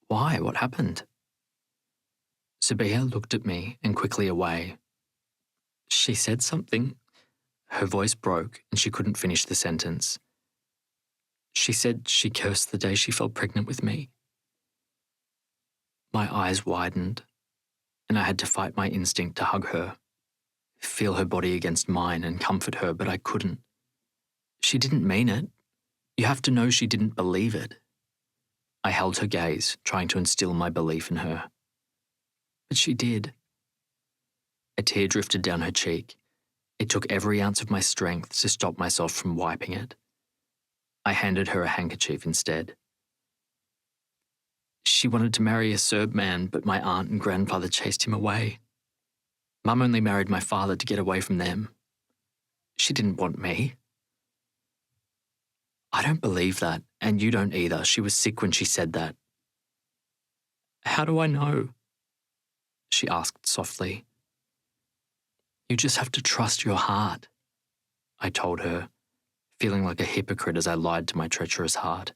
"Why? What happened?" Sabiha looked at me and quickly away. She said something. Her voice broke and she couldn't finish the sentence. She said she cursed the day she fell pregnant with me. My eyes widened, and I had to fight my instinct to hug her, feel her body against mine and comfort her, but I couldn't. She didn't mean it. You have to know she didn't believe it. I held her gaze, trying to instill my belief in her. But she did. A tear drifted down her cheek. It took every ounce of my strength to stop myself from wiping it. I handed her a handkerchief instead. She wanted to marry a Serb man, but my aunt and grandfather chased him away. Mum only married my father to get away from them. She didn't want me. I don't believe that, and you don't either. She was sick when she said that. How do I know? She asked softly. You just have to trust your heart, I told her, feeling like a hypocrite as I lied to my treacherous heart.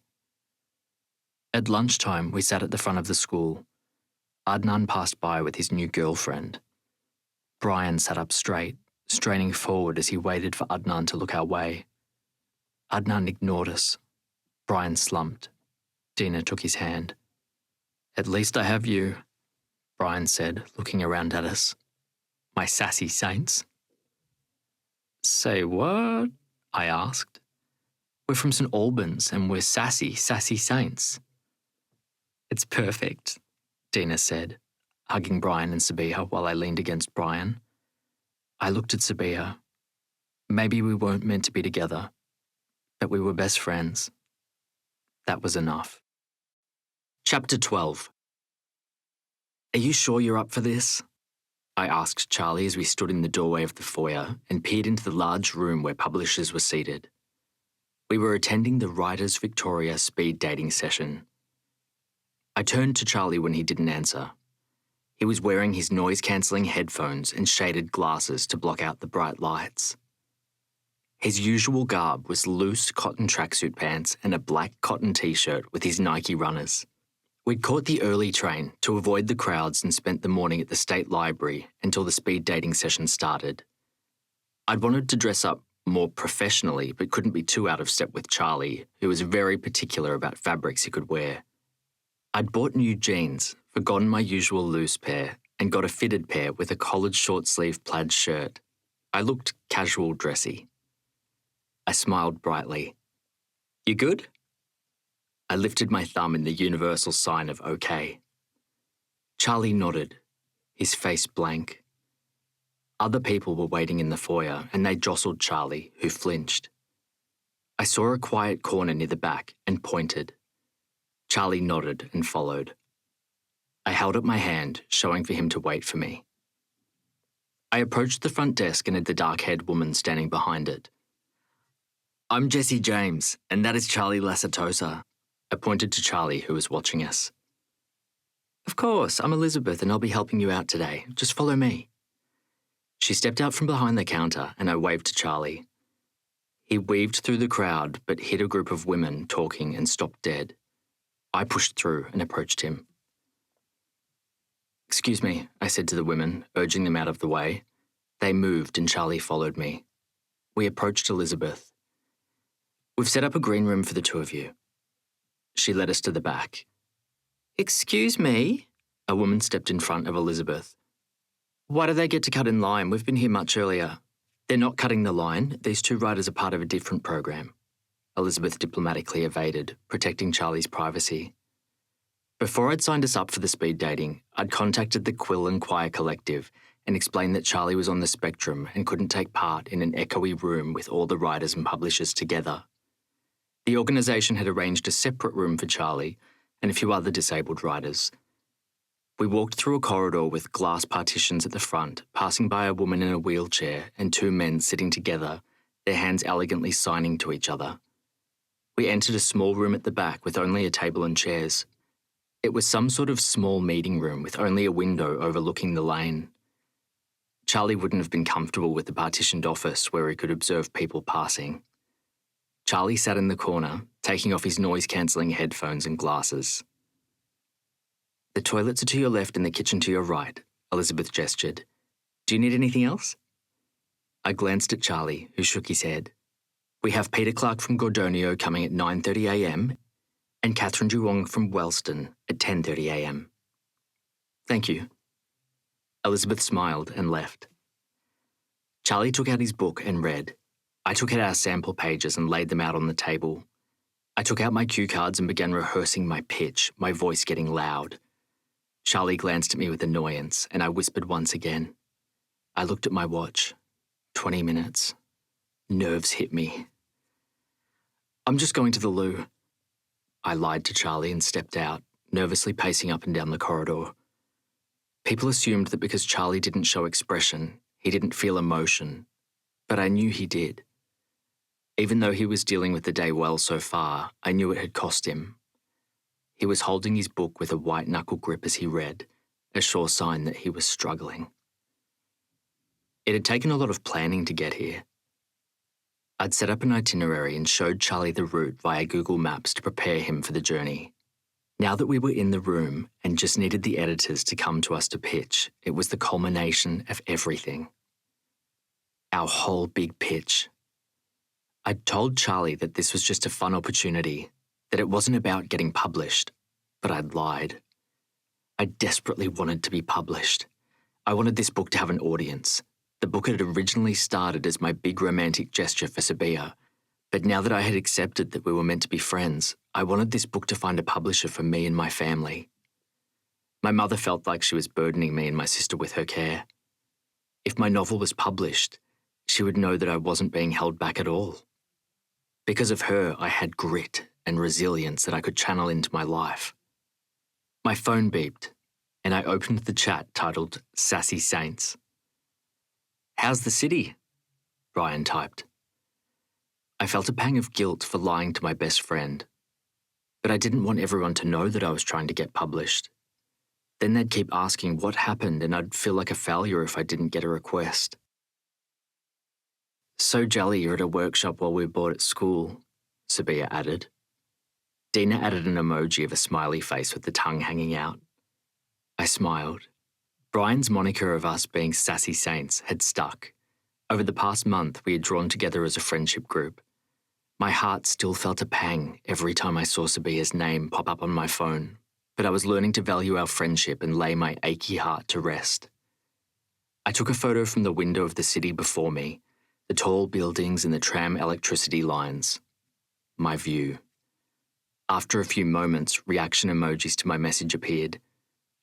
At lunchtime, we sat at the front of the school. Adnan passed by with his new girlfriend. Brian sat up straight, straining forward as he waited for Adnan to look our way. Adnan ignored us. Brian slumped. Dina took his hand. At least I have you, Brian said, looking around at us. My sassy saints. Say what? I asked. We're from St. Albans and we're sassy saints. It's perfect, Dina said, hugging Brian and Sabiha while I leaned against Brian. I looked at Sabiha. Maybe we weren't meant to be together, but we were best friends. That was enough. Chapter 12. Are you sure you're up for this? I asked Charlie as we stood in the doorway of the foyer and peered into the large room where publishers were seated. We were attending the Writers Victoria speed dating session. I turned to Charlie when he didn't answer. He was wearing his noise-cancelling headphones and shaded glasses to block out the bright lights. His usual garb was loose cotton tracksuit pants and a black cotton t-shirt with his Nike runners. We'd caught the early train to avoid the crowds and spent the morning at the State Library until the speed dating session started. I'd wanted to dress up more professionally but couldn't be too out of step with Charlie, who was very particular about fabrics he could wear. I'd bought new jeans, forgotten my usual loose pair, and got a fitted pair with a collared short-sleeve plaid shirt. I looked casual dressy. I smiled brightly. You good? I lifted my thumb in the universal sign of OK. Charlie nodded, his face blank. Other people were waiting in the foyer and they jostled Charlie, who flinched. I saw a quiet corner near the back and pointed. Charlie nodded and followed. I held up my hand, showing for him to wait for me. I approached the front desk and had the dark-haired woman standing behind it. "I'm Jesse James, and that is Charlie Lasatosa," I pointed to Charlie, who was watching us. "Of course, I'm Elizabeth and I'll be helping you out today. Just follow me." She stepped out from behind the counter and I waved to Charlie. He weaved through the crowd but hit a group of women talking and stopped dead. I pushed through and approached him. "Excuse me," I said to the women, urging them out of the way. They moved and Charlie followed me. We approached Elizabeth. "We've set up a green room for the two of you." She led us to the back. "Excuse me?" A woman stepped in front of Elizabeth. "Why do they get to cut in line? We've been here much earlier." "They're not cutting the line. These two riders are part of a different program." Elizabeth diplomatically evaded, protecting Charlie's privacy. Before I'd signed us up for the speed dating, I'd contacted the Quill and Choir Collective and explained that Charlie was on the spectrum and couldn't take part in an echoey room with all the writers and publishers together. The organisation had arranged a separate room for Charlie and a few other disabled writers. We walked through a corridor with glass partitions at the front, passing by a woman in a wheelchair and two men sitting together, their hands elegantly signing to each other. We entered a small room at the back with only a table and chairs. It was some sort of small meeting room with only a window overlooking the lane. Charlie wouldn't have been comfortable with the partitioned office where he could observe people passing. Charlie sat in the corner, taking off his noise-cancelling headphones and glasses. "The toilets are to your left and the kitchen to your right," Elizabeth gestured. "Do you need anything else?" I glanced at Charlie, who shook his head. "We have Peter Clark from Gordonio coming at 9:30 a.m. and Catherine Duong from Wellston at 10:30 a.m. "Thank you." Elizabeth smiled and left. Charlie took out his book and read. I took out our sample pages and laid them out on the table. I took out my cue cards and began rehearsing my pitch, my voice getting loud. Charlie glanced at me with annoyance, and I whispered once again. I looked at my watch. 20 minutes. Nerves hit me. "I'm just going to the loo." I lied to Charlie and stepped out, nervously pacing up and down the corridor. People assumed that because Charlie didn't show expression, he didn't feel emotion, but I knew he did. Even though he was dealing with the day well so far, I knew it had cost him. He was holding his book with a white-knuckle grip as he read, a sure sign that he was struggling. It had taken a lot of planning to get here. I'd set up an itinerary and showed Charlie the route via Google Maps to prepare him for the journey. Now that we were in the room and just needed the editors to come to us to pitch, it was the culmination of everything. Our whole big pitch. I'd told Charlie that this was just a fun opportunity, that it wasn't about getting published, but I'd lied. I desperately wanted to be published. I wanted this book to have an audience. The book had originally started as my big romantic gesture for Sabiha, but now that I had accepted that we were meant to be friends, I wanted this book to find a publisher for me and my family. My mother felt like she was burdening me and my sister with her care. If my novel was published, she would know that I wasn't being held back at all. Because of her, I had grit and resilience that I could channel into my life. My phone beeped, and I opened the chat titled Sassy Saints. "How's the city?" Brian typed. I felt a pang of guilt for lying to my best friend, but I didn't want everyone to know that I was trying to get published. Then they'd keep asking what happened and I'd feel like a failure if I didn't get a request. "So jelly you're at a workshop while we were bored at school," Sabiha added. Dina added an emoji of a smiley face with the tongue hanging out. I smiled. Brian's moniker of us being Sassy Saints had stuck. Over the past month, we had drawn together as a friendship group. My heart still felt a pang every time I saw Sabiha's name pop up on my phone, but I was learning to value our friendship and lay my achy heart to rest. I took a photo from the window of the city before me, the tall buildings and the tram electricity lines. My view. After a few moments, reaction emojis to my message appeared.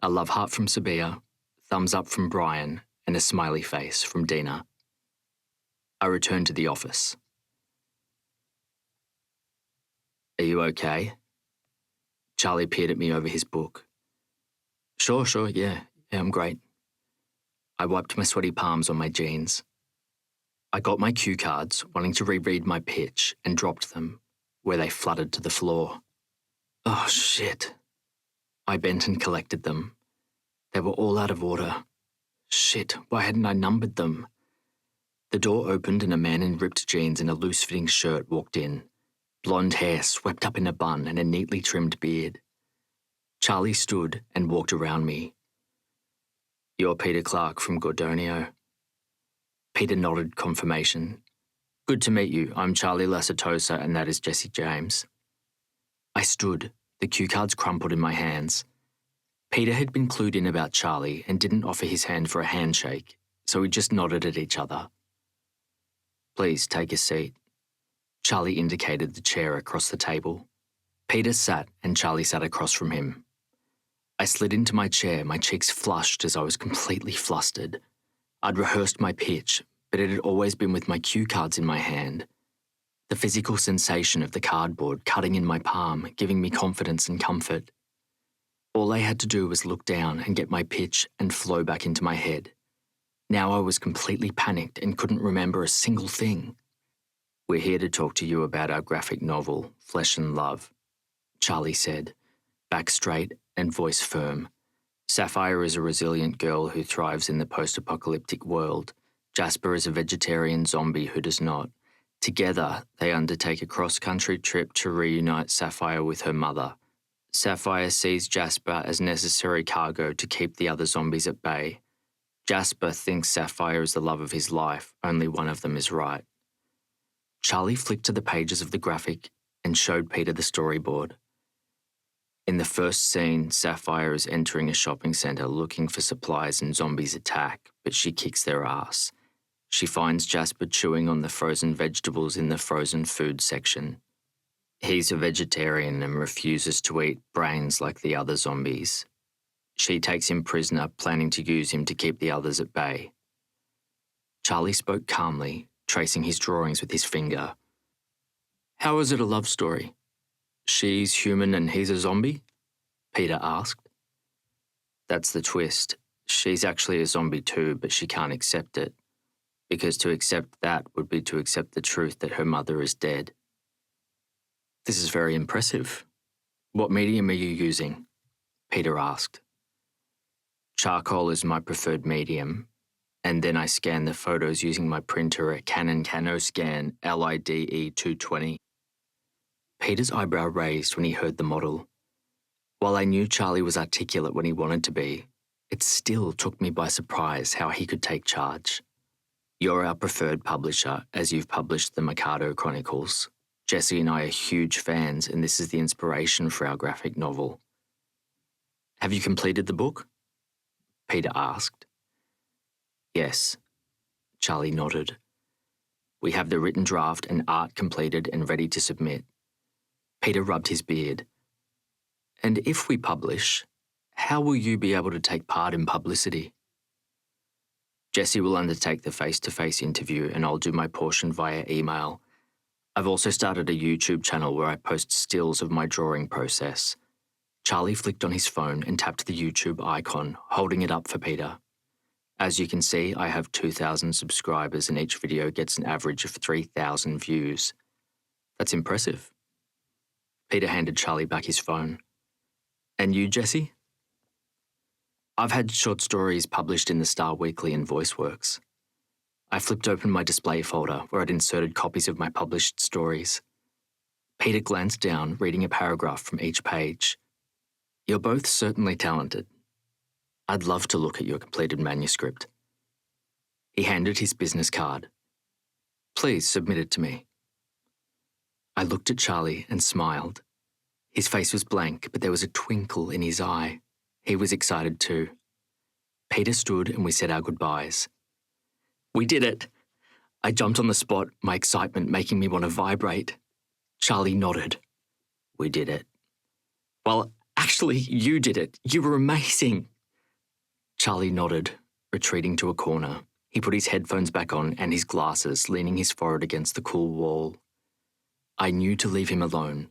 A love heart from Sabiha, thumbs up from Brian, and a smiley face from Dina. I returned to the office. "Are you okay?" Charlie peered at me over his book. Sure, yeah, I'm great." I wiped my sweaty palms on my jeans. I got my cue cards, wanting to reread my pitch, and dropped them, where they fluttered to the floor. Oh, shit. I bent and collected them. They were all out of order. Shit, why hadn't I numbered them? The door opened and a man in ripped jeans and a loose-fitting shirt walked in. Blonde hair swept up in a bun and a neatly trimmed beard. Charlie stood and walked around me. "You're Peter Clark from Gordonio." Peter nodded confirmation. "Good to meet you. I'm Charlie Lasatosa and that is Jesse James." I stood, the cue cards crumpled in my hands. Peter had been clued in about Charlie and didn't offer his hand for a handshake, so we just nodded at each other. "Please take a seat." Charlie indicated the chair across the table. Peter sat and Charlie sat across from him. I slid into my chair, my cheeks flushed as I was completely flustered. I'd rehearsed my pitch, but it had always been with my cue cards in my hand. The physical sensation of the cardboard cutting in my palm, giving me confidence and comfort. All I had to do was look down and get my pitch and flow back into my head. Now I was completely panicked and couldn't remember a single thing. "We're here to talk to you about our graphic novel, Flesh and Love," Charlie said, back straight and voice firm. Sapphire is a resilient girl who thrives in the post-apocalyptic world. Jasper is a vegetarian zombie who does not. Together, they undertake a cross-country trip to reunite Sapphire with her mother. Sapphire sees Jasper as necessary cargo to keep the other zombies at bay. Jasper thinks Sapphire is the love of his life, only one of them is right. Charlie flicked to the pages of the graphic and showed Peter the storyboard. In the first scene, Sapphire is entering a shopping centre looking for supplies and zombies attack, but she kicks their ass. She finds Jasper chewing on the frozen vegetables in the frozen food section. He's a vegetarian and refuses to eat brains like the other zombies. She takes him prisoner, planning to use him to keep the others at bay. Charlie spoke calmly, tracing his drawings with his finger. "How is it a love story? She's human and he's a zombie?" Peter asked. "That's the twist. She's actually a zombie too, but she can't accept it. Because to accept that would be to accept the truth that her mother is dead." "This is very impressive. What medium are you using?" Peter asked. "Charcoal is my preferred medium, and then I scan the photos using my printer at Canon CanoScan LIDE 220. Peter's eyebrow raised when he heard the model. While I knew Charlie was articulate when he wanted to be, it still took me by surprise how he could take charge. "You're our preferred publisher, as you've published the Mikado Chronicles. Jesse and I are huge fans, and this is the inspiration for our graphic novel." "Have you completed the book?" Peter asked. "Yes," Charlie nodded. "We have the written draft and art completed and ready to submit." Peter rubbed his beard. "And if we publish, how will you be able to take part in publicity?" "Jesse will undertake the face-to-face interview and I'll do my portion via email. I've also started a YouTube channel where I post stills of my drawing process." Charlie flicked on his phone and tapped the YouTube icon, holding it up for Peter. "As you can see, I have 2,000 subscribers and each video gets an average of 3,000 views. That's impressive." Peter handed Charlie back his phone. "And you, Jesse?" "I've had short stories published in the Star Weekly and VoiceWorks." I flipped open my display folder where I'd inserted copies of my published stories. Peter glanced down, reading a paragraph from each page. "You're both certainly talented. I'd love to look at your completed manuscript." He handed his business card. "Please submit it to me." I looked at Charlie and smiled. His face was blank, but there was a twinkle in his eye. He was excited too. Peter stood and we said our goodbyes. "We did it!" I jumped on the spot, my excitement making me want to vibrate. Charlie nodded. "We did it." Well, actually, you did it. You were amazing. Charlie nodded, retreating to a corner. He put his headphones back on and his glasses, leaning his forehead against the cool wall. I knew to leave him alone.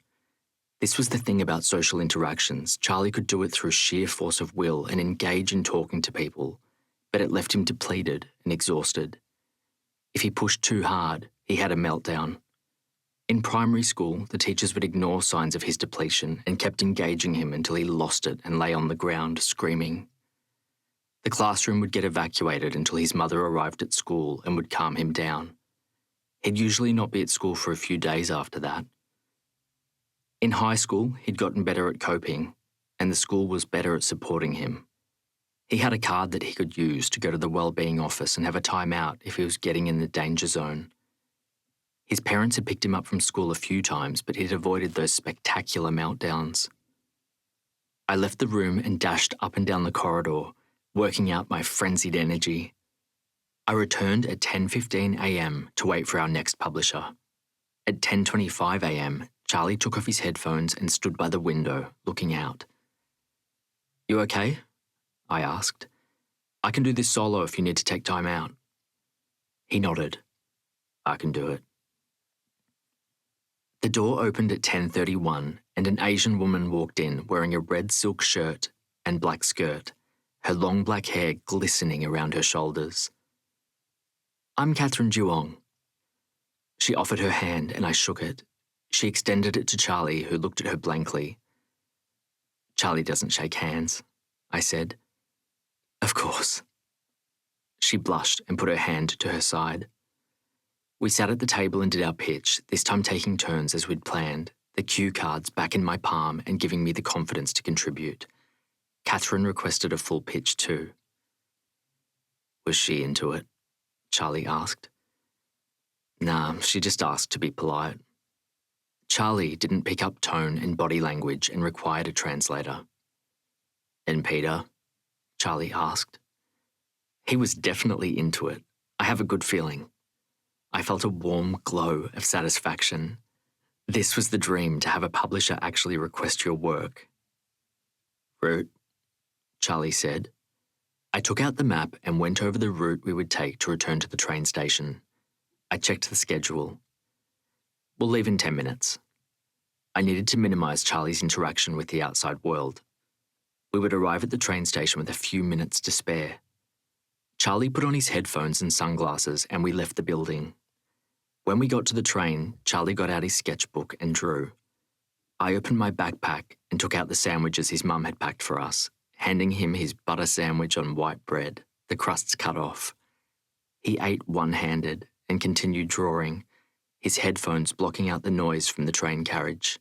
This was the thing about social interactions. Charlie could do it through sheer force of will and engage in talking to people, but it left him depleted and exhausted. If he pushed too hard, he had a meltdown. In primary school, the teachers would ignore signs of his depletion and kept engaging him until he lost it and lay on the ground, screaming. The classroom would get evacuated until his mother arrived at school and would calm him down. He'd usually not be at school for a few days after that. In high school, he'd gotten better at coping, and the school was better at supporting him. He had a card that he could use to go to the wellbeing office and have a timeout if he was getting in the danger zone. His parents had picked him up from school a few times, but he'd avoided those spectacular meltdowns. I left the room and dashed up and down the corridor, working out my frenzied energy. I returned at 10:15 a.m. to wait for our next publisher. At 10:25 a.m., Charlie took off his headphones and stood by the window, looking out. "You okay?" I asked. "I can do this solo if you need to take time out." He nodded. "I can do it." The door opened at 10:31 and an Asian woman walked in wearing a red silk shirt and black skirt, her long black hair glistening around her shoulders. "I'm Catherine Juong." She offered her hand and I shook it. She extended it to Charlie, who looked at her blankly. "Charlie doesn't shake hands," I said. "Of course." She blushed and put her hand to her side. We sat at the table and did our pitch, this time taking turns as we'd planned, the cue cards back in my palm and giving me the confidence to contribute. Catherine requested a full pitch too. "Was she into it?" Charlie asked. "Nah, she just asked to be polite." Charlie didn't pick up tone and body language and required a translator. "And Peter?" Charlie asked. He was definitely into it. I have a good feeling. I felt a warm glow of satisfaction. This was the dream, to have a publisher actually request your work. "Route," Charlie said. I took out the map and went over the route we would take to return to the train station. I checked the schedule. "We'll leave in 10 minutes. I needed to minimize Charlie's interaction with the outside world. We would arrive at the train station with a few minutes to spare. Charlie put on his headphones and sunglasses and we left the building. When we got to the train, Charlie got out his sketchbook and drew. I opened my backpack and took out the sandwiches his mum had packed for us, handing him his butter sandwich on white bread, the crusts cut off. He ate one-handed and continued drawing, his headphones blocking out the noise from the train carriage.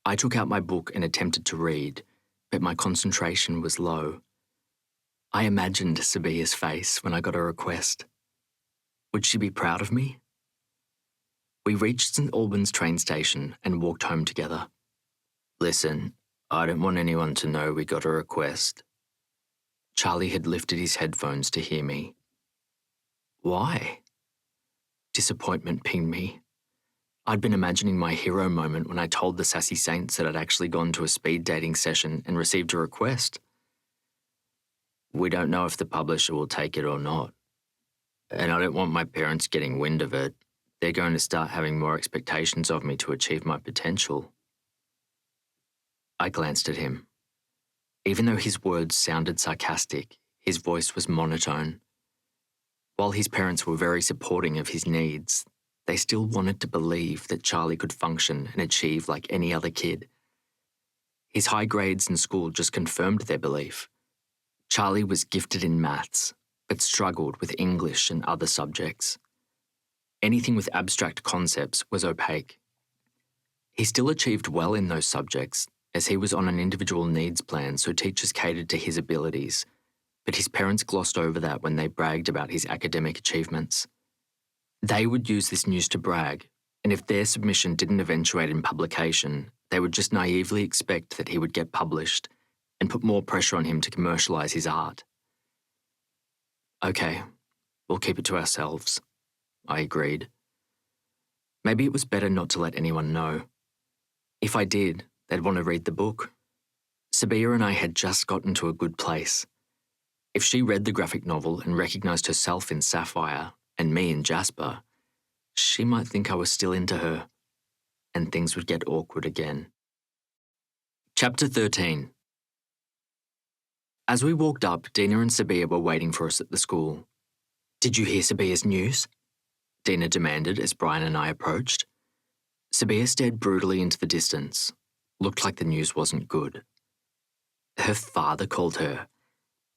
I took out my book and attempted to read, but my concentration was low. I imagined Sabiha's face when I got a request. Would she be proud of me? We reached St Albans train station and walked home together. "Listen, I don't want anyone to know we got a request." Charlie had lifted his headphones to hear me. "Why?" Disappointment pinged me. I'd been imagining my hero moment when I told the sassy saints that I'd actually gone to a speed dating session and received a request. "We don't know if the publisher will take it or not. And I don't want my parents getting wind of it. They're going to start having more expectations of me to achieve my potential." I glanced at him. Even though his words sounded sarcastic, his voice was monotone. While his parents were very supporting of his needs, they still wanted to believe that Charlie could function and achieve like any other kid. His high grades in school just confirmed their belief. Charlie was gifted in maths, but struggled with English and other subjects. Anything with abstract concepts was opaque. He still achieved well in those subjects, as he was on an individual needs plan, so teachers catered to his abilities, but his parents glossed over that when they bragged about his academic achievements. They would use this news to brag, and if their submission didn't eventuate in publication, they would just naively expect that he would get published and put more pressure on him to commercialize his art. "Okay, we'll keep it to ourselves," I agreed. Maybe it was better not to let anyone know. If I did, they'd want to read the book. Sabiha and I had just gotten to a good place. If she read the graphic novel and recognised herself in Sapphire and me in Jasper, she might think I was still into her, and things would get awkward again. Chapter 13. As we walked up, Dina and Sabiha were waiting for us at the school. "Did you hear Sabiha's news?" Dina demanded as Brian and I approached. Sabiha stared brutally into the distance. Looked like the news wasn't good. Her father called her.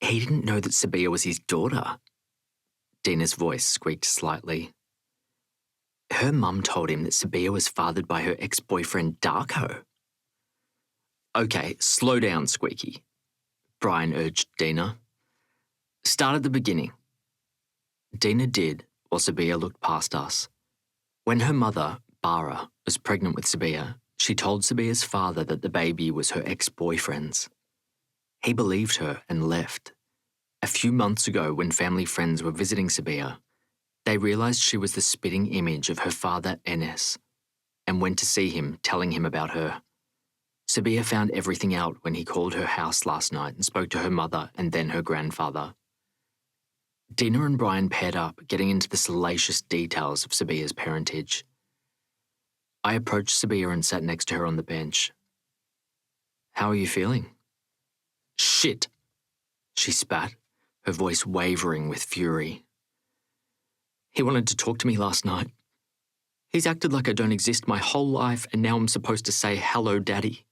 He didn't know that Sabiha was his daughter. Dina's voice squeaked slightly. Her mum told him that Sabiha was fathered by her ex-boyfriend Darko. "Okay, slow down, Squeaky," Brian urged Dina. "Start at the beginning." Dina did, while Sabiha looked past us. When her mother, Bara, was pregnant with Sabiha, she told Sabiha's father that the baby was her ex-boyfriend's. He believed her and left. A few months ago, when family friends were visiting Sabiha, they realised she was the spitting image of her father, Enes, and went to see him, telling him about her. Sabiha found everything out when he called her house last night and spoke to her mother and then her grandfather. Dina and Brian paired up, getting into the salacious details of Sabiha's parentage. I approached Sabiha and sat next to her on the bench. "How are you feeling?" "Shit," she spat, her voice wavering with fury. "He wanted to talk to me last night. He's acted like I don't exist my whole life and now I'm supposed to say, 'Hello, Daddy.'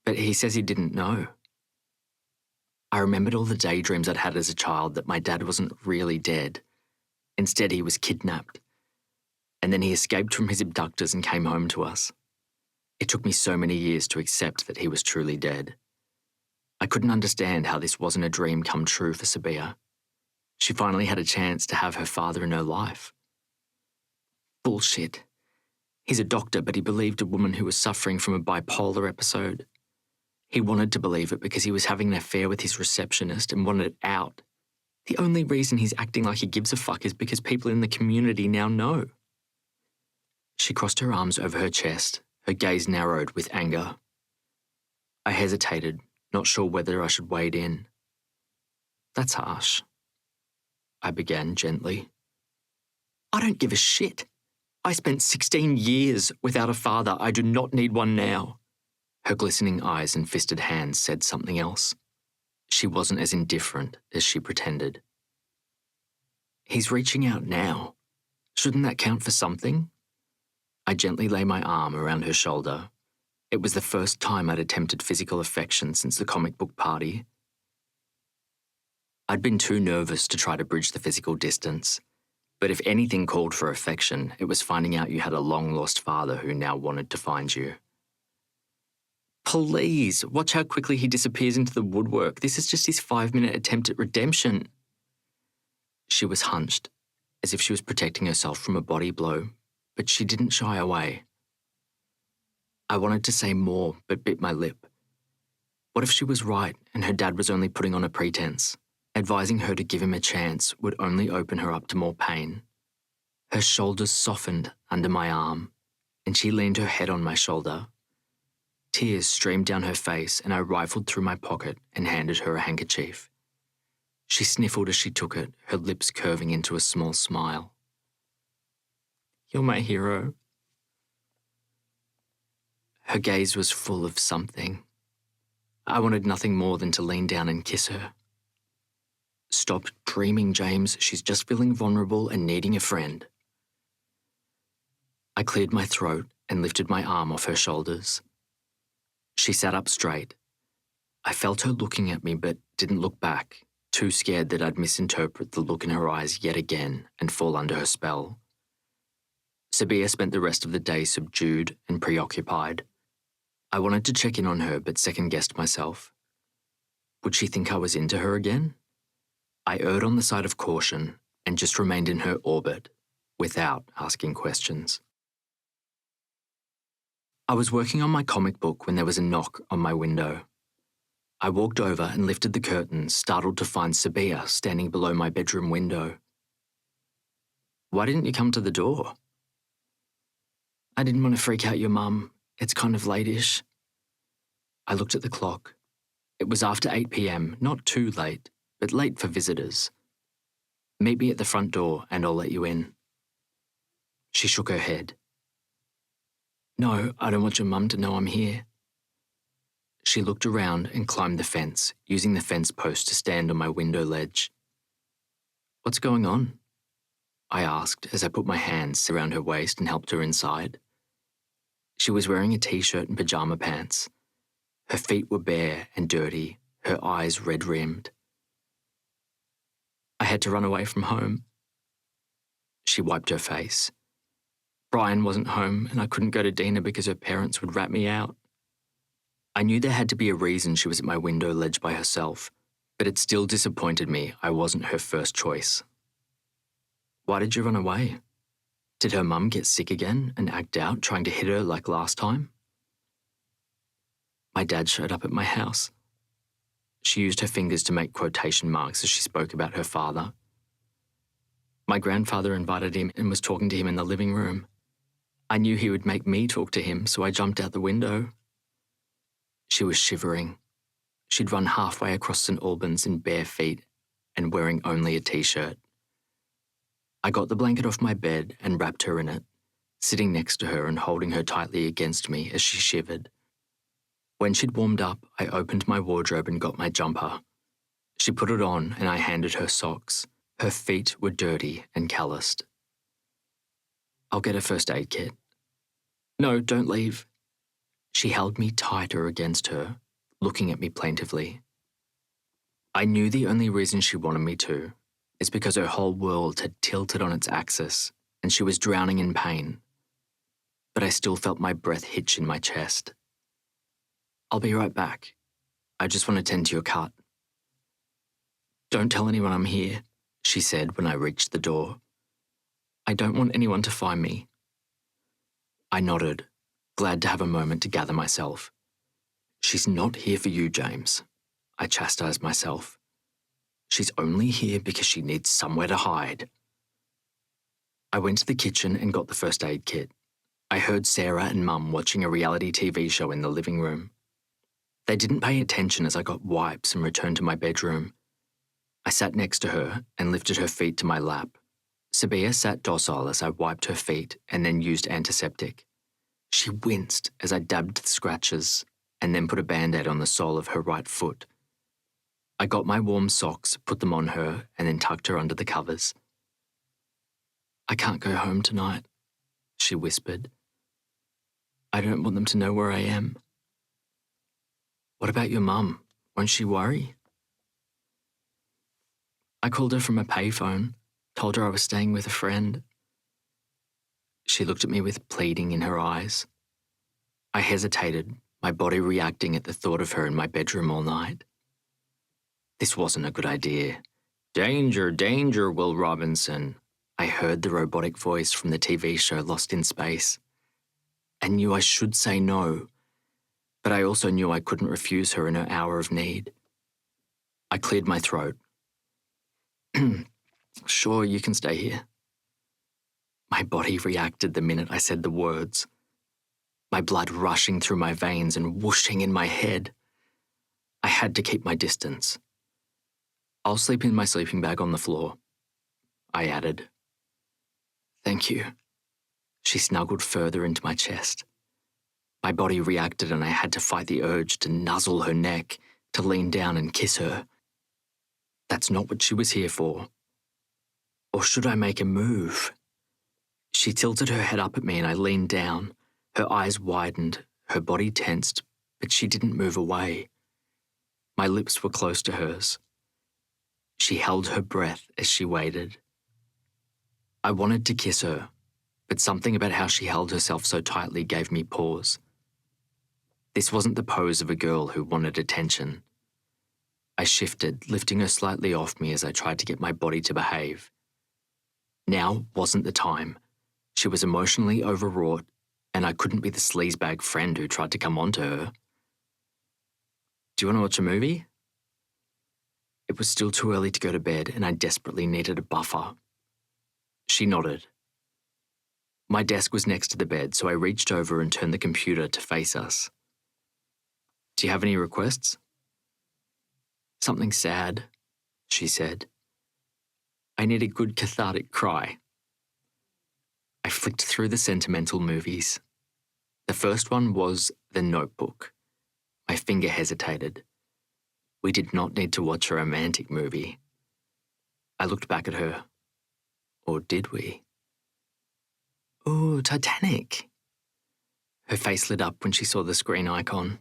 But he says he didn't know." I remembered all the daydreams I'd had as a child that my dad wasn't really dead. Instead, he was kidnapped. And then he escaped from his abductors and came home to us. It took me so many years to accept that he was truly dead. I couldn't understand how this wasn't a dream come true for Sabiha. She finally had a chance to have her father in her life. Bullshit. He's a doctor, but he believed a woman who was suffering from a bipolar episode. He wanted to believe it because he was having an affair with his receptionist and wanted it out. The only reason he's acting like he gives a fuck is because people in the community now know. She crossed her arms over her chest, her gaze narrowed with anger. I hesitated, not sure whether I should wade in. "That's harsh," I began gently. "I don't give a shit. I spent 16 years without a father. I do not need one now." Her glistening eyes and fisted hands said something else. She wasn't as indifferent as she pretended. "He's reaching out now. Shouldn't that count for something?" I gently lay my arm around her shoulder. It was the first time I'd attempted physical affection since the comic book party. I'd been too nervous to try to bridge the physical distance, but if anything called for affection, it was finding out you had a long-lost father who now wanted to find you. "Please, watch how quickly he disappears into the woodwork. This is just his 5-minute attempt at redemption." She was hunched, as if she was protecting herself from a body blow, but she didn't shy away. I wanted to say more, but bit my lip. What if she was right and her dad was only putting on a pretense? Advising her to give him a chance would only open her up to more pain. Her shoulders softened under my arm, and she leaned her head on my shoulder. Tears streamed down her face, and I rifled through my pocket and handed her a handkerchief. She sniffled as she took it, her lips curving into a small smile. "You're my hero." Her gaze was full of something. I wanted nothing more than to lean down and kiss her. "Stop dreaming, James. She's just feeling vulnerable and needing a friend." I cleared my throat and lifted my arm off her shoulders. She sat up straight. I felt her looking at me but didn't look back, too scared that I'd misinterpret the look in her eyes yet again and fall under her spell. Sabiha spent the rest of the day subdued and preoccupied. I wanted to check in on her but second-guessed myself. Would she think I was into her again? I erred on the side of caution and just remained in her orbit, without asking questions. I was working on my comic book when there was a knock on my window. I walked over and lifted the curtains, startled to find Sabiha standing below my bedroom window. "Why didn't you come to the door?" "I didn't want to freak out your mum. It's kind of late-ish. I looked at the clock. It was after 8 p.m, not too late, but late for visitors. Meet me at the front door and I'll let you in. She shook her head. No, I don't want your mum to know I'm here. She looked around and climbed the fence, using the fence post to stand on my window ledge. What's going on? I asked as I put my hands around her waist and helped her inside. She was wearing a t-shirt and pajama pants. Her feet were bare and dirty, her eyes red-rimmed. I had to run away from home. She wiped her face. Brian wasn't home and I couldn't go to Dina because her parents would rat me out. I knew there had to be a reason she was at my window ledge by herself, but it still disappointed me I wasn't her first choice. Why did you run away? Did her mum get sick again and act out trying to hit her like last time? My dad showed up at my house. She used her fingers to make quotation marks as she spoke about her father. My grandfather invited him and was talking to him in the living room. I knew he would make me talk to him, so I jumped out the window. She was shivering. She'd run halfway across St. Albans in bare feet and wearing only a t-shirt. I got the blanket off my bed and wrapped her in it, sitting next to her and holding her tightly against me as she shivered. When she'd warmed up, I opened my wardrobe and got my jumper. She put it on and I handed her socks. Her feet were dirty and calloused. I'll get a first aid kit. No, don't leave. She held me tighter against her, looking at me plaintively. I knew the only reason she wanted me to is because her whole world had tilted on its axis and she was drowning in pain. But I still felt my breath hitch in my chest. I'll be right back. I just want to tend to your cut. Don't tell anyone I'm here, she said when I reached the door. I don't want anyone to find me. I nodded, glad to have a moment to gather myself. She's not here for you, James, I chastised myself. She's only here because she needs somewhere to hide. I went to the kitchen and got the first aid kit. I heard Sarah and Mum watching a reality TV show in the living room. They didn't pay attention as I got wipes and returned to my bedroom. I sat next to her and lifted her feet to my lap. Sabiha sat docile as I wiped her feet and then used antiseptic. She winced as I dabbed the scratches and then put a band-aid on the sole of her right foot. I got my warm socks, put them on her, and then tucked her under the covers. I can't go home tonight, she whispered. I don't want them to know where I am. What about your mum? Won't she worry? I called her from a payphone, told her I was staying with a friend. She looked at me with pleading in her eyes. I hesitated, my body reacting at the thought of her in my bedroom all night. This wasn't a good idea. Danger, danger, Will Robinson. I heard the robotic voice from the TV show Lost in Space. I knew I should say no, but I also knew I couldn't refuse her in her hour of need. I cleared my throat. Sure, you can stay here. My body reacted the minute I said the words. My blood rushing through my veins and whooshing in my head. I had to keep my distance. I'll sleep in my sleeping bag on the floor, I added. Thank you. She snuggled further into my chest. My body reacted and I had to fight the urge to nuzzle her neck, to lean down and kiss her. That's not what she was here for. Or should I make a move? She tilted her head up at me and I leaned down. Her eyes widened, her body tensed, but she didn't move away. My lips were close to hers. She held her breath as she waited. I wanted to kiss her, but something about how she held herself so tightly gave me pause. This wasn't the pose of a girl who wanted attention. I shifted, lifting her slightly off me as I tried to get my body to behave. Now wasn't the time. She was emotionally overwrought, and I couldn't be the sleazebag friend who tried to come onto her. Do you want to watch a movie? It was still too early to go to bed, and I desperately needed a buffer. She nodded. My desk was next to the bed, so I reached over and turned the computer to face us. "Do you have any requests?" "Something sad," she said. "I need a good cathartic cry." I flicked through the sentimental movies. The first one was The Notebook. My finger hesitated. We did not need to watch a romantic movie. I looked back at her. Or did we? "Ooh, Titanic." Her face lit up when she saw the screen icon.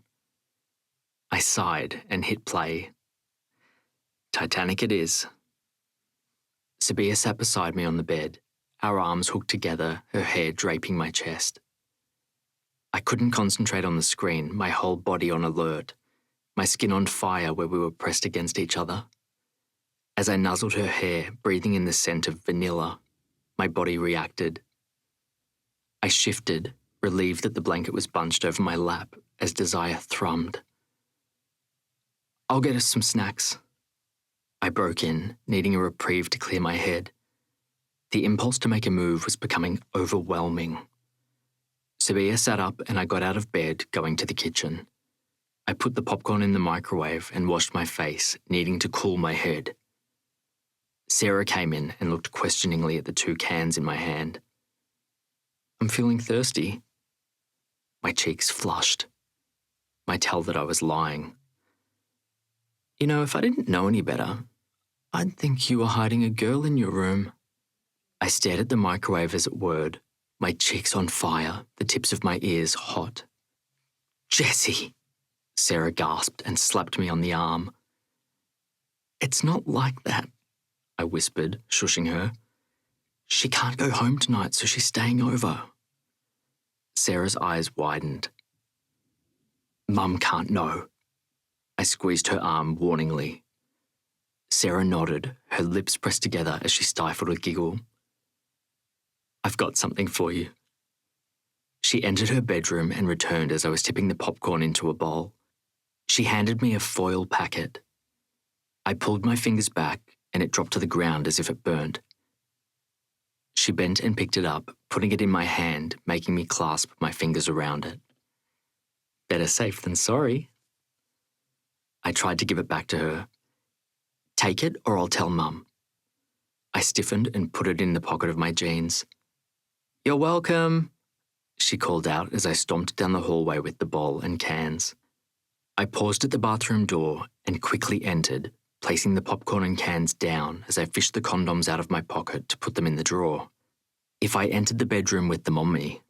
I sighed and hit play. Titanic it is. Sabiha sat beside me on the bed, our arms hooked together, her hair draping my chest. I couldn't concentrate on the screen, my whole body on alert, my skin on fire where we were pressed against each other. As I nuzzled her hair, breathing in the scent of vanilla, my body reacted. I shifted, relieved that the blanket was bunched over my lap as desire thrummed. "I'll get us some snacks." I broke in, needing a reprieve to clear my head. The impulse to make a move was becoming overwhelming. Sabiha sat up and I got out of bed, going to the kitchen. I put the popcorn in the microwave and washed my face, needing to cool my head. Sarah came in and looked questioningly at the 2 cans in my hand. "I'm feeling thirsty." My cheeks flushed. Might tell that I was lying. "You know, if I didn't know any better, I'd think you were hiding a girl in your room." I stared at the microwave as it whirred, my cheeks on fire, the tips of my ears hot. "Jessie," Sarah gasped and slapped me on the arm. "It's not like that," I whispered, shushing her. "She can't go home tonight, so she's staying over." Sarah's eyes widened. "Mum can't know." I squeezed her arm warningly. Sarah nodded, her lips pressed together as she stifled a giggle. "I've got something for you." She entered her bedroom and returned as I was tipping the popcorn into a bowl. She handed me a foil packet. I pulled my fingers back and it dropped to the ground as if it burnt. She bent and picked it up, putting it in my hand, making me clasp my fingers around it. "Better safe than sorry." I tried to give it back to her. "Take it or I'll tell Mum." I stiffened and put it in the pocket of my jeans. "You're welcome," she called out as I stomped down the hallway with the bowl and cans. I paused at the bathroom door and quickly entered, placing the popcorn and cans down as I fished the condoms out of my pocket to put them in the drawer. If I entered the bedroom with them on me,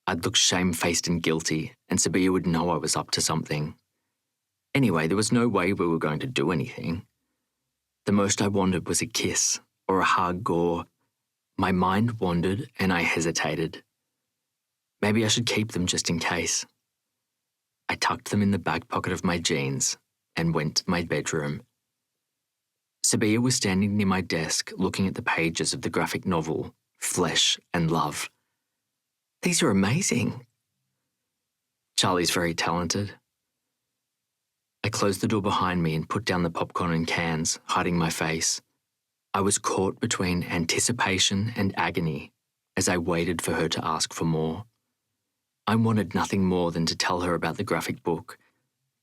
I'd look shamefaced and guilty, and Sabiha would know I was up to something. Anyway, there was no way we were going to do anything. The most I wanted was a kiss, or a hug, or... My mind wandered and I hesitated. Maybe I should keep them just in case. I tucked them in the back pocket of my jeans and went to my bedroom. Sabiha was standing near my desk looking at the pages of the graphic novel, Flesh and Love. "These are amazing." "Charlie's very talented." I closed the door behind me and put down the popcorn and cans, hiding my face. I was caught between anticipation and agony as I waited for her to ask for more. I wanted nothing more than to tell her about the graphic book,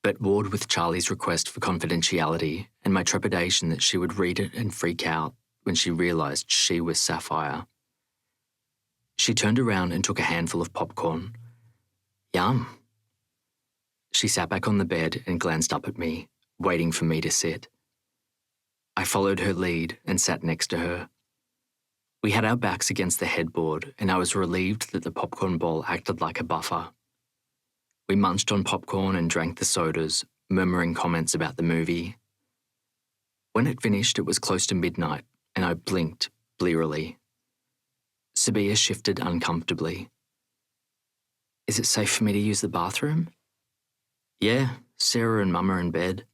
but warred with Charlie's request for confidentiality and my trepidation that she would read it and freak out when she realized she was Sapphire. She turned around and took a handful of popcorn. "Yum." She sat back on the bed and glanced up at me, waiting for me to sit. I followed her lead and sat next to her. We had our backs against the headboard, and I was relieved that the popcorn bowl acted like a buffer. We munched on popcorn and drank the sodas, murmuring comments about the movie. When it finished, it was close to midnight, and I blinked blearily. Sabiha shifted uncomfortably. "Is it safe for me to use the bathroom?" "Yeah, Sarah and Mum are in bed."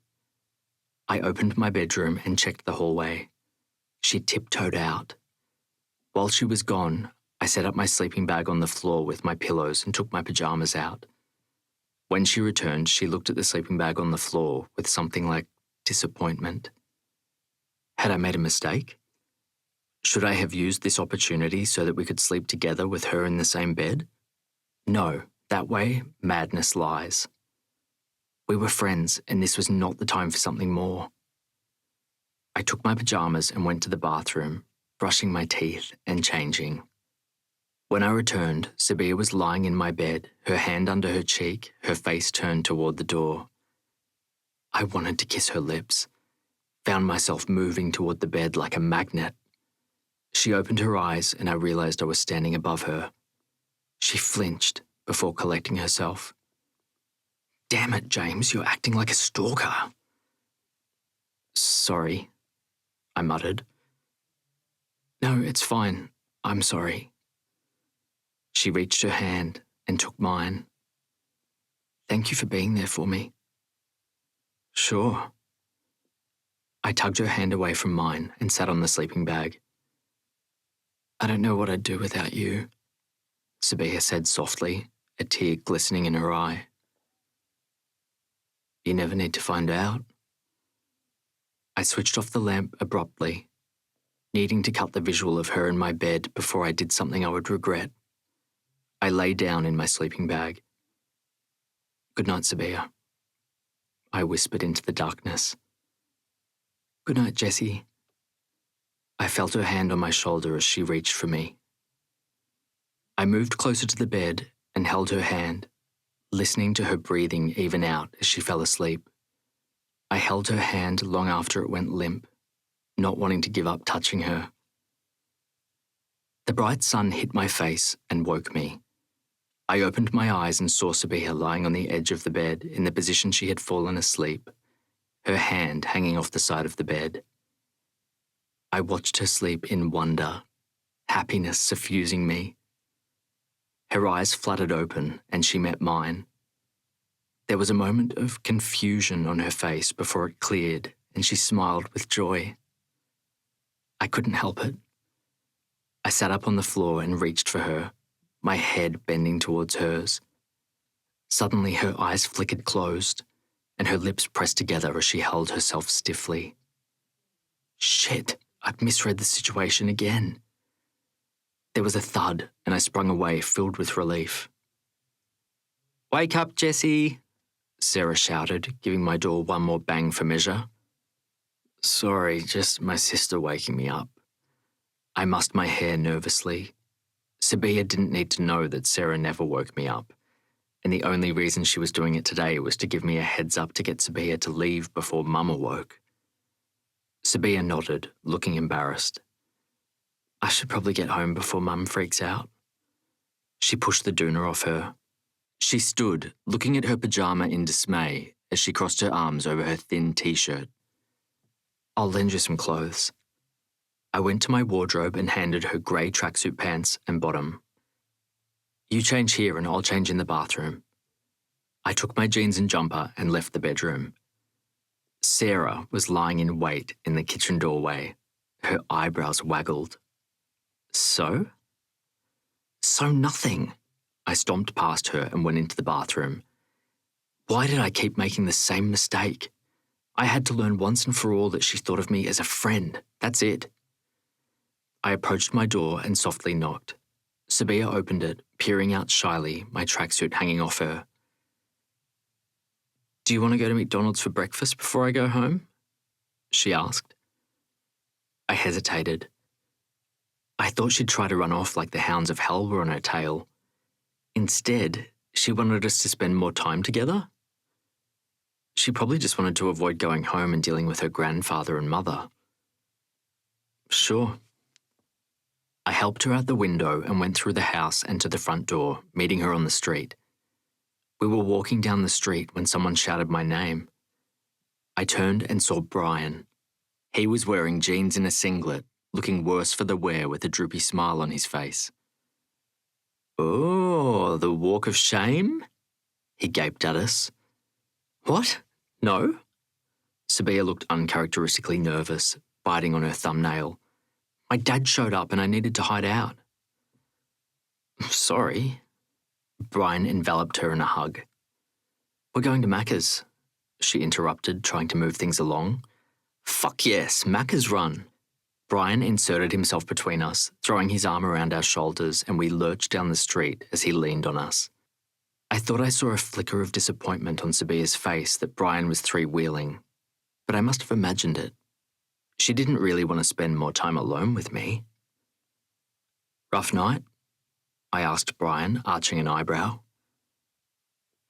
I opened my bedroom and checked the hallway. She tiptoed out. While she was gone, I set up my sleeping bag on the floor with my pillows and took my pajamas out. When she returned, she looked at the sleeping bag on the floor with something like disappointment. Had I made a mistake? Should I have used this opportunity so that we could sleep together with her in the same bed? No, that way, madness lies. We were friends, and this was not the time for something more. I took my pajamas and went to the bathroom, brushing my teeth and changing. When I returned, Sabiha was lying in my bed, her hand under her cheek, her face turned toward the door. I wanted to kiss her lips, found myself moving toward the bed like a magnet. She opened her eyes and I realized I was standing above her. She flinched before collecting herself. Damn it, James, you're acting like a stalker. Sorry, I muttered. No, it's fine. I'm sorry. She reached her hand and took mine. Thank you for being there for me. Sure. I tugged her hand away from mine and sat on the sleeping bag. I don't know what I'd do without you, Sabiha said softly, a tear glistening in her eye. You never need to find out. I switched off the lamp abruptly, needing to cut the visual of her in my bed before I did something I would regret. I lay down in my sleeping bag. Good night, Sabiha, I whispered into the darkness. Good night, Jessie. I felt her hand on my shoulder as she reached for me. I moved closer to the bed and held her hand, listening to her breathing even out as she fell asleep. I held her hand long after it went limp, not wanting to give up touching her. The bright sun hit my face and woke me. I opened my eyes and saw Sabiha lying on the edge of the bed in the position she had fallen asleep, her hand hanging off the side of the bed. I watched her sleep in wonder, happiness suffusing me. Her eyes fluttered open and she met mine. There was a moment of confusion on her face before it cleared and she smiled with joy. I couldn't help it. I sat up on the floor and reached for her, my head bending towards hers. Suddenly her eyes flickered closed and her lips pressed together as she held herself stiffly. Shit, I'd misread the situation again. There was a thud and I sprung away, filled with relief. Wake up, Jessie, Sarah shouted, giving my door one more bang for measure. Sorry, just my sister waking me up. I mussed my hair nervously. Sabiha didn't need to know that Sarah never woke me up, and the only reason she was doing it today was to give me a heads up to get Sabiha to leave before Mum awoke. Sabiha nodded, looking embarrassed. I should probably get home before Mum freaks out. She pushed the doona off her. She stood, looking at her pajama in dismay as she crossed her arms over her thin t-shirt. I'll lend you some clothes. I went to my wardrobe and handed her grey tracksuit pants and bottom. You change here and I'll change in the bathroom. I took my jeans and jumper and left the bedroom. Sarah was lying in wait in the kitchen doorway. Her eyebrows waggled. So? So nothing. I stomped past her and went into the bathroom. Why did I keep making the same mistake? I had to learn once and for all that she thought of me as a friend. That's it. I approached my door and softly knocked. Sabiha opened it, peering out shyly, my tracksuit hanging off her. Do you want to go to McDonald's for breakfast before I go home? She asked. I hesitated. I thought she'd try to run off like the hounds of hell were on her tail. Instead, she wanted us to spend more time together. She probably just wanted to avoid going home and dealing with her grandfather and mother. Sure. I helped her out the window and went through the house and to the front door, meeting her on the street. We were walking down the street when someone shouted my name. I turned and saw Brian. He was wearing jeans and a singlet, looking worse for the wear with a droopy smile on his face. Oh, the walk of shame? He gaped at us. What? No? Sabiha looked uncharacteristically nervous, biting on her thumbnail. My dad showed up and I needed to hide out. Sorry. Brian enveloped her in a hug. We're going to Macca's, she interrupted, trying to move things along. Fuck yes, Macca's run. Brian inserted himself between us, throwing his arm around our shoulders, and we lurched down the street as he leaned on us. I thought I saw a flicker of disappointment on Sabiha's face that Brian was three-wheeling, but I must have imagined it. She didn't really want to spend more time alone with me. Rough night? I asked Brian, arching an eyebrow.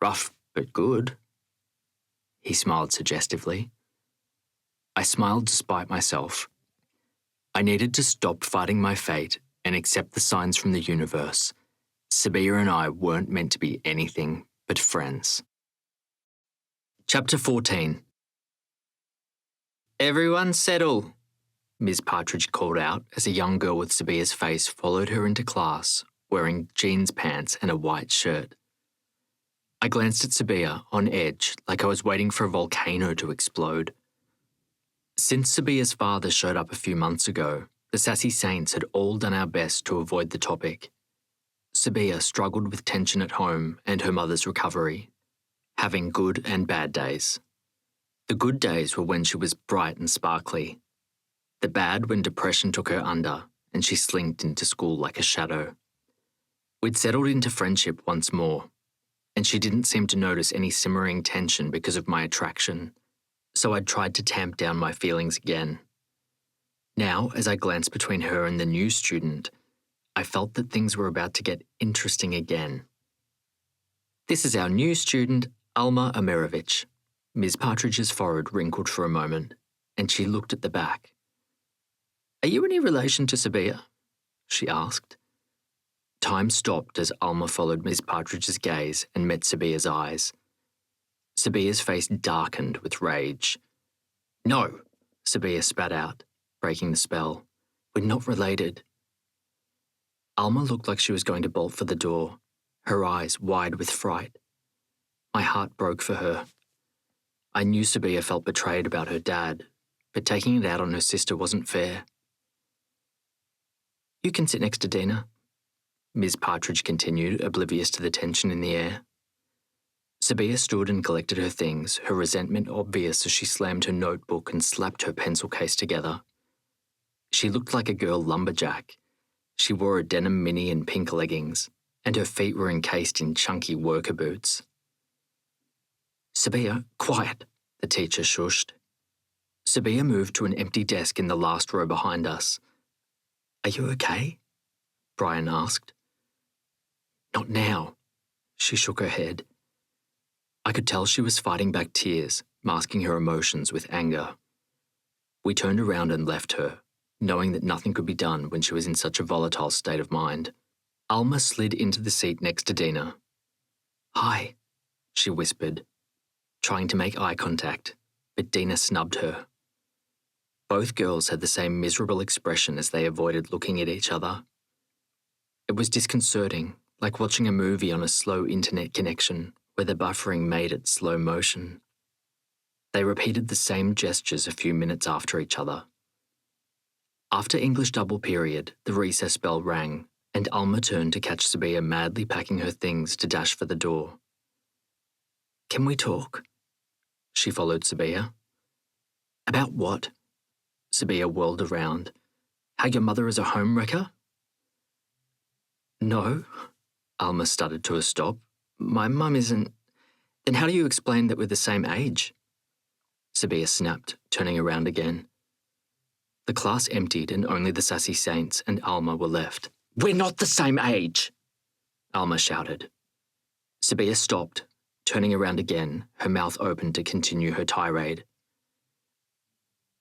Rough, but good. He smiled suggestively. I smiled despite myself. I needed to stop fighting my fate and accept the signs from the universe. Sabiha and I weren't meant to be anything but friends. Chapter 14. Everyone settle, Ms. Partridge called out as a young girl with Sabiha's face followed her into class, wearing jeans pants and a white shirt. I glanced at Sabiha, on edge, like I was waiting for a volcano to explode. Since Sabiha's father showed up a few months ago, the Sassy Saints had all done our best to avoid the topic. Sabiha struggled with tension at home and her mother's recovery, having good and bad days. The good days were when she was bright and sparkly. The bad when depression took her under and she slinked into school like a shadow. We'd settled into friendship once more, and she didn't seem to notice any simmering tension because of my attraction, so I'd tried to tamp down my feelings again. Now, as I glanced between her and the new student, I felt that things were about to get interesting again. This is our new student, Amra Pajalic. Ms. Partridge's forehead wrinkled for a moment, and she looked at the back. Are you any relation to Sabiha? She asked. Time stopped as Amra followed Ms. Partridge's gaze and met Sabiha's eyes. Sabiha's face darkened with rage. No, Sabiha spat out, breaking the spell. We're not related. Amra looked like she was going to bolt for the door, her eyes wide with fright. My heart broke for her. I knew Sabiha felt betrayed about her dad, but taking it out on her sister wasn't fair. You can sit next to Dina, Ms. Partridge continued, oblivious to the tension in the air. Sabiha stood and collected her things, her resentment obvious as she slammed her notebook and slapped her pencil case together. She looked like a girl lumberjack. She wore a denim mini and pink leggings, and her feet were encased in chunky worker boots. Sabiha, quiet, the teacher shushed. Sabiha moved to an empty desk in the last row behind us. Are you okay? Brian asked. Not now. She shook her head. I could tell she was fighting back tears, masking her emotions with anger. We turned around and left her, knowing that nothing could be done when she was in such a volatile state of mind. Amra slid into the seat next to Dina. Hi, she whispered, trying to make eye contact, but Dina snubbed her. Both girls had the same miserable expression as they avoided looking at each other. It was disconcerting, like watching a movie on a slow internet connection where the buffering made it slow motion. They repeated the same gestures a few minutes after each other. After English double period, the recess bell rang, and Amra turned to catch Sabiha madly packing her things to dash for the door. Can we talk? She followed Sabiha. About what? Sabiha whirled around. How your mother is a home wrecker? No, Amra stuttered to a stop. My mum isn't. Then how do you explain that we're the same age? Sabiha snapped, turning around again. The class emptied and only the Sassy Saints and Amra were left. We're not the same age, Amra shouted. Sabiha stopped, turning around again, her mouth open to continue her tirade.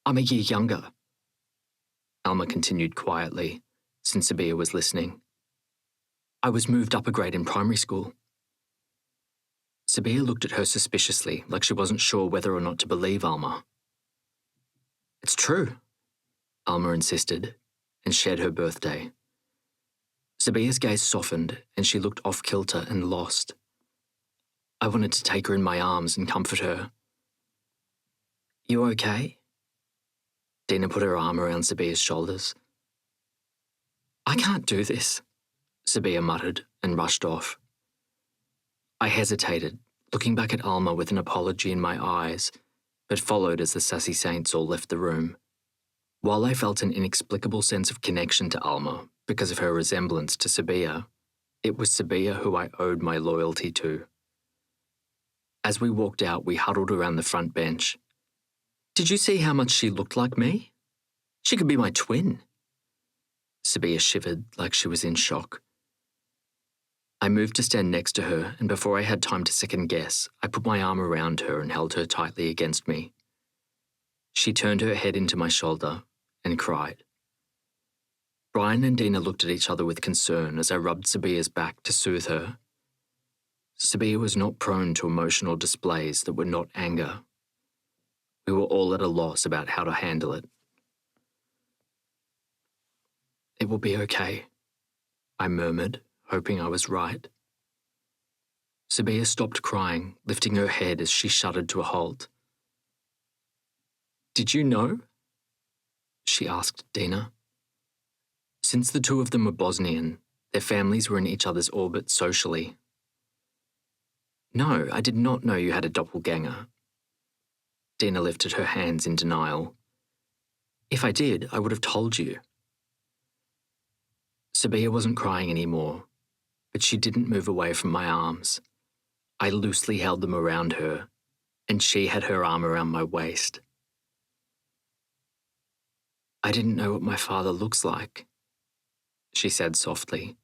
I'm a year younger, Amra continued quietly, since Sabiha was listening. I was moved up a grade in primary school. Sabiha looked at her suspiciously, like she wasn't sure whether or not to believe Amra. It's true, Amra insisted, and shared her birthday. Sabiha's gaze softened, and she looked off-kilter and lost. I wanted to take her in my arms and comfort her. You okay? Dina put her arm around Sabiha's shoulders. I can't do this, Sabiha muttered and rushed off. I hesitated, looking back at Amra with an apology in my eyes, but followed as the Sassy Saints all left the room. While I felt an inexplicable sense of connection to Alma because of her resemblance to Sabiha, it was Sabiha who I owed my loyalty to. As we walked out, we huddled around the front bench. "Did you see how much she looked like me? She could be my twin." Sabiha shivered like she was in shock. I moved to stand next to her, and before I had time to second guess, I put my arm around her and held her tightly against me. She turned her head into my shoulder and cried. Brian and Dina looked at each other with concern as I rubbed Sabiha's back to soothe her. Sabiha was not prone to emotional displays that were not anger. We were all at a loss about how to handle it. "It will be okay," I murmured, hoping I was right. Sabiha stopped crying, lifting her head as she shuddered to a halt. "Did you know?" she asked Dina. Since the two of them were Bosnian, their families were in each other's orbit socially. "No, I did not know you had a doppelganger." Dina lifted her hands in denial. "If I did, I would have told you." Sabiha wasn't crying anymore, but she didn't move away from my arms. I loosely held them around her, and she had her arm around my waist. "I didn't know what my father looks like," she said softly.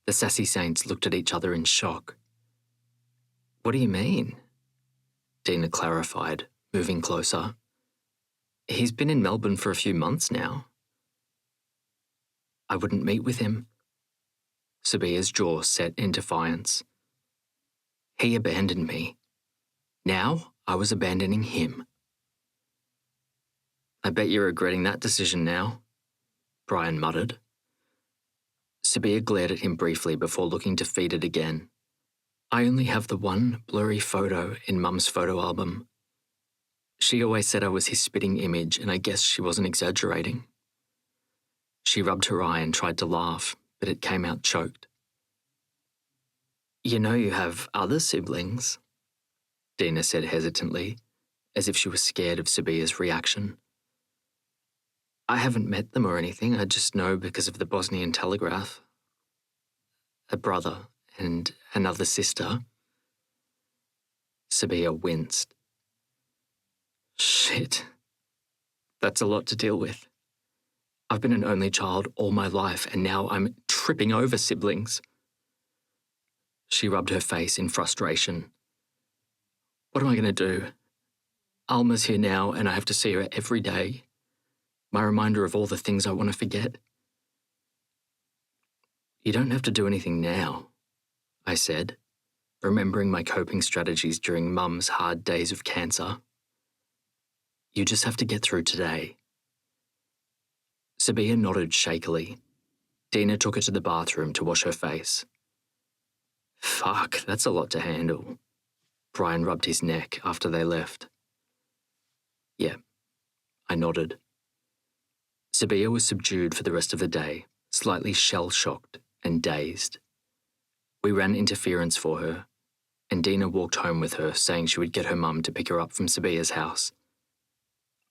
The sassy saints looked at each other in shock. "What do you mean?" Dina clarified, moving closer. "He's been in Melbourne for a few months now." "I wouldn't meet with him." Sabiha's jaw set in defiance. "He abandoned me. Now I was abandoning him." "I bet you're regretting that decision now," Brian muttered. Sabiha glared at him briefly before looking defeated again. "I only have the one blurry photo in Mum's photo album. She always said I was his spitting image, and I guess she wasn't exaggerating." She rubbed her eye and tried to laugh, but it came out choked. "You know you have other siblings," Dina said hesitantly, as if she was scared of Sabiha's reaction. "I haven't met them or anything, I just know because of the Bosnian Telegraph. A brother and another sister." Sabiha winced. "Shit. That's a lot to deal with. I've been an only child all my life, and now I'm tripping over siblings." She rubbed her face in frustration. "What am I going to do? Alma's here now, and I have to see her every day. My reminder of all the things I want to forget." "You don't have to do anything now," I said, remembering my coping strategies during Mum's hard days of cancer. "You just have to get through today." Sabiha nodded shakily. Dina took her to the bathroom to wash her face. "Fuck, that's a lot to handle." Brian rubbed his neck after they left. "Yeah," I nodded. Sabiha was subdued for the rest of the day, slightly shell-shocked and dazed. We ran interference for her, and Dina walked home with her, saying she would get her mum to pick her up from Sabiha's house.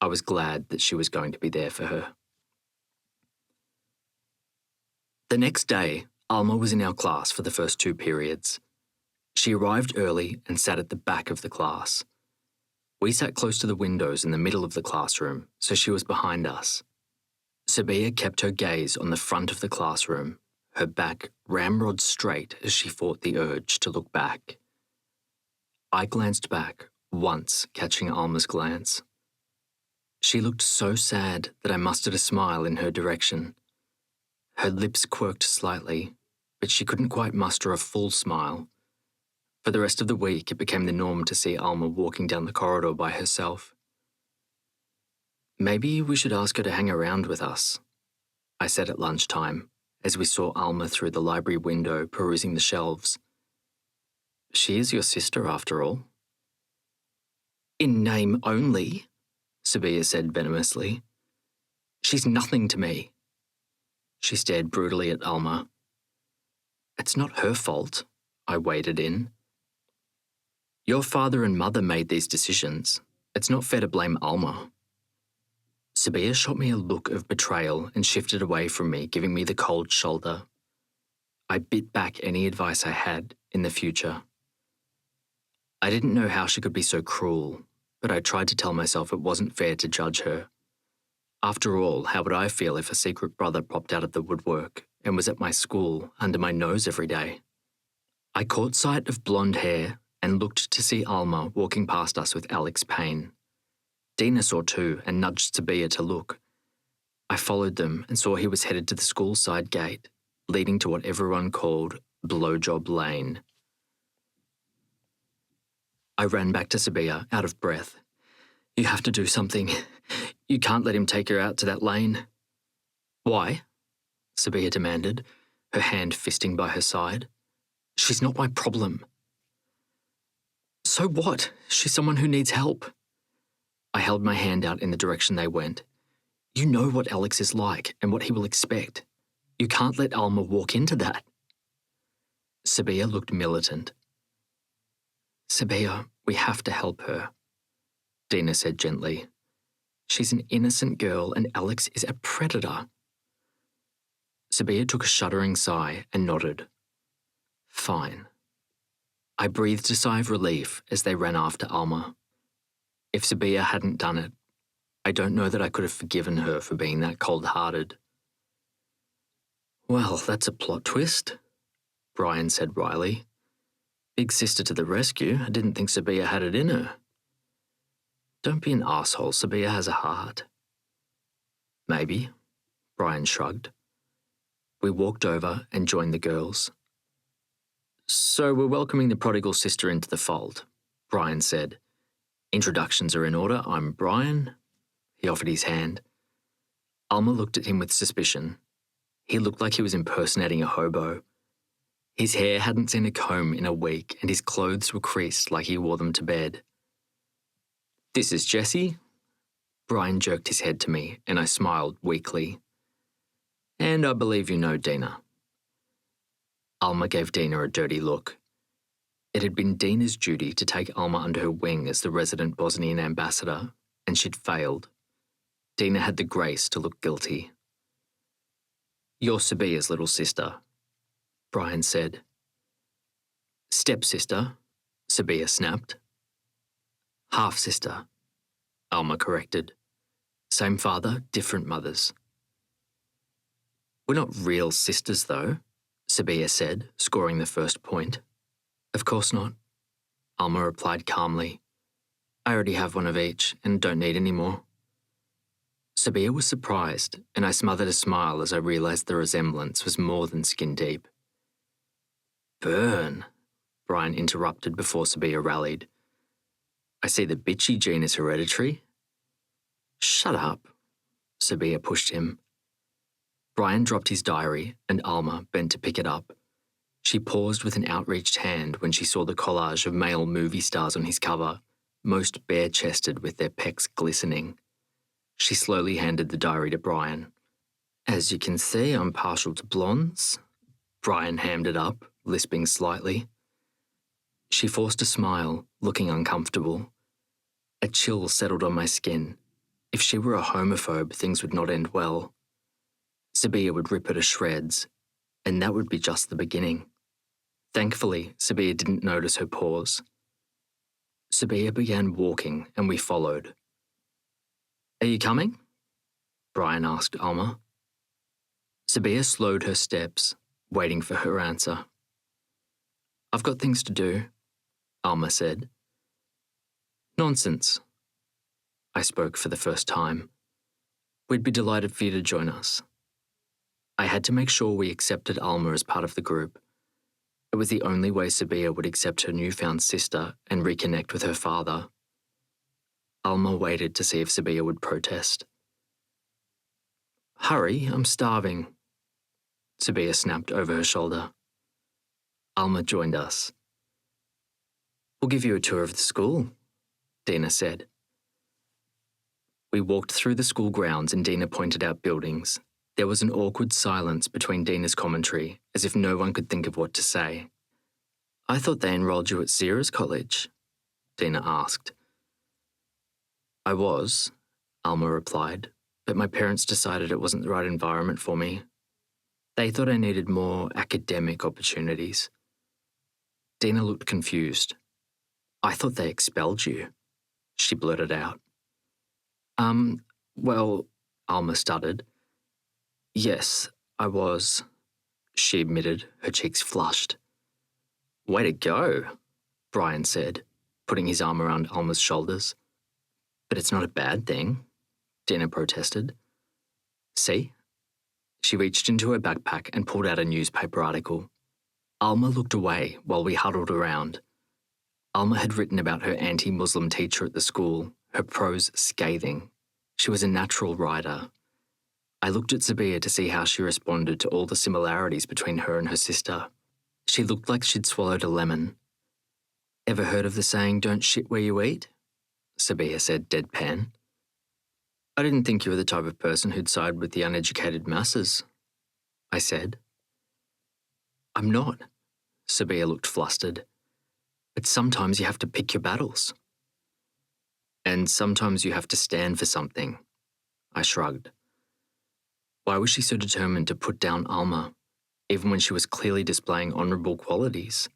I was glad that she was going to be there for her. The next day, Alma was in our class for the first 2 periods. She arrived early and sat at the back of the class. We sat close to the windows in the middle of the classroom, so she was behind us. Sabiha kept her gaze on the front of the classroom, her back ramrod straight as she fought the urge to look back. I glanced back, once catching Alma's glance. She looked so sad that I mustered a smile in her direction. Her lips quirked slightly, but she couldn't quite muster a full smile. For the rest of the week, it became the norm to see Alma walking down the corridor by herself. "Maybe we should ask her to hang around with us," I said at lunchtime, as we saw Alma through the library window perusing the shelves. "She is your sister, after all." "In name only," Sabiha said venomously. "She's nothing to me." She stared brutally at Alma. "It's not her fault," I waded in. "Your father and mother made these decisions. It's not fair to blame Alma." Sabiha shot me a look of betrayal and shifted away from me, giving me the cold shoulder. I bit back any advice I had in the future. I didn't know how she could be so cruel, but I tried to tell myself it wasn't fair to judge her. After all, how would I feel if a secret brother popped out of the woodwork and was at my school under my nose every day? I caught sight of blonde hair and looked to see Alma walking past us with Alex Payne. Dina saw too and nudged Sabiha to look. I followed them and saw he was headed to the school side gate, leading to what everyone called Blowjob Lane. I ran back to Sabiha, out of breath. "You have to do something. You can't let him take her out to that lane." "Why?" Sabiha demanded, her hand fisting by her side. "She's not my problem." "So what? She's someone who needs help." I held my hand out in the direction they went. "You know what Alex is like and what he will expect. You can't let Alma walk into that." Sabiha looked militant. "Sabiha, we have to help her," Dina said gently. "She's an innocent girl and Alex is a predator." Sabiha took a shuddering sigh and nodded. "Fine." I breathed a sigh of relief as they ran after Alma. If Sabiha hadn't done it, I don't know that I could have forgiven her for being that cold-hearted. "Well, that's a plot twist," Brian said wryly. "Big sister to the rescue. I didn't think Sabiha had it in her." "Don't be an asshole. Sabiha has a heart." "Maybe," Brian shrugged. We walked over and joined the girls. "So we're welcoming the prodigal sister into the fold," Brian said. "Introductions are in order. I'm Brian." He offered his hand. Alma looked at him with suspicion. He looked like he was impersonating a hobo. His hair hadn't seen a comb in a week and his clothes were creased like he wore them to bed. "This is Jessie." Brian jerked his head to me and I smiled weakly. "And I believe you know Dina." Alma gave Dina a dirty look. It had been Dina's duty to take Alma under her wing as the resident Bosnian ambassador, and she'd failed. Dina had the grace to look guilty. "You're Sabiha's little sister," Brian said. "Stepsister," Sabiha snapped. "Half-sister," Alma corrected. "Same father, different mothers." "We're not real sisters, though," Sabiha said, scoring the first point. "Of course not," Alma replied calmly. "I already have one of each and don't need any more." Sabiha was surprised, and I smothered a smile as I realised the resemblance was more than skin deep. "Burn," Brian interrupted before Sabiha rallied. "I see the bitchy gene is hereditary." "Shut up," Sabiha pushed him. Brian dropped his diary and Alma bent to pick it up. She paused with an outreached hand when she saw the collage of male movie stars on his cover, most bare-chested with their pecs glistening. She slowly handed the diary to Brian. "As you can see, I'm partial to blondes." Brian hammed it up, lisping slightly. She forced a smile, looking uncomfortable. A chill settled on my skin. If she were a homophobe, things would not end well. Sabiha would rip her to shreds, and that would be just the beginning. Thankfully, Sabiha didn't notice her pause. Sabiha began walking, and we followed. "Are you coming?" Brian asked Alma. Sabiha slowed her steps, waiting for her answer. "I've got things to do," Alma said. "Nonsense." I spoke for the first time. "We'd be delighted for you to join us." I had to make sure we accepted Alma as part of the group. It was the only way Sabiha would accept her newfound sister and reconnect with her father. Alma waited to see if Sabiha would protest. "Hurry, I'm starving," Sabiha snapped over her shoulder. Alma joined us. "We'll give you a tour of the school," Dina said. We walked through the school grounds and Dina pointed out buildings. There was an awkward silence between Dina's commentary, as if no one could think of what to say. "I thought they enrolled you at Sierra's college," Dina asked. "I was," Alma replied, but my parents decided it wasn't the right environment for me. They thought I needed more academic opportunities. Dina looked confused. I thought they expelled you, she blurted out. Well, Alma stuttered. Yes, I was, she admitted, her cheeks flushed. Way to go, Brian said, putting his arm around Alma's shoulders. But it's not a bad thing, Dina protested. See? She reached into her backpack and pulled out a newspaper article. Alma looked away while we huddled around. Alma had written about her anti-Muslim teacher at the school, her prose scathing. She was a natural writer. I looked at Sabiha to see how she responded to all the similarities between her and her sister. She looked like she'd swallowed a lemon. Ever heard of the saying, don't shit where you eat? Sabiha said deadpan. I didn't think you were the type of person who'd side with the uneducated masses, I said. I'm not. Sabiha looked flustered. But sometimes you have to pick your battles. And sometimes you have to stand for something, I shrugged. Why was she so determined to put down Alma, even when she was clearly displaying honourable qualities?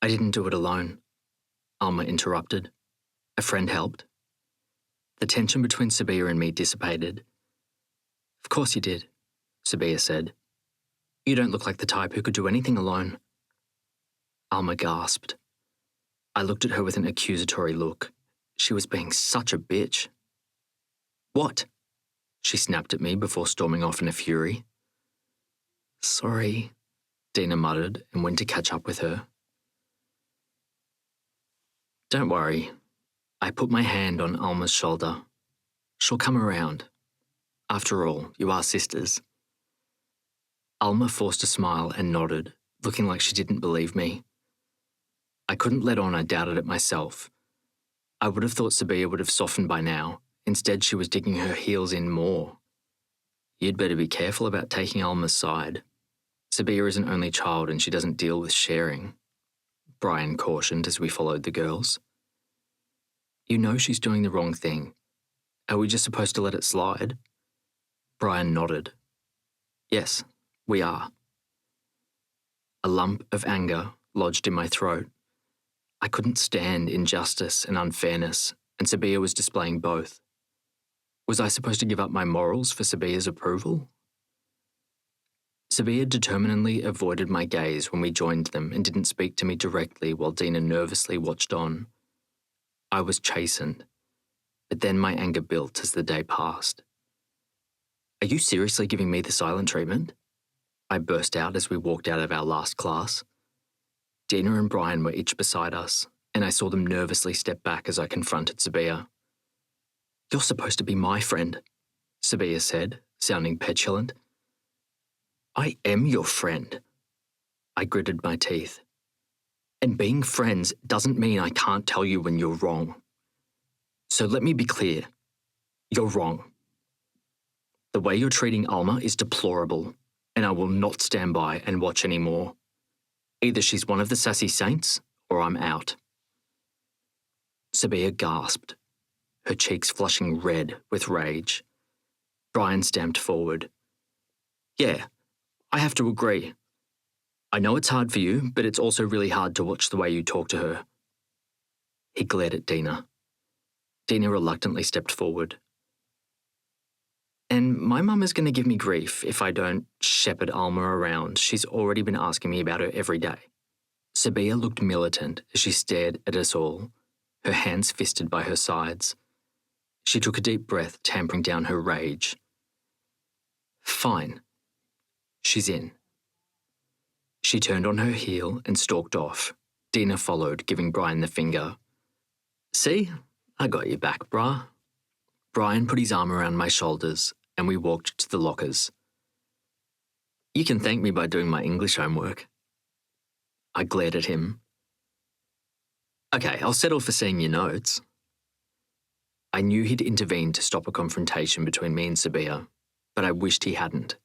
I didn't do it alone, Alma interrupted. A friend helped. The tension between Sabiha and me dissipated. Of course you did, Sabiha said. You don't look like the type who could do anything alone. Alma gasped. I looked at her with an accusatory look. She was being such a bitch. What? She snapped at me before storming off in a fury. Sorry, Dina muttered and went to catch up with her. Don't worry. I put my hand on Alma's shoulder. She'll come around. After all, you are sisters. Alma forced a smile and nodded, looking like she didn't believe me. I couldn't let on I doubted it myself. I would have thought Sabiha would have softened by now. Instead, she was digging her heels in more. You'd better be careful about taking Alma's side. Sabiha is an only child and she doesn't deal with sharing, Brian cautioned as we followed the girls. You know she's doing the wrong thing. Are we just supposed to let it slide? Brian nodded. Yes, we are. A lump of anger lodged in my throat. I couldn't stand injustice and unfairness, and Sabiha was displaying both. Was I supposed to give up my morals for Sabiha's approval? Sabiha determinedly avoided my gaze when we joined them and didn't speak to me directly while Dina nervously watched on. I was chastened, but then my anger built as the day passed. Are you seriously giving me the silent treatment? I burst out as we walked out of our last class. Dina and Brian were each beside us, and I saw them nervously step back as I confronted Sabiha. You're supposed to be my friend, Sabiha said, sounding petulant. I am your friend. I gritted my teeth. And being friends doesn't mean I can't tell you when you're wrong. So let me be clear. You're wrong. The way you're treating Alma is deplorable, and I will not stand by and watch anymore. Either she's one of the sassy saints, or I'm out. Sabiha gasped, her cheeks flushing red with rage. Brian stamped forward. Yeah, I have to agree. I know it's hard for you, but it's also really hard to watch the way you talk to her. He glared at Dina. Dina reluctantly stepped forward. And my mum is going to give me grief if I don't shepherd Alma around. She's already been asking me about her every day. Sabiha looked militant as she stared at us all, her hands fisted by her sides. She took a deep breath, tampering down her rage. Fine. She's in. She turned on her heel and stalked off. Dina followed, giving Brian the finger. See? I got you back, brah. Brian put his arm around my shoulders, and we walked to the lockers. You can thank me by doing my English homework. I glared at him. Okay, I'll settle for seeing your notes. I knew he'd intervened to stop a confrontation between me and Sabiha, but I wished he hadn't.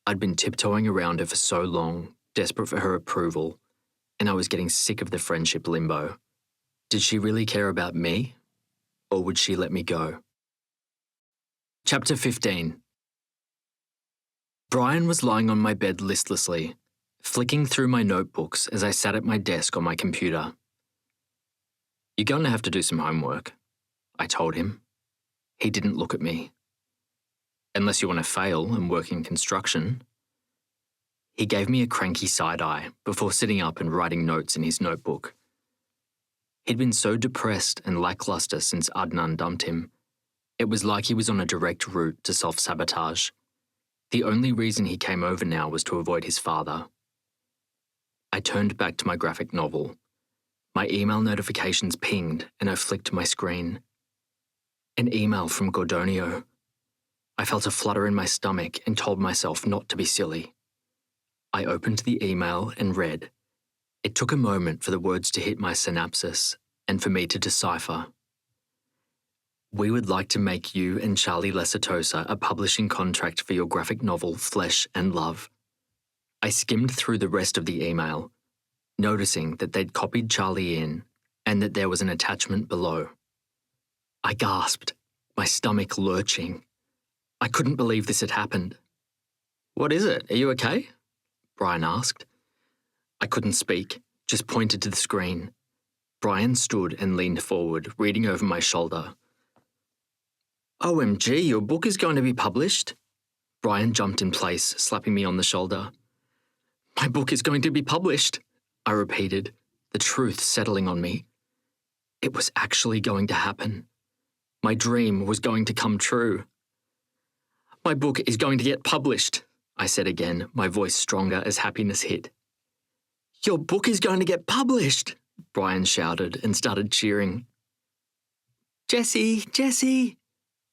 I'd been tiptoeing around her for so long, desperate for her approval, and I was getting sick of the friendship limbo. Did she really care about me, or would she let me go? Chapter 15. Brian was lying on my bed listlessly, flicking through my notebooks as I sat at my desk on my computer. "You're going to have to do some homework," I told him. He didn't look at me. "Unless you want to fail and work in construction." He gave me a cranky side-eye before sitting up and writing notes in his notebook. He'd been so depressed and lackluster since Adnan dumped him. It was like he was on a direct route to self-sabotage. The only reason he came over now was to avoid his father. I turned back to my graphic novel. My email notifications pinged and I flicked my screen. An email from Gordonio. I felt a flutter in my stomach and told myself not to be silly. I opened the email and read. It took a moment for the words to hit my synapses and for me to decipher. "We would like to make you and Charlie Lesatosa a publishing contract for your graphic novel, Flesh and Love." I skimmed through the rest of the email, noticing that they'd copied Charlie in and that there was an attachment below. I gasped, my stomach lurching. I couldn't believe this had happened. "What is it? Are you okay?" Brian asked. I couldn't speak, just pointed to the screen. Brian stood and leaned forward, reading over my shoulder. "OMG, your book is going to be published." Brian jumped in place, slapping me on the shoulder. "My book is going to be published," I repeated, the truth settling on me. It was actually going to happen. My dream was going to come true. "My book is going to get published," I said again, my voice stronger as happiness hit. "Your book is going to get published," Brian shouted and started cheering. "Jessie, Jessie!"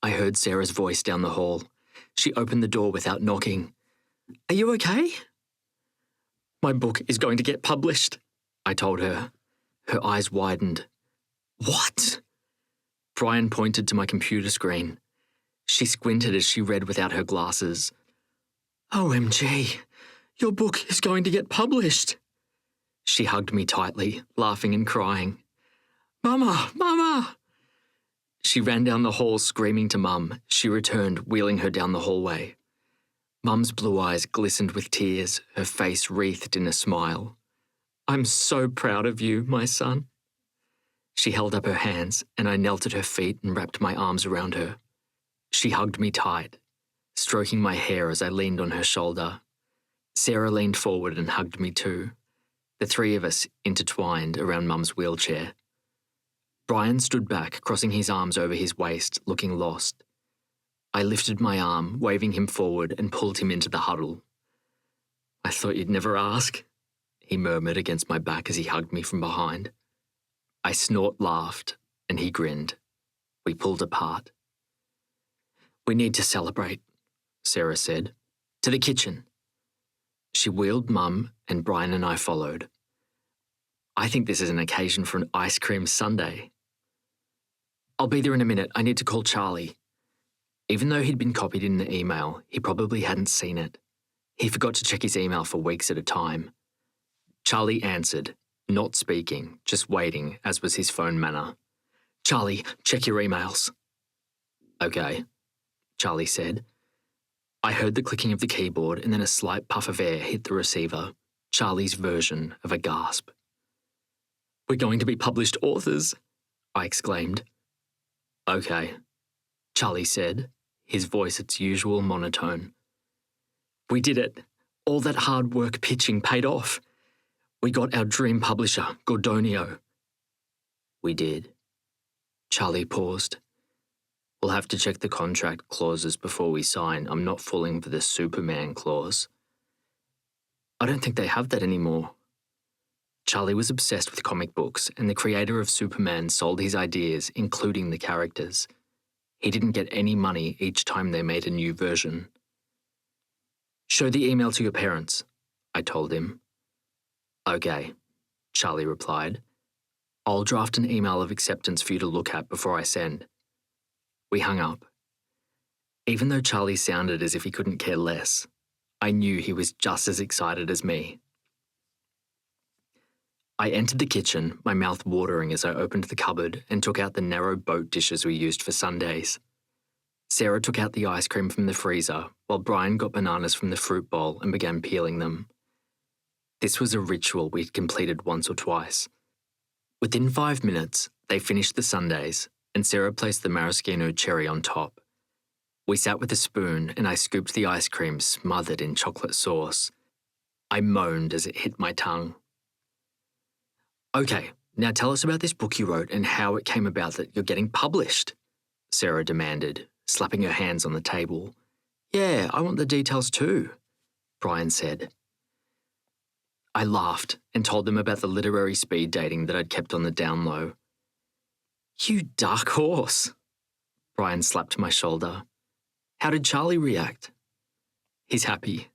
I heard Sarah's voice down the hall. She opened the door without knocking. "Are you okay?" "My book is going to get published," I told her. Her eyes widened. "What?" Brian pointed to my computer screen. She squinted as she read without her glasses. "OMG, your book is going to get published." She hugged me tightly, laughing and crying. "Mama, Mama!" She ran down the hall screaming to Mum. She returned, wheeling her down the hallway. Mum's blue eyes glistened with tears, her face wreathed in a smile. "I'm so proud of you, my son." She held up her hands, and I knelt at her feet and wrapped my arms around her. She hugged me tight, stroking my hair as I leaned on her shoulder. Sarah leaned forward and hugged me too. The three of us intertwined around Mum's wheelchair. Brian stood back, crossing his arms over his waist, looking lost. I lifted my arm, waving him forward, and pulled him into the huddle. "I thought you'd never ask," he murmured against my back as he hugged me from behind. I snort-laughed, and he grinned. We pulled apart. "We need to celebrate," Sarah said. "To the kitchen." She wheeled Mum, and Brian and I followed. "I think this is an occasion for an ice cream sundae." "I'll be there in a minute. I need to call Charlie." Even though he'd been copied in the email, he probably hadn't seen it. He forgot to check his email for weeks at a time. Charlie answered, not speaking, just waiting, as was his phone manner. "Charlie, check your emails." "Okay," Charlie said. I heard the clicking of the keyboard and then a slight puff of air hit the receiver, Charlie's version of a gasp. "We're going to be published authors," I exclaimed. "Okay," Charlie said, his voice its usual monotone. "We did it. All that hard work pitching paid off. We got our dream publisher, Gordonio." "We did." Charlie paused. "We'll have to check the contract clauses before we sign. I'm not falling for the Superman clause." "I don't think they have that anymore." Charlie was obsessed with comic books, and the creator of Superman sold his ideas, including the characters. He didn't get any money each time they made a new version. "Show the email to your parents," I told him. "Okay," Charlie replied. "I'll draft an email of acceptance for you to look at before I send." We hung up. Even though Charlie sounded as if he couldn't care less, I knew he was just as excited as me. I entered the kitchen, my mouth watering as I opened the cupboard and took out the narrow boat dishes we used for Sundays. Sarah took out the ice cream from the freezer while Brian got bananas from the fruit bowl and began peeling them. This was a ritual we'd completed once or twice. Within 5 minutes, they finished the sundaes and Sarah placed the maraschino cherry on top. We sat with a spoon and I scooped the ice cream smothered in chocolate sauce. I moaned as it hit my tongue. "Okay, now tell us about this book you wrote and how it came about that you're getting published," Sarah demanded, slapping her hands on the table. "Yeah, I want the details too," Brian said. I laughed and told them about the literary speed dating that I'd kept on the down low. "You dark horse," Brian slapped my shoulder. "How did Charlie react?" "He's happy."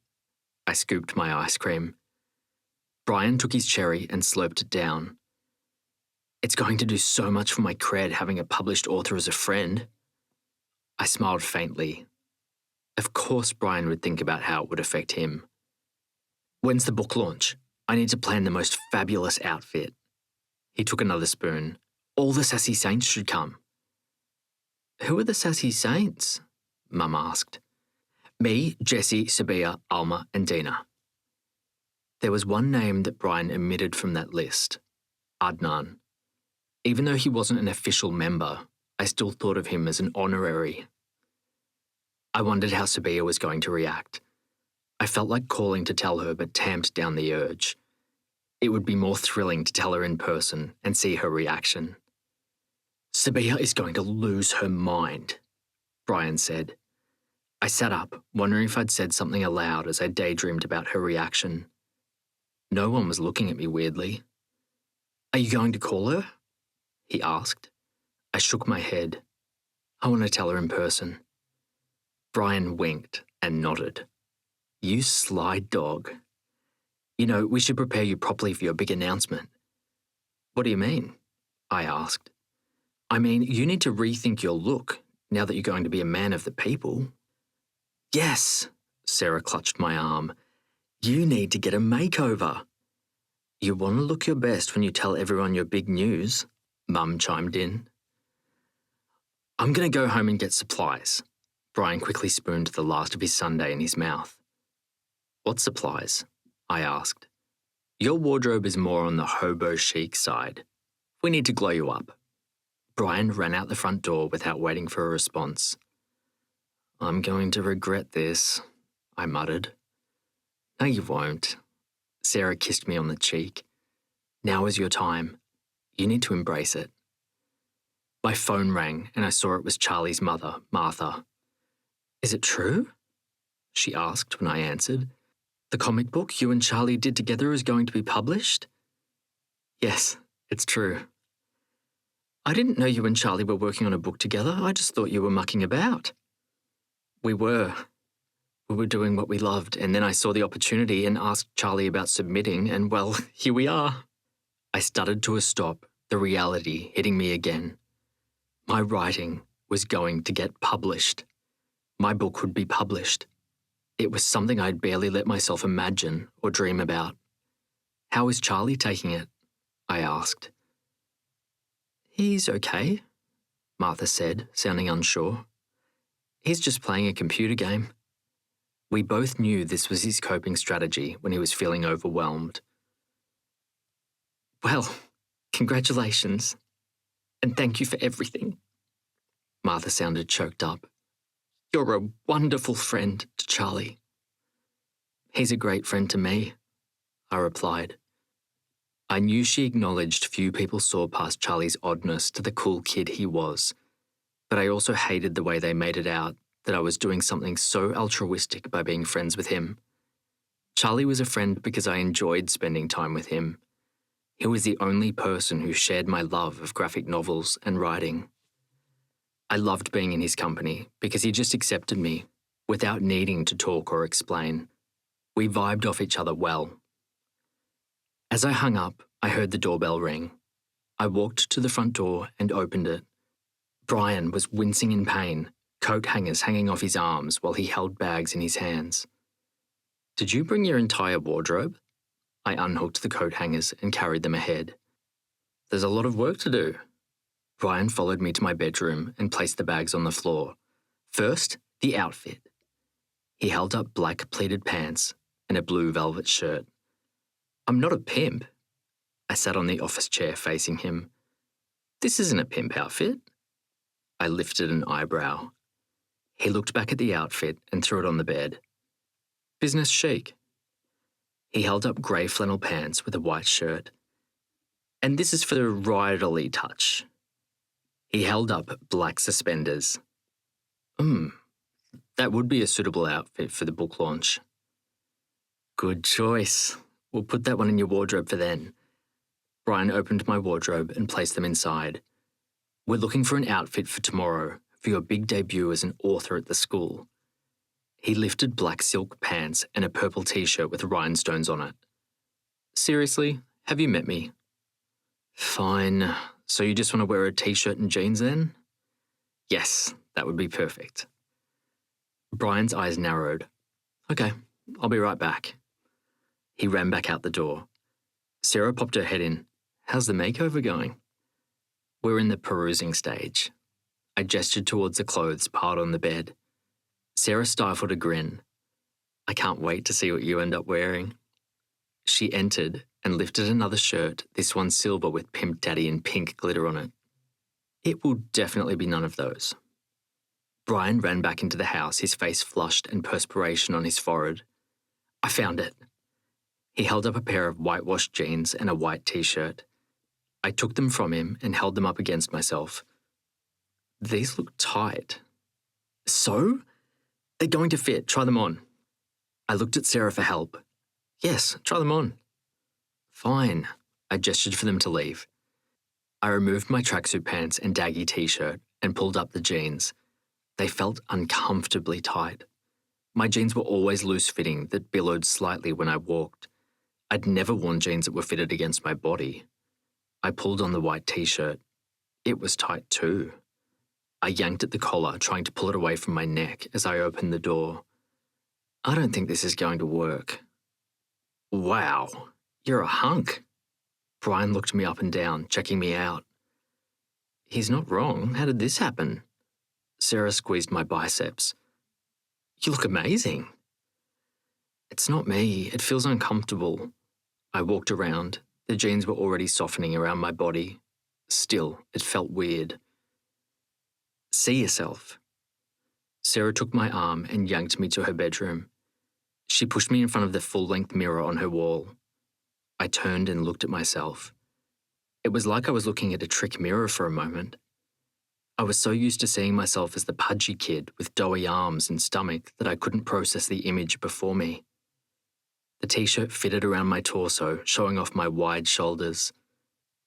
I scooped my ice cream. Brian took his cherry and slurped it down. "It's going to do so much for my cred having a published author as a friend." I smiled faintly. Of course Brian would think about how it would affect him. "When's the book launch? I need to plan the most fabulous outfit." He took another spoon. "All the sassy saints should come." "Who are the sassy saints?" Mum asked. "Me, Jessie, Sabiha, Alma and Dina." There was one name that Brian omitted from that list, Adnan. Even though he wasn't an official member, I still thought of him as an honorary. I wondered how Sabiha was going to react. I felt like calling to tell her but tamped down the urge. It would be more thrilling to tell her in person and see her reaction. "Sabiha is going to lose her mind," Brian said. I sat up, wondering if I'd said something aloud as I daydreamed about her reaction. No one was looking at me weirdly. "Are you going to call her?" he asked. I shook my head. "I want to tell her in person." Brian winked and nodded. "You sly dog. You know, we should prepare you properly for your big announcement." "What do you mean?" I asked. "I mean, you need to rethink your look now that you're going to be a man of the people." "Yes," Sarah clutched my arm. "You need to get a makeover." "You want to look your best when you tell everyone your big news," Mum chimed in. "I'm going to go home and get supplies." Brian quickly spooned the last of his sundae in his mouth. "What supplies?" I asked. "Your wardrobe is more on the hobo chic side. We need to glow you up." Brian ran out the front door without waiting for a response. "I'm going to regret this," I muttered. "No, you won't." Sarah kissed me on the cheek. "Now is your time. You need to embrace it." My phone rang and I saw it was Charlie's mother, Martha. "Is it true?" she asked when I answered. "The comic book you and Charlie did together is going to be published?" "Yes, it's true." "I didn't know you and Charlie were working on a book together. I just thought you were mucking about." We were. We were doing what we loved, and then I saw the opportunity and asked Charlie about submitting, and well, here we are. I stuttered to a stop, the reality hitting me again. My writing was going to get published. My book would be published. It was something I'd barely let myself imagine or dream about. "How is Charlie taking it?" I asked. "He's okay," Martha said, sounding unsure. "He's just playing a computer game." We both knew this was his coping strategy when he was feeling overwhelmed. "Well, congratulations, and thank you for everything." Martha sounded choked up. "You're a wonderful friend to Charlie." "He's a great friend to me," I replied. I knew she acknowledged few people saw past Charlie's oddness to the cool kid he was, but I also hated the way they made it out that I was doing something so altruistic by being friends with him. Charlie was a friend because I enjoyed spending time with him. He was the only person who shared my love of graphic novels and writing. I loved being in his company because he just accepted me without needing to talk or explain. We vibed off each other well. As I hung up, I heard the doorbell ring. I walked to the front door and opened it. Brian was wincing in pain, coat hangers hanging off his arms while he held bags in his hands. "Did you bring your entire wardrobe?" I unhooked the coat hangers and carried them ahead. "There's a lot of work to do." Brian followed me to my bedroom and placed the bags on the floor, First, the outfit. He held up black pleated pants and a blue velvet shirt. I'm not a pimp. I sat on the office chair facing him. This isn't a pimp outfit. I lifted an eyebrow. He looked back at the outfit and threw it on the bed. Business chic. He held up grey flannel pants with a white shirt. And this is for the riderly touch. He held up black suspenders. That would be a suitable outfit for the book launch. Good choice. We'll put that one in your wardrobe for then. Brian opened my wardrobe and placed them inside. We're looking for an outfit for tomorrow for your big debut as an author at the school. He lifted black silk pants and a purple t-shirt with rhinestones on it. Seriously, have you met me? Fine. So you just want to wear a t-shirt and jeans then? Yes, that would be perfect. Brian's eyes narrowed. Okay, I'll be right back. He ran back out the door. Sarah popped her head in. How's the makeover going? We're in the perusing stage. I gestured towards the clothes piled on the bed. Sarah stifled a grin. I can't wait to see what you end up wearing. She entered and lifted another shirt, this one silver with Pimp Daddy and pink glitter on it. It will definitely be none of those. Brian ran back into the house, his face flushed and perspiration on his forehead. I found it. He held up a pair of whitewashed jeans and a white t-shirt. I took them from him and held them up against myself. These look tight. So? They're going to fit. Try them on. I looked at Sarah for help. Yes, try them on. Fine. I gestured for them to leave. I removed my tracksuit pants and daggy t-shirt and pulled up the jeans. They felt uncomfortably tight. My jeans were always loose-fitting that billowed slightly when I walked. I'd never worn jeans that were fitted against my body. I pulled on the white t-shirt. It was tight too. I yanked at the collar, trying to pull it away from my neck as I opened the door. I don't think this is going to work. Wow, you're a hunk. Brian looked me up and down, checking me out. He's not wrong. How did this happen? Sarah squeezed my biceps. You look amazing. It's not me. It feels uncomfortable. I walked around. The jeans were already softening around my body. Still, it felt weird. See yourself. Sarah took my arm and yanked me to her bedroom. She pushed me in front of the full-length mirror on her wall. I turned and looked at myself. It was like I was looking at a trick mirror for a moment. I was so used to seeing myself as the pudgy kid with doughy arms and stomach that I couldn't process the image before me. The t-shirt fitted around my torso, showing off my wide shoulders.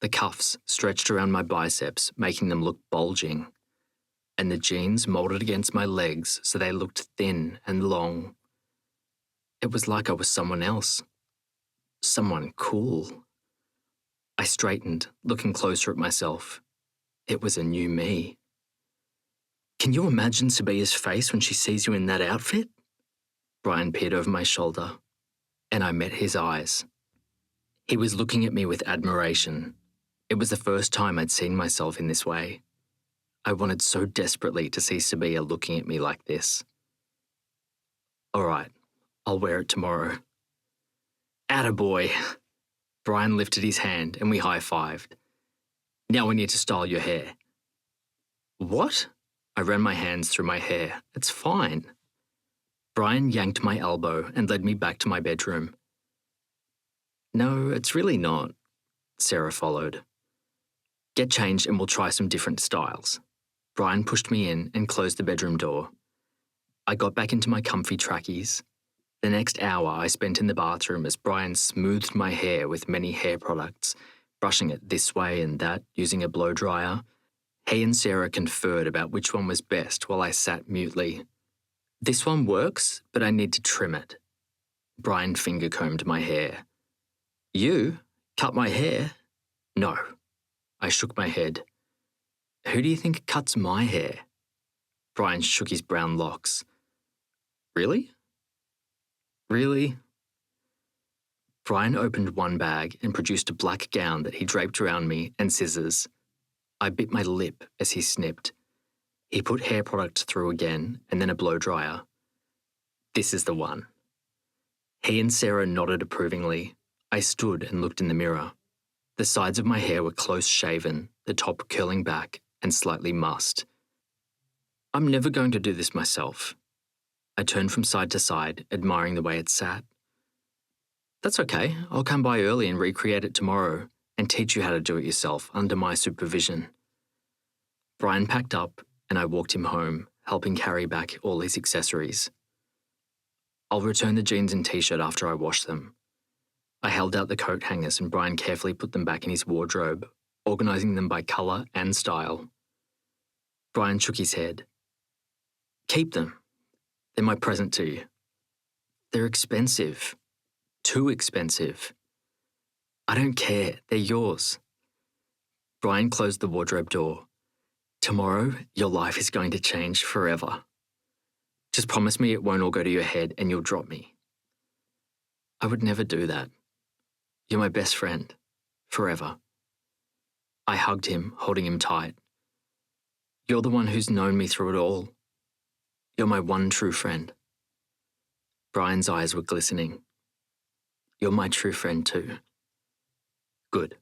The cuffs stretched around my biceps, making them look bulging. And the jeans molded against my legs so they looked thin and long. It was like I was someone else. Someone cool. I straightened, looking closer at myself. It was a new me. Can you imagine Sabiha's face when she sees you in that outfit? Brian peered over my shoulder, and I met his eyes. He was looking at me with admiration. It was the first time I'd seen myself in this way. I wanted so desperately to see Sabiha looking at me like this. All right, I'll wear it tomorrow. Attaboy. Brian lifted his hand and we high-fived. Now we need to style your hair. What? I ran my hands through my hair. It's fine. Brian yanked my elbow and led me back to my bedroom. No, it's really not. Sarah followed. Get changed and we'll try some different styles. Brian pushed me in and closed the bedroom door. I got back into my comfy trackies. The next hour I spent in the bathroom as Brian smoothed my hair with many hair products, brushing it this way and that using a blow dryer. He and Sarah conferred about which one was best while I sat mutely. This one works, but I need to trim it. Brian finger-combed my hair. You? Cut my hair? No. I shook my head. Who do you think cuts my hair? Brian shook his brown locks. Really? Really? Brian opened one bag and produced a black gown that he draped around me and scissors. I bit my lip as he snipped. He put hair product through again and then a blow dryer. This is the one. He and Sarah nodded approvingly. I stood and looked in the mirror. The sides of my hair were close shaven, the top curling back and slightly mussed. I'm never going to do this myself. I turned from side to side, admiring the way it sat. That's okay, I'll come by early and recreate it tomorrow and teach you how to do it yourself under my supervision. Brian packed up and I walked him home, helping carry back all his accessories. I'll return the jeans and t-shirt after I wash them. I held out the coat hangers and Brian carefully put them back in his wardrobe, organising them by colour and style. Brian shook his head. Keep them. They're my present to you. They're expensive. Too expensive. I don't care. They're yours. Brian closed the wardrobe door. Tomorrow, your life is going to change forever. Just promise me it won't all go to your head and you'll drop me. I would never do that. You're my best friend. Forever. I hugged him, holding him tight. You're the one who's known me through it all. You're my one true friend. Brian's eyes were glistening. You're my true friend too. Good.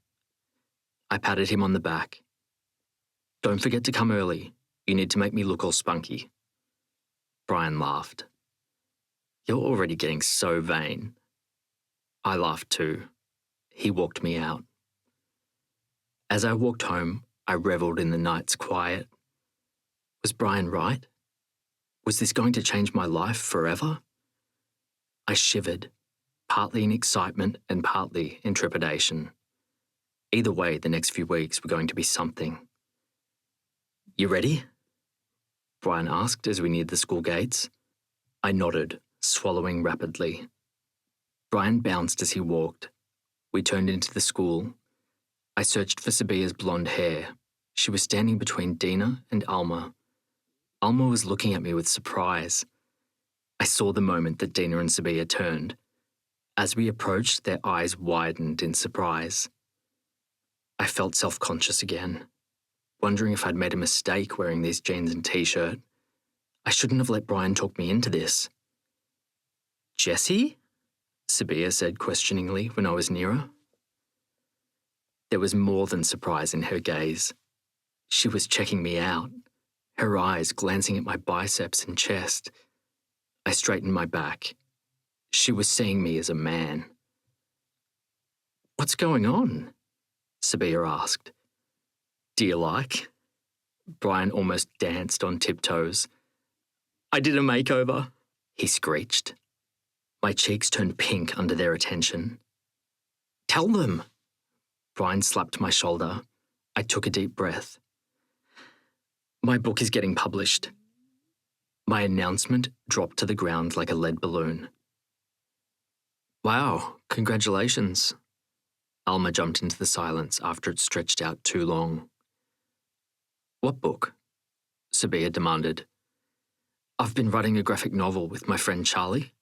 I patted him on the back. Don't forget to come early. You need to make me look all spunky. Brian laughed. You're already getting so vain. I laughed too. He walked me out. As I walked home, I revelled in the night's quiet. Was Brian right? Was this going to change my life forever? I shivered, partly in excitement and partly in trepidation. Either way, the next few weeks were going to be something. You ready? Brian asked as we neared the school gates. I nodded, swallowing rapidly. Brian bounced as he walked. We turned into the school. I searched for Sabiha's blonde hair. She was standing between Dina and Alma. Alma was looking at me with surprise. I saw the moment that Dina and Sabiha turned. As we approached, their eyes widened in surprise. I felt self-conscious again, wondering if I'd made a mistake wearing these jeans and t-shirt. I shouldn't have let Brian talk me into this. Jessie? Sabiha said questioningly when I was near her. There was more than surprise in her gaze. She was checking me out, her eyes glancing at my biceps and chest. I straightened my back. She was seeing me as a man. What's going on? Sabiha asked. Do you like? Brian almost danced on tiptoes. I did a makeover, he screeched. My cheeks turned pink under their attention. Tell them. Brian slapped my shoulder. I took a deep breath. My book is getting published. My announcement dropped to the ground like a lead balloon. Wow, congratulations. Alma jumped into the silence after it stretched out too long. What book? Sabiha demanded. I've been writing a graphic novel with my friend Charlie.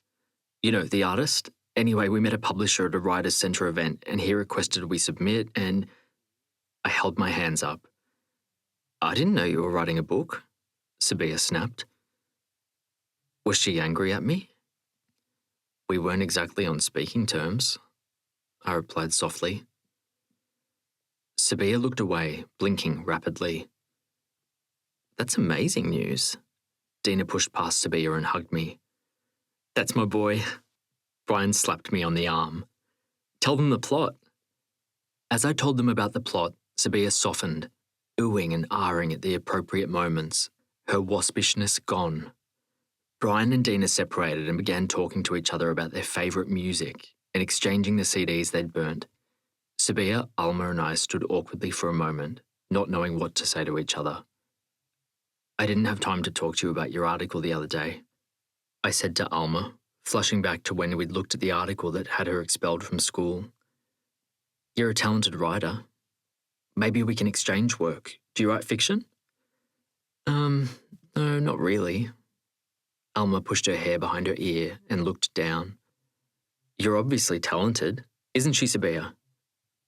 You know, the artist. Anyway, we met a publisher at a Writers' Centre event and he requested we submit and... I held my hands up. I didn't know you were writing a book, Sabiha snapped. Was she angry at me? We weren't exactly on speaking terms, I replied softly. Sabiha looked away, blinking rapidly. That's amazing news. Dina pushed past Sabiha and hugged me. That's my boy. Brian slapped me on the arm. Tell them the plot. As I told them about the plot, Sabiha softened, oohing and ahhing at the appropriate moments, her waspishness gone. Brian and Dina separated and began talking to each other about their favourite music and exchanging the CDs they'd burnt. Sabiha, Alma and I stood awkwardly for a moment, not knowing what to say to each other. I didn't have time to talk to you about your article the other day, I said to Alma, flushing back to when we'd looked at the article that had her expelled from school. You're a talented writer. Maybe we can exchange work. Do you write fiction? No, not really. Alma pushed her hair behind her ear and looked down. You're obviously talented, isn't she, Sabiha?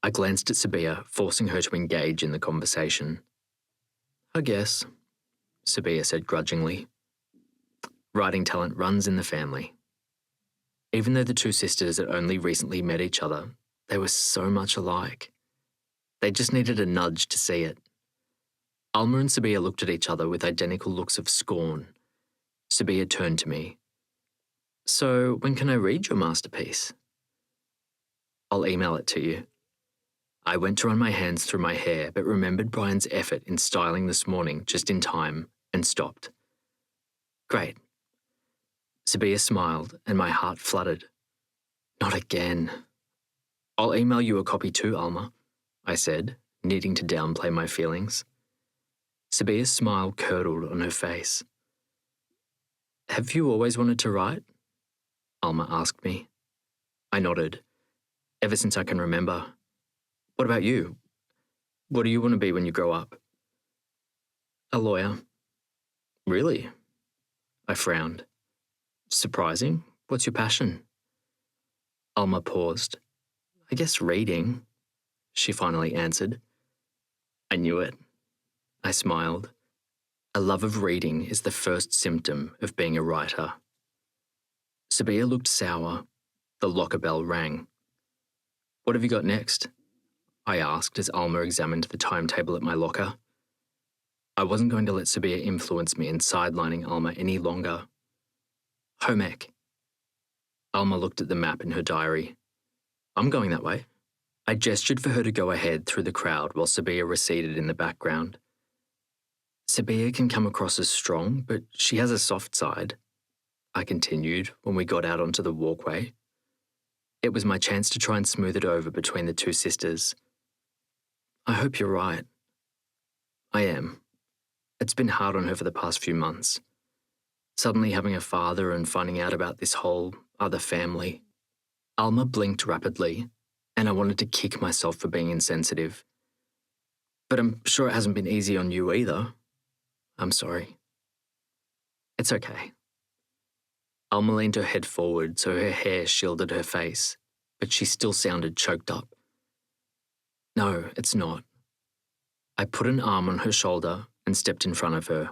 I glanced at Sabiha, forcing her to engage in the conversation. I guess. Sabiha said grudgingly. Writing talent runs in the family. Even though the two sisters had only recently met each other, they were so much alike. They just needed a nudge to see it. Alma and Sabiha looked at each other with identical looks of scorn. Sabiha turned to me. So, when can I read your masterpiece? I'll email it to you. I went to run my hands through my hair, but remembered Brian's effort in styling this morning just in time and stopped. Great. Sabiha smiled and my heart fluttered. Not again. I'll email you a copy too, Alma, I said, needing to downplay my feelings. Sabiha's smile curdled on her face. Have you always wanted to write? Alma asked me. I nodded. Ever since I can remember. What about you? What do you want to be when you grow up? A lawyer. Really? I frowned. Surprising. What's your passion? Alma paused. I guess reading, she finally answered. I knew it. I smiled. A love of reading is the first symptom of being a writer. Sabiha looked sour. The locker bell rang. What have you got next? I asked as Alma examined the timetable at my locker. I wasn't going to let Sabiha influence me in sidelining Alma any longer. Home ec. Alma looked at the map in her diary. I'm going that way. I gestured for her to go ahead through the crowd while Sabiha receded in the background. Sabiha can come across as strong, but she has a soft side, I continued when we got out onto the walkway. It was my chance to try and smooth it over between the two sisters. I hope you're right. I am. It's been hard on her for the past few months. Suddenly having a father and finding out about this whole other family. Alma blinked rapidly, and I wanted to kick myself for being insensitive. But I'm sure it hasn't been easy on you either. I'm sorry. It's okay. Alma leaned her head forward so her hair shielded her face, but she still sounded choked up. No, it's not. I put an arm on her shoulder and stepped in front of her.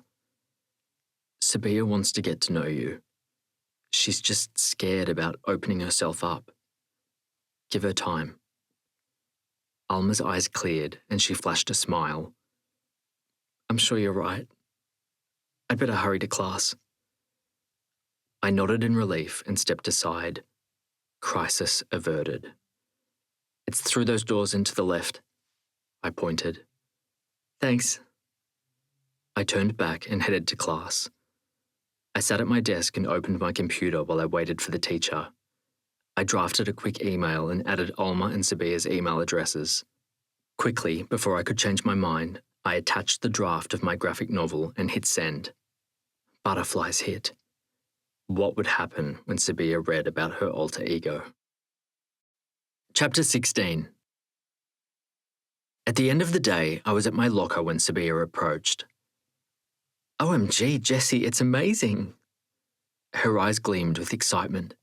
Sabiha wants to get to know you. She's just scared about opening herself up. Give her time. Alma's eyes cleared and she flashed a smile. I'm sure you're right. I'd better hurry to class. I nodded in relief and stepped aside. Crisis averted. It's through those doors and to the left. I pointed. Thanks. I turned back and headed to class. I sat at my desk and opened my computer while I waited for the teacher. I drafted a quick email and added Alma and Sabiha's email addresses. Quickly, before I could change my mind, I attached the draft of my graphic novel and hit send. Butterflies hit. What would happen when Sabiha read about her alter ego? Chapter 16. At the end of the day, I was at my locker when Sabiha approached. OMG, Jessie, it's amazing. Her eyes gleamed with excitement.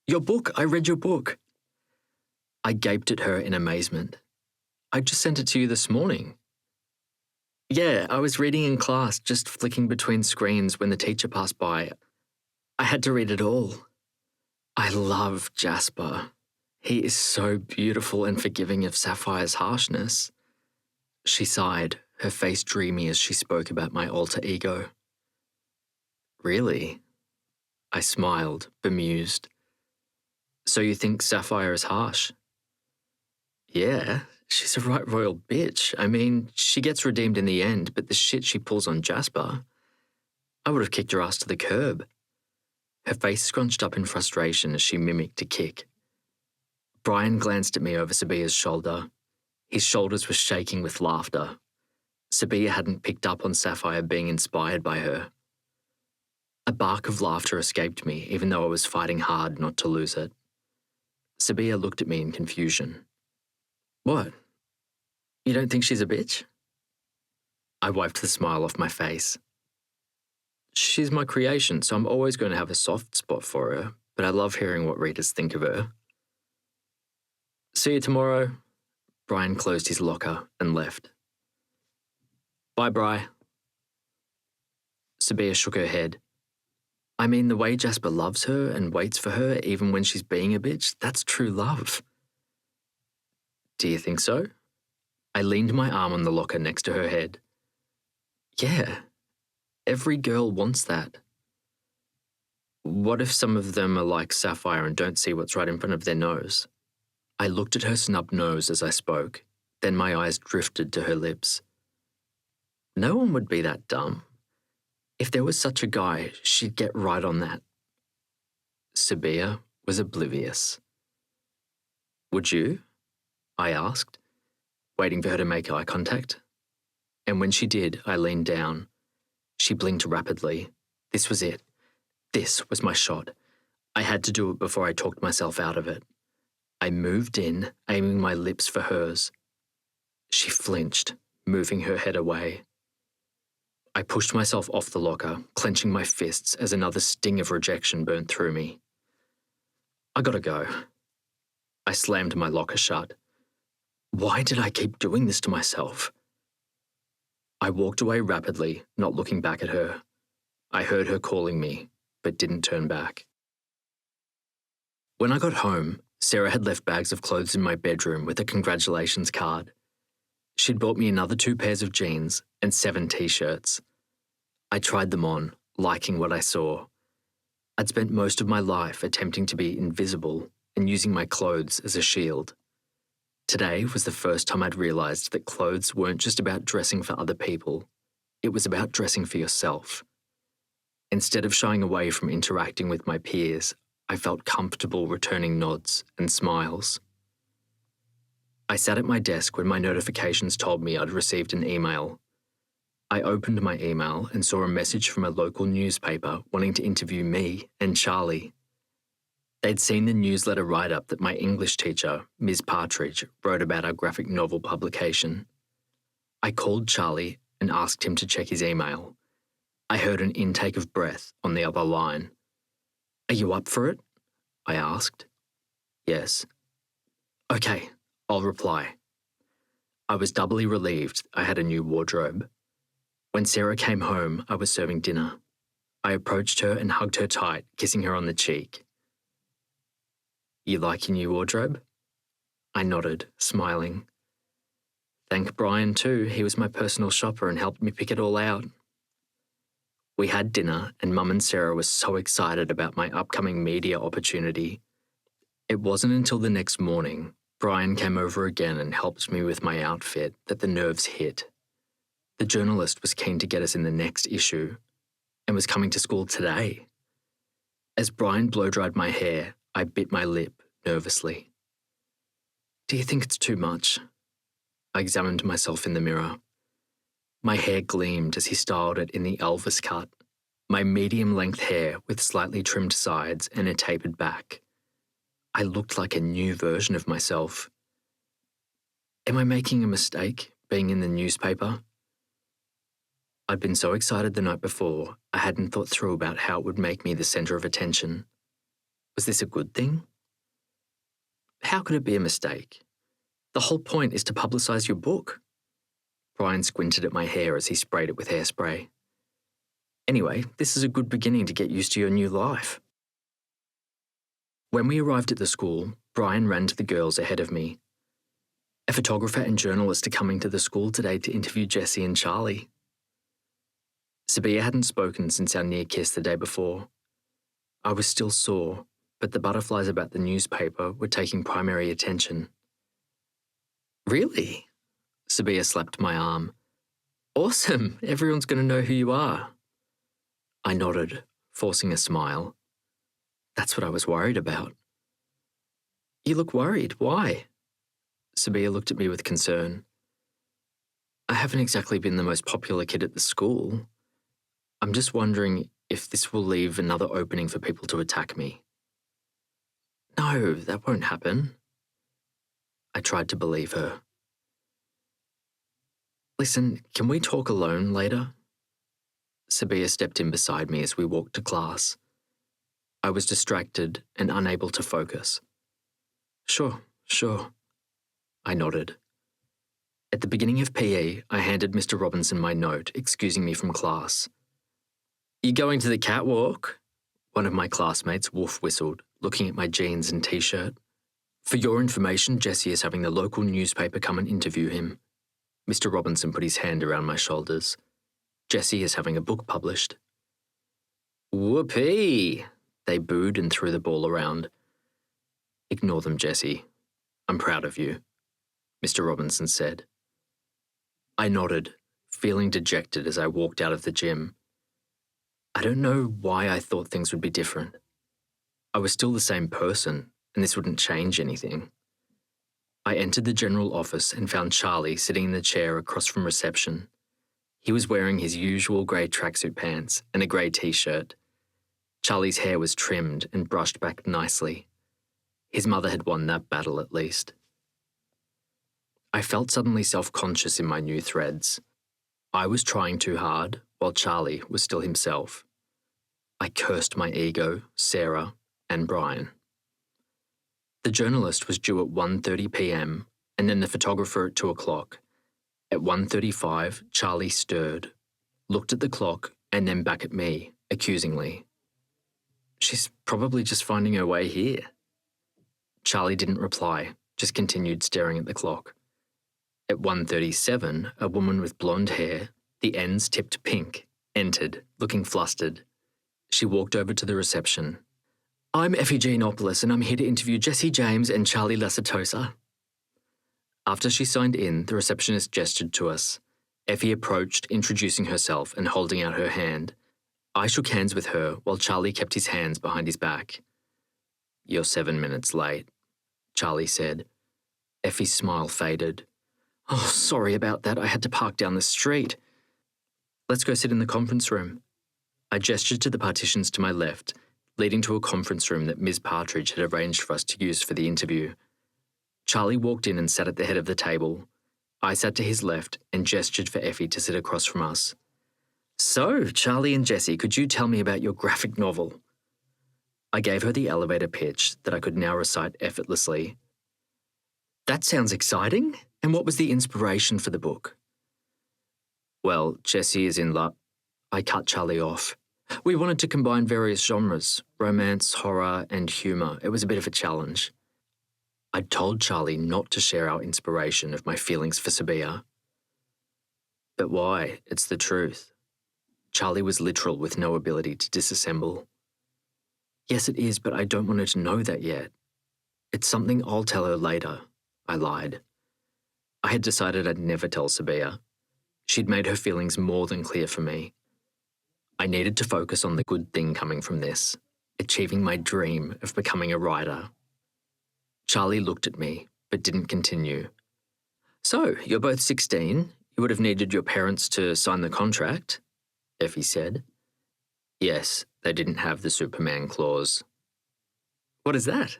Your book, I read your book. I gaped at her in amazement. I just sent it to you this morning. Yeah, I was reading in class, just flicking between screens when the teacher passed by. I had to read it all. I love Jasper. He is so beautiful and forgiving of Sapphire's harshness. She sighed, her face dreamy as she spoke about my alter ego. Really? I smiled, bemused. So you think Sapphire is harsh? Yeah, she's a right royal bitch. I mean, she gets redeemed in the end, but the shit she pulls on Jasper, I would have kicked her ass to the curb. Her face scrunched up in frustration as she mimicked a kick. Brian glanced at me over Sabiha's shoulder. His shoulders were shaking with laughter. Sabiha hadn't picked up on Sapphire being inspired by her. A bark of laughter escaped me, even though I was fighting hard not to lose it. Sabiha looked at me in confusion. What? You don't think she's a bitch? I wiped the smile off my face. She's my creation, so I'm always going to have a soft spot for her, but I love hearing what readers think of her. See you tomorrow. Brian closed his locker and left. Bye, Bri. Sabiha shook her head. I mean, the way Jasper loves her and waits for her even when she's being a bitch, that's true love. Do you think so? I leaned my arm on the locker next to her head. Yeah, every girl wants that. What if some of them are like Sapphire and don't see what's right in front of their nose? I looked at her snub nose as I spoke, then my eyes drifted to her lips. No one would be that dumb. If there was such a guy, she'd get right on that. Sabiha was oblivious. Would you? I asked, waiting for her to make eye contact. And when she did, I leaned down. She blinked rapidly. This was it. This was my shot. I had to do it before I talked myself out of it. I moved in, aiming my lips for hers. She flinched, moving her head away. I pushed myself off the locker, clenching my fists as another sting of rejection burnt through me. I gotta go. I slammed my locker shut. Why did I keep doing this to myself? I walked away rapidly, not looking back at her. I heard her calling me, but didn't turn back. When I got home, Sarah had left bags of clothes in my bedroom with a congratulations card. She'd bought me another 2 pairs of jeans and 7 t-shirts. I tried them on, liking what I saw. I'd spent most of my life attempting to be invisible and using my clothes as a shield. Today was the first time I'd realised that clothes weren't just about dressing for other people. It was about dressing for yourself. Instead of shying away from interacting with my peers, I felt comfortable returning nods and smiles. I sat at my desk when my notifications told me I'd received an email. I opened my email and saw a message from a local newspaper wanting to interview me and Charlie. They'd seen the newsletter write-up that my English teacher, Ms. Partridge, wrote about our graphic novel publication. I called Charlie and asked him to check his email. I heard an intake of breath on the other line. Are you up for it? I asked. Yes. Okay, I'll reply. I was doubly relieved I had a new wardrobe. When Sarah came home, I was serving dinner. I approached her and hugged her tight, kissing her on the cheek. You like your new wardrobe? I nodded, smiling. Thank Brian too, he was my personal shopper and helped me pick it all out. We had dinner and Mum and Sarah were so excited about my upcoming media opportunity. It wasn't until the next morning, Brian came over again and helped me with my outfit, that the nerves hit. The journalist was keen to get us in the next issue and was coming to school today. As Brian blow-dried my hair, I bit my lip nervously. Do you think it's too much? I examined myself in the mirror. My hair gleamed as he styled it in the Elvis cut, my medium-length hair with slightly trimmed sides and a tapered back. I looked like a new version of myself. Am I making a mistake, being in the newspaper? I'd been so excited the night before, I hadn't thought through about how it would make me the centre of attention. Was this a good thing? How could it be a mistake? The whole point is to publicise your book. Brian squinted at my hair as he sprayed it with hairspray. Anyway, this is a good beginning to get used to your new life. When we arrived at the school, Brian ran to the girls ahead of me. A photographer and journalist are coming to the school today to interview Jessie and Charlie. Sabiha hadn't spoken since our near kiss the day before. I was still sore, but the butterflies about the newspaper were taking primary attention. Really? Sabiha slapped my arm. Awesome, everyone's going to know who you are. I nodded, forcing a smile. That's what I was worried about. You look worried, why? Sabiha looked at me with concern. I haven't exactly been the most popular kid at the school. I'm just wondering if this will leave another opening for people to attack me. No, that won't happen. I tried to believe her. Listen, can we talk alone later? Sabiha stepped in beside me as we walked to class. I was distracted and unable to focus. Sure. I nodded. At the beginning of PE, I handed Mr. Robinson my note, excusing me from class. You going to the catwalk? One of my classmates wolf whistled, looking at my jeans and t-shirt. For your information, Jesse is having the local newspaper come and interview him. Mr. Robinson put his hand around my shoulders. Jesse is having a book published. Whoopee! They booed and threw the ball around. Ignore them, Jesse. I'm proud of you, Mr. Robinson said. I nodded, feeling dejected as I walked out of the gym. I don't know why I thought things would be different. I was still the same person, and this wouldn't change anything. I entered the general office and found Charlie sitting in the chair across from reception. He was wearing his usual grey tracksuit pants and a grey t-shirt. Charlie's hair was trimmed and brushed back nicely. His mother had won that battle at least. I felt suddenly self-conscious in my new threads. I was trying too hard, while Charlie was still himself. I cursed my ego, Sarah, and Brian. The journalist was due at 1:30 p.m, and then the photographer at 2 o'clock. At 1:35, Charlie stirred, looked at the clock, and then back at me, accusingly. She's probably just finding her way here. Charlie didn't reply, just continued staring at the clock. At 1:37, a woman with blonde hair, the ends tipped pink, entered, looking flustered. She walked over to the reception. I'm Effie Giannopoulos, and I'm here to interview Jesse James and Charlie Lasatosa. After she signed in, the receptionist gestured to us. Effie approached, introducing herself and holding out her hand. I shook hands with her while Charlie kept his hands behind his back. You're 7 minutes late, Charlie said. Effie's smile faded. Oh, sorry about that. I had to park down the street. Let's go sit in the conference room. I gestured to the partitions to my left, leading to a conference room that Ms. Partridge had arranged for us to use for the interview. Charlie walked in and sat at the head of the table. I sat to his left and gestured for Effie to sit across from us. So, Charlie and Jesse, could you tell me about your graphic novel? I gave her the elevator pitch that I could now recite effortlessly. That sounds exciting. And what was the inspiration for the book? Well, Jesse is in love. I cut Charlie off. We wanted to combine various genres, romance, horror, and humour. It was a bit of a challenge. I'd told Charlie not to share our inspiration of my feelings for Sabiha. But why? It's the truth. Charlie was literal with no ability to disassemble. Yes, it is, but I don't want her to know that yet. It's something I'll tell her later, I lied. I had decided I'd never tell Sabiha. She'd made her feelings more than clear for me. I needed to focus on the good thing coming from this, achieving my dream of becoming a writer. Charlie looked at me, but didn't continue. So, you're both 16. You would have needed your parents to sign the contract, Effie said. Yes, they didn't have the Superman clause. What is that?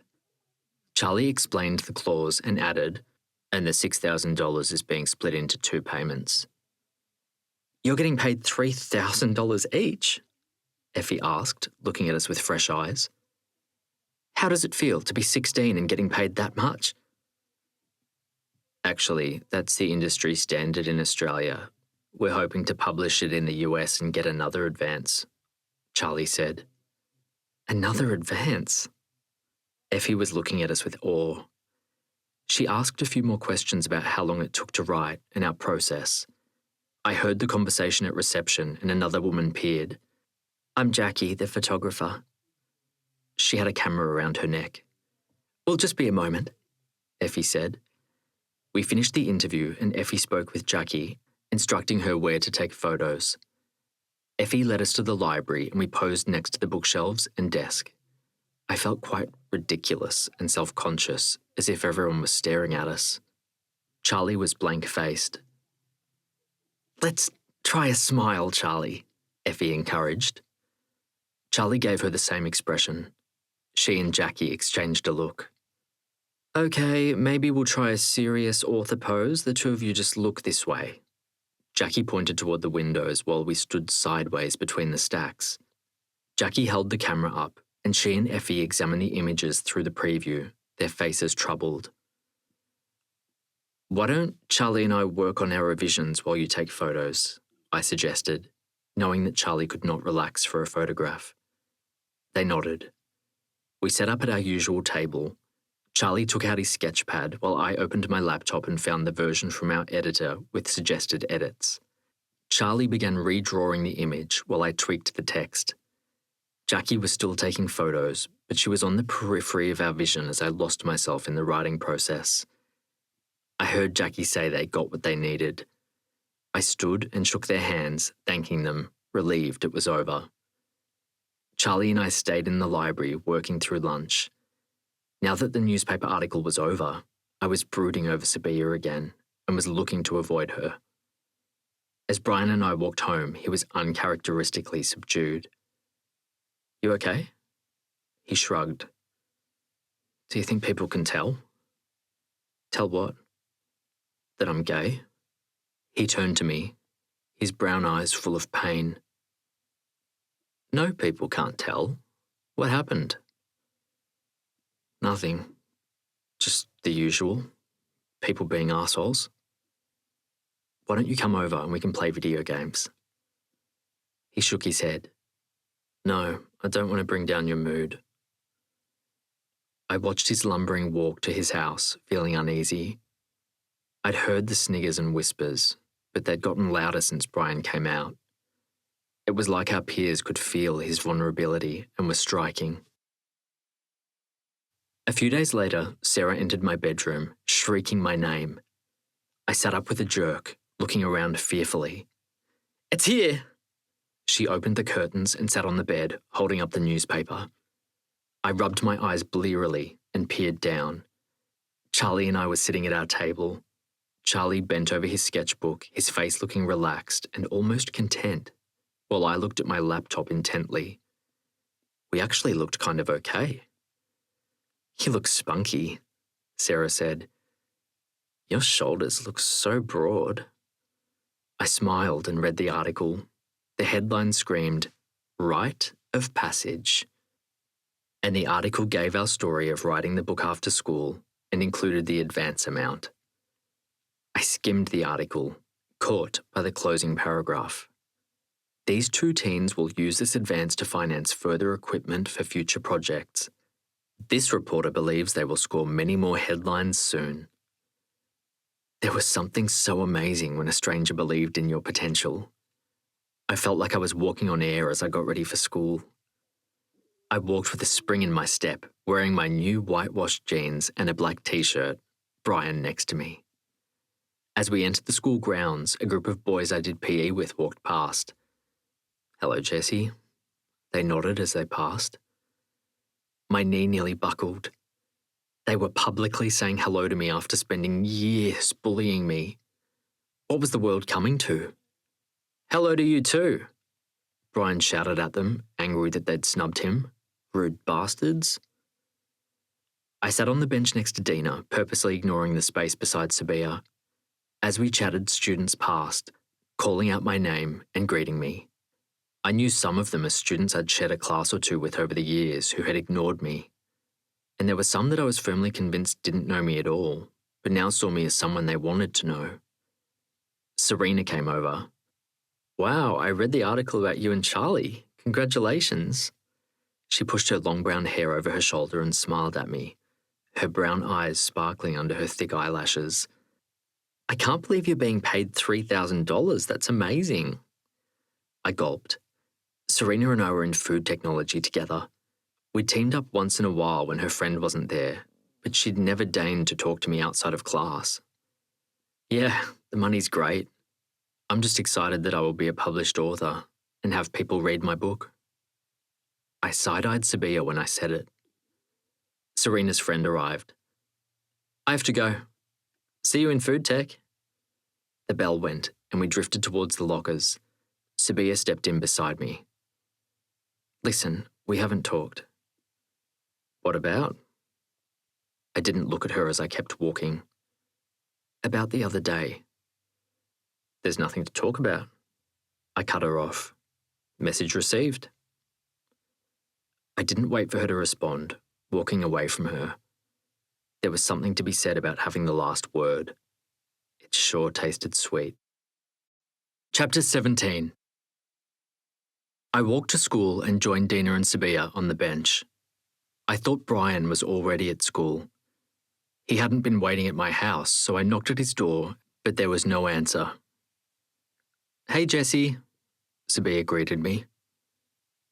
Charlie explained the clause and added, and the $6,000 is being split into 2 payments. You're getting paid $3,000 each? Effie asked, looking at us with fresh eyes. How does it feel to be 16 and getting paid that much? Actually, that's the industry standard in Australia. We're hoping to publish it in the US and get another advance, Charlie said. Another advance? Effie was looking at us with awe. She asked a few more questions about how long it took to write and our process. I heard the conversation at reception and another woman peered. I'm Jackie, the photographer. She had a camera around her neck. Will just be a moment, Effie said. We finished the interview and Effie spoke with Jackie, instructing her where to take photos. Effie led us to the library and we posed next to the bookshelves and desk. I felt quite ridiculous and self-conscious, as if everyone was staring at us. Charlie was blank-faced. Let's try a smile, Charlie, Effie encouraged. Charlie gave her the same expression. She and Jackie exchanged a look. Okay, maybe we'll try a serious author pose. The two of you just look this way. Jackie pointed toward the windows while we stood sideways between the stacks. Jackie held the camera up, and she and Effie examined the images through the preview, their faces troubled. Why don't Charlie and I work on our revisions while you take photos? I suggested. knowing that Charlie could not relax for a photograph. They nodded. We sat up at our usual table. Charlie took out his sketch pad while I opened my laptop and found the version from our editor with suggested edits. Charlie began redrawing the image while I tweaked the text. Jackie was still taking photos, but she was on the periphery of our vision as I lost myself in the writing process. I heard Jackie say they got what they needed. I stood and shook their hands, thanking them, relieved it was over. Charlie and I stayed in the library working through lunch. Now that the newspaper article was over, I was brooding over Sabiha again and was looking to avoid her. As Brian and I walked home, he was uncharacteristically subdued. "You okay?" He shrugged. "Do you think people can tell?" "Tell what?" "That I'm gay?" He turned to me, his brown eyes full of pain. "No, people can't tell. What happened?" "Nothing. Just the usual. People being assholes. Why don't you come over and we can play video games?" He shook his head. "No, I don't want to bring down your mood." I watched his lumbering walk to his house, feeling uneasy. I'd heard the sniggers and whispers, but they'd gotten louder since Brian came out. It was like our peers could feel his vulnerability and were striking. A few days later, Sarah entered my bedroom, shrieking my name. I sat up with a jerk, looking around fearfully. "It's here!" She opened the curtains and sat on the bed, holding up the newspaper. I rubbed my eyes blearily and peered down. Charlie and I were sitting at our table. Charlie bent over his sketchbook, his face looking relaxed and almost content, while I looked at my laptop intently. We actually looked kind of okay. "You look spunky," Sarah said. "Your shoulders look so broad." I smiled and read the article. The headline screamed, "Rite of Passage." And the article gave our story of writing the book after school and included the advance amount. I skimmed the article, caught by the closing paragraph. "These two teens will use this advance to finance further equipment for future projects. This reporter believes they will score many more headlines soon." There was something so amazing when a stranger believed in your potential. I felt like I was walking on air as I got ready for school. I walked with a spring in my step, wearing my new whitewashed jeans and a black t-shirt, Brian next to me. As we entered the school grounds, a group of boys I did PE with walked past. "Hello, Jessie." They nodded as they passed. My knee nearly buckled. They were publicly saying hello to me after spending years bullying me. What was the world coming to? "Hello to you too," Brian shouted at them, angry that they'd snubbed him. "Rude bastards." I sat on the bench next to Dina, purposely ignoring the space beside Sabiha. As we chatted, students passed, calling out my name and greeting me. I knew some of them as students I'd shared a class or two with over the years who had ignored me. And there were some that I was firmly convinced didn't know me at all, but now saw me as someone they wanted to know. Serena came over. "Wow, I read the article about you and Charlie. Congratulations." She pushed her long brown hair over her shoulder and smiled at me, her brown eyes sparkling under her thick eyelashes. "I can't believe you're being paid $3,000. That's amazing." I gulped. Serena and I were in food technology together. We teamed up once in a while when her friend wasn't there, but she'd never deigned to talk to me outside of class. "Yeah, the money's great. I'm just excited that I will be a published author and have people read my book." I side-eyed Sabiha when I said it. Serena's friend arrived. "I have to go. See you in food tech." The bell went and we drifted towards the lockers. Sabiha stepped in beside me. "Listen, we haven't talked." "What about?" I didn't look at her as I kept walking. "About the other day." "There's nothing to talk about." I cut her off. "Message received." I didn't wait for her to respond, walking away from her. There was something to be said about having the last word. It sure tasted sweet. Chapter 17. I walked to school and joined Dina and Sabiha on the bench. I thought Brian was already at school. He hadn't been waiting at my house, so I knocked at his door, but there was no answer. "Hey, Jessie," Sabiha greeted me.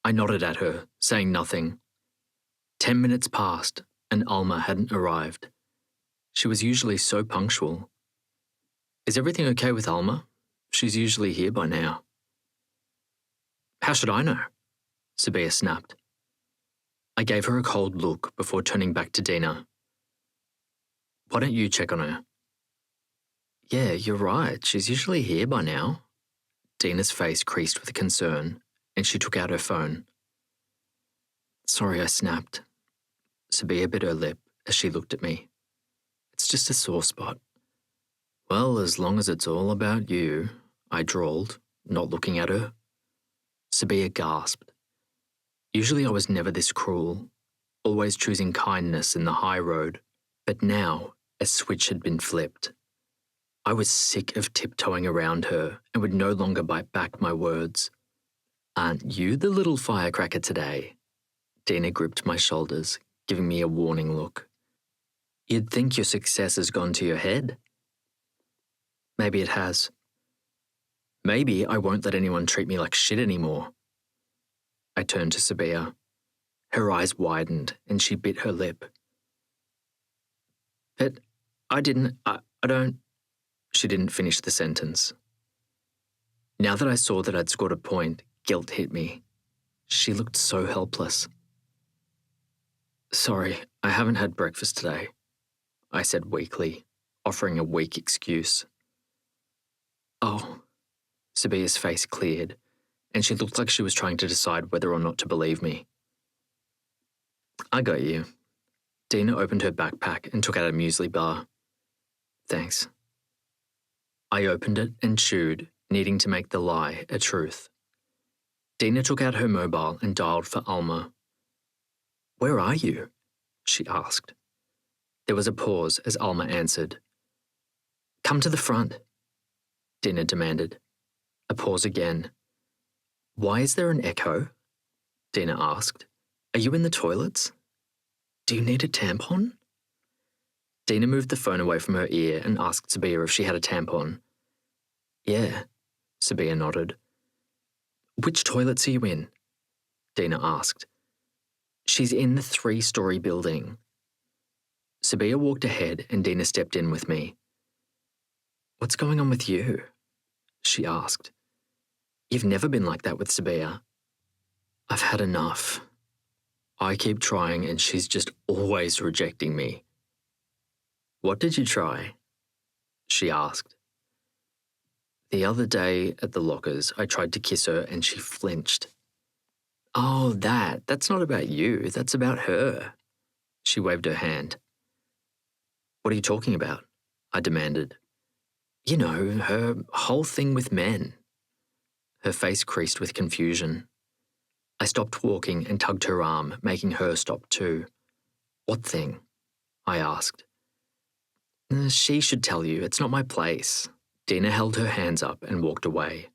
I nodded at her, saying nothing. 10 minutes passed, and Alma hadn't arrived. She was usually so punctual. "Is everything okay with Alma? She's usually here by now." "How should I know?" Sabiha snapped. I gave her a cold look before turning back to Dina. "Why don't you check on her?" "Yeah, you're right. She's usually here by now." Dina's face creased with concern, and she took out her phone. "Sorry," I snapped. Sabiha bit her lip as she looked at me. "It's just a sore spot." "Well, as long as it's all about you," I drawled, not looking at her. Sabiha gasped. Usually I was never this cruel, always choosing kindness in the high road, but now a switch had been flipped. I was sick of tiptoeing around her and would no longer bite back my words. "Aren't you the little firecracker today?" Dina gripped my shoulders, giving me a warning look. "You'd think your success has gone to your head." "Maybe it has." "Maybe I won't let anyone treat me like shit anymore." I turned to Sabiha. Her eyes widened and she bit her lip. "But I don't..." She didn't finish the sentence. Now that I saw that I'd scored a point, guilt hit me. She looked so helpless. "Sorry, I haven't had breakfast today," I said weakly, offering a weak excuse. "Oh." Sabiha's face cleared, and she looked like she was trying to decide whether or not to believe me. "I got you." Dina opened her backpack and took out a muesli bar. "Thanks." I opened it and chewed, needing to make the lie a truth. Dina took out her mobile and dialed for Alma. "Where are you?" she asked. There was a pause as Alma answered. "Come to the front," Dina demanded. A pause again. "Why is there an echo?" Dina asked. "Are you in the toilets? Do you need a tampon?" Dina moved the phone away from her ear and asked Sabiha if she had a tampon. "Yeah," Sabiha nodded. "Which toilets are you in?" Dina asked. "She's in the 3-story building." Sabiha walked ahead and Dina stepped in with me. "What's going on with you?" she asked. "You've never been like that with Sabiha." "I've had enough. I keep trying and she's just always rejecting me." "What did you try?" she asked. "The other day at the lockers, I tried to kiss her and she flinched." "Oh, that's not about you, that's about her." She waved her hand. "What are you talking about?" I demanded. "You know, her whole thing with men." Her face creased with confusion. I stopped walking and tugged her arm, making her stop too. "What thing?" I asked. "She should tell you, it's not my place." Dina held her hands up and walked away.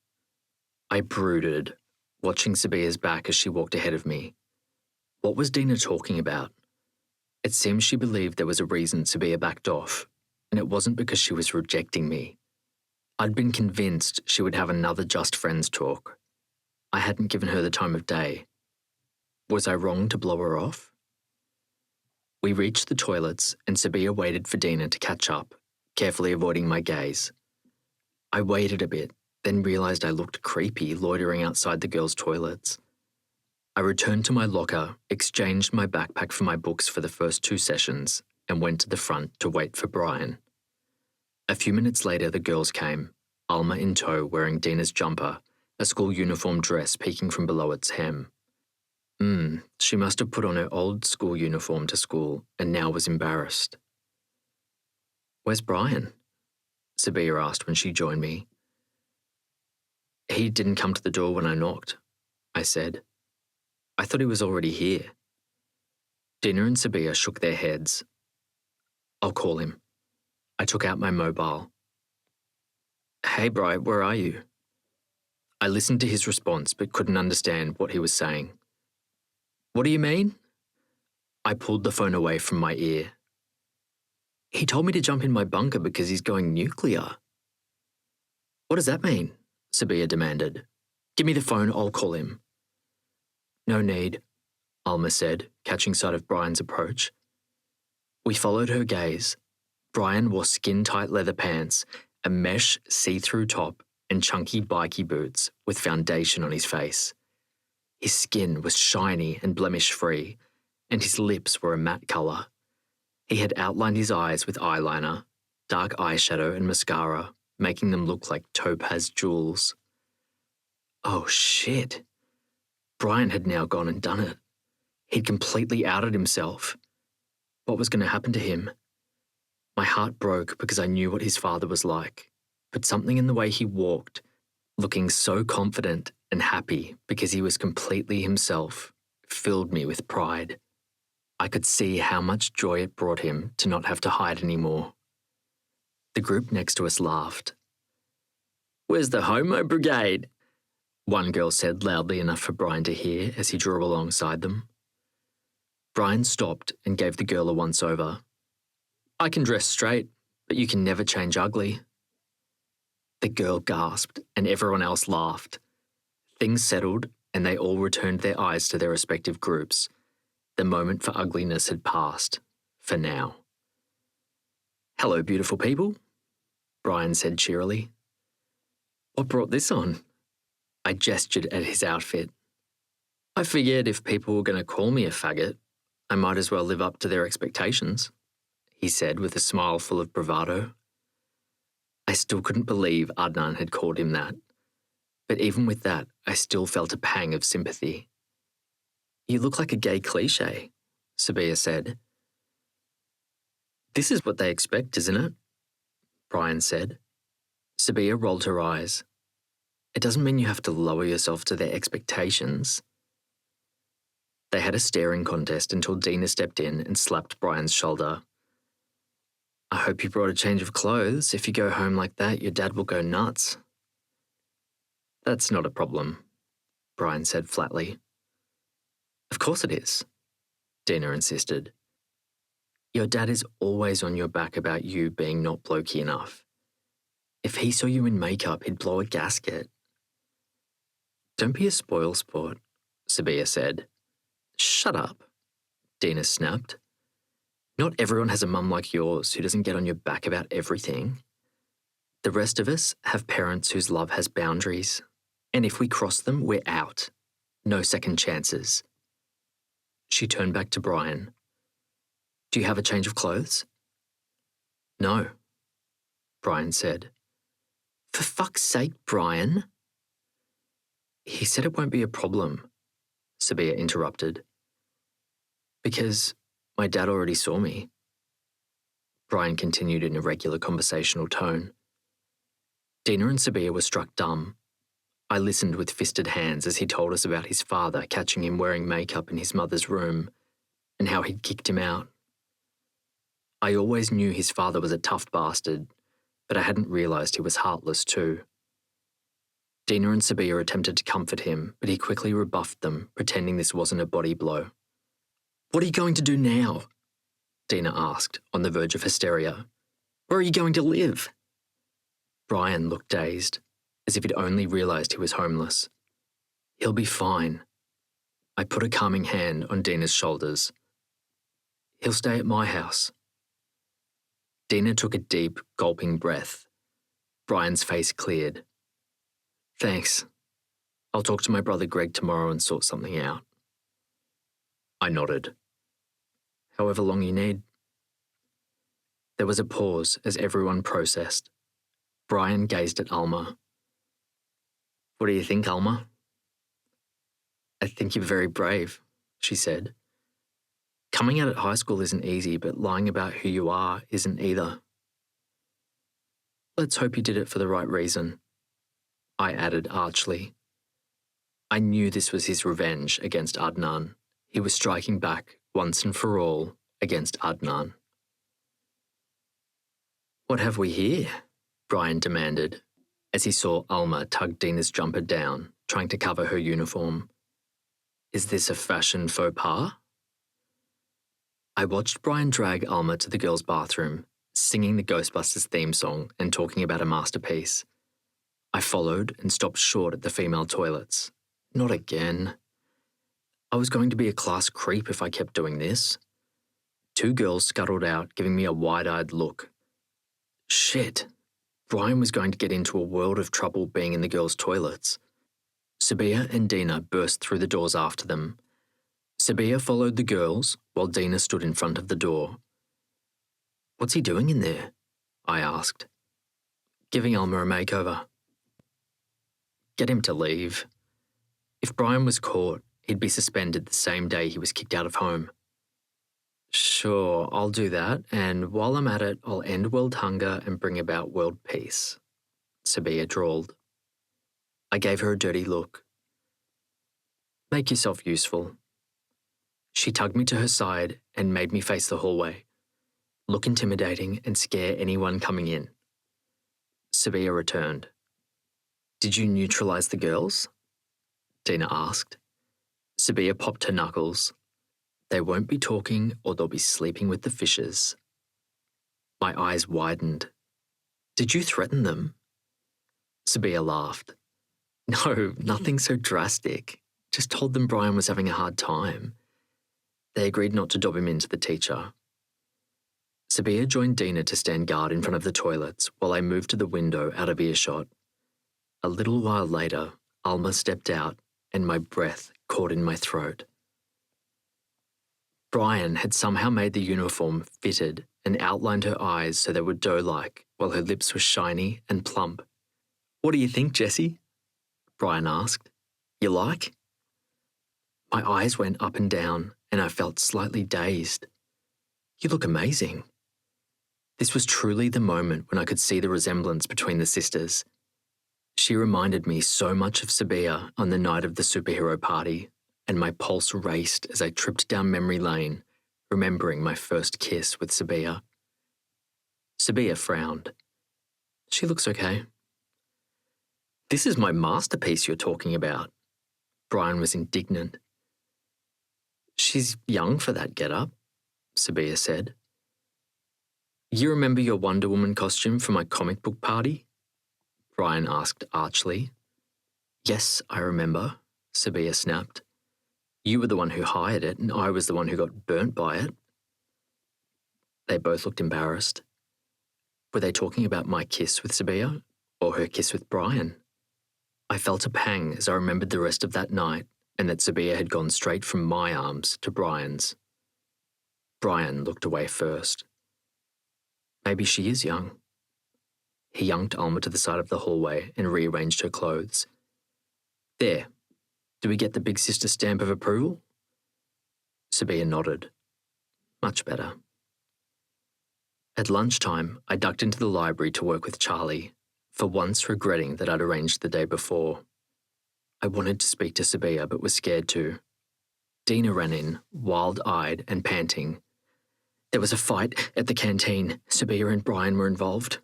I brooded, watching Sabiha's back as she walked ahead of me. What was Dina talking about? It seemed she believed there was a reason Sabiha backed off, and it wasn't because she was rejecting me. I'd been convinced she would have another just friends talk. I hadn't given her the time of day. Was I wrong to blow her off? We reached the toilets and Sabiha waited for Dina to catch up, carefully avoiding my gaze. I waited a bit, then realized I looked creepy loitering outside the girls' toilets. I returned to my locker, exchanged my backpack for my books for the first 2 sessions, and went to the front to wait for Brian. A few minutes later, the girls came, Alma in tow wearing Dina's jumper, a school uniform dress peeking from below its hem. She must have put on her old school uniform to school and now was embarrassed. "Where's Brian?" Sabiha asked when she joined me. "He didn't come to the door when I knocked," I said. "I thought he was already here." Dina and Sabiha shook their heads. "I'll call him." I took out my mobile. "Hey, Bri, where are you?" I listened to his response but couldn't understand what he was saying. What do you mean? I pulled the phone away from my ear. He told me to jump in my bunker because he's going nuclear. What does that mean? Sabiha demanded. Give me the phone, I'll call him. No need, Alma said, catching sight of Brian's approach. We followed her gaze. Brian wore skin-tight leather pants, a mesh see-through top, and chunky bikie boots with foundation on his face. His skin was shiny and blemish-free, and his lips were a matte colour. He had outlined his eyes with eyeliner, dark eyeshadow and mascara, making them look like topaz jewels. Oh shit. Brian had now gone and done it. He'd completely outed himself. What was going to happen to him? My heart broke because I knew what his father was like, but something in the way he walked, looking so confident and happy because he was completely himself, filled me with pride. I could see how much joy it brought him to not have to hide anymore. The group next to us laughed. Where's the homo brigade? One girl said loudly enough for Brian to hear as he drew alongside them. Brian stopped and gave the girl a once-over. I can dress straight, but you can never change ugly. The girl gasped and everyone else laughed. Things settled and they all returned their eyes to their respective groups. The moment for ugliness had passed, for now. Hello, beautiful people, Brian said cheerily. What brought this on? I gestured at his outfit. I figured if people were going to call me a faggot, I might as well live up to their expectations, he said with a smile full of bravado. I still couldn't believe Adnan had called him that, but even with that, I still felt a pang of sympathy. You look like a gay cliché, Sabiha said. This is what they expect, isn't it? Brian said. Sabiha rolled her eyes. It doesn't mean you have to lower yourself to their expectations. They had a staring contest until Dina stepped in and slapped Brian's shoulder. I hope you brought a change of clothes. If you go home like that, your dad will go nuts. That's not a problem, Brian said flatly. Of course it is, Dina insisted. Your dad is always on your back about you being not blokey enough. If he saw you in makeup, he'd blow a gasket. Don't be a spoil sport, Sabiha said. Shut up, Dina snapped. Not everyone has a mum like yours who doesn't get on your back about everything. The rest of us have parents whose love has boundaries, and if we cross them, we're out. No second chances. She turned back to Brian. Do you have a change of clothes? No, Brian said. For fuck's sake, Brian. He said it won't be a problem, Sabiha interrupted. Because my dad already saw me. Brian continued in a regular conversational tone. Dina and Sabiha were struck dumb. I listened with fisted hands as he told us about his father catching him wearing makeup in his mother's room and how he'd kicked him out. I always knew his father was a tough bastard, but I hadn't realised he was heartless too. Dina and Sabiha attempted to comfort him, but he quickly rebuffed them, pretending this wasn't a body blow. What are you going to do now? Dina asked, on the verge of hysteria. Where are you going to live? Brian looked dazed, as if he'd only realised he was homeless. He'll be fine. I put a calming hand on Dina's shoulders. He'll stay at my house. Dina took a deep, gulping breath. Brian's face cleared. Thanks. I'll talk to my brother Greg tomorrow and sort something out. I nodded. However long you need. There was a pause as everyone processed. Brian gazed at Alma. What do you think, Alma? I think you're very brave, she said. Coming out at high school isn't easy, but lying about who you are isn't either. Let's hope you did it for the right reason, I added archly. I knew this was his revenge against Adnan. He was striking back, once and for all, against Adnan. What have we here? Brian demanded. as he saw Alma tug Dina's jumper down, trying to cover her uniform. Is this a fashion faux pas? I watched Brian drag Alma to the girls' bathroom, singing the Ghostbusters theme song and talking about a masterpiece. I followed and stopped short at the female toilets. Not again. I was going to be a class creep if I kept doing this. 2 girls scuttled out, giving me a wide-eyed look. Shit. Brian was going to get into a world of trouble being in the girls' toilets. Sabiha and Dina burst through the doors after them. Sabiha followed the girls, while Dina stood in front of the door. What's he doing in there? I asked. Giving Alma a makeover. Get him to leave. If Brian was caught, he'd be suspended the same day he was kicked out of home. Sure, I'll do that, and while I'm at it, I'll end world hunger and bring about world peace, Sabiha drawled. I gave her a dirty look. Make yourself useful. She tugged me to her side and made me face the hallway, look intimidating and scare anyone coming in. Sabiha returned. Did you neutralize the girls? Dina asked. Sabiha popped her knuckles. They won't be talking or they'll be sleeping with the fishes. My eyes widened. Did you threaten them? Sabiha laughed. No, nothing so drastic. Just told them Brian was having a hard time. They agreed not to dob him into the teacher. Sabiha joined Dina to stand guard in front of the toilets while I moved to the window out of earshot. A little while later, Alma stepped out and my breath caught in my throat. Brian had somehow made the uniform fitted and outlined her eyes so they were dough-like while her lips were shiny and plump. What do you think, Jessie? Brian asked. You like? My eyes went up and down and I felt slightly dazed. You look amazing. This was truly the moment when I could see the resemblance between the sisters. She reminded me so much of Sabiha on the night of the superhero party, and my pulse raced as I tripped down memory lane, remembering my first kiss with Sabiha. Sabiha frowned. She looks okay. This is my masterpiece you're talking about. Brian was indignant. She's young for that get-up, Sabiha said. You remember your Wonder Woman costume for my comic book party? Brian asked archly. Yes, I remember, Sabiha snapped. You were the one who hired it and I was the one who got burnt by it. They both looked embarrassed. Were they talking about my kiss with Sabiha or her kiss with Brian? I felt a pang as I remembered the rest of that night and that Sabiha had gone straight from my arms to Brian's. Brian looked away first. Maybe she is young. He yanked Alma to the side of the hallway and rearranged her clothes. There. Do we get the big sister stamp of approval? Sabiha nodded. Much better. At lunchtime, I ducked into the library to work with Charlie, for once regretting that I'd arranged the day before. I wanted to speak to Sabiha but was scared to. Dina ran in, wild-eyed and panting. There was a fight at the canteen. Sabiha and Brian were involved.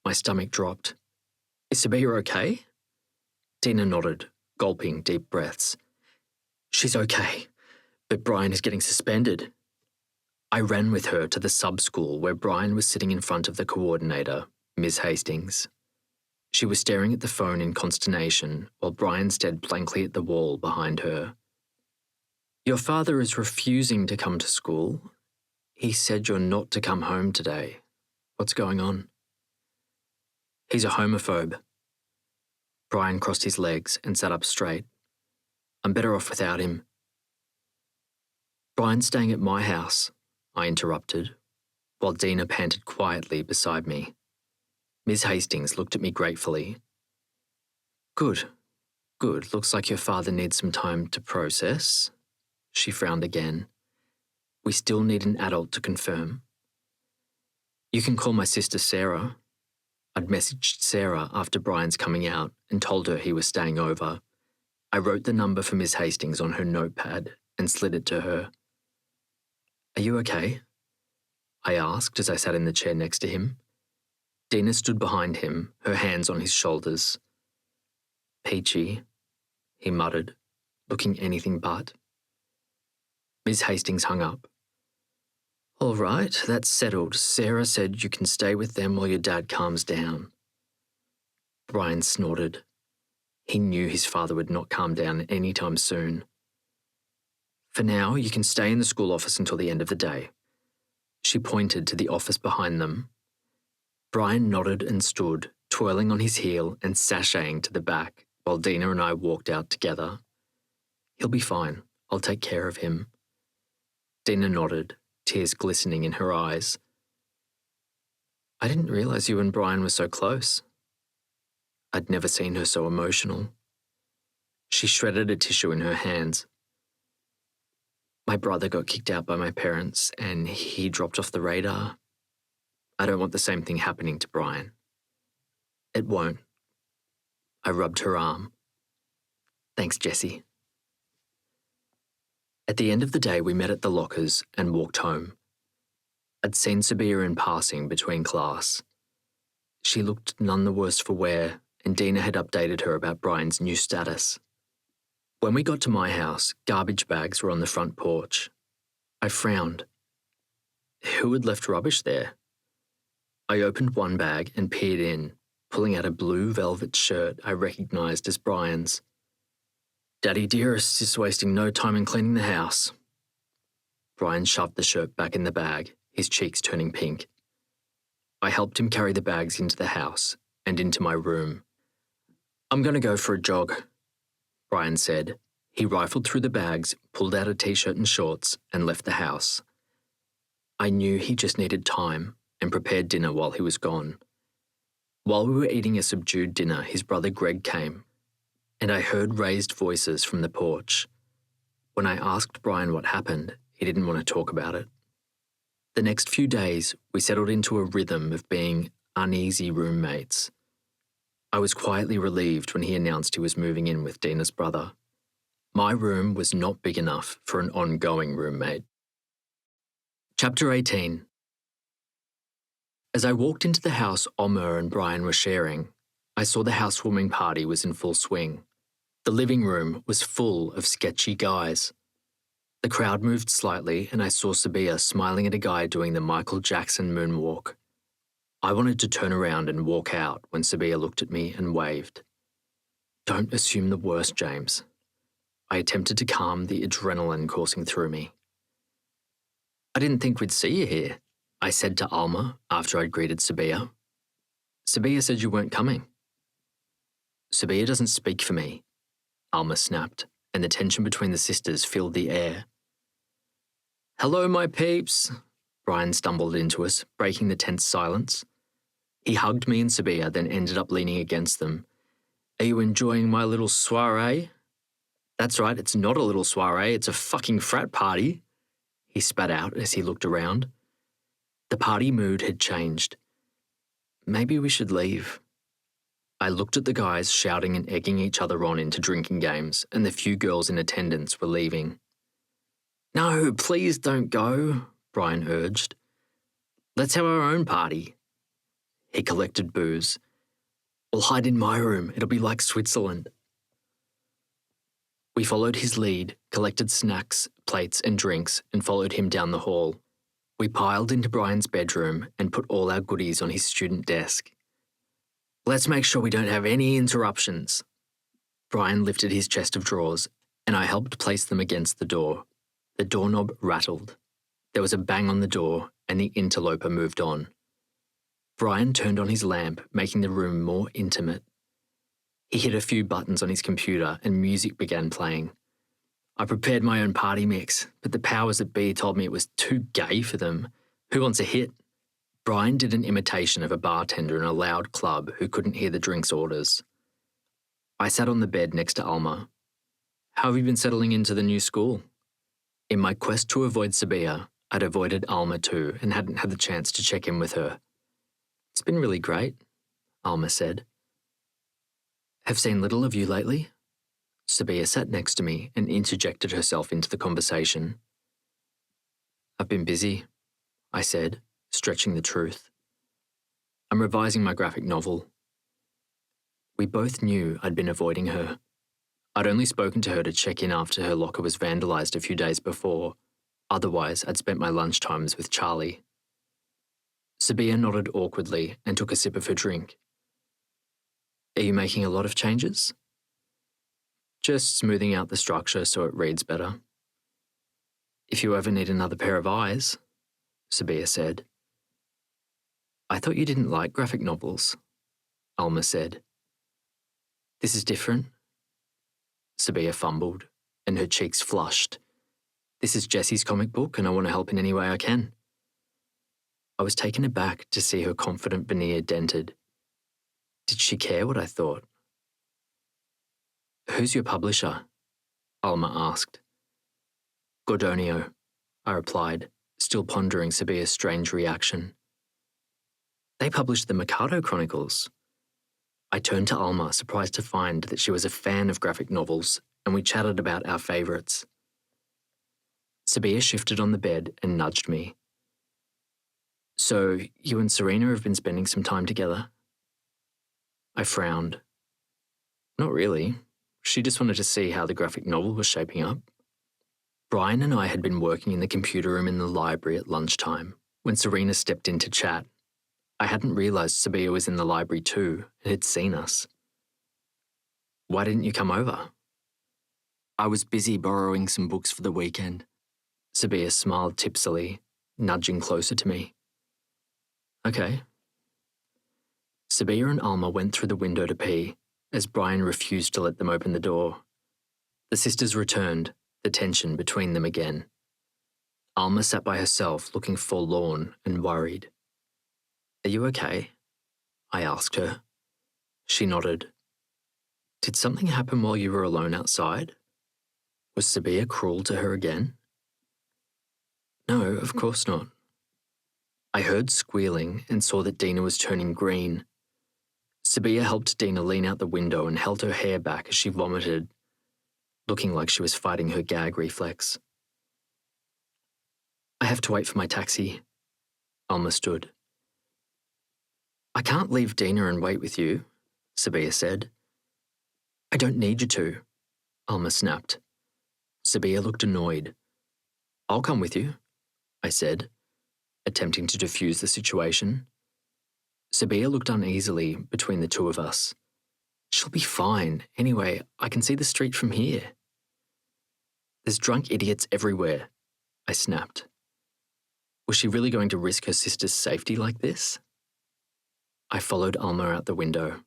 My stomach dropped. Is Sabiha okay? Dina nodded, gulping deep breaths. She's okay, but Brian is getting suspended. I ran with her to the sub-school where Brian was sitting in front of the coordinator, Ms. Hastings. She was staring at the phone in consternation while Brian stared blankly at the wall behind her. Your father is refusing to come to school. He said you're not to come home today. What's going on? He's a homophobe. Brian crossed his legs and sat up straight. I'm better off without him. Brian's staying at my house, I interrupted, while Dina panted quietly beside me. Ms. Hastings looked at me gratefully. Good. Looks like your father needs some time to process. She frowned again. We still need an adult to confirm. You can call my sister Sarah. I'd messaged Sarah after Brian's coming out and told her he was staying over. I wrote the number for Ms. Hastings on her notepad and slid it to her. Are you okay? I asked as I sat in the chair next to him. Dina stood behind him, her hands on his shoulders. "Peachy," he muttered, looking anything but. Ms. Hastings hung up. "All right, that's settled. Sarah said you can stay with them while your dad calms down." Brian snorted. He knew his father would not calm down any time soon. "For now, you can stay in the school office until the end of the day." She pointed to the office behind them. Brian nodded and stood, twirling on his heel and sashaying to the back, while Dina and I walked out together. "He'll be fine. I'll take care of him." Dina nodded, tears glistening in her eyes. "I didn't realize you and Brian were so close." I'd never seen her so emotional. She shredded a tissue in her hands. "My brother got kicked out by my parents and he dropped off the radar. I don't want the same thing happening to Brian." "It won't." I rubbed her arm. "Thanks, Jessie." At the end of the day, we met at the lockers and walked home. I'd seen Sabiha in passing between class. She looked none the worse for wear, and Dina had updated her about Brian's new status. When we got to my house, garbage bags were on the front porch. I frowned. Who had left rubbish there? I opened one bag and peered in, pulling out a blue velvet shirt I recognised as Brian's. "Daddy dearest is wasting no time in cleaning the house." Brian shoved the shirt back in the bag, his cheeks turning pink. I helped him carry the bags into the house and into my room. "I'm going to go for a jog," Brian said. He rifled through the bags, pulled out a t-shirt and shorts, and left the house. I knew he just needed time and prepared dinner while he was gone. While we were eating a subdued dinner, his brother Greg came, and I heard raised voices from the porch. When I asked Brian what happened, he didn't want to talk about it. The next few days, we settled into a rhythm of being uneasy roommates. I was quietly relieved when he announced he was moving in with Dina's brother. My room was not big enough for an ongoing roommate. Chapter 18. As I walked into the house Omer and Brian were sharing, I saw the housewarming party was in full swing. The living room was full of sketchy guys. The crowd moved slightly and I saw Sabiha smiling at a guy doing the Michael Jackson moonwalk. I wanted to turn around and walk out when Sabiha looked at me and waved. "Don't assume the worst, James." I attempted to calm the adrenaline coursing through me. "I didn't think we'd see you here," I said to Alma after I'd greeted Sabiha. "Sabiha said you weren't coming." "Sabiha doesn't speak for me," Alma snapped, and the tension between the sisters filled the air. "Hello, my peeps," Brian stumbled into us, breaking the tense silence. He hugged me and Sabiha, then ended up leaning against them. "Are you enjoying my little soiree?" "That's right, it's not a little soiree, it's a fucking frat party," he spat out as he looked around. The party mood had changed. "Maybe we should leave." I looked at the guys shouting and egging each other on into drinking games, and the few girls in attendance were leaving. "No, please don't go," Brian urged. "Let's have our own party." He collected booze. "We'll hide in my room, it'll be like Switzerland." We followed his lead, collected snacks, plates and drinks, and followed him down the hall. We piled into Brian's bedroom and put all our goodies on his student desk. "Let's make sure we don't have any interruptions." Brian lifted his chest of drawers, and I helped place them against the door. The doorknob rattled. There was a bang on the door, and the interloper moved on. Brian turned on his lamp, making the room more intimate. He hit a few buttons on his computer, and music began playing. I prepared my own party mix, but the powers that be told me it was too gay for them. Who wants a hit? Brian did an imitation of a bartender in a loud club who couldn't hear the drinks orders. I sat on the bed next to Alma. "How have you been settling into the new school?" In my quest to avoid Sabiha, I'd avoided Alma too and hadn't had the chance to check in with her. "It's been really great," Alma said. "Have seen little of you lately?" Sabiha sat next to me and interjected herself into the conversation. "I've been busy," I said, stretching the truth. I'm revising my graphic novel. We both knew I'd been avoiding her. I'd only spoken to her to check in after her locker was vandalised a few days before. Otherwise, I'd spent my lunchtimes with Charlie. Sabiha nodded awkwardly and took a sip of her drink. Are you making a lot of changes? Just smoothing out the structure so it reads better. If you ever need another pair of eyes, Sabiha said. I thought you didn't like graphic novels, Alma said. This is different. Sabiha fumbled, and her cheeks flushed. This is Jessie's comic book, and I want to help in any way I can. I was taken aback to see her confident veneer dented. Did she care what I thought? Who's your publisher? Alma asked. Gordonio, I replied, still pondering Sabiha's strange reaction. They published the Mikado Chronicles. I turned to Alma, surprised to find that she was a fan of graphic novels, and we chatted about our favourites. Sabiha shifted on the bed and nudged me. So, you and Serena have been spending some time together? I frowned. Not really. She just wanted to see how the graphic novel was shaping up. Brian and I had been working in the computer room in the library at lunchtime when Serena stepped in to chat. I hadn't realised Sabiha was in the library too and had seen us. Why didn't you come over? I was busy borrowing some books for the weekend. Sabiha smiled tipsily, nudging closer to me. Okay. Sabiha and Alma went through the window to pee, as Brian refused to let them open the door. The sisters returned, the tension between them again. Alma sat by herself, looking forlorn and worried. Are you okay? I asked her. She nodded. Did something happen while you were alone outside? Was Sabiha cruel to her again? No, of course not. I heard squealing and saw that Dina was turning green. Sabiha helped Dina lean out the window and held her hair back as she vomited, looking like she was fighting her gag reflex. I have to wait for my taxi. Alma stood. I can't leave Dina and wait with you, Sabiha said. I don't need you to, Alma snapped. Sabiha looked annoyed. I'll come with you, I said, attempting to diffuse the situation. Sabiha looked uneasily between the two of us. She'll be fine. Anyway, I can see the street from here. There's drunk idiots everywhere, I snapped. Was she really going to risk her sister's safety like this? I followed Alma out the window.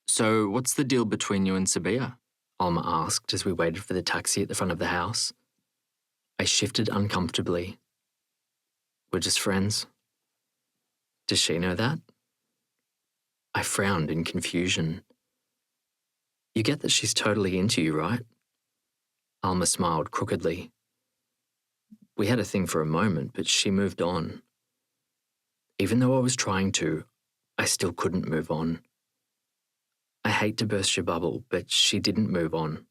So, what's the deal between you and Sabiha? Alma asked as we waited for the taxi at the front of the house. I shifted uncomfortably. We're just friends. Does she know that? I frowned in confusion. You get that she's totally into you, right? Alma smiled crookedly. We had a thing for a moment, but she moved on. Even though I was trying to, I still couldn't move on. I hate to burst your bubble, but she didn't move on,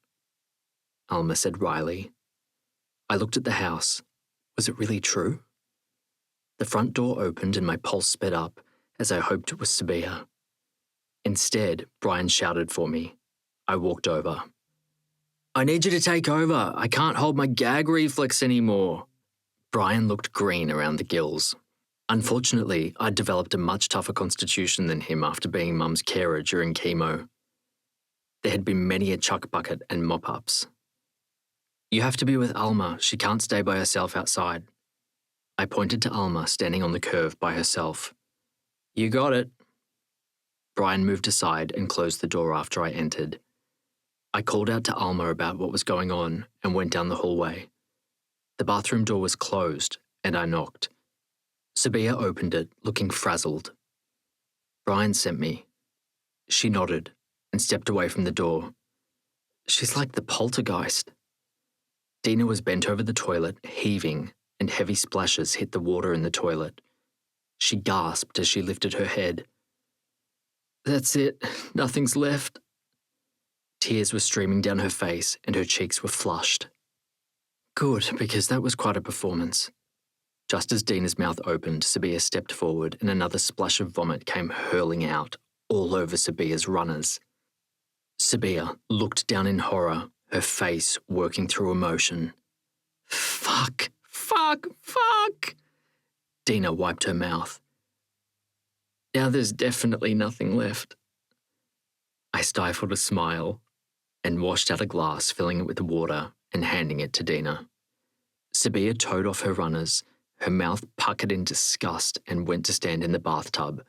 Alma said wryly. I looked at the house. Was it really true? The front door opened and my pulse sped up as I hoped it was Sabiha. Instead, Brian shouted for me. I walked over. I need you to take over. I can't hold my gag reflex anymore. Brian looked green around the gills. Unfortunately, I'd developed a much tougher constitution than him after being Mum's carer during chemo. There had been many a chuck bucket and mop-ups. You have to be with Alma. She can't stay by herself outside. I pointed to Alma standing on the curb by herself. You got it. Brian moved aside and closed the door after I entered. I called out to Alma about what was going on and went down the hallway. The bathroom door was closed and I knocked. Sabiha opened it, looking frazzled. Brian sent me. She nodded and stepped away from the door. She's like the poltergeist. Dina was bent over the toilet, heaving, and heavy splashes hit the water in the toilet. She gasped as she lifted her head. That's it. Nothing's left. Tears were streaming down her face and her cheeks were flushed. Good, because that was quite a performance. Just as Dina's mouth opened, Sabiha stepped forward and another splash of vomit came hurling out, all over Sabiha's runners. Sabiha looked down in horror, her face working through emotion. Fuck, fuck, fuck! Dina wiped her mouth. Now there's definitely nothing left. I stifled a smile and washed out a glass, filling it with water and handing it to Dina. Sabiha towed off her runners, her mouth puckered in disgust, and went to stand in the bathtub.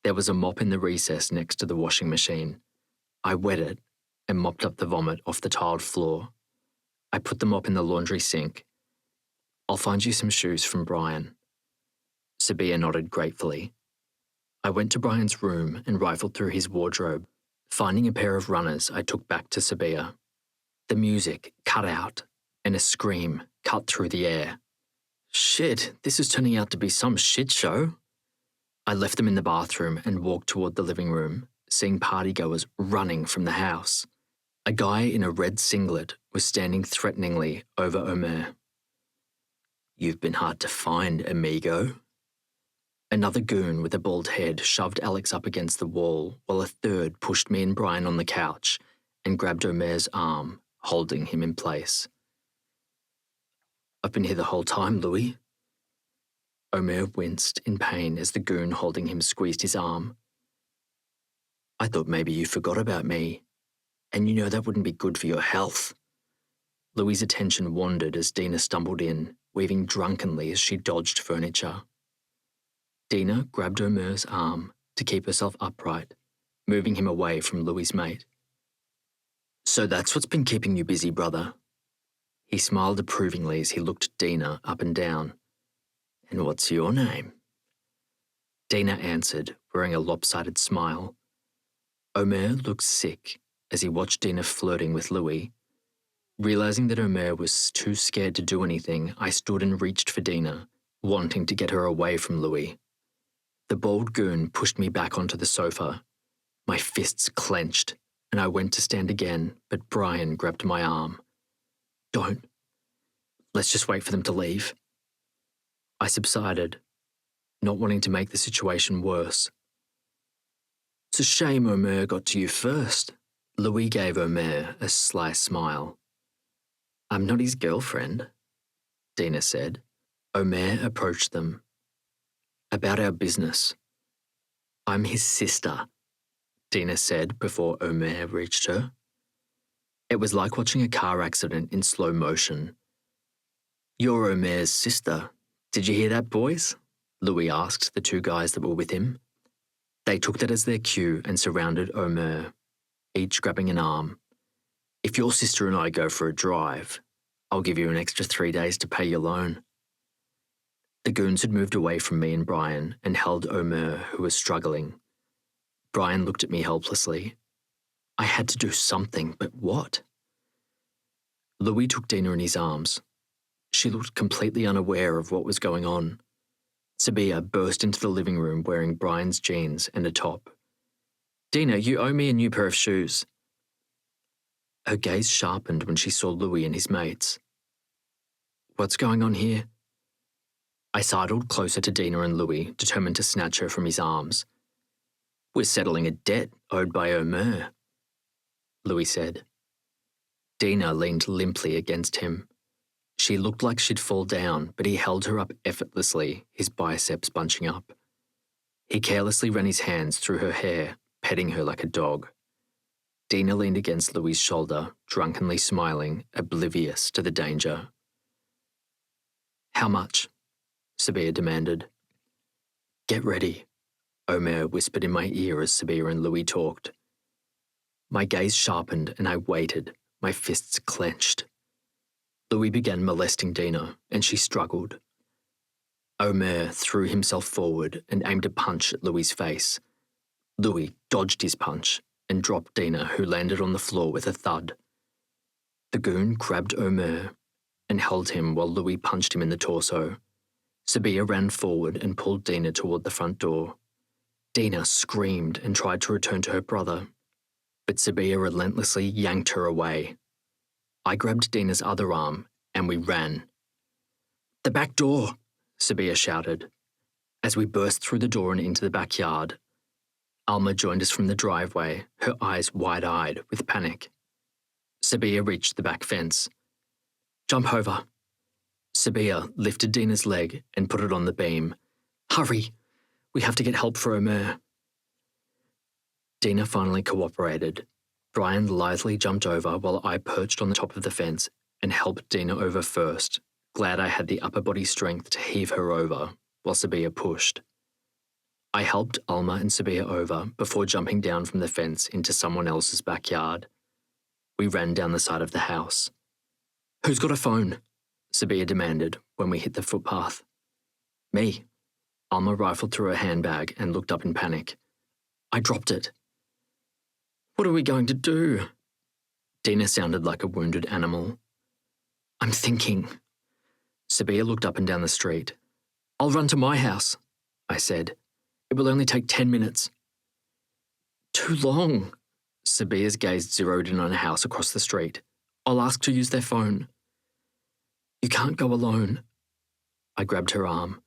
There was a mop in the recess next to the washing machine. I wet it and mopped up the vomit off the tiled floor. I put the mop in the laundry sink. I'll find you some shoes from Brian. Sabiha nodded gratefully. I went to Brian's room and rifled through his wardrobe. Finding a pair of runners, I took back to Sabiha. The music cut out and a scream cut through the air. Shit, this is turning out to be some shit show. I left them in the bathroom and walked toward the living room, seeing partygoers running from the house. A guy in a red singlet was standing threateningly over Omer. You've been hard to find, amigo. Another goon with a bald head shoved Alex up against the wall, while a third pushed me and Brian on the couch and grabbed Omer's arm, holding him in place. I've been here the whole time, Louis. Omer winced in pain as the goon holding him squeezed his arm. I thought maybe you forgot about me, and you know that wouldn't be good for your health. Louis's attention wandered as Dina stumbled in, weaving drunkenly as she dodged furniture. Dina grabbed Omer's arm to keep herself upright, moving him away from Louis's mate. So that's what's been keeping you busy, brother. He smiled approvingly as he looked Dina up and down. And what's your name? Dina answered, wearing a lopsided smile. Omer looked sick as he watched Dina flirting with Louis. Realizing that Omer was too scared to do anything, I stood and reached for Dina, wanting to get her away from Louis. The bald goon pushed me back onto the sofa. My fists clenched, and I went to stand again, but Brian grabbed my arm. Don't. Let's just wait for them to leave. I subsided, not wanting to make the situation worse. It's a shame Omer got to you first. Louis gave Omer a sly smile. I'm not his girlfriend, Dina said. Omer approached them. About our business. I'm his sister, Dina said before Omer reached her. It was like watching a car accident in slow motion. You're Omer's sister. Did you hear that, boys? Louis asked the two guys that were with him. They took that as their cue and surrounded Omer, each grabbing an arm. If your sister and I go for a drive, I'll give you an extra 3 days to pay your loan. The goons had moved away from me and Brian and held Omer, who was struggling. Brian looked at me helplessly. I had to do something, but what? Louis took Dina in his arms. She looked completely unaware of what was going on. Sabiha burst into the living room wearing Brian's jeans and a top. Dina, you owe me a new pair of shoes. Her gaze sharpened when she saw Louis and his mates. What's going on here? I sidled closer to Dina and Louis, determined to snatch her from his arms. We're settling a debt owed by Omer, Louis said. Dina leaned limply against him. She looked like she'd fall down, but he held her up effortlessly, his biceps bunching up. He carelessly ran his hands through her hair, petting her like a dog. Dina leaned against Louis's shoulder, drunkenly smiling, oblivious to the danger. How much? Sabiha demanded. Get ready, Omer whispered in my ear as Sabiha and Louis talked. My gaze sharpened and I waited, my fists clenched. Louis began molesting Dina, and she struggled. Omer threw himself forward and aimed a punch at Louis's face. Louis dodged his punch and dropped Dina, who landed on the floor with a thud. The goon grabbed Omer and held him while Louis punched him in the torso. Sabiha ran forward and pulled Dina toward the front door. Dina screamed and tried to return to her brother, but Sabiha relentlessly yanked her away. I grabbed Dina's other arm and we ran. The back door, Sabiha shouted. As we burst through the door and into the backyard, Alma joined us from the driveway, her eyes wide-eyed with panic. Sabiha reached the back fence. Jump over. Sabiha lifted Dina's leg and put it on the beam. Hurry! We have to get help for Omer. Dina finally cooperated. Brian lithely jumped over while I perched on the top of the fence and helped Dina over first, glad I had the upper body strength to heave her over while Sabiha pushed. I helped Alma and Sabiha over before jumping down from the fence into someone else's backyard. We ran down the side of the house. Who's got a phone? Sabiha demanded when we hit the footpath. Me. Alma rifled through her handbag and looked up in panic. I dropped it. What are we going to do? Dina sounded like a wounded animal. I'm thinking. Sabiha looked up and down the street. I'll run to my house, I said. It will only take 10 minutes. Too long. Sabiha's gaze zeroed in on a house across the street. I'll ask to use their phone. You can't go alone. I grabbed her arm.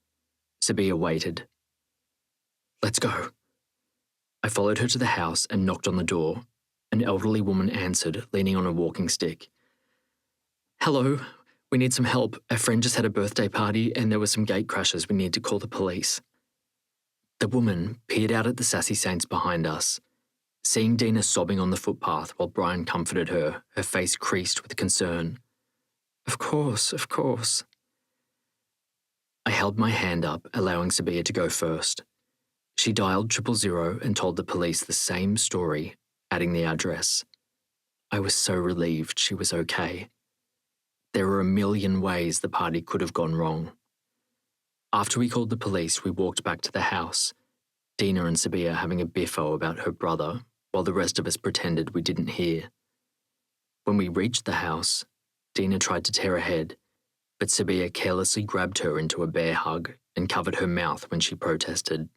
Sabiha waited. Let's go. I followed her to the house and knocked on the door. An elderly woman answered, leaning on a walking stick. Hello, we need some help. A friend just had a birthday party and there were some gate crashes. We need to call the police. The woman peered out at the sassy saints behind us. Seeing Dina sobbing on the footpath while Brian comforted her, her face creased with concern. Of course, of course. I held my hand up, allowing Sabiha to go first. She dialed 000 and told the police the same story, adding the address. I was so relieved she was okay. There were a million ways the party could have gone wrong. After we called the police, we walked back to the house, Dina and Sabiha having a biffo about her brother, while the rest of us pretended we didn't hear. When we reached the house, Dina tried to tear ahead, but Sabiha carelessly grabbed her into a bear hug and covered her mouth when she protested.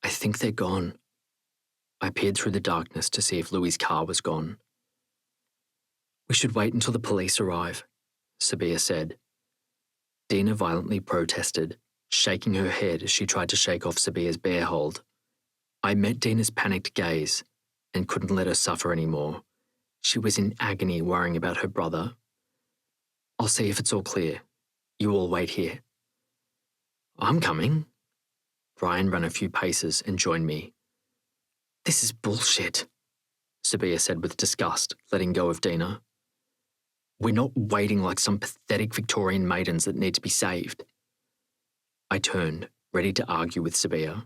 I think they're gone. I peered through the darkness to see if Louis's car was gone. We should wait until the police arrive, Sabiha said. Dina violently protested, shaking her head as she tried to shake off Sabiha's bear hold. I met Dina's panicked gaze and couldn't let her suffer anymore. She was in agony worrying about her brother. I'll see if it's all clear. You all wait here. I'm coming. Brian ran a few paces and joined me. This is bullshit, Sabiha said with disgust, letting go of Dina. We're not waiting like some pathetic Victorian maidens that need to be saved. I turned, ready to argue with Sabiha.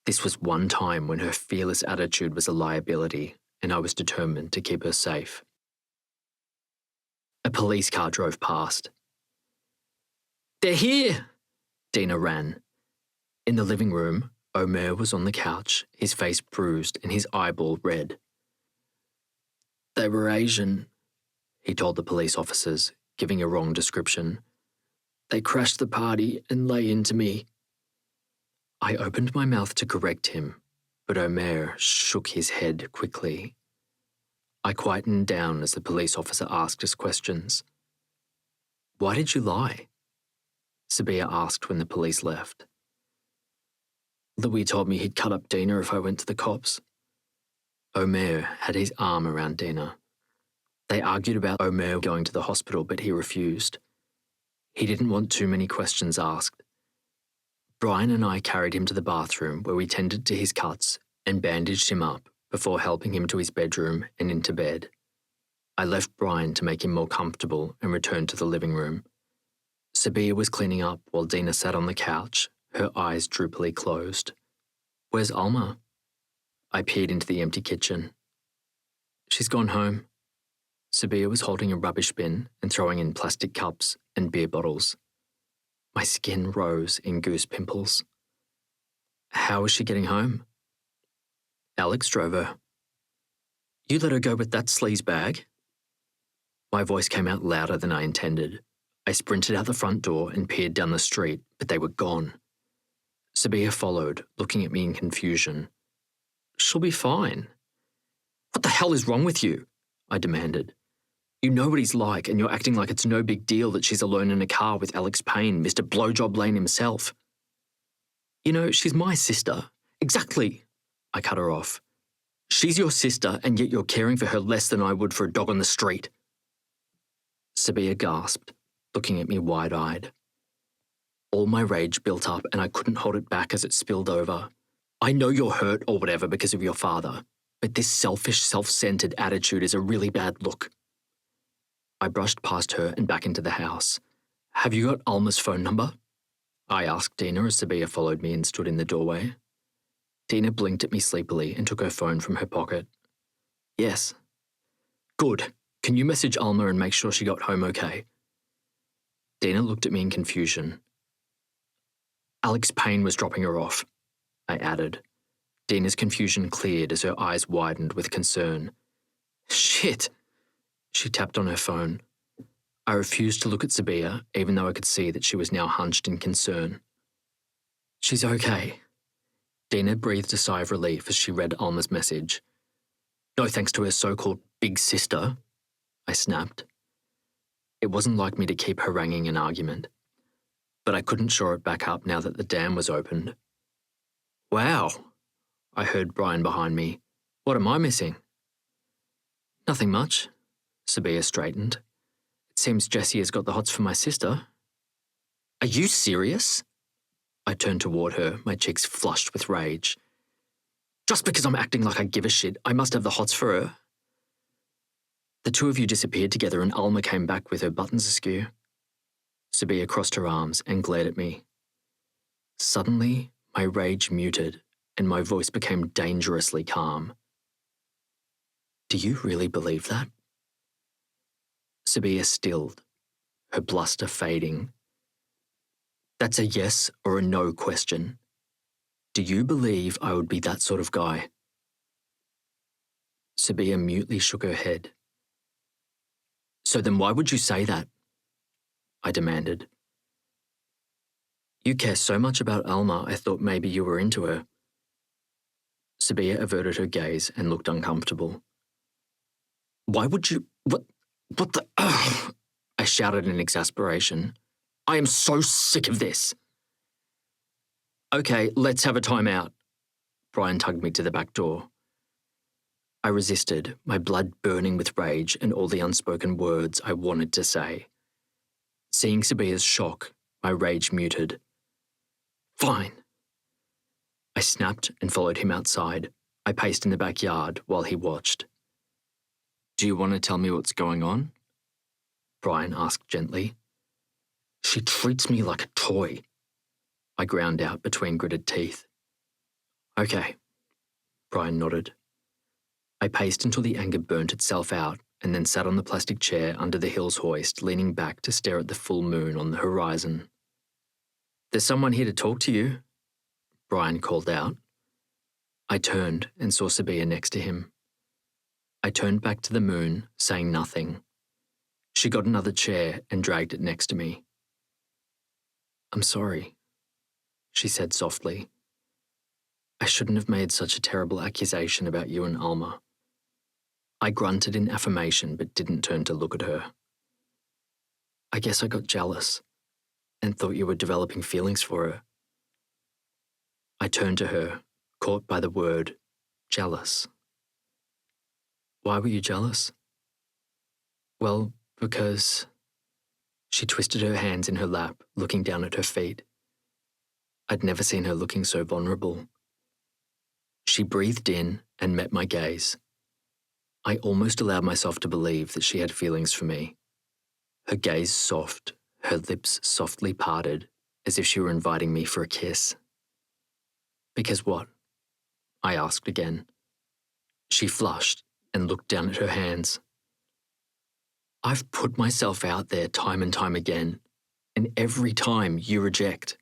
This was one time when her fearless attitude was a liability, and I was determined to keep her safe. A police car drove past. They're here! Dina ran. In the living room, Omer was on the couch, his face bruised and his eyeball red. They were Asian, he told the police officers, giving a wrong description. They crashed the party and lay into me. I opened my mouth to correct him, but Omer shook his head quickly. I quietened down as the police officer asked us questions. Why did you lie? Sabiha asked when the police left. Louis told me he'd cut up Dina if I went to the cops. Omer had his arm around Dina. They argued about Omer going to the hospital, but he refused. He didn't want too many questions asked. Brian and I carried him to the bathroom where we tended to his cuts and bandaged him up before helping him to his bedroom and into bed. I left Brian to make him more comfortable and returned to the living room. Sabiha was cleaning up while Dina sat on the couch, her eyes droopily closed. Where's Alma? I peered into the empty kitchen. She's gone home. Sabiha was holding a rubbish bin and throwing in plastic cups and beer bottles. My skin rose in goose pimples. How is she getting home? Alex drove her. You let her go with that sleaze bag? My voice came out louder than I intended. I sprinted out the front door and peered down the street, but they were gone. Sabiha followed, looking at me in confusion. She'll be fine. What the hell is wrong with you? I demanded. You know what he's like, and you're acting like it's no big deal that she's alone in a car with Alex Payne, Mr. Blowjob Lane himself. You know, she's my sister. Exactly. I cut her off. She's your sister, and yet you're caring for her less than I would for a dog on the street. Sabiha gasped, looking at me wide-eyed. All my rage built up, and I couldn't hold it back as it spilled over. I know you're hurt or whatever because of your father, but this selfish, self-centered attitude is a really bad look. I brushed past her and back into the house. Have you got Alma's phone number? I asked Dina as Sabiha followed me and stood in the doorway. Dina blinked at me sleepily and took her phone from her pocket. Yes. Good. Can you message Alma and make sure she got home okay? Dina looked at me in confusion. Alex Payne was dropping her off, I added. Dina's confusion cleared as her eyes widened with concern. Shit! She tapped on her phone. I refused to look at Sabiha, even though I could see that she was now hunched in concern. She's okay. Dina breathed a sigh of relief as she read Alma's message. No thanks to her so-called big sister, I snapped. It wasn't like me to keep haranguing an argument, but I couldn't shore it back up now that the dam was opened. Wow, I heard Brian behind me. What am I missing? Nothing much. Sabiha straightened. It seems Jessie has got the hots for my sister. Are you serious? I turned toward her, my cheeks flushed with rage. Just because I'm acting like I give a shit, I must have the hots for her. The two of you disappeared together and Alma came back with her buttons askew. Sabiha crossed her arms and glared at me. Suddenly, my rage muted and my voice became dangerously calm. Do you really believe that? Sabiha stilled, her bluster fading. That's a yes or a no question. Do you believe I would be that sort of guy? Sabiha mutely shook her head. So then why would you say that? I demanded. You care so much about Alma, I thought maybe you were into her. Sabiha averted her gaze and looked uncomfortable. Why would you... What the... Ugh! I shouted in exasperation. I am so sick of this. Okay, let's have a timeout. Brian tugged me to the back door. I resisted, my blood burning with rage and all the unspoken words I wanted to say. Seeing Sabiha's shock, my rage muted. Fine. I snapped and followed him outside. I paced in the backyard while he watched. Do you want to tell me what's going on? Brian asked gently. She treats me like a toy, I ground out between gritted teeth. Okay, Brian nodded. I paced until the anger burnt itself out and then sat on the plastic chair under the hill's hoist, leaning back to stare at the full moon on the horizon. There's someone here to talk to you, Brian called out. I turned and saw Sabiha next to him. I turned back to the moon, saying nothing. She got another chair and dragged it next to me. I'm sorry, she said softly. I shouldn't have made such a terrible accusation about you and Alma. I grunted in affirmation but didn't turn to look at her. I guess I got jealous and thought you were developing feelings for her. I turned to her, caught by the word jealous. Why were you jealous? Well, because... She twisted her hands in her lap, looking down at her feet. I'd never seen her looking so vulnerable. She breathed in and met my gaze. I almost allowed myself to believe that she had feelings for me. Her gaze soft, her lips softly parted, as if she were inviting me for a kiss. Because what? I asked again. She flushed and looked down at her hands. I've put myself out there time and time again, and every time you reject.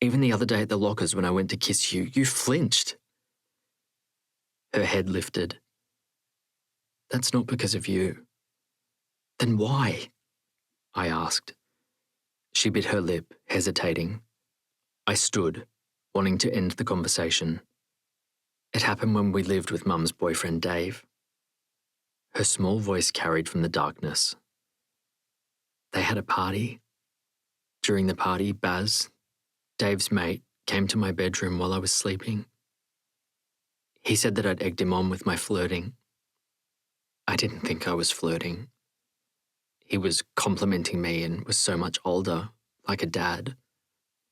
Even the other day at the lockers when I went to kiss you, you flinched. Her head lifted. That's not because of you. Then why? I asked. She bit her lip, hesitating. I stood, wanting to end the conversation. It happened when we lived with Mum's boyfriend, Dave. Her small voice carried from the darkness. They had a party. During the party, Baz, Dave's mate, came to my bedroom while I was sleeping. He said that I'd egged him on with my flirting. I didn't think I was flirting. He was complimenting me and was so much older, like a dad,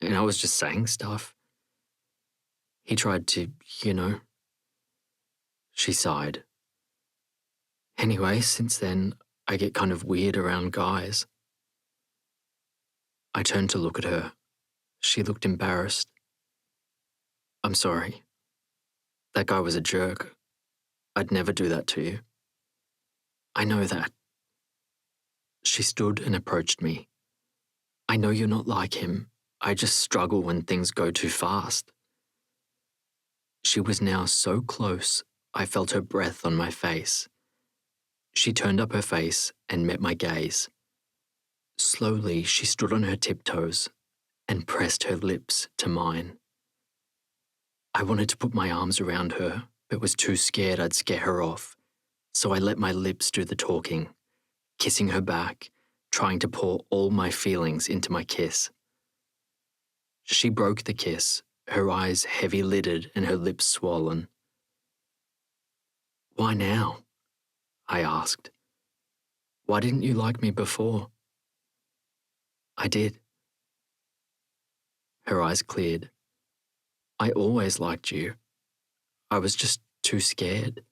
and I was just saying stuff. He tried to, She sighed. Anyway, since then, I get kind of weird around guys. I turned to look at her. She looked embarrassed. I'm sorry. That guy was a jerk. I'd never do that to you. I know that. She stood and approached me. I know you're not like him. I just struggle when things go too fast. She was now so close, I felt her breath on my face. She turned up her face and met my gaze. Slowly, she stood on her tiptoes and pressed her lips to mine. I wanted to put my arms around her, but was too scared I'd scare her off, so I let my lips do the talking, kissing her back, trying to pour all my feelings into my kiss. She broke the kiss, her eyes heavy-lidded and her lips swollen. Why now? I asked. Why didn't you like me before? I did. Her eyes cleared. I always liked you. I was just too scared.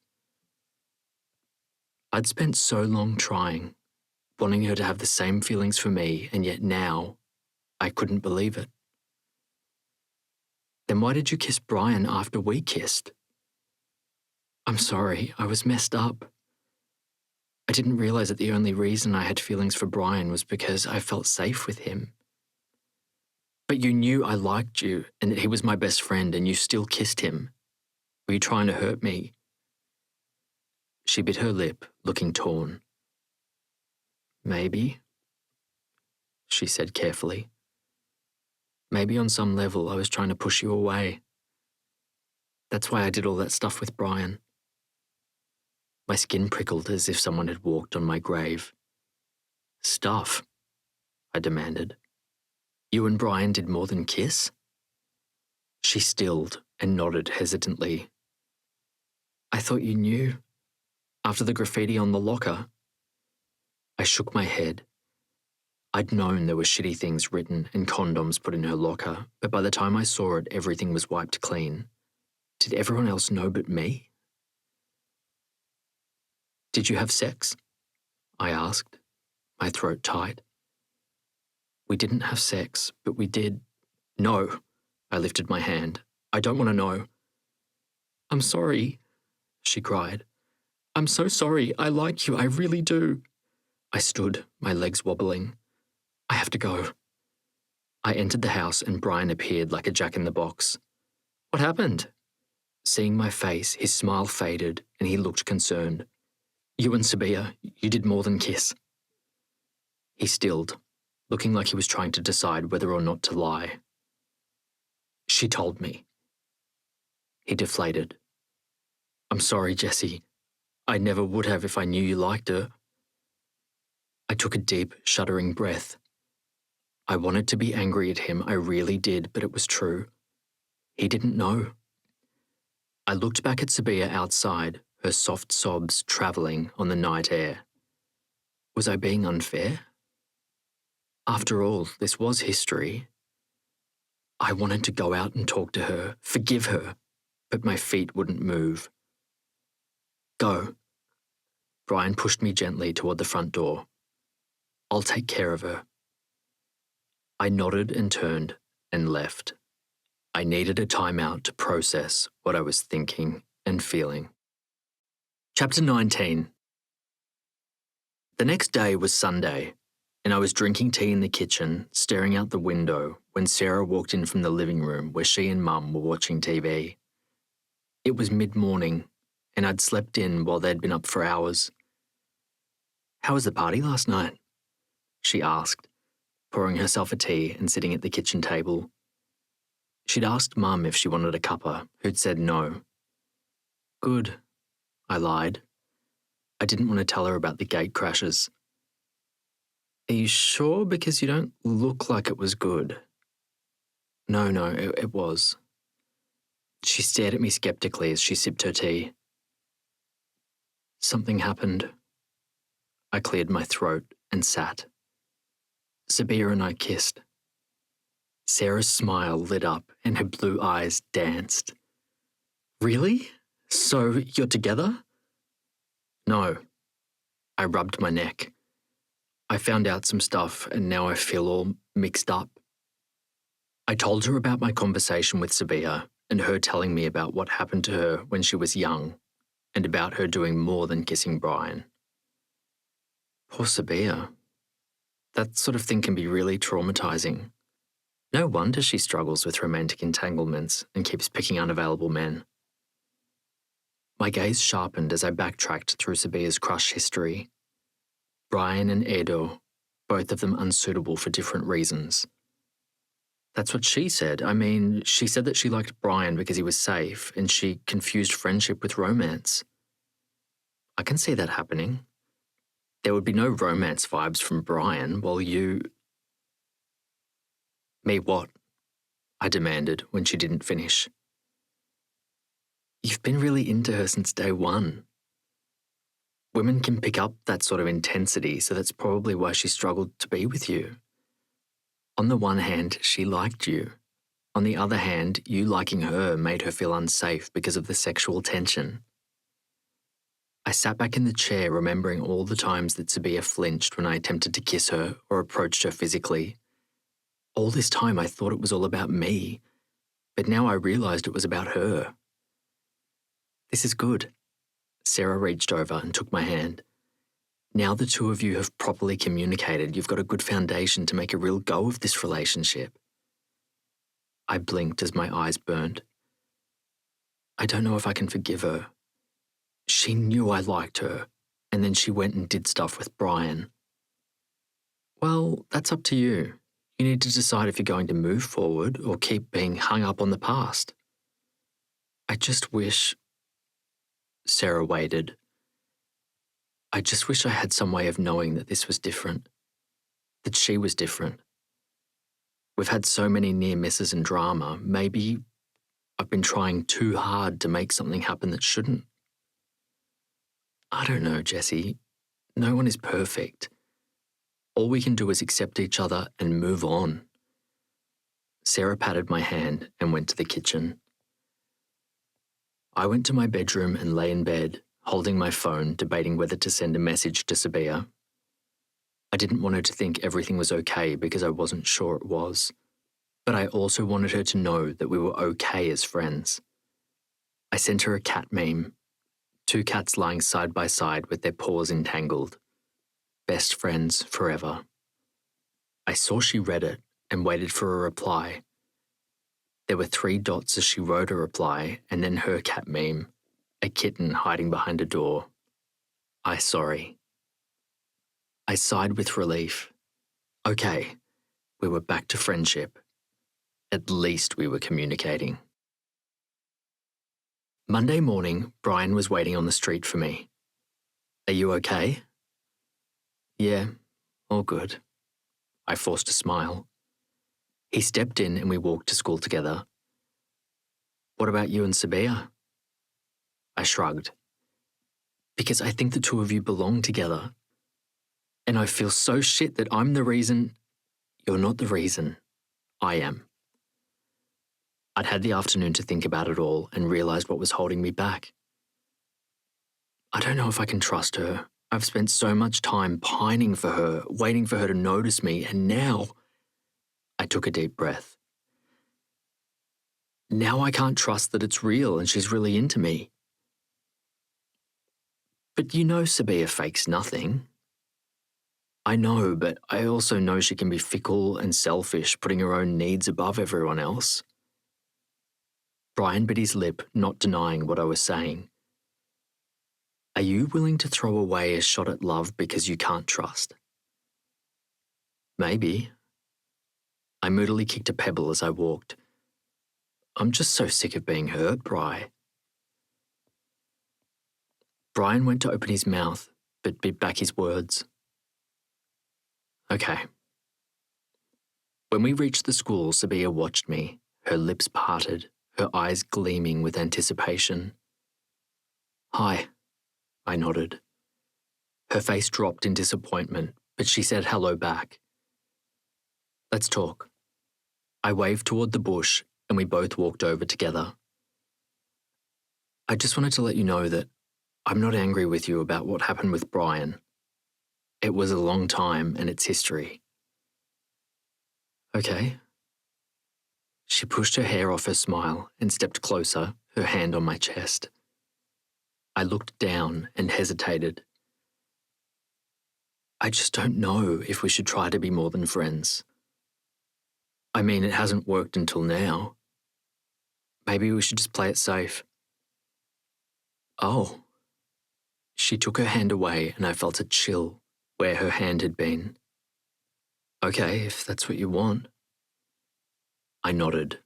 I'd spent so long trying, wanting her to have the same feelings for me, and yet now, I couldn't believe it. Then why did you kiss Brian after we kissed? I'm sorry, I was messed up. I didn't realize that the only reason I had feelings for Brian was because I felt safe with him. But you knew I liked you and that he was my best friend and you still kissed him. Were you trying to hurt me? She bit her lip, looking torn. Maybe, she said carefully. Maybe on some level I was trying to push you away. That's why I did all that stuff with Brian. My skin prickled as if someone had walked on my grave. Stuff, I demanded. You and Brian did more than kiss? She stilled and nodded hesitantly. I thought you knew. After the graffiti on the locker. I shook my head. I'd known there were shitty things written and condoms put in her locker, but by the time I saw it, everything was wiped clean. Did everyone else know but me? Did you have sex? I asked, my throat tight. We didn't have sex, but we did. No, I lifted my hand. I don't want to know. I'm sorry, she cried. I'm so sorry. I like you. I really do. I stood, my legs wobbling. I have to go. I entered the house and Brian appeared like a jack-in-the-box. What happened? Seeing my face, his smile faded and he looked concerned. You and Sabiha, you did more than kiss. He stilled, looking like he was trying to decide whether or not to lie. She told me. He deflated. I'm sorry, Jessie. I never would have if I knew you liked her. I took a deep, shuddering breath. I wanted to be angry at him, I really did, but it was true. He didn't know. I looked back at Sabiha outside, her soft sobs travelling on the night air. Was I being unfair? After all, this was history. I wanted to go out and talk to her, forgive her, but my feet wouldn't move. Go. Brian pushed me gently toward the front door. I'll take care of her. I nodded and turned and left. I needed a timeout to process what I was thinking and feeling. Chapter 19. The next day was Sunday, and I was drinking tea in the kitchen, staring out the window, when Sarah walked in from the living room where she and Mum were watching TV. It was mid-morning, and I'd slept in while they'd been up for hours. How was the party last night? She asked, pouring herself a tea and sitting at the kitchen table. She'd asked Mum if she wanted a cuppa, who'd said no. Good, I lied. I didn't want to tell her about the gate crashes. Are you sure? Because you don't look like it was good. No, it was. She stared at me skeptically as she sipped her tea. Something happened. I cleared my throat and sat. Sabiha and I kissed. Sarah's smile lit up and her blue eyes danced. Really? So you're together? No. I rubbed my neck. I found out some stuff and now I feel all mixed up. I told her about my conversation with Sabiha and her telling me about what happened to her when she was young and about her doing more than kissing Brian. Poor Sabiha. That sort of thing can be really traumatizing. No wonder she struggles with romantic entanglements and keeps picking unavailable men. My gaze sharpened as I backtracked through Sabiha's crush history. Brian and Edo, both of them unsuitable for different reasons. That's what she said. I mean, she said that she liked Brian because he was safe and she confused friendship with romance. I can see that happening. There would be no romance vibes from Brian while you... Me what? I demanded when she didn't finish. You've been really into her since day one. Women can pick up that sort of intensity, so that's probably why she struggled to be with you. On the one hand, she liked you. On the other hand, you liking her made her feel unsafe because of the sexual tension. I sat back in the chair remembering all the times that Sabiha flinched when I attempted to kiss her or approached her physically. All this time I thought it was all about me, but now I realized it was about her. This is good. Sarah reached over and took my hand. Now the two of you have properly communicated, you've got a good foundation to make a real go of this relationship. I blinked as my eyes burned. I don't know if I can forgive her. She knew I liked her, and then she went and did stuff with Brian. Well, that's up to you. You need to decide if you're going to move forward or keep being hung up on the past. I just wish... Sarah waited. I just wish I had some way of knowing that this was different, that she was different. We've had so many near misses and drama, maybe I've been trying too hard to make something happen that shouldn't. I don't know, Jessie. No one is perfect. All we can do is accept each other and move on. Sarah patted my hand and went to the kitchen. I went to my bedroom and lay in bed, holding my phone, debating whether to send a message to Sabiha. I didn't want her to think everything was okay because I wasn't sure it was, but I also wanted her to know that we were okay as friends. I sent her a cat meme, 2 cats lying side by side with their paws entangled. Best friends forever. I saw she read it and waited for a reply. There were 3 dots as she wrote a reply and then her cat meme, a kitten hiding behind a door. Sorry. I sighed with relief. Okay, we were back to friendship. At least we were communicating. Monday morning, Brian was waiting on the street for me. Are you okay? Yeah, all good. I forced a smile. He stepped in and we walked to school together. What about you and Sabiha? I shrugged. Because I think the two of you belong together. And I feel so shit that I'm the reason. You're not the reason. I am. I'd had the afternoon to think about it all and realized what was holding me back. I don't know if I can trust her. I've spent so much time pining for her, waiting for her to notice me, and now... I took a deep breath. Now I can't trust that it's real and she's really into me. But you know Sabiha fakes nothing. I know, but I also know she can be fickle and selfish, putting her own needs above everyone else. Brian bit his lip, not denying what I was saying. Are you willing to throw away a shot at love because you can't trust? Maybe. I moodily kicked a pebble as I walked. I'm just so sick of being hurt, Bri. Brian went to open his mouth, but bit back his words. Okay. When we reached the school, Sabiha watched me, her lips parted, her eyes gleaming with anticipation. Hi, I nodded. Her face dropped in disappointment, but she said hello back. Let's talk. I waved toward the bush, and we both walked over together. I just wanted to let you know that I'm not angry with you about what happened with Brian. It was a long time and it's history. Okay. She pushed her hair off her smile and stepped closer, her hand on my chest. I looked down and hesitated. I just don't know if we should try to be more than friends. I mean, it hasn't worked until now. Maybe we should just play it safe. Oh. She took her hand away and I felt a chill where her hand had been. Okay, if that's what you want. I nodded,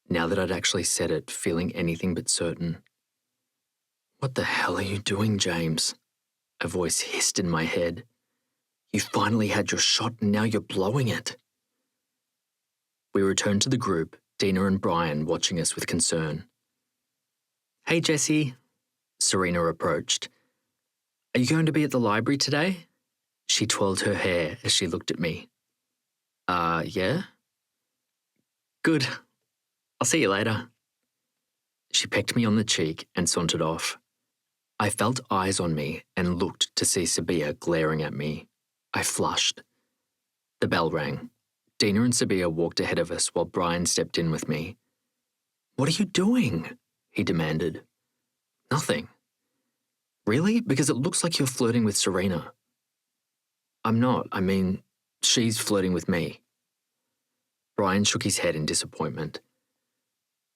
now that I'd actually said it, feeling anything but certain. What the hell are you doing, James? A voice hissed in my head. You finally had your shot and now you're blowing it. We returned to the group, Dina and Brian watching us with concern. Hey, Jessie. Serena approached. Are you going to be at the library today? She twirled her hair as she looked at me. Yeah? Good. I'll see you later. She pecked me on the cheek and sauntered off. I felt eyes on me and looked to see Sabiha glaring at me. I flushed. The bell rang. Dina and Sabiha walked ahead of us while Brian stepped in with me. What are you doing? He demanded. Nothing. Really? Because it looks like you're flirting with Serena. I'm not. I mean, she's flirting with me. Brian shook his head in disappointment.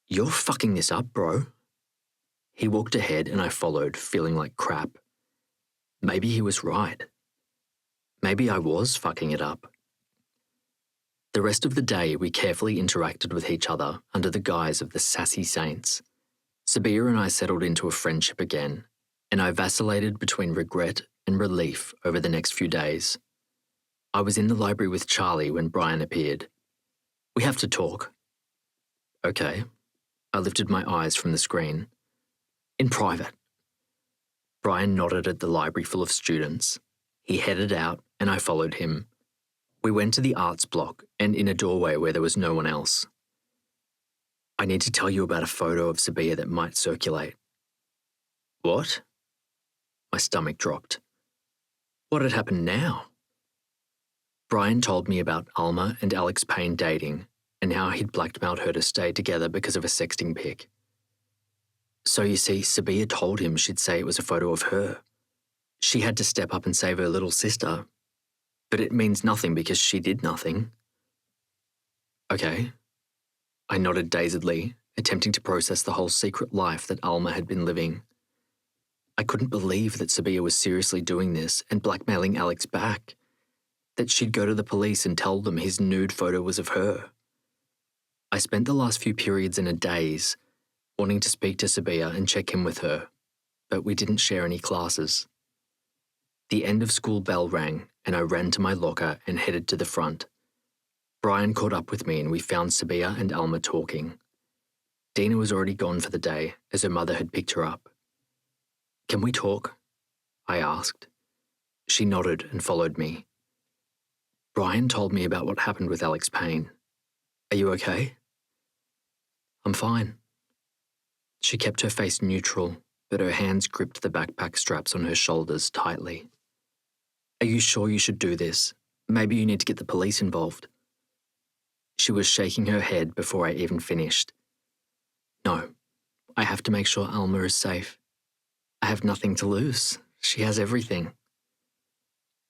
You're fucking this up, bro. He walked ahead and I followed, feeling like crap. Maybe he was right. Maybe I was fucking it up. The rest of the day, we carefully interacted with each other under the guise of the sassy saints. Sabiha and I settled into a friendship again, and I vacillated between regret and relief over the next few days. I was in the library with Charlie when Brian appeared. We have to talk. Okay. I lifted my eyes from the screen. In private. Brian nodded at the library full of students. He headed out and I followed him. We went to the arts block and in a doorway where there was no one else. I need to tell you about a photo of Sabiha that might circulate. What? My stomach dropped. What had happened now? Brian told me about Alma and Alex Payne dating and how he'd blackmailed her to stay together because of a sexting pic. So you see, Sabiha told him she'd say it was a photo of her. She had to step up and save her little sister. But it means nothing because she did nothing. Okay. I nodded dazedly, attempting to process the whole secret life that Alma had been living. I couldn't believe that Sabiha was seriously doing this and blackmailing Alex back. That she'd go to the police and tell them his nude photo was of her. I spent the last few periods in a daze, wanting to speak to Sabiha and check in with her, but we didn't share any classes. The end of school bell rang and I ran to my locker and headed to the front. Brian caught up with me and we found Sabiha and Alma talking. Dina was already gone for the day as her mother had picked her up. Can we talk? I asked. She nodded and followed me. Brian told me about what happened with Alex Payne. Are you okay? I'm fine. She kept her face neutral, but her hands gripped the backpack straps on her shoulders tightly. Are you sure you should do this? Maybe you need to get the police involved. She was shaking her head before I even finished. No, I have to make sure Alma is safe. I have nothing to lose. She has everything.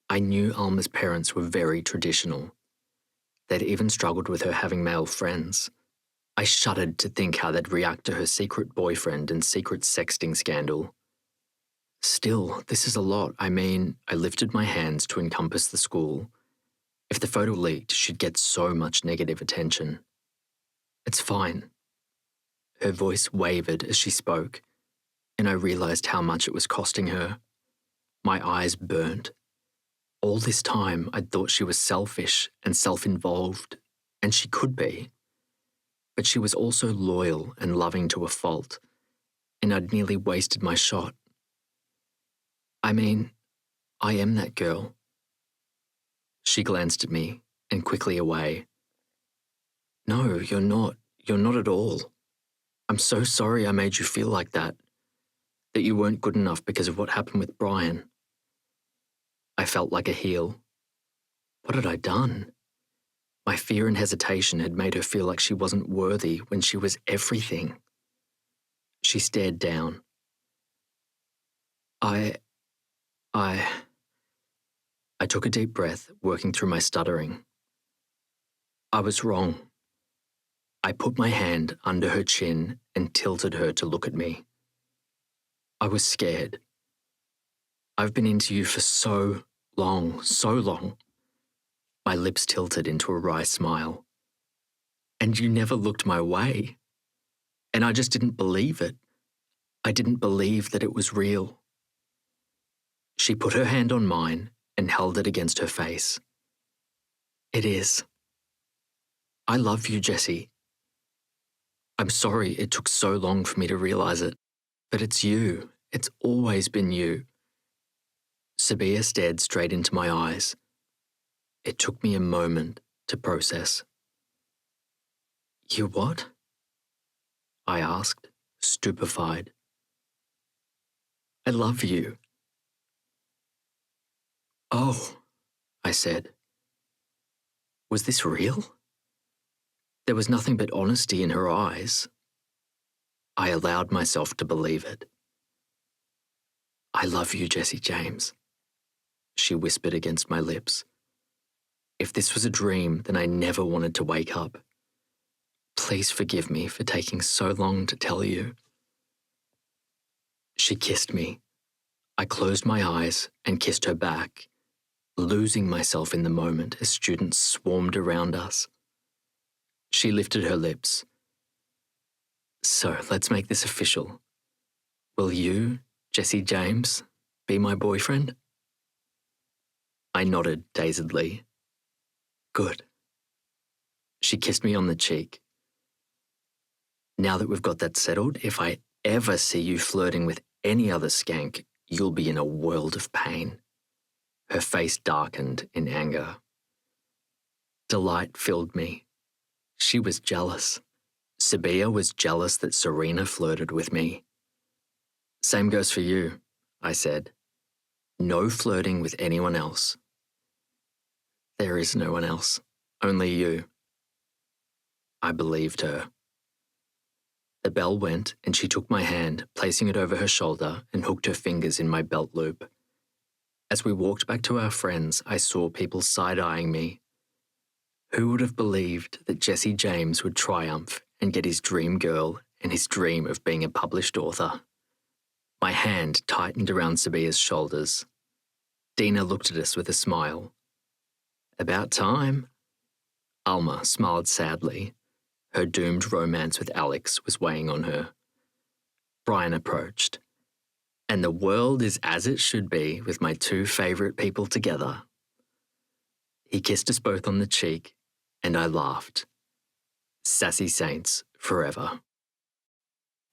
I knew Alma's parents were very traditional. They'd even struggled with her having male friends. I shuddered to think how they'd react to her secret boyfriend and secret sexting scandal. Still, this is a lot. I mean, I lifted my hands to encompass the school. If the photo leaked, she'd get so much negative attention. It's fine. Her voice wavered as she spoke. and I realised how much it was costing her. My eyes burnt. All this time, I'd thought she was selfish and self-involved, and she could be. But she was also loyal and loving to a fault, and I'd nearly wasted my shot. I mean, I am that girl. She glanced at me and quickly away. No, you're not. You're not at all. I'm so sorry I made you feel like that you weren't good enough because of what happened with Brian. I felt like a heel. What had I done? My fear and hesitation had made her feel like she wasn't worthy when she was everything. She stared down. I took a deep breath, working through my stuttering. I was wrong. I put my hand under her chin and tilted her to look at me. I was scared. I've been into you for so long. My lips tilted into a wry smile. And you never looked my way. And I just didn't believe it. I didn't believe that it was real. She put her hand on mine and held it against her face. It is. I love you, Jessie. I'm sorry it took so long for me to realise it, but it's you. It's always been you. Sabiha stared straight into my eyes. It took me a moment to process. You what? I asked, stupefied. I love you. Oh, I said. Was this real? There was nothing but honesty in her eyes. I allowed myself to believe it. I love you, Jessie James, she whispered against my lips. If this was a dream, then I never wanted to wake up. Please forgive me for taking so long to tell you. She kissed me. I closed my eyes and kissed her back, losing myself in the moment as students swarmed around us. She lifted her lips. So let's make this official. Will you, Jessie James, be my boyfriend? I nodded dazedly. Good. She kissed me on the cheek. Now that we've got that settled, if I ever see you flirting with any other skank, you'll be in a world of pain. Her face darkened in anger. Delight filled me. She was jealous. Sabiha was jealous that Serena flirted with me. Same goes for you, I said. No flirting with anyone else. There is no one else, only you. I believed her. The bell went and she took my hand, placing it over her shoulder and hooked her fingers in my belt loop. As we walked back to our friends, I saw people side-eyeing me. Who would have believed that Jessie James would triumph and get his dream girl and his dream of being a published author? My hand tightened around Sabiha's shoulders. Dina looked at us with a smile. About time. Alma smiled sadly. Her doomed romance with Alex was weighing on her. Brian approached. And the world is as it should be with my two favourite people together. He kissed us both on the cheek, and I laughed. Sassy Saints forever.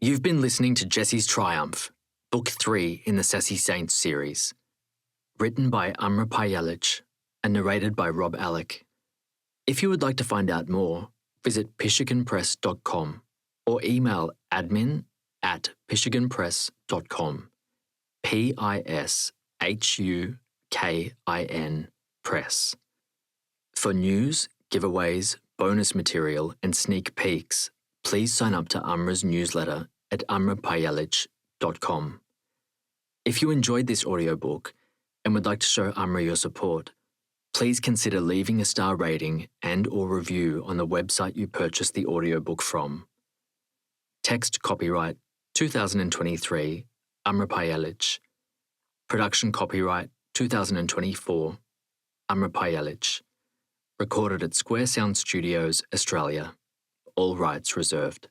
You've been listening to Jessie's Triumph, Book 3 in the Sassy Saints series. Written by Amra Pajalic and narrated by Rob Alec. If you would like to find out more, visit pishiganpress.com or email admin@pishiganpress.com. PISHUKIN Press. For news, giveaways, bonus material, and sneak peeks, please sign up to Amra's newsletter at amrapajalic.com. If you enjoyed this audiobook and would like to show Amra your support, please consider leaving a star rating and/or review on the website you purchased the audiobook from. Text copyright 2023, Amra Pajalic. Production copyright 2024, Amra Pajalic. Recorded at Square Sound Studios, Australia. All rights reserved.